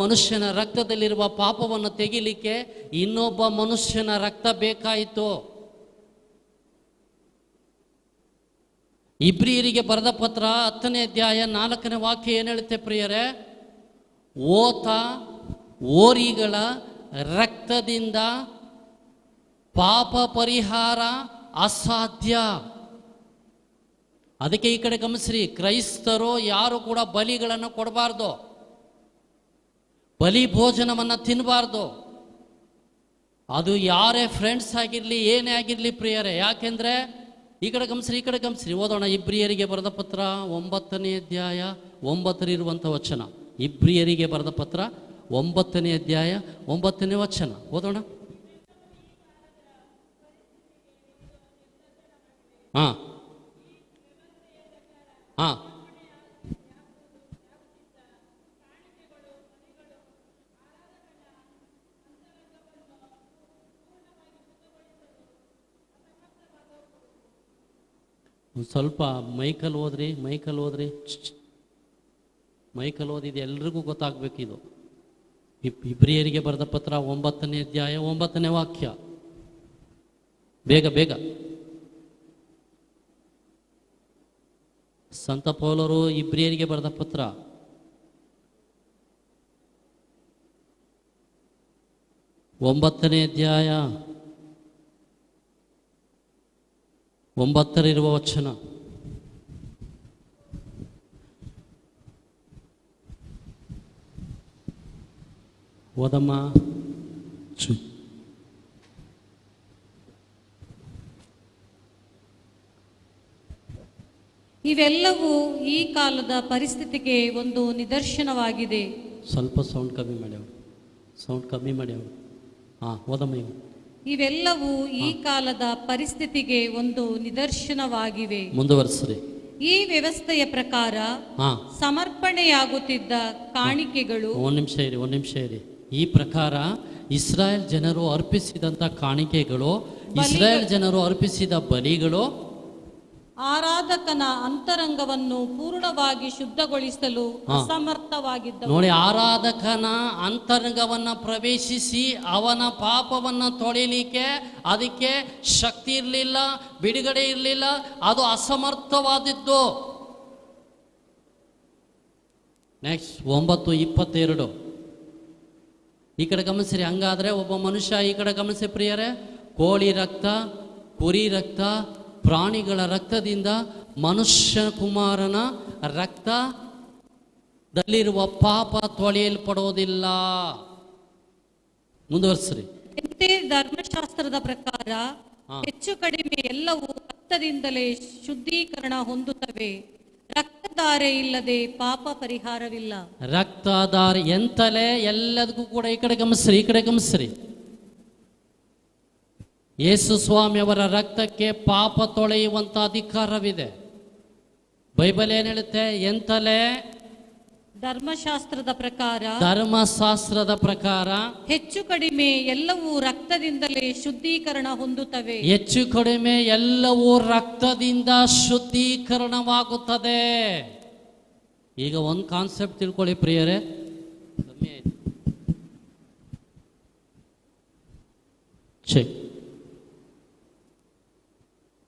ಮನುಷ್ಯನ ರಕ್ತದಲ್ಲಿರುವ ಪಾಪವನ್ನು ತೆಗಿಲಿಕ್ಕೆ ಇನ್ನೊಬ್ಬ ಮನುಷ್ಯನ ರಕ್ತ ಬೇಕಾಯಿತು. ಇಬ್ರಿಯರಿಗೆ ಬರೆದ ಪತ್ರ 10ನೇ ಅಧ್ಯಾಯ 4ನೇ ವಾಕ್ಯ ಏನು ಹೇಳುತ್ತೆ ಪ್ರಿಯರೇ? ಓರಿಗಳ ರಕ್ತದಿಂದ ಪಾಪ ಪರಿಹಾರ ಅಸಾಧ್ಯ. ಅದಕ್ಕೆ ಈ ಕಡೆ ಗಮನಿಸ್ರಿ, ಕ್ರೈಸ್ತರು ಯಾರು ಕೂಡ ಬಲಿಗಳನ್ನು ಕೊಡಬಾರ್ದು, ಬಲಿ ಭೋಜನವನ್ನು ತಿನ್ನಬಾರ್ದು. ಅದು ಯಾರೇ ಫ್ರೆಂಡ್ಸ್ ಆಗಿರಲಿ, ಏನೇ ಆಗಿರಲಿ ಪ್ರಿಯರೇ. ಯಾಕೆಂದರೆ ಈ ಕಡೆ ಗಮನಿಸ್ರಿ, ಓದೋಣ. ಇಬ್ರಿಯರಿಗೆ ಬರೆದ ಪತ್ರ 9ನೇ ಅಧ್ಯಾಯ 9 ಇರುವಂಥ ವಚನ. ಇಬ್ರಿಯರಿಗೆ ಬರೆದ ಪತ್ರ 9ನೇ ಅಧ್ಯಾಯ 9ನೇ ವಚನ ಓದೋಣ. ಒಂದು ಸ್ವಲ್ಪ ಮೈಕಲ್ ಓದ್ರಿ. ಮೈಕಲ್ ಓದಿದ್ದು ಎಲ್ರಿಗೂ ಗೊತ್ತಾಗಬೇಕಿದು. ಇಬ್ರಿಯರಿಗೆ ಬರೆದ ಪತ್ರ 9ನೇ ಅಧ್ಯಾಯ 9ನೇ ವಾಕ್ಯ. ಬೇಗ ಸಂತ ಪೌಲರು ಇಬ್ರಿಯರಿಗೆ ಬರೆದ ಪತ್ರ 9ನೇ ಅಧ್ಯಾಯ 9 ವಚನ. ಓದಮ್ಮ. ಇವೆಲ್ಲವೂ ಈ ಕಾಲದ ಪರಿಸ್ಥಿತಿಗೆ ಒಂದು ನಿದರ್ಶನವಾಗಿದೆ. ಸ್ವಲ್ಪ ಸೌಂಡ್ ಕಮ್ಮಿ ಮಾಡಿ ಅವರು. ಓದಮ್ಮ. ಇವೆಲ್ಲವೂ ಈ ಕಾಲದ ಪರಿಸ್ಥಿತಿಗೆ ಒಂದು ನಿದರ್ಶನವಾಗಿವೆ. ಮುಂದುವರಿಸ್ರಿ. ಈ ವ್ಯವಸ್ಥೆಯ ಪ್ರಕಾರ ಸಮರ್ಪಣೆಯಾಗುತ್ತಿದ್ದ ಕಾಣಿಕೆಗಳು, ಒಂದು ನಿಮಿಷ ಇರಿ. ಈ ಪ್ರಕಾರ ಇಸ್ರಾಯೇಲ್ ಜನರು ಅರ್ಪಿಸಿದಂತ ಕಾಣಿಕೆಗಳು, ಇಸ್ರಾಯೇಲ್ ಜನರು ಅರ್ಪಿಸಿದ ಬಲಿಗಳು ಆರಾಧಕನ ಅಂತರಂಗವನ್ನು ಪೂರ್ಣವಾಗಿ ಶುದ್ಧಗೊಳಿಸಲು ಅಸಮರ್ಥವಾಗಿದ್ದವು. ನೋಡಿ, ಆರಾಧಕನ ಅಂತರಂಗವನ್ನ ಪ್ರವೇಶಿಸಿ ಅವನ ಪಾಪವನ್ನ ತೊಳೆಯಲಿಕ್ಕೆ ಅದಕ್ಕೆ ಶಕ್ತಿ ಇರಲಿಲ್ಲ, ಬಿಡುಗಡೆ ಇರಲಿಲ್ಲ, ಅದು ಅಸಮರ್ಥವಾದದ್ದು. ನೆಕ್ಸ್ಟ್ 9:22. ಈ ಕಡೆ ಗಮನಿಸ್ರಿ. ಹಂಗಾದ್ರೆ ಒಬ್ಬ ಮನುಷ್ಯ ಈ ಕಡೆ ಗಮನಿಸಿ ಪ್ರಿಯರೇ, ಕೋಳಿ ರಕ್ತ, ಕುರಿ ರಕ್ತ, ಪ್ರಾಣಿಗಳ ರಕ್ತದಿಂದ ಮನುಷ್ಯ ಕುಮಾರನ ರಕ್ತದಲ್ಲಿರುವ ಪಾಪ ತೊಳೆಯಲ್ಪಡೋದಿಲ್ಲ. ಮುಂದುವರ್ಸ್ರಿ. ಎಂತೆ ಧರ್ಮಶಾಸ್ತ್ರದ ಪ್ರಕಾರ ಹೆಚ್ಚು ಕಡಿಮೆ ಎಲ್ಲವೂ ರಕ್ತದಿಂದಲೇ ಶುದ್ಧೀಕರಣ ಹೊಂದುತ್ತವೆ. ರಕ್ತಧಾರೆ ಇಲ್ಲದೆ ಪಾಪ ಪರಿಹಾರವಿಲ್ಲ. ರಕ್ತಧಾರೆ ಎಂತಲೇ ಎಲ್ಲದಕ್ಕೂ ಕೂಡ ಈ ಕಡೆ ಗಮನಿಸ್ರಿ, ಈ ಕಡೆ ಗಮನಿಸ್ರಿ. ಯೇಸು ಸ್ವಾಮಿ ಅವರ ರಕ್ತಕ್ಕೆ ಪಾಪ ತೊಳೆಯುವಂತ ಅಧಿಕಾರವಿದೆ. ಬೈಬಲ್ ಏನ್ ಹೇಳುತ್ತೆ? ಎಂತಲೇ? ಧರ್ಮಶಾಸ್ತ್ರದ ಪ್ರಕಾರ ಹೆಚ್ಚು ಕಡಿಮೆ ಎಲ್ಲವೂ ರಕ್ತದಿಂದಲೇ ಶುದ್ಧೀಕರಣ ಹೊಂದುತ್ತವೆ. ಹೆಚ್ಚು ಕಡಿಮೆ ಎಲ್ಲವೂ ರಕ್ತದಿಂದ ಶುದ್ಧೀಕರಣವಾಗುತ್ತದೆ. ಈಗ ಒಂದು ಕಾನ್ಸೆಪ್ಟ್ ತಿಳ್ಕೊಳ್ಳಿ ಪ್ರಿಯರೇ.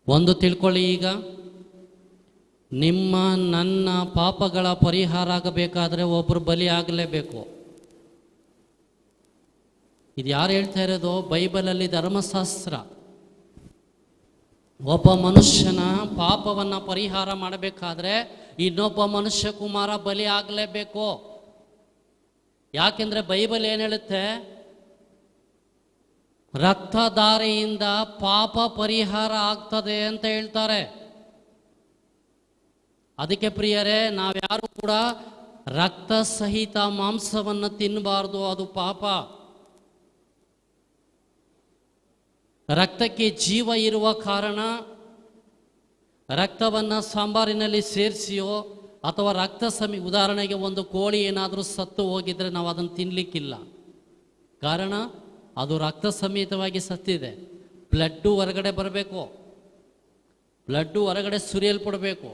ಒಂದು ತಿಳ್ಕೊಳ್ಳಿ. ಈಗ ನಿಮ್ಮ ನನ್ನ ಪಾಪಗಳ ಪರಿಹಾರ ಆಗಬೇಕಾದ್ರೆ ಒಬ್ಬರು ಬಲಿ ಆಗಲೇಬೇಕು. ಇದು ಯಾರು ಹೇಳ್ತಾ ಇರೋದು? ಬೈಬಲಲ್ಲಿ ಧರ್ಮಶಾಸ್ತ್ರ. ಒಬ್ಬ ಮನುಷ್ಯನ ಪಾಪವನ್ನು ಪರಿಹಾರ ಮಾಡಬೇಕಾದ್ರೆ ಇನ್ನೊಬ್ಬ ಮನುಷ್ಯ ಕುಮಾರ ಬಲಿ ಆಗಲೇಬೇಕು. ಯಾಕೆಂದ್ರೆ ಬೈಬಲ್ ಏನು ಹೇಳುತ್ತೆ? ರಕ್ತಧಾರೆಯಿಂದ ಪಾಪ ಪರಿಹಾರ ಆಗ್ತದೆ ಅಂತ ಹೇಳ್ತಾರೆ. ಅದಕ್ಕೆ ಪ್ರಿಯರೇ, ನಾವ್ಯಾರು ಕೂಡ ರಕ್ತ ಸಹಿತ ಮಾಂಸವನ್ನು ತಿನ್ನಬಾರ್ದು, ಅದು ಪಾಪ. ರಕ್ತಕ್ಕೆ ಜೀವ ಇರುವ ಕಾರಣ ರಕ್ತವನ್ನು ಸಾಂಬಾರಿನಲ್ಲಿ ಸೇರಿಸಿಯೋ ಅಥವಾ ಉದಾಹರಣೆಗೆ ಒಂದು ಕೋಳಿ ಏನಾದರೂ ಸತ್ತು ಹೋಗಿದ್ರೆ ನಾವು ಅದನ್ನು ತಿನ್ನಲಿಕ್ಕಿಲ್ಲ. ಕಾರಣ ಅದು ರಕ್ತ ಸಮೇತವಾಗಿ ಸತ್ತಿದೆ. ಬ್ಲಡ್ಡು ಹೊರಗಡೆ ಬರಬೇಕು, ಬ್ಲಡ್ಡು ಹೊರಗಡೆ ಸುರಿಯಲ್ಪಡಬೇಕು.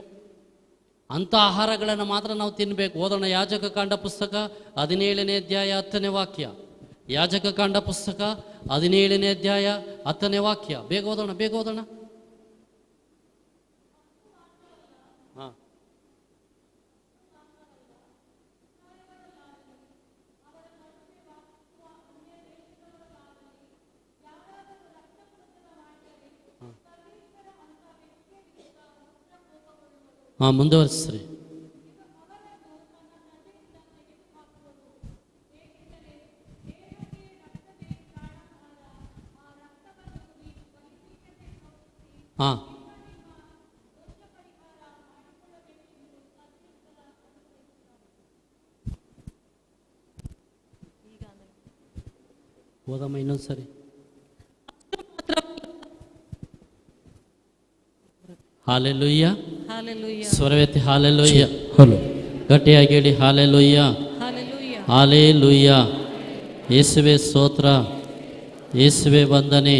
ಅಂಥ ಆಹಾರಗಳನ್ನು ಮಾತ್ರ ನಾವು ತಿನ್ನಬೇಕು. ಓದೋಣ ಯಾಜಕ ಕಾಂಡ ಪುಸ್ತಕ 17ನೇ ಅಧ್ಯಾಯ 10ನೇ ವಾಕ್ಯ. ಯಾಜಕ ಕಾಂಡ ಪುಸ್ತಕ 17ನೇ ಅಧ್ಯಾಯ 10ನೇ ವಾಕ್ಯ. ಬೇಗ ಓದೋಣ, ಬೇಗ ಓದೋಣ. ಮುಂದುವರಿಸ್ರಿ. ಓದಮ್ಮ ಇನ್ನೊಂದ್ಸರಿ. ಹಾಲೆಲೂಯ್ಯ, ಸ್ವರವೆತ್ತಿ ಹಾಲೆಲೂಯ್ಯ. ಗಟ್ಟಿಯಾಗಿ ಹೇಳಿ ಹಾಲೆಲೂಯ್ಯ, ಹಾಲೆಲೂಯ್ಯ. ಯೇಸುವೆ ಸ್ತೋತ್ರ, ಯೇಸುವೆ ವಂದನೆ,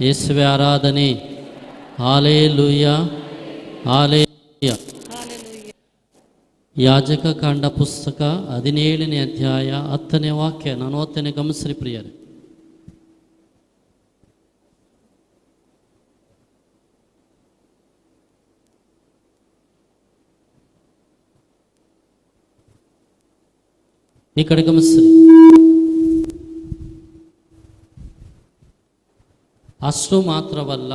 ಯೇಸುವೆ ಆರಾಧನೆ. Hallelujah, hallelujah. ಯಾಜಕ ಕಾಂಡ ಪುಸ್ತಕ 17ನೇ ಅಧ್ಯಾಯ 10ನೇ ವಾಕ್ಯ. ನಾನು ಓದ್ತೇನೆ, ಗಮನಿಸ್ರಿ ಪ್ರಿಯರೇ. ಈ ಕಡೆ ಗಮನಿಸ್ರಿ. ಅಷ್ಟು ಮಾತ್ರವಲ್ಲ,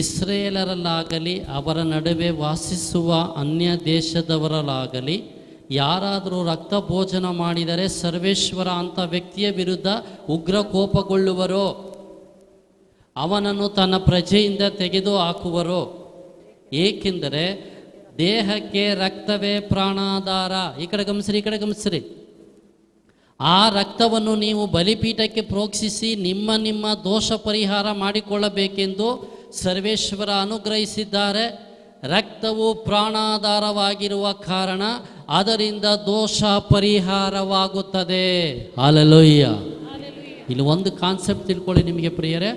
ಇಸ್ರೇಲರಲ್ಲಾಗಲಿ ಅವರ ನಡುವೆ ವಾಸಿಸುವ ಅನ್ಯ ದೇಶದವರಲ್ಲಾಗಲಿ ಯಾರಾದರೂ ರಕ್ತ ಭೋಜನ ಮಾಡಿದರೆ ಸರ್ವೇಶ್ವರ ಅಂಥ ವ್ಯಕ್ತಿಯ ವಿರುದ್ಧ ಉಗ್ರ ಕೋಪಗೊಳ್ಳುವರೋ, ಅವನನ್ನು ತನ್ನ ಪ್ರಜೆಯಿಂದ ತೆಗೆದು ಹಾಕುವರೋ. ಏಕೆಂದರೆ ದೇಹಕ್ಕೆ ರಕ್ತವೇ ಪ್ರಾಣಾಧಾರ. ಈ ಕಡೆ ಗಮನಿಸ್ರಿ, ಈ ಕಡೆ ಗಮನಿಸ್ರಿ. ಆ ರಕ್ತವನ್ನು ನೀವು ಬಲಿಪೀಠಕ್ಕೆ ಪ್ರೋಕ್ಷಿಸಿ ನಿಮ್ಮ ದೋಷ ಪರಿಹಾರ ಮಾಡಿಕೊಳ್ಳಬೇಕೆಂದು ಸರ್ವೇಶ್ವರ ಅನುಗ್ರಹಿಸಿದ್ದಾರೆ. ರಕ್ತವು ಪ್ರಾಣಾಧಾರವಾಗಿರುವ ಕಾರಣ ಅದರಿಂದ ದೋಷ ಪರಿಹಾರವಾಗುತ್ತದೆ. ಹಾಲೆಲೂಯ್ಯ. ಇಲ್ಲಿ ಒಂದು ಕಾನ್ಸೆಪ್ಟ್ ತಿಳ್ಕೊಳ್ಳಿ ನಿಮಗೆ ಪ್ರಿಯರೇ.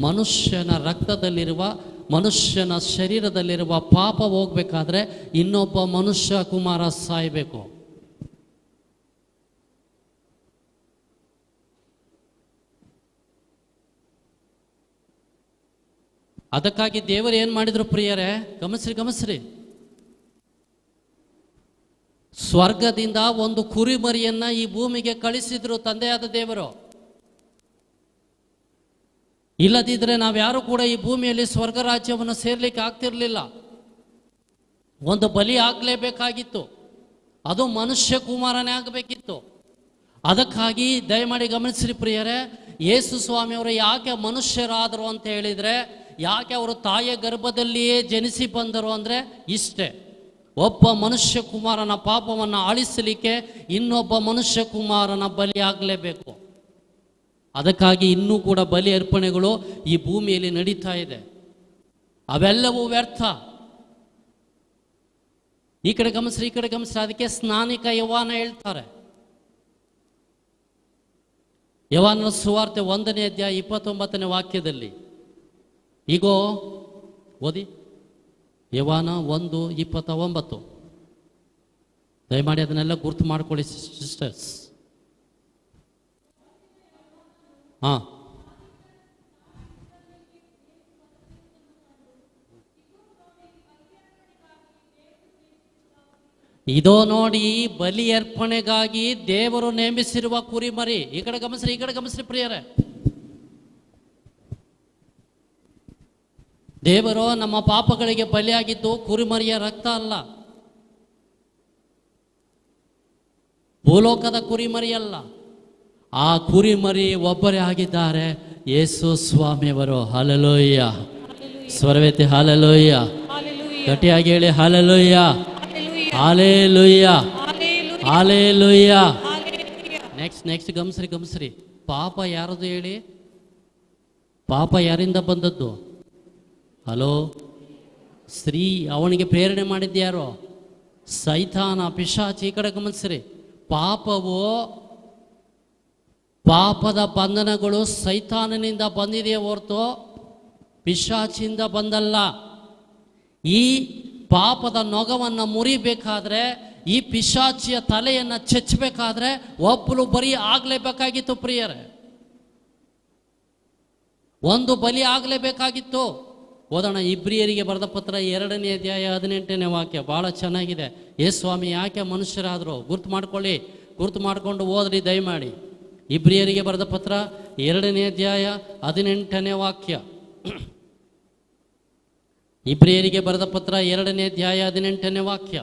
ಮನುಷ್ಯನ ರಕ್ತದಲ್ಲಿರುವ, ಮನುಷ್ಯನ ಶರೀರದಲ್ಲಿರುವ ಪಾಪ ಹೋಗ್ಬೇಕಾದ್ರೆ ಇನ್ನೊಬ್ಬ ಮನುಷ್ಯ ಕುಮಾರ ಸಾಯಬೇಕು. ಅದಕ್ಕಾಗಿ ದೇವರು ಏನು ಮಾಡಿದ್ರು ಪ್ರಿಯರೇ? ಗಮನಿಸ್ರಿ, ಗಮನಿಸ್ರಿ. ಸ್ವರ್ಗದಿಂದ ಒಂದು ಕುರಿಮರಿಯನ್ನ ಈ ಭೂಮಿಗೆ ಕಳಿಸಿದ್ರು ತಂದೆಯಾದ ದೇವರು. ಇಲ್ಲದಿದ್ರೆ ನಾವ್ಯಾರು ಕೂಡ ಈ ಭೂಮಿಯಲ್ಲಿ ಸ್ವರ್ಗ ರಾಜ್ಯವನ್ನು ಸೇರ್ಲಿಕ್ಕೆ ಆಗ್ತಿರ್ಲಿಲ್ಲ. ಒಂದು ಬಲಿ ಆಗಲೇಬೇಕಾಗಿತ್ತು, ಅದು ಮನುಷ್ಯ ಕುಮಾರನೇ ಆಗಬೇಕಿತ್ತು. ಅದಕ್ಕಾಗಿ ದಯಮಾಡಿ ಗಮನಿಸ್ರಿ ಪ್ರಿಯರೇ, ಯೇಸು ಸ್ವಾಮಿಯವರು ಯಾಕೆ ಮನುಷ್ಯರಾದರು ಅಂತ ಹೇಳಿದರೆ, ಯಾಕೆ ಅವರು ತಾಯಿಯ ಗರ್ಭದಲ್ಲಿಯೇ ಜನಿಸಿ ಬಂದರು ಅಂದರೆ ಇಷ್ಟೇ, ಒಬ್ಬ ಮನುಷ್ಯ ಕುಮಾರನ ಪಾಪವನ್ನು ಅಳಿಸಲಿಕ್ಕೆ ಇನ್ನೊಬ್ಬ ಮನುಷ್ಯ ಕುಮಾರನ ಬಲಿ ಆಗಲೇಬೇಕು. ಅದಕ್ಕಾಗಿ ಇನ್ನೂ ಕೂಡ ಬಲಿ ಅರ್ಪಣೆಗಳು ಈ ಭೂಮಿಯಲ್ಲಿ ನಡೀತಾ ಇದೆ. ಅವೆಲ್ಲವೂ ವ್ಯರ್ಥ. ಈ ಕಡೆ ಗಮನಿಸ್ರಿ, ಈ ಕಡೆ ಗಮನಿಸ್ರಿ. ಅದಕ್ಕೆ ಸ್ನಾನಿಕ ಯೋಹಾನ ಹೇಳ್ತಾರೆ, ಯೋಹಾನನ ಸುವಾರ್ತೆ 1ನೇ ಅಧ್ಯಾಯ 29ನೇ ವಾಕ್ಯದಲ್ಲಿ, ಈಗೋ ಓದಿ, ಯೋಹಾನ 1:29. ದಯಮಾಡಿ ಅದನ್ನೆಲ್ಲ ಗುರ್ತು ಮಾಡ್ಕೊಳ್ಳಿ ಸಿಸ್ಟರ್ಸ್. ಹಾಂ, ಇದೋ ನೋಡಿ ಬಲಿ ಅರ್ಪಣೆಗಾಗಿ ದೇವರು ನೇಮಿಸಿರುವ ಕುರಿಮರಿ. ಈ ಕಡೆ ಗಮನಿಸ್ರಿ, ಈ ಕಡೆ ಗಮನಿಸ್ರಿ ಪ್ರಿಯರೇ. ದೇವರು ನಮ್ಮ ಪಾಪಗಳಿಗೆ ಬಲಿಯಾಗಿದ್ದು ಕುರಿಮರಿಯ ರಕ್ತ ಅಲ್ಲ, ಭೂಲೋಕದ ಕುರಿಮರಿ ಅಲ್ಲ. ಆ ಕುರಿಮರಿ ಒಬ್ಬರೇ ಆಗಿದ್ದಾರೆ, ಯೇಸು ಸ್ವಾಮಿಯವರು. ಹಲ್ಲೆಲೂಯ. ಸ್ವರವೇತಿ ಹಲ್ಲೆಲೂಯ. ಗಟ್ಟಿಯಾಗಿ ಹೇಳಿ ಹಲ್ಲೆಲೂಯ, ಹಲ್ಲೆಲೂಯ, ಹಲ್ಲೆಲೂಯ. ನೆಕ್ಸ್ಟ್ ಗಮನಿಸ್ರಿ. ಪಾಪ ಯಾರದು ಹೇಳಿ? ಪಾಪ ಯಾರಿಂದ ಬಂದದ್ದು? ಹಲೋ, ಸ್ತ್ರೀ. ಅವನಿಗೆ ಪ್ರೇರಣೆ ಮಾಡಿದ್ಯಾರೋ? ಸೈತಾನ, ಪಿಶಾಚಿ. ಈ ಕಡೆ ಗಮನಿಸ್ರಿ. ಪಾಪದ ಬಂಧನಗಳು ಸೈತಾನನಿಂದ ಬಂದಿದೆಯೇ ಹೊರತು ಪಿಶಾಚಿಂದ ಬಂದಲ್ಲ. ಈ ಪಾಪದ ನೊಗವನ್ನು ಮುರಿಬೇಕಾದ್ರೆ, ಈ ಪಿಶಾಚಿಯ ತಲೆಯನ್ನು ಚೆಚ್ಚಬೇಕಾದ್ರೆ ಒಬ್ಬಳು ಬಲಿ ಆಗಲೇಬೇಕಾಗಿತ್ತು ಪ್ರಿಯರೇ. ಒಂದು ಬಲಿ ಆಗಲೇಬೇಕಾಗಿತ್ತು. ಓದೋಣ, ಇಬ್ರಿಯರಿಗೆ ಬರೆದ ಪತ್ರ 2ನೇ ಅಧ್ಯಾಯ 18ನೇ ವಾಕ್ಯ. ಭಾಳ ಚೆನ್ನಾಗಿದೆ. ಯೇಸು ಸ್ವಾಮಿ ಯಾಕೆ ಮನುಷ್ಯರಾದರು ಗುರ್ತು ಮಾಡ್ಕೊಳ್ಳಿ, ಗುರ್ತು ಮಾಡಿಕೊಂಡು ಓದ್ರಿ ದಯಮಾಡಿ. ಇಬ್ರಿಯರಿಗೆ ಬರೆದ ಪತ್ರ 2ನೇ ಅಧ್ಯಾಯ 18ನೇ ವಾಕ್ಯ. ಇಬ್ರಿಯರಿಗೆ ಬರೆದ ಪತ್ರ 2ನೇ ಅಧ್ಯಾಯ 18ನೇ ವಾಕ್ಯ.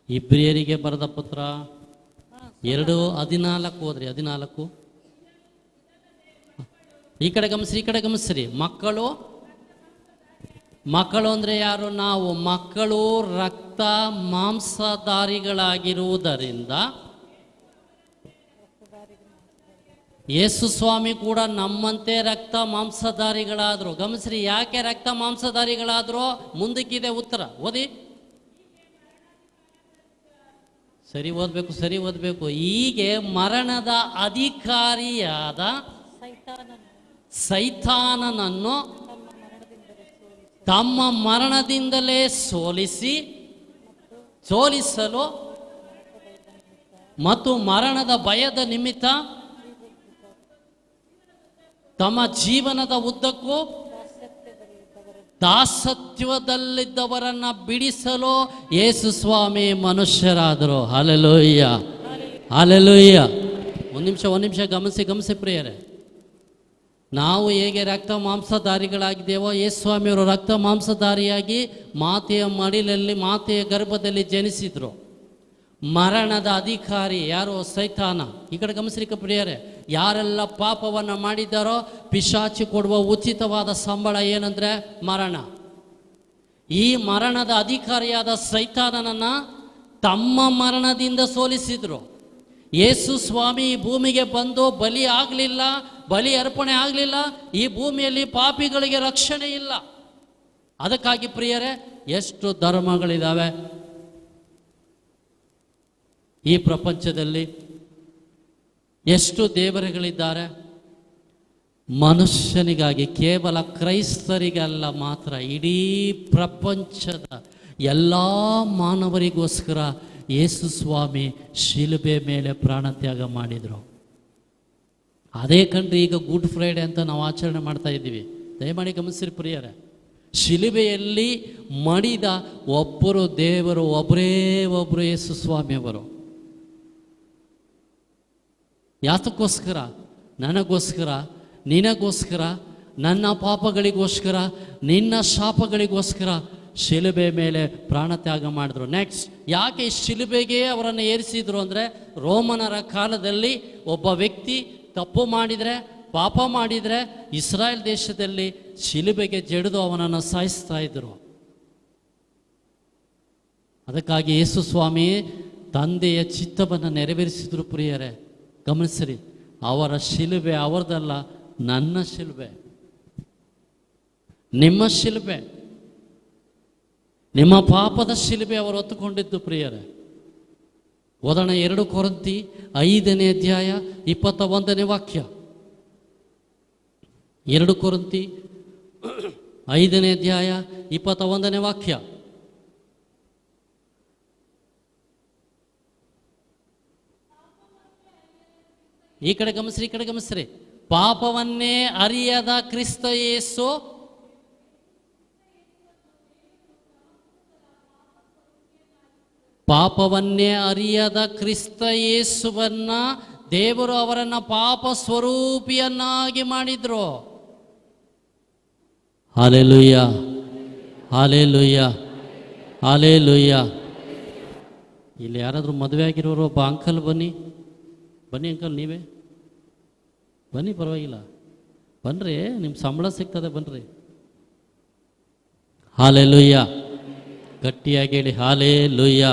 ಇಬ್ರಿಯರಿಗೆ ಬರೆದ ಪತ್ರ 2:14 ಓದ್ರಿ. 14. ಈ ಕಡೆ ಗಮನಿಸ್ರಿ, ಈ ಕಡೆ ಗಮನಿಸ್ರಿ. ಮಕ್ಕಳು ಅಂದರೆ ಯಾರು? ನಾವು ಮಕ್ಕಳು ರಕ್ತ ಮಾಂಸಧಾರಿಗಳಾಗಿರುವುದರಿಂದ ಯೇಸು ಸ್ವಾಮಿ ಕೂಡ ನಮ್ಮಂತೆ ರಕ್ತ ಮಾಂಸಧಾರಿಗಳಾದರು. ಗಮನಿಸ್ರಿ, ಯಾಕೆ ರಕ್ತ ಮಾಂಸಧಾರಿಗಳಾದರೂ? ಮುಂದಕ್ಕಿದೆ ಉತ್ತರ, ಓದಿ. ಸರಿ ಓದಬೇಕು. ಹೀಗೆ ಮರಣದ ಅಧಿಕಾರಿಯಾದ ಸೈತಾನನನ್ನು ತಮ್ಮ ಮರಣದಿಂದಲೇ ಸೋಲಿಸಲು ಮತ್ತು ಮರಣದ ಭಯದ ನಿಮಿತ್ತ ತಮ್ಮ ಜೀವನದ ಉದ್ದಕ್ಕೂ ದಾಸತ್ವದಲ್ಲಿದ್ದವರನ್ನ ಬಿಡಿಸಲು ಯೇಸು ಸ್ವಾಮಿ ಮನುಷ್ಯರಾದರು. Hallelujah, hallelujah. ಒಂದು ನಿಮಿಷ ಗಮನಿಸಿ ಪ್ರಿಯರೇ. ನಾವು ಹೇಗೆ ರಕ್ತ ಮಾಂಸಧಾರಿಗಳಾಗಿದ್ದೇವೋ, ಯೇಸು ಸ್ವಾಮಿಯವರು ರಕ್ತ ಮಾಂಸಧಾರಿಯಾಗಿ ಮಾತೆಯ ಮಡಿಲಲ್ಲಿ, ಮಾತೆಯ ಗರ್ಭದಲ್ಲಿ ಜನಿಸಿದ್ರು. ಮರಣದ ಅಧಿಕಾರಿ ಯಾರು? ಸೈತಾನ. ಈ ಕಡೆ ಗಮನಿಸ್ರಿ ಪ್ರಿಯರೇ. ಯಾರೆಲ್ಲ ಪಾಪವನ್ನು ಮಾಡಿದ್ದಾರೋ ಪಿಶಾಚಿ ಕೊಡುವ ಉಚಿತವಾದ ಸಂಬಳ ಏನಂದ್ರೆ ಮರಣ. ಈ ಮರಣದ ಅಧಿಕಾರಿಯಾದ ಸೈತಾನನನ್ನ ತಮ್ಮ ಮರಣದಿಂದ ಸೋಲಿಸಿದ್ರು. ಯೇಸು ಸ್ವಾಮಿ ಈ ಭೂಮಿಗೆ ಬಂದು ಬಲಿ ಆಗಲಿಲ್ಲ, ಬಲಿ ಅರ್ಪಣೆ ಆಗಲಿಲ್ಲ. ಈ ಭೂಮಿಯಲ್ಲಿ ಪಾಪಿಗಳಿಗೆ ರಕ್ಷಣೆ ಇಲ್ಲ. ಅದಕ್ಕಾಗಿ ಪ್ರಿಯರೇ, ಎಷ್ಟು ಧರ್ಮಗಳಿದ್ದಾವೆ ಈ ಪ್ರಪಂಚದಲ್ಲಿ, ಎಷ್ಟು ದೇವರುಗಳಿದ್ದಾರೆ. ಮನುಷ್ಯನಿಗಾಗಿ, ಕೇವಲ ಕ್ರೈಸ್ತರಿಗಲ್ಲ ಮಾತ್ರ, ಇಡೀ ಪ್ರಪಂಚದ ಎಲ್ಲ ಮಾನವರಿಗೋಸ್ಕರ ಯೇಸು ಸ್ವಾಮಿ ಶಿಲುಬೆ ಮೇಲೆ ಪ್ರಾಣತ್ಯಾಗ ಮಾಡಿದರು. ಅದೇ ಕಂಡ್ರೆ ಈಗ ಗುಡ್ ಫ್ರೈಡೆ ಅಂತ ನಾವು ಆಚರಣೆ ಮಾಡ್ತಾ ಇದ್ದೀವಿ. ದಯಮಾಡಿ ಗಮನಿಸಿರಿ ಪ್ರಿಯರೇ, ಶಿಲುಬೆಯಲ್ಲಿ ಮಡಿದ ಒಬ್ಬರು ದೇವರು, ಒಬ್ಬರೇ ಯೇಸು ಸ್ವಾಮಿಯವರು. ಯಾತಕ್ಕೋಸ್ಕರ? ನನಗೋಸ್ಕರ, ನಿನಗೋಸ್ಕರ, ನನ್ನ ಪಾಪಗಳಿಗೋಸ್ಕರ, ನಿನ್ನ ಶಾಪಗಳಿಗೋಸ್ಕರ ಶಿಲುಬೆ ಮೇಲೆ ಪ್ರಾಣ ತ್ಯಾಗ ಮಾಡಿದ್ರು. ನೆಕ್ಸ್ಟ್, ಯಾಕೆ ಶಿಲುಬೆಗೆ ಅವರನ್ನು ಏರಿಸಿದ್ರು ಅಂದರೆ, ರೋಮನರ ಕಾಲದಲ್ಲಿ ಒಬ್ಬ ವ್ಯಕ್ತಿ ತಪ್ಪು ಮಾಡಿದರೆ, ಪಾಪ ಮಾಡಿದರೆ ಇಸ್ರಾಯೇಲ್ ದೇಶದಲ್ಲಿ ಶಿಲುಬೆಗೆ ಜಡಿದು ಅವನನ್ನು ಸಾಯಿಸ್ತಾ ಇದ್ರು. ಅದಕ್ಕಾಗಿ ಯೇಸು ಸ್ವಾಮಿ ತಂದೆಯ ಚಿತ್ತವನ್ನು ನೆರವೇರಿಸಿದ್ರು. ಪ್ರಿಯರೇ ಗಮನಿಸಿರಿ, ಅವರ ಶಿಲುಬೆ ಅವರದಲ್ಲ, ನನ್ನ ಶಿಲುಬೆ, ನಿಮ್ಮ ಶಿಲುಬೆ, ನಿಮ್ಮ ಪಾಪದ ಶಿಲುಬೆ ಅವರು ಹೊತ್ತುಕೊಂಡಿದ್ದು. ಪ್ರಿಯರೇ ಓದೋಣ 2 ಕೊರಿಂಥಿ 5ನೇ ಅಧ್ಯಾಯ 21ನೇ ವಾಕ್ಯ. 2 ಕೊರಿಂಥಿ 5ನೇ ಅಧ್ಯಾಯ 21ನೇ ವಾಕ್ಯ. ಈ ಕಡೆ ಗಮನಿಸ್ರಿ. ಪಾಪವನ್ನೇ ಅರಿಯದ ಕ್ರಿಸ್ತ ಯೇಸು ಯೇಸುವನ್ನ ದೇವರು ಅವರನ್ನ ಪಾಪ ಸ್ವರೂಪಿಯನ್ನಾಗಿ ಮಾಡಿದ್ರು. Hallelujah, hallelujah, hallelujah. ಇಲ್ಲಿ ಯಾರಾದರೂ ಮದುವೆ ಆಗಿರೋರು ಒಬ್ಬ ಅಂಕಲ್ ಬನ್ನಿ ಅಂಕಲ್, ನೀವೇ ಬನ್ನಿ, ಪರವಾಗಿಲ್ಲ, ಬನ್ರಿ, ನಿಮ್ಮ ಸಂಬಳ ಸಿಗ್ತದೆ, ಬನ್ರಿ. ಹಲ್ಲೆಲೂಯ, ಗಟ್ಟಿಯಾಗಿ ಹೇಳಿ ಹಲ್ಲೆಲೂಯ.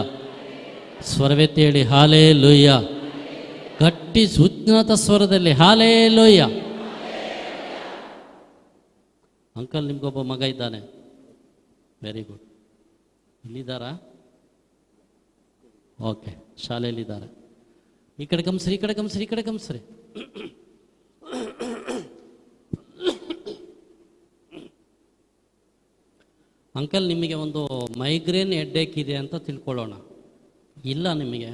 ಸ್ವರವೆತ್ತಿ ಹೇಳಿ ಹಲ್ಲೆಲೂಯ. ಗಟ್ಟಿ ಉನ್ನತ ಸ್ವರದಲ್ಲಿ ಹಲ್ಲೆಲೂಯ. ಅಂಕಲ್, ನಿಮ್ಗೊಬ್ಬ ಮಗ ಇದ್ದಾನೆ, ವೆರಿ ಗುಡ್. ಇಲ್ಲಿದ್ದಾರಾ? ಓಕೆ, ಶಾಲೆಯಲ್ಲಿದ್ದಾರೆ. ಈ ಕಡೆ ಗಮನಿಸ್ರಿ. ಅಂಕಲ್, ನಿಮಗೆ ಒಂದು ಮೈಗ್ರೇನ್ ಹೆಡ್ಡೇಕ್ ಇದೆ ಅಂತ ತಿಳ್ಕೊಳ್ಳೋಣ. ಇಲ್ಲ, ನಿಮಗೆ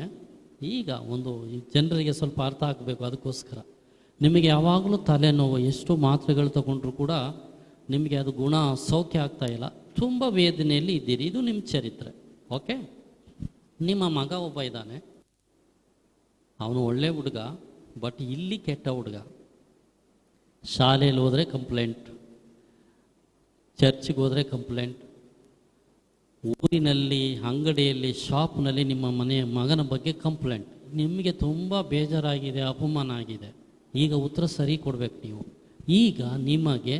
ಈಗ ಒಂದು ಜನರಿಗೆ ಸ್ವಲ್ಪ ಅರ್ಥ ಆಗಬೇಕು, ಅದಕ್ಕೋಸ್ಕರ ನಿಮಗೆ ಯಾವಾಗಲೂ ತಲೆನೋವು, ಎಷ್ಟು ಮಾತ್ರೆಗಳು ತಗೊಂಡ್ರೂ ಕೂಡ ನಿಮಗೆ ಅದು ಸೌಖ್ಯ ಆಗ್ತಾ ಇಲ್ಲ, ತುಂಬ ವೇದನೆಯಲ್ಲಿ ಇದ್ದೀರಿ. ಇದು ನಿಮ್ಮ ಚರಿತ್ರೆ. ಓಕೆ, ನಿಮ್ಮ ಮಗ ಒಬ್ಬ ಇದ್ದಾನೆ, ಅವನು ಒಳ್ಳೆ ಹುಡುಗ, ಬಟ್ ಇಲ್ಲಿ ಕೆಟ್ಟ ಹುಡುಗ. ಶಾಲೆಯಲ್ಲಿ ಹೋದರೆ ಕಂಪ್ಲೇಂಟ್, ಚರ್ಚಿಗೆ ಹೋದರೆ ಕಂಪ್ಲೇಂಟ್, ಊರಿನಲ್ಲಿ, ಅಂಗಡಿಯಲ್ಲಿ, ಶಾಪ್ನಲ್ಲಿ ನಿಮ್ಮ ಮಗನ ಬಗ್ಗೆ ಕಂಪ್ಲೇಂಟ್. ನಿಮಗೆ ತುಂಬ ಬೇಜಾರಾಗಿದೆ, ಅಪಮಾನ ಆಗಿದೆ. ಈಗ ಉತ್ತರ ಸರಿ ಕೊಡಬೇಕು ನೀವು. ಈಗ ನಿಮಗೆ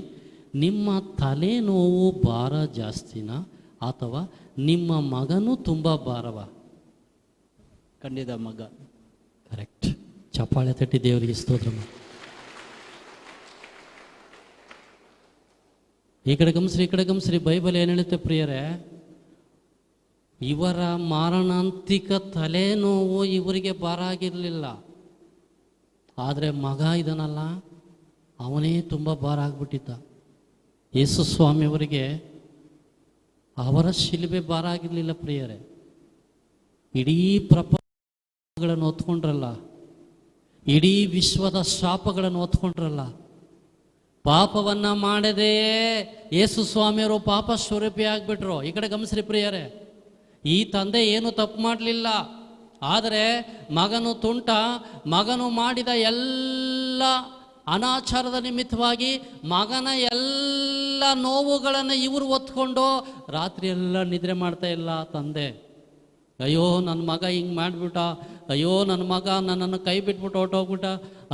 ನಿಮ್ಮ ತಲೆನೋವು ಭಾರ ಜಾಸ್ತಿನ ಅಥವಾ ನಿಮ್ಮ ಮಗನೂ ತುಂಬ ಭಾರವ? ಖಂಡಿತ ಮಗ. ಕರೆಕ್ಟ್. ಚಪ್ಪಾಳೆ ತಟ್ಟಿ ದೇವರಿಗೆ ಸ್ತೋತ್ರ. ಈ ಕಡೆ ಗಮನಿಸ್ರಿ. ಬೈಬಲ್ ಏನು ಹೇಳುತ್ತೆ ಪ್ರಿಯರೇ? ಇವರ ಮಾರಣಾಂತಿಕ ತಲೆನೋವು ಇವರಿಗೆ ಭಾರ ಆಗಿರಲಿಲ್ಲ, ಆದರೆ ಮಗ ಇದನ್ನಲ್ಲ, ಅವನೇ ತುಂಬ ಭಾರ ಆಗ್ಬಿಟ್ಟಿದ್ದ. ಯೇಸು ಸ್ವಾಮಿಯವರಿಗೆ ಅವರ ಶಿಲುಬೆ ಭಾರ ಆಗಿರಲಿಲ್ಲ ಪ್ರಿಯರೇ. ಇಡೀ ಪ್ರಪಂಚಗಳನ್ನು ಹೊತ್ಕೊಂಡ್ರಲ್ಲ, ಇಡೀ ವಿಶ್ವದ ಶಾಪಗಳನ್ನು ಹೊತ್ಕೊಂಡ್ರಲ್ಲ. ಪಾಪವನ್ನ ಮಾಡದೆಯೇ ಯೇಸು ಸ್ವಾಮಿಯವರು ಪಾಪ ಸ್ವರೂಪಿ ಆಗ್ಬಿಟ್ರು. ಈ ಕಡೆ ಗಮನಿಸ್ರಿ ಪ್ರಿಯರೇ, ಈ ತಂದೆ ಏನು ತಪ್ಪು ಮಾಡಲಿಲ್ಲ, ಆದರೆ ಮಗನು ಮಾಡಿದ ಎಲ್ಲ ಅನಾಚಾರದ ನಿಮಿತ್ತವಾಗಿ ಮಗನ ಎಲ್ಲ ನೋವುಗಳನ್ನು ಇವರು ಹೊತ್ಕೊಂಡು ರಾತ್ರಿ ಎಲ್ಲ ನಿದ್ರೆ ಮಾಡ್ತಾ ಇಲ್ಲ ತಂದೆ. ಅಯ್ಯೋ ನನ್ನ ಮಗ ಹಿಂಗೆ ಮಾಡಿಬಿಟ್ಟ, ಅಯ್ಯೋ ನನ್ನ ಮಗ ನನ್ನನ್ನು ಕೈ ಬಿಟ್ಬಿಟ್ಟು ಹೊರಟೋಗ್ಬಿಟ್ಟ,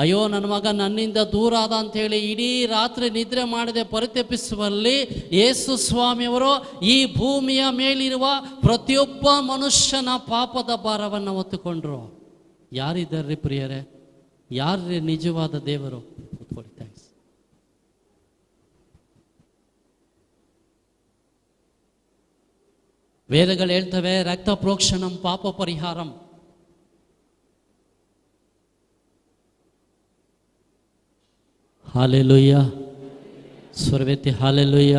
ಅಯ್ಯೋ ನನ್ನ ಮಗ ನನ್ನಿಂದ ದೂರ ಆದ ಅಂಥೇಳಿ ಇಡೀ ರಾತ್ರಿ ನಿದ್ರೆ ಮಾಡದೆ ಪರಿತಪಿಸುವಲ್ಲಿ ಯೇಸು ಸ್ವಾಮಿಯವರು ಈ ಭೂಮಿಯ ಮೇಲಿರುವ ಪ್ರತಿಯೊಬ್ಬ ಮನುಷ್ಯನ ಪಾಪದ ಭಾರವನ್ನು ಹೊತ್ತುಕೊಂಡ್ರು. ಯಾರಿದ್ದಾರ್ರಿ ಪ್ರಿಯರೇ? ಯಾರ್ರಿ ನಿಜವಾದ ದೇವರು? ಕೂತ್ಕೊಳ್ಳಿ, ಥ್ಯಾಂಕ್ಸ್. ವೇದಗಳು ಹೇಳ್ತವೆ, ರಕ್ತ ಪ್ರೋಕ್ಷಣಂ ಪಾಪ ಪರಿಹಾರಂ. ಹಾಲೆಲೂಯ. ಸ್ವರವೆತ್ತಿ ಹಾಲೆಲೂಯ.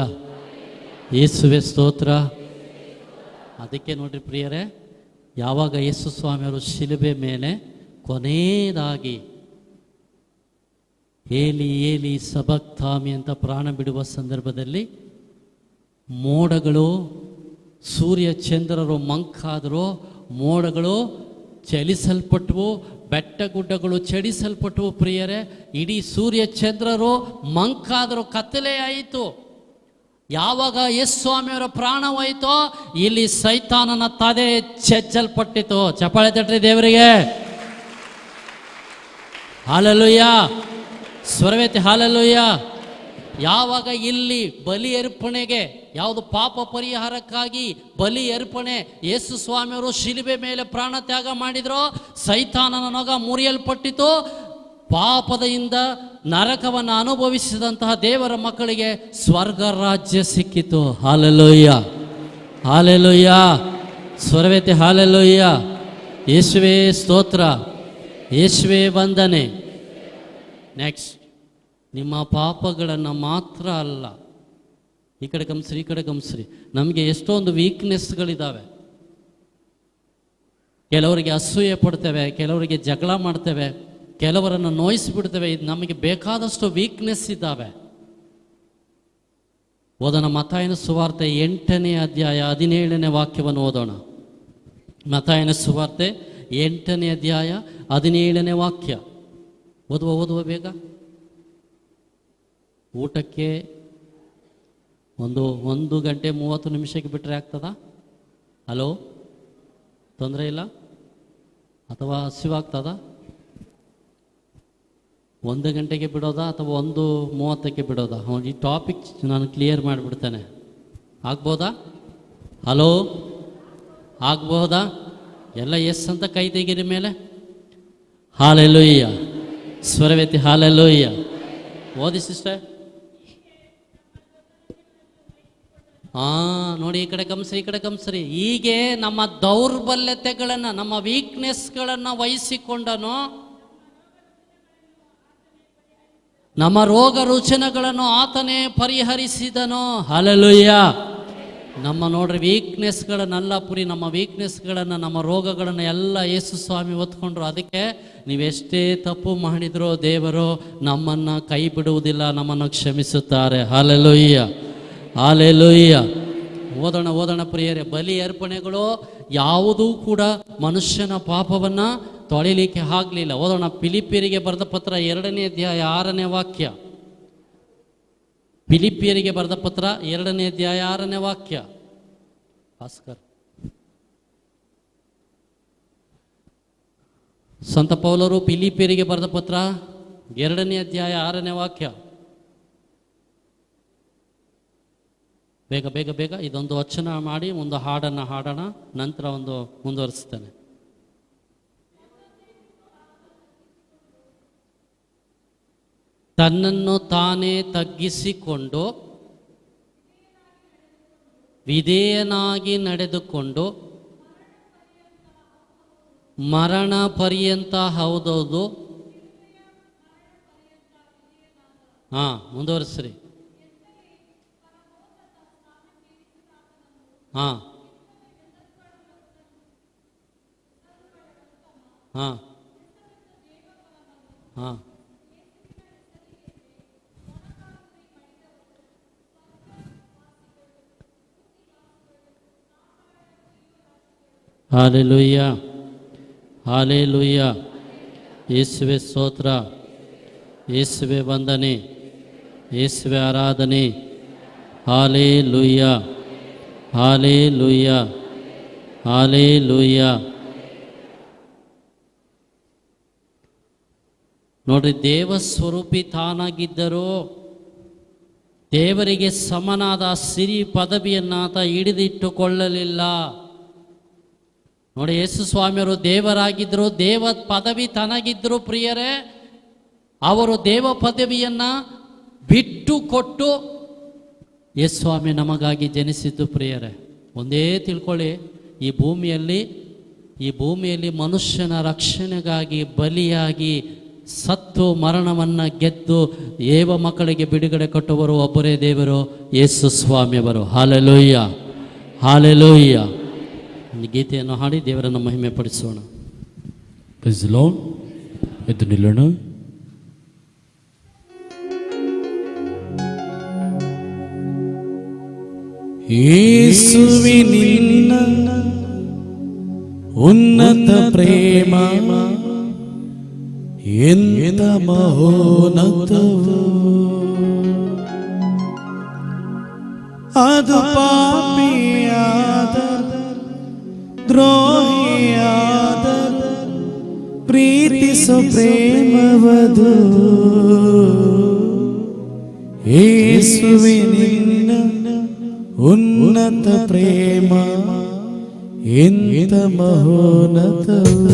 ಯೇಸುವೆ ಸ್ತೋತ್ರ. ಅದಕ್ಕೆ ನೋಡ್ರಿ ಪ್ರಿಯರೇ, ಯಾವಾಗ ಯೇಸು ಸ್ವಾಮಿಯವರು ಶಿಲುಬೆ ಮೇಲೆ ಕೊನೆಯದಾಗಿ ಏಲಿ ಏಲಿ ಸಬಕ್ತಾಮಿ ಅಂತ ಪ್ರಾಣ ಬಿಡುವ ಸಂದರ್ಭದಲ್ಲಿ ಮೋಡಗಳು, ಸೂರ್ಯ ಚಂದ್ರರು ಮಂಕಾದರು, ಮೋಡಗಳು ಚಲಿಸಲ್ಪಟ್ಟವು, ಬೆಟ್ಟ ಗುಡ್ಡಗಳು ಚಲಿಸಲ್ಪಟ್ಟವು ಪ್ರಿಯರೇ. ಇಡೀ ಸೂರ್ಯ ಚಂದ್ರರು ಮಂಕಾದರು, ಕತ್ತಲೆ ಆಯಿತು. ಯಾವಾಗ ಯೇಸು ಸ್ವಾಮಿಯವರ ಪ್ರಾಣವಾಯಿತೋ ಇಲ್ಲಿ ಸೈತಾನನ ತದೆ ಚೆಚ್ಚಲ್ಪಟ್ಟಿತು. ಚಪ್ಪಾಳೆ ತಟ್ರಿ ದೇವರಿಗೆ. ಹಾಲೆಲೂಯಾ, ಸ್ವರವೇತಿ ಹಾಲೆಲೂಯಾ. ಯಾವಾಗ ಇಲ್ಲಿ ಬಲಿ ಅರ್ಪಣೆಗೆ, ಯಾವುದು ಪಾಪ ಪರಿಹಾರಕ್ಕಾಗಿ ಬಲಿ ಅರ್ಪಣೆ ಯೇಸು ಸ್ವಾಮಿಯವರು ಶಿಲುಬೆ ಮೇಲೆ ಪ್ರಾಣ ತ್ಯಾಗ ಮಾಡಿದ್ರು, ಸೈತಾನನ ನೊಗ ಮುರಿಯಲ್ಪಟ್ಟಿತು. ಪಾಪದಿಂದ ನರಕವನ್ನು ಅನುಭವಿಸಿದಂತಹ ದೇವರ ಮಕ್ಕಳಿಗೆ ಸ್ವರ್ಗ ರಾಜ್ಯ ಸಿಕ್ಕಿತು. ಹಾಲೆಲೂಯಾ, ಹಾಲೆಲೂಯಾ, ಸ್ವರವೇತಿ ಹಾಲೆಲೂಯಾ. ಯೇಸುವೇ ಸ್ತೋತ್ರ, ಯೇಸುವೇ ವಂದನೆ. ನೆಕ್ಸ್ಟ್, ನಿಮ್ಮ ಪಾಪಗಳನ್ನು ಮಾತ್ರ ಅಲ್ಲ, ಈ ಕಡೆ ಗಮನಿಸ್ರಿ, ಈ ಕಡೆ ಗಮನಿಸ್ರಿ. ನಮಗೆ ಎಷ್ಟೊಂದು ವೀಕ್ನೆಸ್ಗಳಿದ್ದಾವೆ. ಕೆಲವರಿಗೆ ಅಸೂಯೆ ಪಡ್ತೇವೆ, ಕೆಲವರಿಗೆ ಜಗಳ ಮಾಡ್ತೇವೆ, ಕೆಲವರನ್ನು ನೋಯಿಸಿಬಿಡ್ತೇವೆ. ಇದು ನಮಗೆ ಬೇಕಾದಷ್ಟು ವೀಕ್ನೆಸ್ ಇದ್ದಾವೆ. ಓದೋಣ ಮತ್ತಾಯನ ಸುವಾರ್ತೆ 8ನೇ ಅಧ್ಯಾಯ 17ನೇ ವಾಕ್ಯವನ್ನು ಓದೋಣ. ಮತ್ತಾಯನ ಸುವಾರ್ತೆ 8ನೇ ಅಧ್ಯಾಯ 17ನೇ ವಾಕ್ಯ ಓದುವ ಬೇಗ. ಊಟಕ್ಕೆ 1 ಗಂಟೆ 30 ನಿಮಿಷಕ್ಕೆ ಬಿಟ್ಟರೆ ಆಗ್ತದಾ? ಹಲೋ, ತೊಂದರೆ ಇಲ್ಲ? ಅಥವಾ ಹಸಿವಾಗ್ತದ? 1 ಗಂಟೆಗೆ ಬಿಡೋದಾ ಅಥವಾ 1:30ಕ್ಕೆ ಬಿಡೋದಾ? ಈ ಟಾಪಿಕ್ ನಾನು ಕ್ಲಿಯರ್ ಮಾಡಿಬಿಡ್ತೇನೆ. ಆಗ್ಬೋದಾ? ಹಲೋ, ಆಗ್ಬೋದಾ? ಎಲ್ಲ ಎಸ್ ಅಂತ ಕೈ ತೆಗೀರಿ ಮೇಲೆ. ಹಾಲೆಲೂಯ್ಯ, ಸ್ವರವೇತಿ ಹಾಲೆಲೂಯ್ಯ. ಓದಿ ಸಿಸ್ಟರ್. ನೋಡಿ, ಈ ಕಡೆ ಗಮನಿಸ್ರಿ, ಈ ಕಡೆ ಗಮನಿಸ್ರಿ. ಹೀಗೆ ನಮ್ಮ ದೌರ್ಬಲ್ಯತೆಗಳನ್ನು, ನಮ್ಮ ವೀಕ್ನೆಸ್ಗಳನ್ನು ವಹಿಸಿಕೊಂಡನು, ನಮ್ಮ ರೋಗ ರುಜಿನಗಳನ್ನು ಆತನೇ ಪರಿಹರಿಸಿದನು. ಹಲ್ಲೆಲೂಯ್ಯ. ನಮ್ಮ ನೋಡ್ರಿ ವೀಕ್ನೆಸ್ಗಳನ್ನೆಲ್ಲ ಪುರಿ, ನಮ್ಮ ವೀಕ್ನೆಸ್ಗಳನ್ನು, ನಮ್ಮ ರೋಗಗಳನ್ನು ಎಲ್ಲ ಯೇಸು ಸ್ವಾಮಿ ಹೊತ್ಕೊಂಡ್ರು. ಅದಕ್ಕೆ ನೀವೆಷ್ಟೇ ತಪ್ಪು ಮಾಡಿದ್ರೋ ದೇವರು ನಮ್ಮನ್ನು ಕೈ ಬಿಡುವುದಿಲ್ಲ, ನಮ್ಮನ್ನು ಕ್ಷಮಿಸುತ್ತಾರೆ. ಹಲ್ಲೆಲೂಯ್ಯ, ಹಲ್ಲೆಲೂಯ್ಯ. ಓದೋಣ ಪ್ರಿಯರೇ. ಬಲಿ ಅರ್ಪಣೆಗಳು ಯಾವುದೂ ಕೂಡ ಮನುಷ್ಯನ ಪಾಪವನ್ನು ತೊಳಿಲಿಕ್ಕೆ ಆಗಲಿಲ್ಲ. ಓದೋಣ ಫಿಲಿಪಿಯರಿಗೆ ಬರೆದ ಪತ್ರ 2ನೇ ಅಧ್ಯಾಯ 6ನೇ ವಾಕ್ಯ. ಫಿಲಿಪಿಯರಿಗೆ ಬರೆದ ಪತ್ರ 2ನೇ ಅಧ್ಯಾಯ 6ನೇ ವಾಕ್ಯ. ಭಾಸ್ಕರ್. ಸಂತ ಪೌಲರು ಫಿಲಿಪಿಯರಿಗೆ ಬರೆದ ಪತ್ರ 2ನೇ ಅಧ್ಯಾಯ 6ನೇ ವಾಕ್ಯ. ಬೇಗ ಬೇಗ ಬೇಗ ಇದೊಂದು ವಚನ ಮಾಡಿ ಒಂದು ಹಾಡನ್ನು ಹಾಡೋಣ, ನಂತರ ಒಂದು ಮುಂದುವರಿಸ್ತೇನೆ. ತನ್ನನ್ನು ತಾನೇ ತಗ್ಗಿಸಿಕೊಂಡು ವಿಧೇಯನಾಗಿ ನಡೆದುಕೊಂಡು ಮರಣ ಪರ್ಯಂತ, ಹೌದೌದು, ಮುಂದುವರಿಸ್ರಿ. Hallelujah, hallelujah. ಯೇಸುವೆ ಸ್ತೋತ್ರ, ಯೇಸುವೆ ವಂದನೆ, ಯೇಸುವೆ ಆರಾಧನೆ. Hallelujah, hallelujah, hallelujah. ನೋಡ್ರಿ, ದೇವಸ್ವರೂಪಿ ತಾನಾಗಿದ್ದರೂ ದೇವರಿಗೆ ಸಮನಾದ ಸಿರಿ ಪದವಿಯನ್ನಾತ ಹಿಡಿದಿಟ್ಟುಕೊಳ್ಳಲಿಲ್ಲ. ನೋಡಿ, ಯೇಸು ಸ್ವಾಮಿಯವರು ದೇವರಾಗಿದ್ದರು, ದೇವ ಪದವಿ ತನಗಿದ್ದರು ಪ್ರಿಯರೇ. ಅವರು ದೇವ ಪದವಿಯನ್ನು ಬಿಟ್ಟು ಕೊಟ್ಟು ಯೇಸು ಸ್ವಾಮಿ ನಮಗಾಗಿ ಜನಿಸಿದ್ದು ಪ್ರಿಯರೇ. ಒಂದೇ ತಿಳ್ಕೊಳ್ಳಿ, ಈ ಭೂಮಿಯಲ್ಲಿ ಮನುಷ್ಯನ ರಕ್ಷಣೆಗಾಗಿ ಬಲಿಯಾಗಿ ಸತ್ತು ಮರಣವನ್ನು ಗೆದ್ದು ಏವ ಮಕ್ಕಳಿಗೆ ಬಿಡುಗಡೆ ಕೊಟ್ಟವರು ಒಬ್ಬರೇ ದೇವರು, ಯೇಸು ಸ್ವಾಮಿಯವರು. Hallelujah, hallelujah. ಗೀತೆಯನ್ನು ಹಾಡಿ ದೇವರನ್ನು ಮಹಿಮೆ ಪಡಿಸೋಣ. Price the lord. ಎದ್ದು ನಿಲ್ಲೋಣ. ಯೇಸುವೆ ನಿನ್ನ ಉನ್ನತ ಪ್ರೇಮ ಎಂತ ಮಹೋನ್ನತವು, ಅದು ಪಾಪಿಯಾದ ದ್ರೋಹಿಯಾದ ಪ್ರೀತಿಸೋ ಪ್ರೇಮವದು. ಯೇಸುವೆ ನಿನ್ನ ಉನ್ನತ ಪ್ರೇಮ ಎಂತ ಮಹೋನ್ನತವು.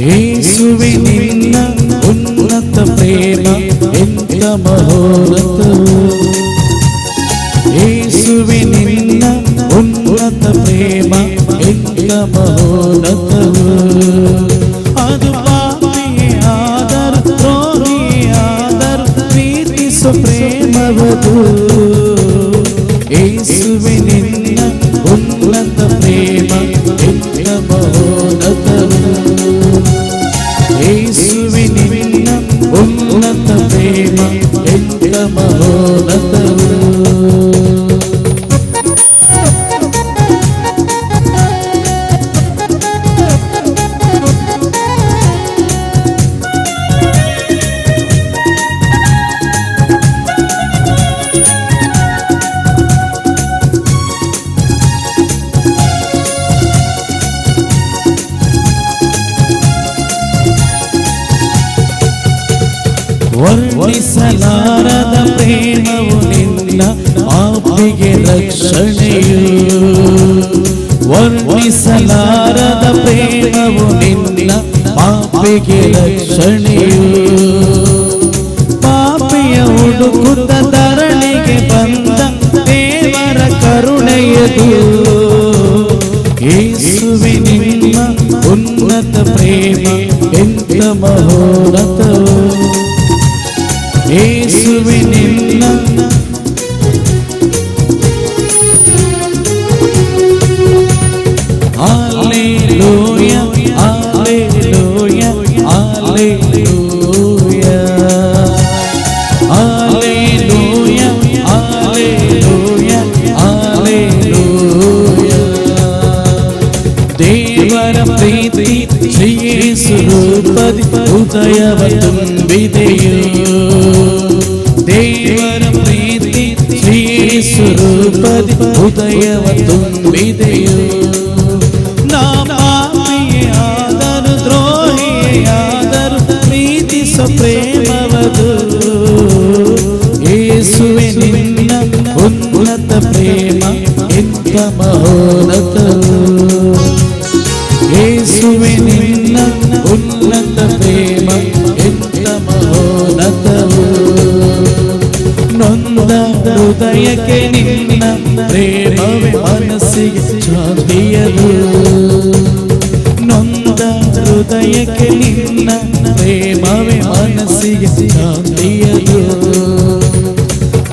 ಯೇಸುವೆ ನಿನ್ನ ಉನ್ನತ ಪ್ರೇಮ ಎಂತ ಮಹೋನ್ನತವು. ಯೇಸುವೆ ನಿನ್ನ ಉನ್ನತ ಪ್ರೇಮ ಎಂತ ಮಹೋನ್ನತವು, ಅದು ಪಾಪಿಯಾದರೂ ದ್ರೋಹಿಯಾದರೂ ಪ್ರೀತಿಸೋ ಪ್ರೇಮವದು. ಯೇಸುವೆ ನಿನ್ನ ಉನ್ನತ ಪ್ರೇಮ ಎಂತ ಮಹೋನ್ನತವು. ಯೇಸುವೆ ನಿನ್ನ ಉನ್ನತ ಪ್ರೇಮ ಎಂತ ಮಹೋನ್ನತವು. ವರ್ಣಿಸಲಾರದ ಪ್ರೇಮವು ನಿನ್ನ ಪಾಪಿಗೆ ರಕ್ಷಣೆಯು. ವರ್ಣಿಸಲಾರದ ಪ್ರೇಮವು ನಿನ್ನ ಪಾಪಿಗೆ ರಕ್ಷಣೆಯು. ಪಾಪಿಯ ಹುಡುಕುತ್ತ ಧರಣಿಗೆ ಬಂದ ದೇವರ ಕರುಣೆಯದು. ಯೇಸುವೆ ನಿನ್ನ ಉನ್ನತ ಪ್ರೇಮ ಎಂತ ಮಹೋನ್ನತವು. ಯೇಸುವೆ ನಿನ್ನ hallelujah hallelujah hallelujah hallelujah hallelujah hallelujah. ದೇವರ ಪ್ರೀತಿ ಶ್ರೀ ಯೇಸು ರೂಪದಿ ಹೃದಯವ ತುಂಬಿದೆಯೋ. ದೇವರ ಪ್ರೀತಿ ಶ್ರೀ ಯೇಸು ರೂಪದಿ ಹೃದಯವ ತುಂಬಿದೆಯೋ. ನಾ ಪಾಪಿಯಾದರೂ ದ್ರೋಹಿಯಾದರೂ ಪ್ರೀತಿಸೋ ಪ್ರೇಮವದು. ಯೇಸುವೆ ನಿನ್ನ ಉನ್ನತ ಪ್ರೇಮ ಎಂತ ಮಹೋನ್ನತವು. ಯೇಸುವೆ ನಿನ್ನ ಉನ್ನತ ಪ್ರೇಮ ಎಂತ ಮಹೋನ್ನತವು. ನೊಂದ ಹೃದಯಕ್ಕೆ ನಿನ್ನ ಪ್ರೇಮವೇ ಮನಸ್ಸಿಗೆ ಶಾಂತಿಯದು. ನೊಂದ ಹೃದಯಕ್ಕೆ ನಿನ್ನ ಪ್ರೇಮವೇ ಮನಸ್ಸಿಗೆ ಶಾಂತಿಯದು.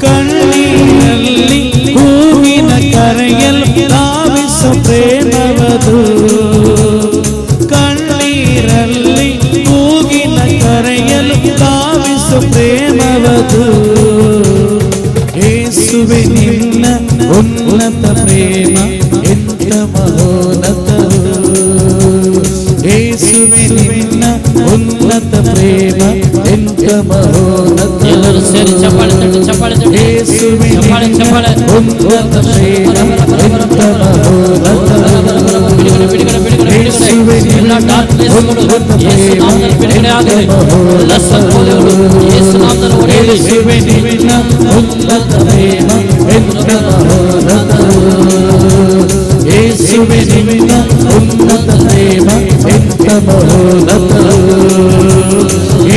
ಕಣ್ಣೀರಲ್ಲಿ ಕೂಗಿನ ಕರೆಯಲು ಧಾವಿಸೋ ಪ್ರೇಮವದು. ಕಣ್ಣೀರಲ್ಲಿ ಕೂಗಿನ ಕರೆಯಲು ಧಾವಿಸೋ ಪ್ರೇಮವದು. ಯೇಸುವೆ ನಿನ್ನ ಉನ್ನತ ಪ್ರೇಮ ಎಂತ ಮಹೋನ್ನತವು. ಯೇಸುವೆ ನಿನ್ನ ಉನ್ನತ ಪ್ರೇಮ ಎಂತ ಮಹೋನ್ನತವು. ಎಲ್ಲರೂ ಸೇರಿ ಚಪ್ಪಾಳೆ ತಟ್ಟಿ ಚಪ್ಪಾಳೆ ತಟ್ಟಿ. ಯೇಸುವೆ ಚಪ್ಪಾಳೆ ಚಪ್ಪಾಳೆ. ಉನ್ನತ ಪ್ರೇಮ ಎಂತ ಮಹೋನ್ನತವು. ಎಲ್ಲ ಡಾರ್ಕ್ನೆಸ್ಗಳು ಯೇಸು ನಾಮದಲ್ಲಿ ಬಿಡುಗಡೆ ಆಗಲಿ. ಎಲ್ಲ ಸಂಕೋಲೆಗಳು ಯೇಸು ನಾಮದಲ್ಲಿ ಹೊಡೆಯಲಿ. ಯೇಸುವೆ ನಿನ್ನ ಉನ್ನತ ಪ್ರೇಮ ಎಂತ ಮಹೋನ್ನತವು. ಯೇಸುವೆ ನಿನ್ನ ಉನ್ನತ ಪ್ರೇಮ ಎಂತ ಮಹೋನ್ನತವು.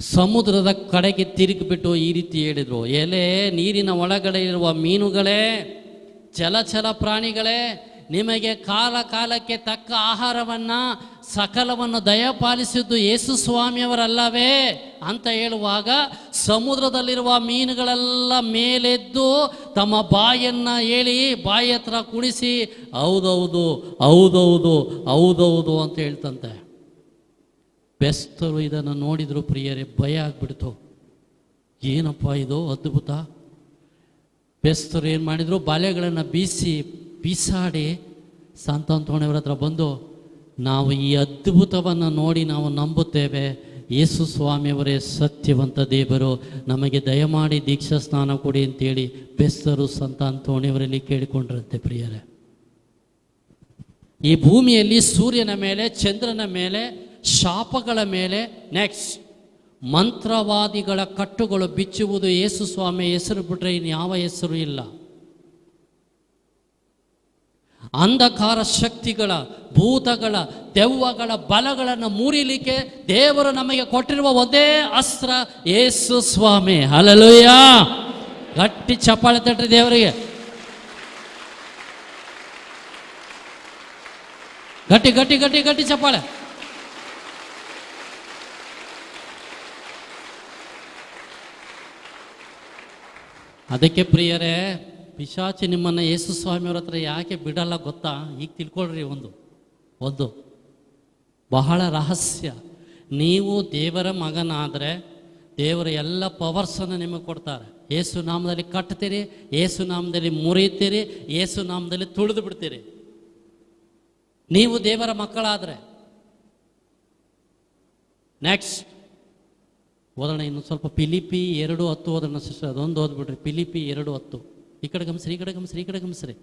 ಸಮುದ್ರದ ಕಡೆಗೆ ತಿರುಗಿಬಿಟ್ಟು ಈ ರೀತಿ ಹೇಳಿದರು, ಎಲೆ ನೀರಿನ ಒಳಗಡೆ ಇರುವ ಮೀನುಗಳೇ, ಜಲಚರ ಪ್ರಾಣಿಗಳೇ, ನಿಮಗೆ ಕಾಲ ಕಾಲಕ್ಕೆ ತಕ್ಕ ಆಹಾರವನ್ನು ಸಕಲವನ್ನು ದಯಪಾಲಿಸಿದ್ದು ಯೇಸು ಸ್ವಾಮಿಯವರಲ್ಲವೇ ಅಂತ ಹೇಳುವಾಗ ಸಮುದ್ರದಲ್ಲಿರುವ ಮೀನುಗಳೆಲ್ಲ ಮೇಲೆದ್ದು ತಮ್ಮ ಬಾಯನ್ನು ಹೇಳಿ ಬಾಯಿ ಹತ್ರ ಕುಣಿಸಿ ಹೌದೌದು ಹೌದೌದು ಹೌದೌದು ಅಂತ ಹೇಳ್ತಂತೆ. ಬೆಸ್ತರು ಇದನ್ನು ನೋಡಿದ್ರು ಪ್ರಿಯರೇ, ಭಯ ಆಗ್ಬಿಡ್ತು. ಏನಪ್ಪ ಇದು ಅದ್ಭುತ. ಬೆಸ್ತರು ಏನು ಮಾಡಿದ್ರು, ಬಲೆಗಳನ್ನು ಬೀಸಾಡಿ ಸಂತ ಅಂತೋಣಿಯವರ ಹತ್ರ ಬಂದು, ನಾವು ಈ ಅದ್ಭುತವನ್ನು ನೋಡಿ ನಾವು ನಂಬುತ್ತೇವೆ, ಯೇಸು ಸ್ವಾಮಿಯವರೇ ಸತ್ಯವಂತ ದೇವರು, ನಮಗೆ ದಯಮಾಡಿ ದೀಕ್ಷಾ ಸ್ನಾನ ಕೊಡಿ ಅಂತೇಳಿ ಬೆಸ್ತರು ಸಂತ ಅಂತೋಣಿಯವರಲ್ಲಿ ಕೇಳಿಕೊಂಡ್ರಂತೆ. ಪ್ರಿಯರೇ, ಈ ಭೂಮಿಯಲ್ಲಿ ಸೂರ್ಯನ ಮೇಲೆ, ಚಂದ್ರನ ಮೇಲೆ, ಶಾಪಗಳ ಮೇಲೆ, ನೆಕ್ಸ್ಟ್ ಮಂತ್ರವಾದಿಗಳ ಕಟ್ಟುಗಳು ಬಿಚ್ಚುವುದು ಯೇಸು ಸ್ವಾಮಿ ಹೆಸರು ಬಿಟ್ಟರೆ ಇನ್ಯಾವ ಹೆಸರು ಇಲ್ಲ. ಅಂಧಕಾರ ಶಕ್ತಿಗಳ, ಭೂತಗಳ, ದೆವ್ವಗಳ ಬಲಗಳನ್ನು ಮುರಿಲಿಕ್ಕೆ ದೇವರು ನಮಗೆ ಕೊಟ್ಟಿರುವ ಒಂದೇ ಅಸ್ತ್ರ ಯೇಸು ಸ್ವಾಮಿ. ಹಲ್ಲೆಲೂಯ. ಗಟ್ಟಿ ಚಪ್ಪಾಳೆ ತಟ್ರಿ ದೇವರಿಗೆ. ಗಟ್ಟಿ ಗಟ್ಟಿ ಗಟ್ಟಿ ಗಟ್ಟಿ ಚಪ್ಪಾಳೆ. ಅದಕ್ಕೆ ಪ್ರಿಯರೇ, ಪಿಶಾಚಿ ನಿಮ್ಮನ್ನು ಯೇಸು ಸ್ವಾಮಿಯವ್ರ ಹತ್ರ ಯಾಕೆ ಬಿಡಲ್ಲ ಗೊತ್ತಾ? ಈಗ ತಿಳ್ಕೊಳ್ರಿ. ಒಂದು ಬಹಳ ರಹಸ್ಯ. ನೀವು ದೇವರ ಮಗನಾದರೆ ದೇವರ ಎಲ್ಲ ಪವರ್ಸನ್ನು ನಿಮಗೆ ಕೊಡ್ತಾರೆ. ಯೇಸು ನಾಮದಲ್ಲಿ ಕಟ್ತೀರಿ, ಯೇಸು ನಾಮದಲ್ಲಿ ಮುರಿತೀರಿ, ಯೇಸು ನಾಮದಲ್ಲಿ ತುಳಿದು ಬಿಡ್ತೀರಿ. ನೀವು ದೇವರ ಮಕ್ಕಳಾದರೆ. ನೆಕ್ಸ್ಟ್ ಓದೋಣ ಇನ್ನು ಸ್ವಲ್ಪ. ಫಿಲಿಪ್ಪಿ 2:10 ಓದೋಣ ಸಿಸ್ಟರ್. ಅದೊಂದು ಓದ್ಬಿಡ್ರಿ. ಫಿಲಿಪ್ಪಿ 2:10. ಈ ಕಡೆ ಗಮನಿಸ್ರಿ, ಈ ಕಡೆ ಗಮನಿಸ್ರಿ, ಈ ಕಡೆ ಗಮನಿಸ್ರಿ.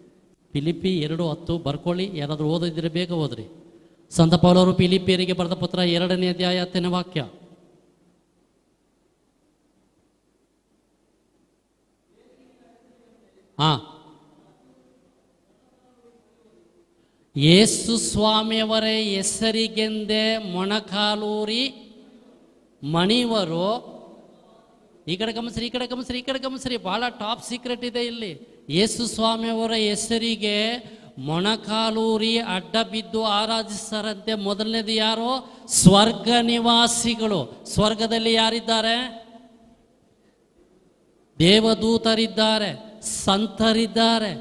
ಫಿಲಿಪ್ಪಿ 2:10 ಬರ್ಕೊಳ್ಳಿ. ಯಾರಾದರೂ ಓದಿದ್ರೆ ಬೇಗ ಓದ್ರಿ. ಸಂತ ಪೌಲರು ಫಿಲಿಪಿಯರಿಗೆ ಬರೆದ ಪತ್ರ 2ನೇ ಅಧ್ಯಾಯ 10ನೇ ವಾಕ್ಯ. ಯೇಸು ಸ್ವಾಮಿಯವರೇ ಹೆಸರಿಗೆಂದೇ ಮೊಣಕಾಲೂರಿ ಮಣಿವರು. ಈ ಕಡೆ ಗಮನಿಸ್ರಿ, ಈ ಕಡೆ ಗಮನಿಸ್ರಿ, ಈ ಕಡೆ ಗಮನಿಸ್ರಿ. ಬಹಳ ಟಾಪ್ ಸೀಕ್ರೆಟ್ ಇದೆ ಇಲ್ಲಿ. ಯೇಸು ಸ್ವಾಮಿಯವರ ಹೆಸರಿಗೆ ಮೊಣಕಾಲೂರಿ ಅಡ್ಡ ಬಿದ್ದು ಆರಾಧಿಸ್ತಾರಂತೆ. ಮೊದಲನೇದು ಯಾರು? ಸ್ವರ್ಗ ನಿವಾಸಿಗಳು. ಸ್ವರ್ಗದಲ್ಲಿ ಯಾರಿದ್ದಾರೆ? ದೇವದೂತರಿದ್ದಾರೆ, ಸಂತರಿದ್ದಾರೆ,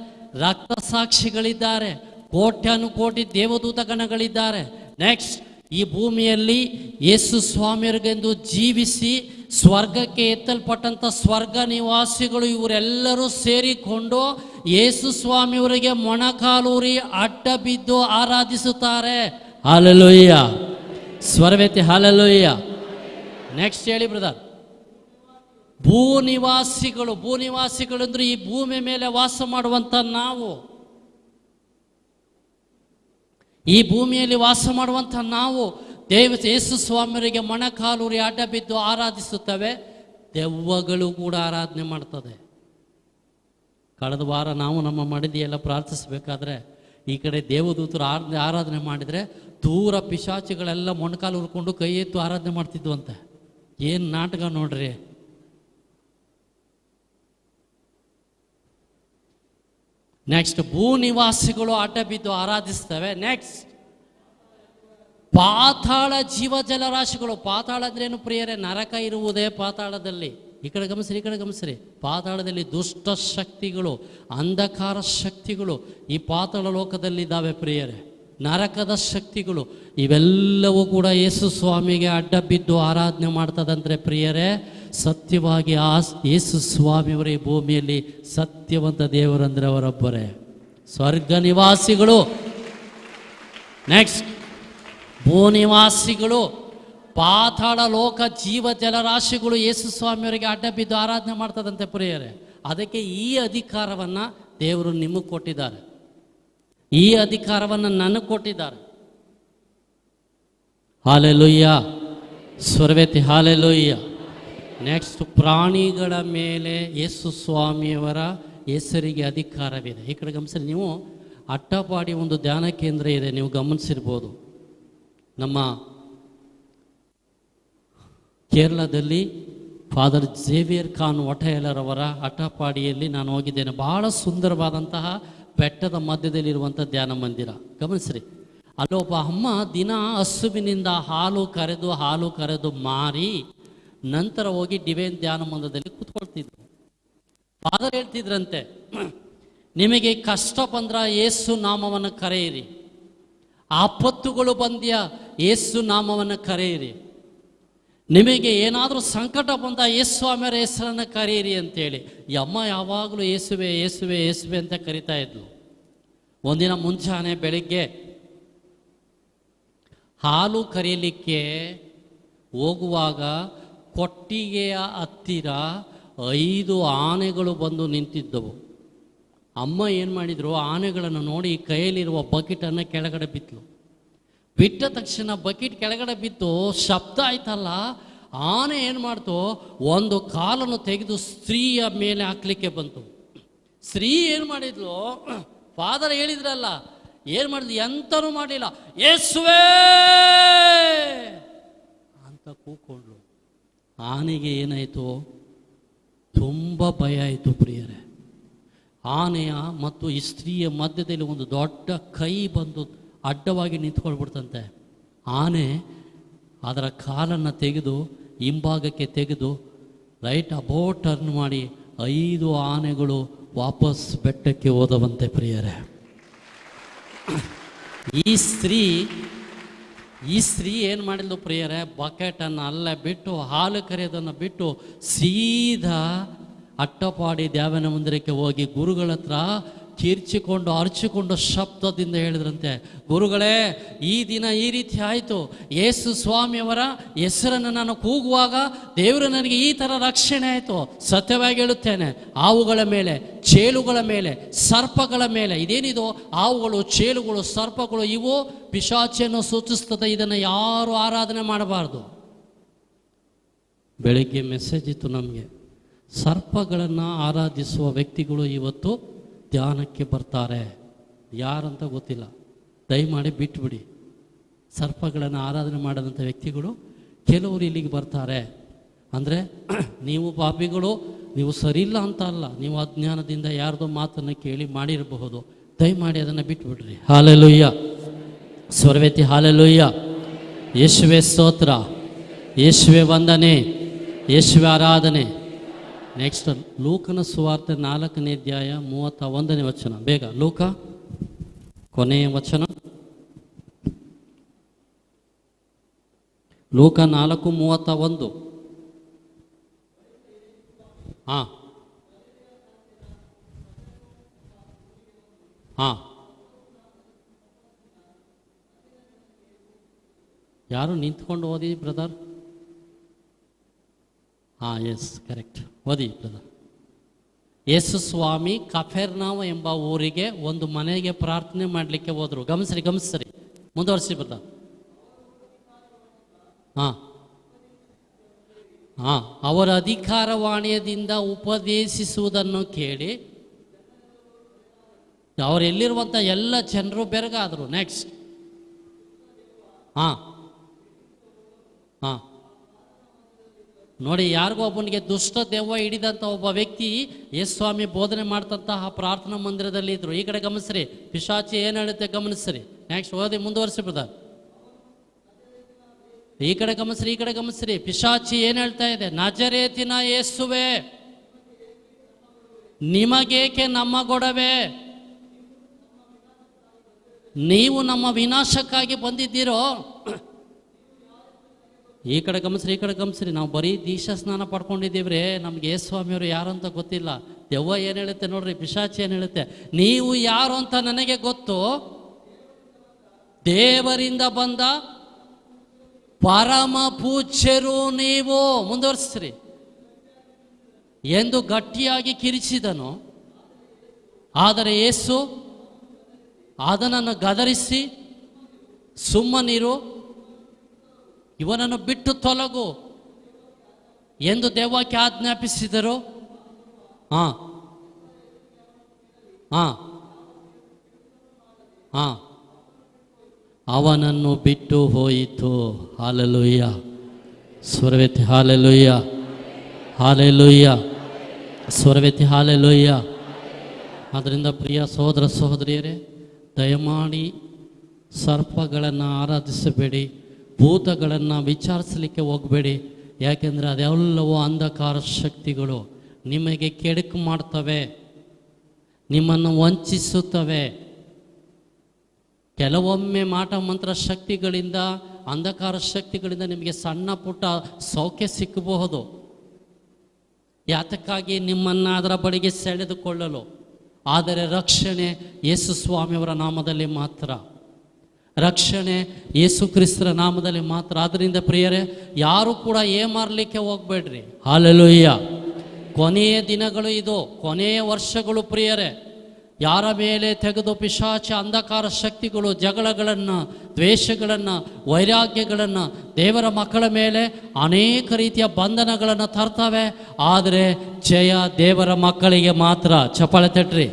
ರಕ್ತ ಸಾಕ್ಷಿಗಳಿದ್ದಾರೆ, ಕೋಟ್ಯಾನುಕೋಟಿ ದೇವದೂತ ಗಣಗಳಿದ್ದಾರೆ. ನೆಕ್ಸ್ಟ್, ಈ ಭೂಮಿಯಲ್ಲಿ ಯೇಸು ಸ್ವಾಮಿಯರಿಗೆಂದು ಜೀವಿಸಿ ಸ್ವರ್ಗಕ್ಕೆ ಎತ್ತಲ್ಪಟ್ಟಂಥ ಸ್ವರ್ಗ ನಿವಾಸಿಗಳು ಇವರೆಲ್ಲರೂ ಸೇರಿಕೊಂಡು ಯೇಸು ಸ್ವಾಮಿಯವರಿಗೆ ಮೊಣಕಾಲೂರಿ ಅಡ್ಡ ಬಿದ್ದು ಆರಾಧಿಸುತ್ತಾರೆ. ಹಲ್ಲೆಲೂಯ. ಸ್ವರವೆತ್ತಿ ಹಲ್ಲೆಲೂಯ. ನೆಕ್ಸ್ಟ್ ಹೇಳಿ ಬ್ರದರ್. ಭೂನಿವಾಸಿಗಳು. ಭೂನಿವಾಸಿಗಳು ಅಂದ್ರೆ ಈ ಭೂಮಿ ಮೇಲೆ ವಾಸ ಮಾಡುವಂಥ ನಾವು. ಈ ಭೂಮಿಯಲ್ಲಿ ವಾಸ ಮಾಡುವಂಥ ನಾವು ಯೇಸು ಸ್ವಾಮಿಯವರಿಗೆ ಮೊಣಕಾಲೂರಿ ಅಡ್ಡ ಬಿದ್ದು ಆರಾಧಿಸುತ್ತವೆ. ದೆವ್ವಗಳು ಕೂಡ ಆರಾಧನೆ ಮಾಡ್ತದೆ. ಕಳೆದ ವಾರ ನಾವು ನಮ್ಮ ಮಡದಿಯೆಲ್ಲ ಪ್ರಾರ್ಥಿಸಬೇಕಾದ್ರೆ ಈ ಕಡೆ ದೇವದೂತರು ಆರಾಧನೆ ಮಾಡಿದರೆ ದೂರ ಪಿಶಾಚಿಗಳೆಲ್ಲ ಮೊಣಕಾಲು ಹುರ್ಕೊಂಡು ಕೈ ಎತ್ತು ಆರಾಧನೆ ಮಾಡ್ತಿದ್ವು ಅಂತ. ಏನು ನಾಟಕ ನೋಡ್ರಿ. ನೆಕ್ಸ್ಟ್, ಭೂನಿವಾಸಿಗಳು ಅಡ್ಡ ಬಿದ್ದು ಆರಾಧಿಸ್ತವೆ. ನೆಕ್ಸ್ಟ್, ಪಾತಾಳ ಜೀವ ಜಲರಾಶಿಗಳು. ಪಾತಾಳ ಅಂದ್ರೆ ಏನು ಪ್ರಿಯರೇ? ನರಕ ಇರುವುದೇ ಪಾತಾಳದಲ್ಲಿ. ಈ ಕಡೆ ಗಮನಿಸ್ರಿ, ಈ ಕಡೆ ಗಮನಿಸ್ರಿ. ಪಾತಾಳದಲ್ಲಿ ದುಷ್ಟ ಶಕ್ತಿಗಳು, ಅಂಧಕಾರ ಶಕ್ತಿಗಳು ಈ ಪಾತಾಳ ಲೋಕದಲ್ಲಿದ್ದಾವೆ ಪ್ರಿಯರೇ. ನರಕದ ಶಕ್ತಿಗಳು ಇವೆಲ್ಲವೂ ಕೂಡ ಯೇಸು ಸ್ವಾಮಿಗೆ ಅಡ್ಡ ಬಿದ್ದು ಆರಾಧನೆ ಮಾಡ್ತದಂದ್ರೆ ಪ್ರಿಯರೇ, ಸತ್ಯವಾಗಿ ಯೇಸು ಸ್ವಾಮಿಯವರೇ ಈ ಭೂಮಿಯಲ್ಲಿ ಸತ್ಯವಂತ ದೇವರಂದ್ರೆ ಅವರೊಬ್ಬರೇ. ಸ್ವರ್ಗ ನಿವಾಸಿಗಳು. ನೆಕ್ಸ್ಟ್, ಭೂನಿವಾಸಿಗಳು, ಪಾತಾಳ ಲೋಕ ಜೀವ ಜಲರಾಶಿಗಳು ಯೇಸು ಸ್ವಾಮಿಯವರಿಗೆ ಅಡ್ಡ ಬಿದ್ದು ಆರಾಧನೆ ಮಾಡ್ತದಂತೆ ಪ್ರಿಯರೇ. ಅದಕ್ಕೆ ಈ ಅಧಿಕಾರವನ್ನು ದೇವರು ನಿಮಗೆ ಕೊಟ್ಟಿದ್ದಾರೆ, ಈ ಅಧಿಕಾರವನ್ನು ನನಗೆ ಕೊಟ್ಟಿದ್ದಾರೆ. ಹಾಲೆಲೂಯ್ಯ. ಸ್ವರವೆತ್ತಿ ಹಾಲೆಲೂಯ್ಯ. ನೆಕ್ಸ್ಟ್, ಪ್ರಾಣಿಗಳ ಮೇಲೆ ಯೇಸು ಸ್ವಾಮಿಯವರ ಹೆಸರಿಗೆ ಅಧಿಕಾರವಿದೆ. ಈ ಕಡೆ ಗಮನಿಸಿ. ನೀವು ಅಟ್ಟಪಾಡಿ ಒಂದು ಧ್ಯಾನ ಕೇಂದ್ರ ಇದೆ, ನೀವು ಗಮನಿಸಿರ್ಬೋದು. ನಮ್ಮ ಕೇರಳದಲ್ಲಿ ಫಾದರ್ ಝೇವಿಯರ್ ಖಾನ್ ವಠೇಲರವರ ಅಟ್ಟಪಾಡಿಯಲ್ಲಿ ನಾನು ಹೋಗಿದ್ದೇನೆ. ಬಹಳ ಸುಂದರವಾದಂತಹ ಬೆಟ್ಟದ ಮಧ್ಯದಲ್ಲಿರುವಂಥ ಧ್ಯಾನ ಮಂದಿರ. ಗಮನಿಸ್ರಿ, ಅಲ್ಲೊಬ್ಬ ಅಮ್ಮ ದಿನ ಹಸುವಿನಿಂದ ಹಾಲು ಕರೆದು ಮಾರಿ ನಂತರ ಹೋಗಿ ಡಿವೈನ್ ಧ್ಯಾನ ಮಂದಿರದಲ್ಲಿ ಕೂತ್ಕೊಳ್ತಿದ್ರು. ಫಾದರ್ ಹೇಳ್ತಿದ್ರಂತೆ, ನಿಮಗೆ ಕಷ್ಟ ಬಂದ್ರ ಯೇಸು ನಾಮವನ್ನು ಕರೆಯಿರಿ, ಆಪತ್ತುಗಳು ಬಂದ್ಯ ಯೇಸು ನಾಮವನ್ನು ಕರೆಯಿರಿ, ನಿಮಗೆ ಏನಾದರೂ ಸಂಕಟ ಬಂದ ಯೇಸು ಸ್ವಾಮಿಯರ ಹೆಸರನ್ನು ಕರೆಯಿರಿ ಅಂತೇಳಿ. ಈ ಅಮ್ಮ ಯಾವಾಗಲೂ ಯೇಸುವೆ ಯೇಸುವೆ ಯೇಸುವೆ ಅಂತ ಕರಿತಾ ಇದ್ಲು. ಒಂದಿನ ಮುಂಜಾನೆ ಬೆಳಿಗ್ಗೆ ಹಾಲು ಕರೆಯಲಿಕ್ಕೆ ಹೋಗುವಾಗ ಕೊಟ್ಟಿಗೆಯ ಹತ್ತಿರ 5 ಆನೆಗಳು ಬಂದು ನಿಂತಿದ್ದವು. ಅಮ್ಮ ಏನು ಮಾಡಿದರು, ಆನೆಗಳನ್ನು ನೋಡಿ ಕೈಯಲ್ಲಿರುವ ಬಕೆಟನ್ನು ಕೆಳಗಡೆ ಬಿತ್ತಲು. ಬಿಟ್ಟ ತಕ್ಷಣ ಬಕೆಟ್ ಕೆಳಗಡೆ ಬಿತ್ತು, ಶಬ್ದ ಆಯ್ತಲ್ಲ. ಆನೆ ಏನು ಮಾಡ್ತು, ಒಂದು ಕಾಲನ್ನು ತೆಗೆದು ಸ್ತ್ರೀಯ ಮೇಲೆ ಹಾಕ್ಲಿಕ್ಕೆ ಬಂತು. ಸ್ತ್ರೀ ಏನು ಮಾಡಿದ್ಲು, ಫಾದರ್ ಹೇಳಿದ್ರಲ್ಲ, ಏನು ಮಾಡಿದ್ಲು, ಎಂತನೂ ಮಾಡಲಿಲ್ಲ, ಯೇಸುವೇ ಅಂತ ಕೂಕೊಂಡ್ಲು. ಆನೆಗೆ ಏನಾಯಿತು, ತುಂಬ ಭಯ ಆಯಿತು ಪ್ರಿಯರೇ. ಆನೆಯ ಮತ್ತು ಈ ಸ್ತ್ರೀಯ ಮಧ್ಯದಲ್ಲಿ ಒಂದು ದೊಡ್ಡ ಕೈ ಬಂದು ಅಡ್ಡವಾಗಿ ನಿಂತ್ಕೊಳ್ಬಿಡ್ತಂತೆ. ಆನೆ ಅದರ ಕಾಲನ್ನು ತೆಗೆದು ಹಿಂಭಾಗಕ್ಕೆ ತೆಗೆದು ರೈಟ್ ಅಬೌಟ್ ಟರ್ನ್ ಮಾಡಿ 5 ಆನೆಗಳು ವಾಪಸ್ ಬೆಟ್ಟಕ್ಕೆ ಹೋದವಂತೆ ಪ್ರಿಯರೇ. ಈ ಸ್ತ್ರೀ ಏನು ಮಾಡಿದ್ಲು ಪ್ರಿಯರೇ, ಬಕೆಟನ್ನು ಅಲ್ಲೇ ಬಿಟ್ಟು ಹಾಲು ಕರೆಯೋದನ್ನು ಬಿಟ್ಟು ಸೀದಾ ಅಟ್ಟಪಾಡಿ ದ್ಯಾವನ ಮಂದಿರಕ್ಕೆ ಹೋಗಿ ಗುರುಗಳ ಹತ್ರ ಕಿರ್ಚಿಕೊಂಡು ಅರ್ಚಿಕೊಂಡು ಶಬ್ದದಿಂದ ಹೇಳಿದ್ರಂತೆ, ಗುರುಗಳೇ, ಈ ದಿನ ಈ ರೀತಿ ಆಯಿತು. ಯೇಸು ಸ್ವಾಮಿಯವರ ಹೆಸರನ್ನು ನಾನು ಕೂಗುವಾಗ ದೇವರು ನನಗೆ ಈ ಥರ ರಕ್ಷಣೆ ಆಯಿತು. ಸತ್ಯವಾಗಿ ಹೇಳುತ್ತೇನೆ, ಹಾವುಗಳ ಮೇಲೆ, ಚೇಳುಗಳ ಮೇಲೆ, ಸರ್ಪಗಳ ಮೇಲೆ, ಇದೇನಿದು ಹಾವುಗಳು, ಚೇಳುಗಳು, ಸರ್ಪಗಳು, ಇವು ಪಿಶಾಚಿಯನ್ನು ಸೂಚಿಸ್ತದೆ. ಇದನ್ನು ಯಾರು ಆರಾಧನೆ ಮಾಡಬಾರ್ದು. ಬೆಳಿಗ್ಗೆ ಮೆಸೇಜ್ ಇತ್ತು ನಮಗೆ, ಸರ್ಪಗಳನ್ನು ಆರಾಧಿಸುವ ವ್ಯಕ್ತಿಗಳು ಇವತ್ತು ಧ್ಯಾನಕ್ಕೆ ಬರ್ತಾರೆ. ಯಾರಂತ ಗೊತ್ತಿಲ್ಲ, ದಯಮಾಡಿ ಬಿಟ್ಟುಬಿಡಿ. ಸರ್ಪಗಳನ್ನು ಆರಾಧನೆ ಮಾಡದಂಥ ವ್ಯಕ್ತಿಗಳು ಕೆಲವರು ಇಲ್ಲಿಗೆ ಬರ್ತಾರೆ. ಅಂದರೆ ನೀವು ಪಾಪಿಗಳು, ನೀವು ಸರಿಯಿಲ್ಲ ಅಂತ ಅಲ್ಲ, ನೀವು ಅಜ್ಞಾನದಿಂದ ಯಾರ್ದೋ ಮಾತನ್ನು ಕೇಳಿ ಮಾಡಿರಬಹುದು. ದಯಮಾಡಿ ಅದನ್ನು ಬಿಟ್ಟುಬಿಡ್ರಿ. ಹಾಲೆಲೂಯ್ಯ, ಸ್ವರವೆತ್ತಿ ಹಾಲೆಲೂಯ್ಯ. ಯೇಸುವೆ ಸ್ತೋತ್ರ, ಯೇಸುವೆ ವಂದನೆ, ಯೇಸುವೆ ಆರಾಧನೆ. ನೆಕ್ಸ್ಟ್ ಲೂಕನ ಸುವಾರ್ತೆ 4ನೇ ಅಧ್ಯಾಯ 31ನೇ ವಚನ. ಬೇಗ ಲೂಕ, ಕೊನೆಯ ವಚನ. ಲೂಕ 4:31. ಹಾಂ ಹಾಂ ಯಾರು ನಿಂತ್ಕೊಂಡು ಓದಿ ಬ್ರದರ್? ಹಾಂ, ಎಸ್, ಕರೆಕ್ಟ್, ಓದಿ ಬ್ರದರ್. ಯೇಸು ಸ್ವಾಮಿ ಕಫೆರ್ನಾವ ಎಂಬ ಊರಿಗೆ ಒಂದು ಮನೆಗೆ ಪ್ರಾರ್ಥನೆ ಮಾಡಲಿಕ್ಕೆ ಹೋದರು. ಗಮನಿಸ್ರಿ, ಮುಂದುವರಿಸಿ ಬ್ರದರ್. ಹಾಂ ಹಾಂ ಅವರ ಅಧಿಕಾರವಾಣಿಯದಿಂದ ಉಪದೇಶಿಸುವುದನ್ನು ಕೇಳಿ ಅವರೆಲ್ಲಿರುವಂಥ ಎಲ್ಲ ಜನರು ಬೆರಗಾದರು. ನೆಕ್ಸ್ಟ್ ಹಾಂ ಹಾಂ ನೋಡಿ, ಯಾರಿಗೋ ಒಬ್ಬನಿಗೆ ದುಷ್ಟ ದೆವ್ವ ಹಿಡಿದಂಥ ಒಬ್ಬ ವ್ಯಕ್ತಿ ಯೇಸು ಸ್ವಾಮಿ ಬೋಧನೆ ಮಾಡ್ತಂತಹ ಪ್ರಾರ್ಥನಾ ಮಂದಿರದಲ್ಲಿ ಇದ್ರು. ಈ ಕಡೆ ಗಮನಿಸ್ರಿ, ಪಿಶಾಚಿ ಏನು ಹೇಳುತ್ತೆ ಗಮನಿಸ್ರಿ. ನೆಕ್ಸ್ಟ್ ಓದಿ, ಮುಂದುವರಿಸಿ ಬ್ರದರ್. ಈ ಕಡೆ ಗಮನಿಸ್ರಿ, ಪಿಶಾಚಿ ಏನು ಹೇಳ್ತಾ ಇದೆ? ನಜರೇತಿನ ಯೇಸುವೆ, ನಿಮಗೇಕೆ ನಮ್ಮ ಗೊಡವೆ? ನೀವು ನಮ್ಮ ವಿನಾಶಕ್ಕಾಗಿ ಬಂದಿದ್ದೀರೋ? ಈ ಕಡೆ ಗಮನಿಸ್ರಿ, ನಾವು ಬರೀ ದೀಕ್ಷಾ ಸ್ನಾನ ಪಡ್ಕೊಂಡಿದ್ದೀವ್ರಿ, ನಮ್ಗೆ ಯೇಸು ಸ್ವಾಮಿಯವರು ಯಾರು ಅಂತ ಗೊತ್ತಿಲ್ಲ. ದೆವ್ವ ಏನು ಹೇಳುತ್ತೆ ನೋಡ್ರಿ, ಪಿಶಾಚಿ ಏನು ಹೇಳುತ್ತೆ? ನೀವು ಯಾರು ಅಂತ ನನಗೆ ಗೊತ್ತು, ದೇವರಿಂದ ಬಂದ ಪರಮ ಪೂಜ್ಯರು ನೀವು, ಮುಂದುವರಿಸ್ರಿ ಎಂದು ಗಟ್ಟಿಯಾಗಿ ಕಿರಿಚಿದನು. ಆದರೆ ಯೇಸು ಅದನನ್ನು ಗದರಿಸಿ, ಸುಮ್ಮನಿರು, ಇವನನ್ನು ಬಿಟ್ಟು ತೊಲಗು ಎಂದು ದೆವ್ವಕ್ಕೆ ಆಜ್ಞಾಪಿಸಿದರು. ಹಾಂ ಹಾಂ ಹಾಂ ಅವನನ್ನು ಬಿಟ್ಟು ಹೋಯಿತು. ಹಾಲೆಲೂಯ್ಯ. ಸ್ವರವೆತ್ತಿ ಹಾಲೆಲೂಯ್ಯ, ಹಾಲೆಲೂಯ್ಯ, ಸ್ವರವೆತ್ತಿ ಹಾಲೆಲೂಯ್ಯ. ಆದ್ದರಿಂದ ಪ್ರಿಯ ಸಹೋದರ ಸಹೋದರಿಯರೇ, ದಯಮಾಡಿ ಸರ್ಪಗಳನ್ನು ಆರಾಧಿಸಬೇಡಿ, ಭೂತಗಳನ್ನು ವಿಚಾರಿಸಲಿಕ್ಕೆ ಹೋಗಬೇಡಿ. ಯಾಕೆಂದರೆ ಅದೆಲ್ಲವೂ ಅಂಧಕಾರ ಶಕ್ತಿಗಳು. ನಿಮಗೆ ಕೆಡುಕು ಮಾಡ್ತವೆ, ನಿಮ್ಮನ್ನು ವಂಚಿಸುತ್ತವೆ. ಕೆಲವೊಮ್ಮೆ ಮಾಟ ಮಂತ್ರ ಶಕ್ತಿಗಳಿಂದ, ಅಂಧಕಾರ ಶಕ್ತಿಗಳಿಂದ ನಿಮಗೆ ಸಣ್ಣ ಪುಟ್ಟ ಸೌಖ್ಯ ಸಿಕ್ಕಬಹುದು. ಯಾತಕ್ಕಾಗಿ ನಿಮ್ಮನ್ನು ಅದರ ಬಳಿಗೆ ಸೆಳೆದುಕೊಳ್ಳಲು. ಆದರೆ ರಕ್ಷಣೆ ಯೇಸು ಸ್ವಾಮಿಯವರ ನಾಮದಲ್ಲಿ ಮಾತ್ರ, ರಕ್ಷಣೆ ಯೇಸು ಕ್ರಿಸ್ತರ ನಾಮದಲ್ಲಿ ಮಾತ್ರ. ಆದ್ದರಿಂದ ಪ್ರಿಯರೇ, ಯಾರು ಕೂಡ ಏಮಾರಲಿಕ್ಕೆ ಹೋಗಬೇಡ್ರಿ. ಹಾಲೆಲೂಯ್ಯ. ಕೊನೆಯ ದಿನಗಳು ಇದು, ಕೊನೆಯ ವರ್ಷಗಳು ಪ್ರಿಯರೇ. ಯಾರ ಮೇಲೆ ತೆಗೆದು ಪಿಶಾಚ ಅಂಧಕಾರ ಶಕ್ತಿಗಳು ಜಗಳಗಳನ್ನು, ದ್ವೇಷಗಳನ್ನು, ವೈರಾಗ್ಯಗಳನ್ನು ದೇವರ ಮಕ್ಕಳ ಮೇಲೆ ಅನೇಕ ರೀತಿಯ ಬಂಧನಗಳನ್ನು ತರ್ತವೆ. ಆದರೆ ಜಯ ದೇವರ ಮಕ್ಕಳಿಗೆ ಮಾತ್ರ. ಚಪ್ಪಾಳೆ ತಟ್ರಿ.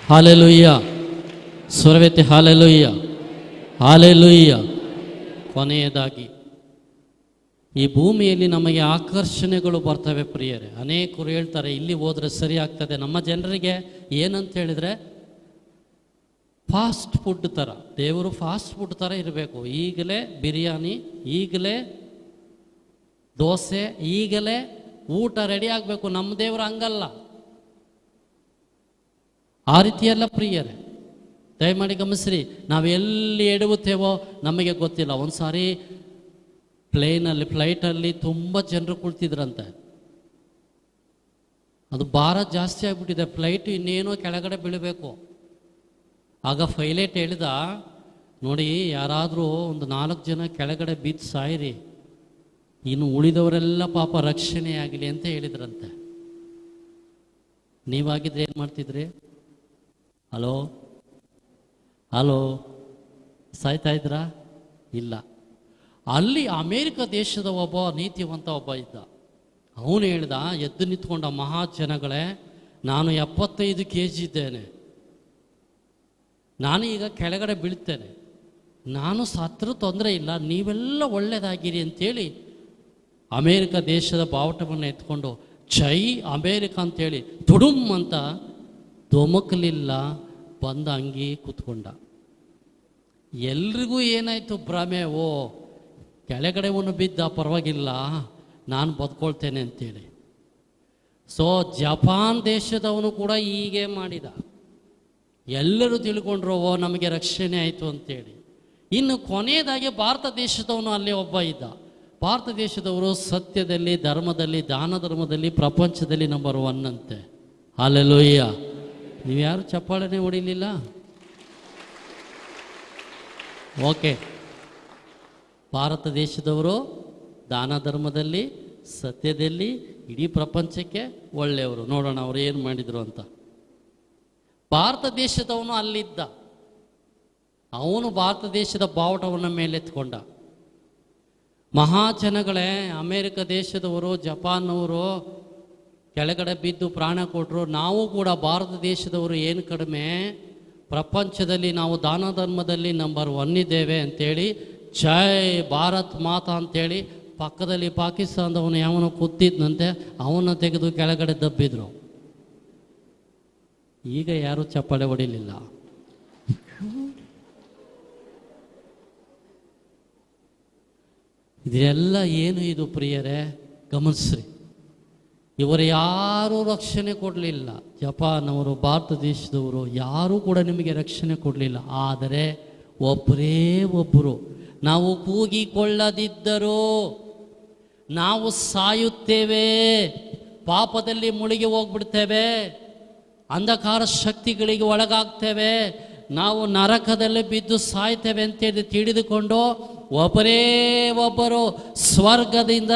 ಹಾಲೆಲೂಯ್ಯ, ಸ್ವರವೆತ್ತಿ ಹಾಲೆಲೂಯ್ಯ, ಹಾಲೆಲೂಯ್ಯ. ಕೊನೆಯದಾಗಿ ಈ ಭೂಮಿಯಲ್ಲಿ ನಮಗೆ ಆಕರ್ಷಣೆಗಳು ಬರ್ತವೆ ಪ್ರಿಯರೇ. ಅನೇಕರು ಹೇಳ್ತಾರೆ ಇಲ್ಲಿ ಹೋದರೆ ಸರಿ ಆಗ್ತದೆ. ನಮ್ಮ ಜನರಿಗೆ ಏನಂತ ಹೇಳಿದರೆ ಫಾಸ್ಟ್ ಫುಡ್ ಥರ, ದೇವರು ಫಾಸ್ಟ್ ಫುಡ್ ಥರ ಇರಬೇಕು. ಈಗಲೇ ಬಿರಿಯಾನಿ, ಈಗಲೇ ದೋಸೆ, ಈಗಲೇ ಊಟ ರೆಡಿ ಆಗಬೇಕು. ನಮ್ಮ ದೇವರು ಹಂಗಲ್ಲ, ಆ ರೀತಿಯಲ್ಲ ಪ್ರಿಯರೇ. ದಯಮಾಡಿ ಗಮನಿಸ್ರಿ. ನಾವು ಎಲ್ಲಿ ಎಡುತ್ತೇವೋ ನಮಗೆ ಗೊತ್ತಿಲ್ಲ. ಒಂದು ಸಾರಿ ಫ್ಲೈಟಲ್ಲಿ ತುಂಬ ಜನರು ಕುಳಿತಿದ್ರಂತೆ. ಅದು ಭಾರ ಜಾಸ್ತಿ ಆಗಿಬಿಟ್ಟಿದೆ, ಫ್ಲೈಟ್ ಇನ್ನೇನೋ ಕೆಳಗಡೆ ಬೀಳಬೇಕು. ಆಗ ಪೈಲಟ್ ಹೇಳಿದ, ನೋಡಿ ಯಾರಾದರೂ ಒಂದು 4 ಜನ ಕೆಳಗಡೆ ಬಿದ್ದು ಸಾಯಿರಿ, ಇನ್ನು ಉಳಿದವರೆಲ್ಲ ಪಾಪ ರಕ್ಷಣೆ ಆಗಲಿ ಅಂತ ಹೇಳಿದ್ರಂತೆ. ನೀವಾಗಿದ್ರೆ ಏನು ಮಾಡ್ತಿದ್ರಿ? ಹಲೋ ಹಲೋ ಸಾಯ್ತಾ ಇದ್ರಾ? ಇಲ್ಲ. ಅಲ್ಲಿ ಅಮೇರಿಕ ದೇಶದ ಒಬ್ಬ ನೀತಿವಂತ ಒಬ್ಬ ಇದ್ದ. ಅವನು ಹೇಳ್ದ, ಎದ್ದು ನಿಂತ್ಕೊಂಡ, ಮಹಾಜನಗಳೇ, ನಾನು 75 kg ಇದ್ದೇನೆ, ನಾನು ಈಗ ಕೆಳಗಡೆ ಬೀಳ್ತೇನೆ, ನಾನು ಸತ್ರೂ ತೊಂದರೆ ಇಲ್ಲ, ನೀವೆಲ್ಲ ಒಳ್ಳೆಯದಾಗಿರಿ ಅಂತೇಳಿ ಅಮೇರಿಕ ದೇಶದ ಬಾವುಟವನ್ನು ಎತ್ಕೊಂಡು ಜೈ ಅಮೇರಿಕ ಅಂತೇಳಿ ತುಡುಮ್ ಅಂತ ಧುಮುಕಲಿಲ್ಲ, ಬಂದ ಹಂಗೆ ಕೂತ್ಕೊಂಡ. ಎಲ್ರಿಗೂ ಏನಾಯಿತು ಭ್ರಮೆ, ಓ ಕೆಳಗಡೆ ಅವನು ಬಿದ್ದ, ಪರವಾಗಿಲ್ಲ ನಾನು ಬದುಕೊಳ್ತೇನೆ ಅಂತೇಳಿ. ಸೊ ಜಪಾನ್ ದೇಶದವನು ಕೂಡ ಹೀಗೆ ಮಾಡಿದ. ಎಲ್ಲರೂ ತಿಳ್ಕೊಂಡ್ರು, ಓ ನಮಗೆ ರಕ್ಷಣೆ ಆಯಿತು ಅಂತೇಳಿ. ಇನ್ನು ಕೊನೆಯದಾಗಿ ಭಾರತ ದೇಶದವನು ಅಲ್ಲಿ ಒಬ್ಬ ಇದ್ದ. ಭಾರತ ದೇಶದವರು ಸತ್ಯದಲ್ಲಿ, ಧರ್ಮದಲ್ಲಿ, ದಾನ ಧರ್ಮದಲ್ಲಿ ಪ್ರಪಂಚದಲ್ಲಿ ನಂಬರ್ 1 ಅಂತೆ. ಹಾಲೆಲೂಯ್ಯ. ನೀವು ಯಾರು ಚಪ್ಪಾಳೆನೇ ಹೊಡಿಲಿಲ್ಲ? ಓಕೆ, ಭಾರತ ದೇಶದವರು ದಾನ ಧರ್ಮದಲ್ಲಿ, ಸತ್ಯದಲ್ಲಿ ಇಡೀ ಪ್ರಪಂಚಕ್ಕೆ ಒಳ್ಳೆಯವರು. ನೋಡೋಣ ಅವರು ಏನು ಮಾಡಿದರು ಅಂತ. ಭಾರತ ದೇಶದವನು ಅಲ್ಲಿದ್ದ. ಅವನು ಭಾರತ ದೇಶದ ಬಾವುಟವನ್ನು ಮೇಲೆತ್ಕೊಂಡ. ಮಹಾಜನಗಳೇ, ಅಮೇರಿಕ ದೇಶದವರು, ಜಪಾನ್ನವರು ಕೆಳಗಡೆ ಬಿದ್ದು ಪ್ರಾಣ ಕೊಟ್ಟರು. ನಾವು ಕೂಡ ಭಾರತ ದೇಶದವರು ಏನು ಕಡಿಮೆ, ಪ್ರಪಂಚದಲ್ಲಿ ನಾವು ದಾನ ಧರ್ಮದಲ್ಲಿ ನಂಬರ್ 1 ಇದ್ದೇವೆ ಅಂತೇಳಿ ಜೈ ಭಾರತ್ ಮಾತಾ ಅಂತೇಳಿ ಪಕ್ಕದಲ್ಲಿ ಪಾಕಿಸ್ತಾನದವನು ಯಾವನೋ ಕೂತಿದ್ನಂತೆ, ಅವನ್ನ ತೆಗೆದು ಕೆಳಗಡೆ ದಬ್ಬಿದ್ರು. ಈಗ ಯಾರೂ ಚಪ್ಪಾಳೆ ಹೊಡಿಲಿಲ್ಲ. ಇದೆಲ್ಲ ಏನು ಇದು ಪ್ರಿಯರೇ? ಗಮನಿಸ್ರಿ. ಇವರು ಯಾರೂ ರಕ್ಷಣೆ ಕೊಡಲಿಲ್ಲ. ಜಪಾನವರು, ಭಾರತ ದೇಶದವರು ಯಾರೂ ಕೂಡ ನಿಮಗೆ ರಕ್ಷಣೆ ಕೊಡಲಿಲ್ಲ. ಆದರೆ ಒಬ್ಬರೇ ಒಬ್ಬರು, ನಾವು ಕೂಗಿಕೊಳ್ಳದಿದ್ದರೂ ನಾವು ಸಾಯುತ್ತೇವೆ, ಪಾಪದಲ್ಲಿ ಮುಳುಗಿ ಹೋಗ್ಬಿಡ್ತೇವೆ, ಅಂಧಕಾರ ಶಕ್ತಿಗಳಿಗೆ ಒಳಗಾಗ್ತೇವೆ, ನಾವು ನರಕದಲ್ಲಿ ಬಿದ್ದು ಸಾಯ್ತೇವೆ ಅಂತೇಳಿ ತಿಳಿದುಕೊಂಡು ಒಬ್ಬರೇ ಒಬ್ಬರು ಸ್ವರ್ಗದಿಂದ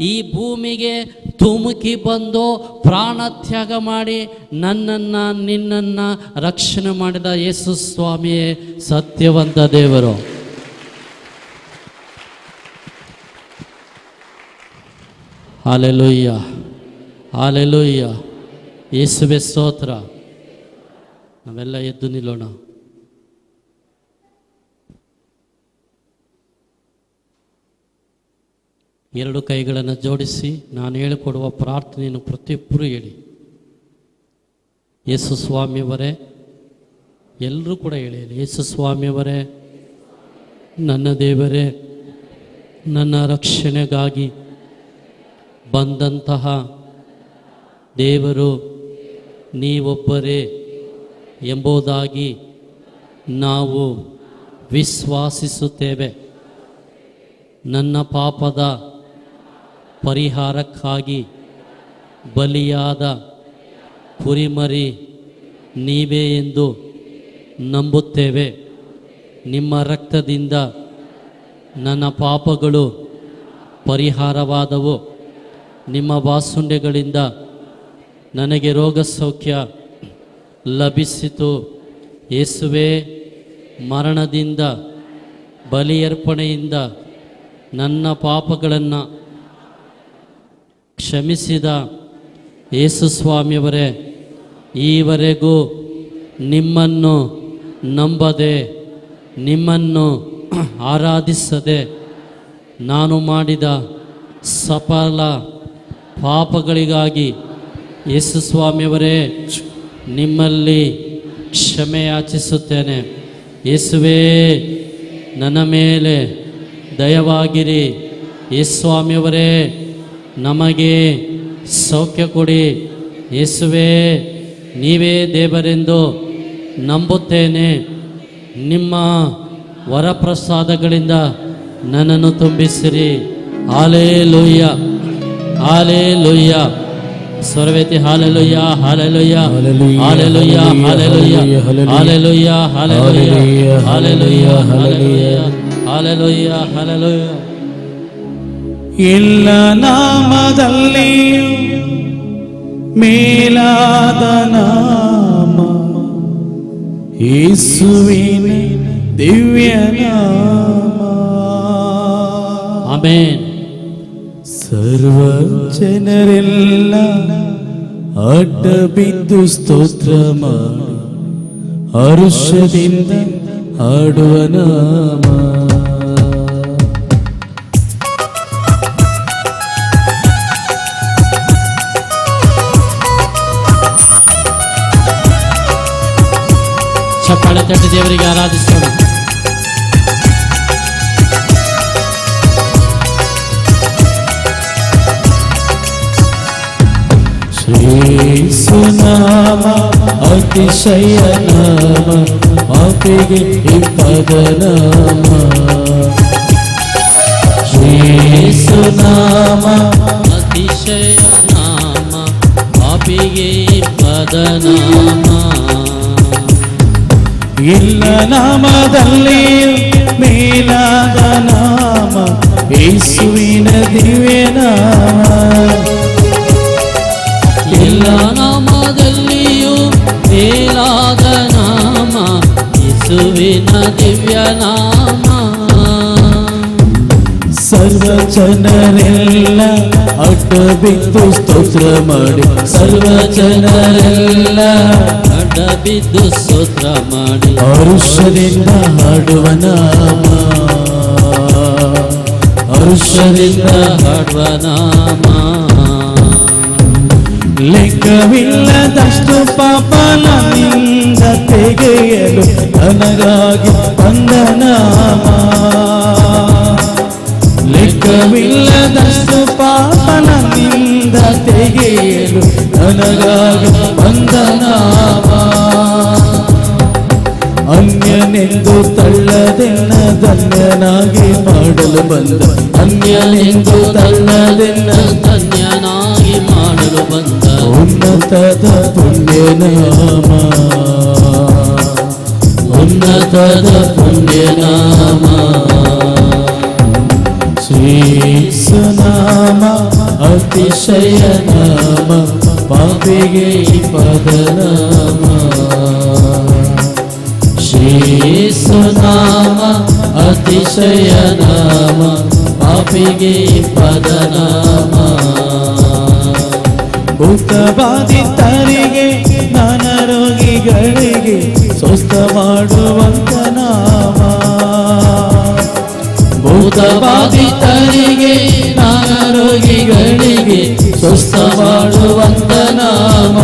ಈ ಭೂಮಿಗೆ ಧುಮುಕಿ ಬಂದು ಪ್ರಾಣ ತ್ಯಾಗ ಮಾಡಿ ನನ್ನನ್ನು ನಿನ್ನನ್ನು ರಕ್ಷಣೆ ಮಾಡಿದ ಯೇಸು ಸ್ವಾಮಿಯೇ ಸತ್ಯವಂತ ದೇವರು. Hallelujah, hallelujah. ಯೇಸುವೇ ಸ್ತೋತ್ರ. ನಾವೆಲ್ಲ ಎದ್ದು ನಿಲ್ಲೋಣ. ಎರಡು ಕೈಗಳನ್ನು ಜೋಡಿಸಿ ನಾನು ಹೇಳಿಕೊಡುವ ಪ್ರಾರ್ಥನೆಯನ್ನು ಪ್ರತಿಯೊಬ್ಬರು ಹೇಳಿ. ಯೇಸು ಸ್ವಾಮಿಯವರೇ, ಎಲ್ಲರೂ ಕೂಡ ಹೇಳಿ. ಯೇಸು ಸ್ವಾಮಿಯವರೇ, ನನ್ನ ದೇವರೇ, ನನ್ನ ರಕ್ಷಣೆಗಾಗಿ ಬಂದಂತಹ ದೇವರು ನೀವೊಬ್ಬರೇ ಎಂಬುದಾಗಿ ನಾವು ವಿಶ್ವಾಸಿಸುತ್ತೇವೆ. ನನ್ನ ಪಾಪದ ಪರಿಹಾರಕ್ಕಾಗಿ ಬಲಿಯಾದ ಕುರಿಮರಿ ನೀವೇ ಎಂದು ನಂಬುತ್ತೇವೆ. ನಿಮ್ಮ ರಕ್ತದಿಂದ ನನ್ನ ಪಾಪಗಳು ಪರಿಹಾರವಾದವು. ನಿಮ್ಮ ವಾಸುಂಡೆಗಳಿಂದ ನನಗೆ ರೋಗ ಸೌಖ್ಯ ಲಭಿಸಿತು. ಯೇಸುವೇ, ಮರಣದಿಂದ ಬಲಿಯರ್ಪಣೆಯಿಂದ ನನ್ನ ಪಾಪಗಳನ್ನು ಕ್ಷಮಿಸಿದ ಯೇಸು ಸ್ವಾಮಿಯವರೇ, ಈವರೆಗೂ ನಿಮ್ಮನ್ನು ನಂಬದೆ ನಿಮ್ಮನ್ನು ಆರಾಧಿಸದೆ ನಾನು ಮಾಡಿದ ಸಫಲ ಪಾಪಗಳಿಗಾಗಿ ಯೇಸು ಸ್ವಾಮಿಯವರೇ ನಿಮ್ಮಲ್ಲಿ ಕ್ಷಮೆ ಯಾಚಿಸುತ್ತೇನೆ. ಯೇಸುವೇ, ನನ್ನ ಮೇಲೆ ದಯವಾಗಿರಿ. ಯೇಸು ಸ್ವಾಮಿಯವರೇ, ನಮಗೆ ಸೌಖ್ಯ ಕೊಡಿ. ಯೇಸುವೇ, ನೀವೇ ದೇವರೆಂದು ನಂಬುತ್ತೇನೆ. ನಿಮ್ಮ ವರಪ್ರಸಾದಗಳಿಂದ ನನ್ನನ್ನು ತುಂಬಿಸಿರಿ. Hallelujah, hallelujah. ಸ್ವರವೇತಿ hallelujah, hallelujah, hallelujah, hallelujah, hallelujah, hallelujah, hallelujah, hallelujah, hallelujah. ಎಲ್ಲ ನಾಮದಲ್ಲಿ ಮೇಲಾದ ನಾಮ ಯೇಸುವಿನ ದಿವ್ಯ ನಾಮ. ಆಮೆನ್. ಸರ್ವ ಜನರೆಲ್ಲ ಅಡ್ಡ ಬಿದ್ದು ಸ್ತೋತ್ರ ಮಾಡಿ ಹರ್ಷದಿಂದ ಹಾಡುವ ನಾಮ. ಚಪ್ಪಾಳೆ ತಟ್ಟಿ ದೇವರಿಗೆ ಆರಾಧಿಸೋಣ. ಶ್ರೀಸುನಾಮ ಅತಿಶಯ ನಾಮ, ಪಾಪಿಗೆ ಇಪ್ಪದ ನಾಮ. ಶ್ರೀಸುನಾಮ ಅತಿಶಯ ನಾಮ, ಪಾಪಿಗೆ ಪದ ನಾಮ. ಎಲ್ಲ ನಾಮದಲ್ಲಿ ಮೇಲಾದ ನಾಮ ಯೇಸುವಿನ ದಿವ್ಯ ನಾಮ. ಎಲ್ಲ ನಾಮದಲ್ಲಿಯೂ ಮೇಲಾದ ನಾಮ ಯೇಸುವಿನ ದಿವ್ಯ ನಾಮ. ಸರ್ವ ಜನರೆಲ್ಲ ಅಡ್ಡ ಬಿದ್ದು ಸ್ತೋತ್ರ ಮಾಡಿ, ಸರ್ವ ಜನರೆಲ್ಲ ಅಡ್ಡ ಬಿದ್ದು ಸ್ತೋತ್ರ ಮಾಡಿ ಹರುಷದಿಂದ ಹಾಡುವ ನಾಮ, ಹರುಷದಿಂದ ಹಾಡುವ ನಾಮ. ಲೆಕ್ಕವಿಲ್ಲದಷ್ಟು ಪಾಪ ನನ್ನಿಂದ ತೆಗೆಯಲು ನನಗಾಗಿ ಬಂದ ನಾಮ. ಲೆಕ್ಕವಿಲ್ಲದಷ್ಟು ಪಾಪ ನನ್ನಿಂದ ತೆಗೆಯಲು ನನಗಾಗಿ ಬಂದ ನಾಮ. ಅನ್ಯನೆಂದು ತಳ್ಳದೆನ್ನ ಧನ್ಯನಾಗಿ ಮಾಡಲು ಬಂದ, ಅನ್ಯನೆಂದು ತಳ್ಳದೆನ್ನ ಧನ್ಯನಾಗಿ ಮಾಡಲು ಬಂದ ಉನ್ನತದ ಪುಣ್ಯ ನಾಮ, ಉನ್ನತದ ಪುಣ್ಯ ನಾಮ. ಶ್ರೀಸುನಾಮ ಅತಿಶಯ ನಾಮ, ಪಾಪಿಗೆ ಪದ ನಾಮ. ಶ್ರೀಸುನಾಮ ಅತಿಶಯ ನಾಮ, ಪಾಪಿಗೆ ಪದ ನಾಮ. ಭೂತಬಾಧಿತರಿಗೆ ನಾನ ರೋಗಿಗಳಿಗೆ ಸ್ವಸ್ಥ ಮಾಡುವಂತ ನಾಮ. ಭೂತಬಾಧಿತರಿಗೆ ನಾರೋಗಿಗಳಿಗೆ ಸ್ವಸ್ಥ ಮಾಡುವಂತ ನಾಮ.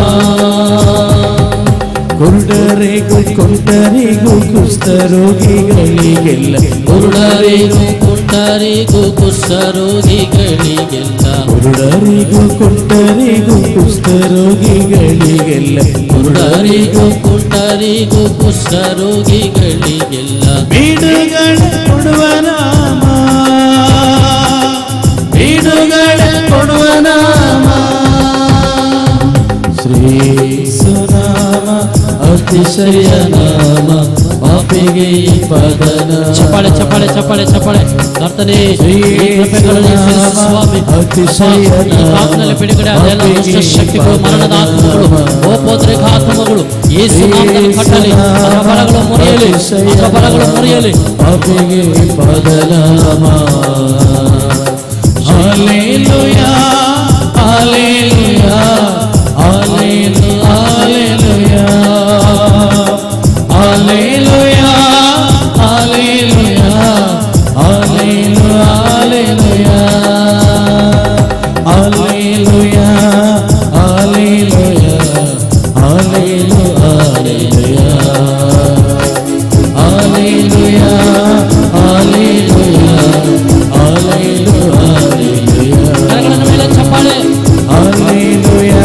ಕುರುಡರಿಗೂ ಕುಂಟರಿಗೂ ಕುಷ್ಠರೋಗಿಗಳಿಗೆಲ್ಲ ಕುರುಡರಿಗೂ ಕುಂಟರಿಗೂ ಕುಷ್ಠರೋಗಿಗಳಿಗೆಲ್ಲ ಕುರುಡರಿಗೂ ಕುಂಟರಿಗೂ ಕುಷ್ಠರೋಗಿಗಳಿಗೆಲ್ಲ ಕುರುಡರಿಗೂ ಕುಂಟರಿಗೂ ಕುಷ್ಠರೋಗಿಗಳಿಗೆಲ್ಲ ಬೀಡುಗಳ ಕೊಡುವ ನಾಮ, ಬೀಡುಗಳ ಕೊಡುವ ನಾಮ. ಶ್ರೀ ಸುನಾಮ ಅತಿಶಯ ನಾಮ, ಪಾಪಿಗೆ ಪದನ. ಚಪ್ಪಾಳೆ ಚಪ್ಪಾಳೆ ಚಪ್ಪಾಳೆ ಚಪ್ಪಾಳೆ. ಕರ್ತನೇ ಈ ಕೃಪೆಗಳಲ್ಲಿ ಸೇರಿಸು ಸ್ವಾಮಿ. ಅತಿಶಯ ಈ ಪಾಪದಲ್ಲಿ ಬಿಡುಗಡೆ ಆದ ದುಷ್ಟ ಶಕ್ತಿಗಳು, ಮರಣದ ಆತ್ಮಗಳು, ಓಪೋದ್ರೇಕ ಆತ್ಮಗಳು ಯೇಸು ನಾಮದಲ್ಲಿ ಕಟ್ಟಲಿ. ಅದರ ಬಲಗಳು ಮುರಿಯಲಿ, ಅದರ ಬಲಗಳು ಮುರಿಯಲಿ. ಪಾಪಿಗೆ ಪದನಾಮ. Hallelujah hallelujah hallelujah hallelujah hallelujah hallelujah hallelujah hallelujah hallelujah hallelujah hallelujah hallelujah. ಕರಗಳ ಮೇಲೆ ಚಪ್ಪಾಳೆ. Hallelujah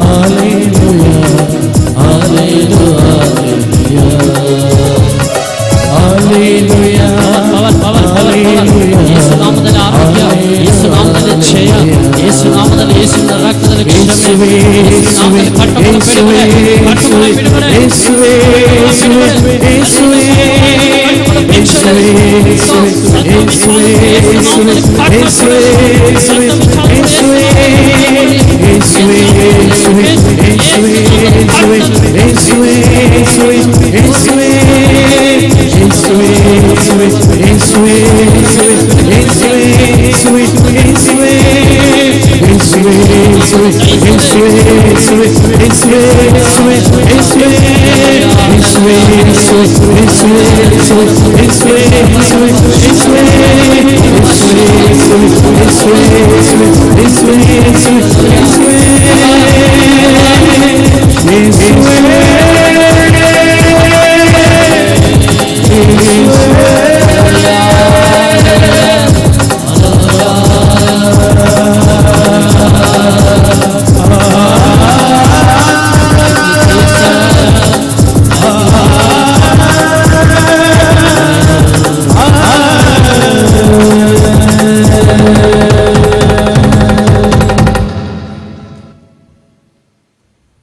hallelujah hallelujah hallelujah power power power power. ಯೇಸು ನಾಮದಲ್ಲಿ ಆರೋಗ್ಯ, ಯೇಸು ನಾಮದಲ್ಲಿ ಜಯ, ಯೇಸು ನಾಮದಲ್ಲಿ, ಯೇಸುವಿನ ರಕ್ತದಲ್ಲಿ ಕ್ಷಮೆ, ಯೇಸು ನಾಮದಲ್ಲಿ ಕಟ್ಟುಗಳ ಬಿಡುಗಡೆ, ಕಟ್ಟುಗಳ ಬಿಡುಗಡೆ. ಯೇಸುವೇ ಯೇಸುವೇ ಯೇಸುವೇ ಯೇಸುವೇ ಯೇಸುವೇ ಯೇಸುವೇ ಯೇಸುವೇ ಯೇಸುವೇ ಯೇಸುವೇ ಯೇಸುವೇ ಯೇಸುವೇ ಯೇಸುವೇ ಯೇಸುವೇ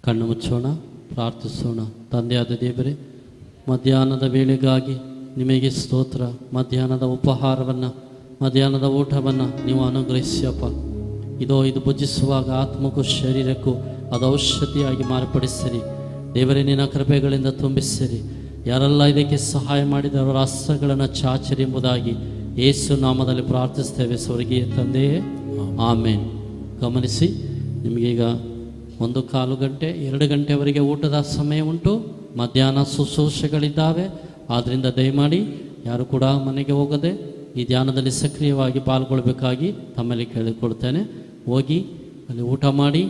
ಕಣ್ಣು ಮುಚ್ಚೋಣ, ಪ್ರಾರ್ಥಿಸೋಣ. ತಂದೆಯಾದ ದೇವರೇ, ಮಧ್ಯಾಹ್ನದ ವೇಳೆಗಾಗಿ ನಿಮಗೆ ಸ್ತೋತ್ರ. ಮಧ್ಯಾಹ್ನದ ಉಪಹಾರವನ್ನು, ಮಧ್ಯಾಹ್ನದ ಊಟವನ್ನು ನೀವು ಅನುಗ್ರಹಿಸಿಯಪ್ಪ. ಇದು ಭುಜಿಸುವಾಗ ಆತ್ಮಕ್ಕೂ ಶರೀರಕ್ಕೂ ಅದು ಔಷಧಿಯಾಗಿ ಮಾರ್ಪಡಿಸಿರಿ ದೇವರೇ. ನಿನ್ನ ಕೃಪೆಗಳಿಂದ ತುಂಬಿಸಿರಿ. ಯಾರೆಲ್ಲ ಇದಕ್ಕೆ ಸಹಾಯ ಮಾಡಿದ ಅವರ ಹಸ್ತಗಳನ್ನು ಚಾಚಿರಿ ಎಂಬುದಾಗಿ ಯೇಸು ನಾಮದಲ್ಲಿ ಪ್ರಾರ್ಥಿಸ್ತೇವೆ ಸ್ವರ್ಗೀಯ ತಂದೆಯೇ, ಆಮೇನ್. ಗಮನಿಸಿ, ನಿಮಗೀಗ 1/4 ಗಂಟೆ 2 ಗಂಟೆವರೆಗೆ ಊಟದ ಸಮಯ ಉಂಟು. ಮಧ್ಯಾಹ್ನ ಶುಶ್ರೂಷೆಗಳಿದ್ದಾವೆ. ಆದ್ದರಿಂದ ದಯಮಾಡಿ ಯಾರು ಕೂಡ ಮನೆಗೆ ಹೋಗದೆ ಈ ಧ್ಯಾನದಲ್ಲಿ ಸಕ್ರಿಯವಾಗಿ ಪಾಲ್ಗೊಳ್ಳಬೇಕಾಗಿ ತಮ್ಮಲ್ಲಿ ಕೇಳಿಕೊಳ್ತೇನೆ. ಹೋಗಿ ಅಲ್ಲಿ ಊಟ ಮಾಡಿ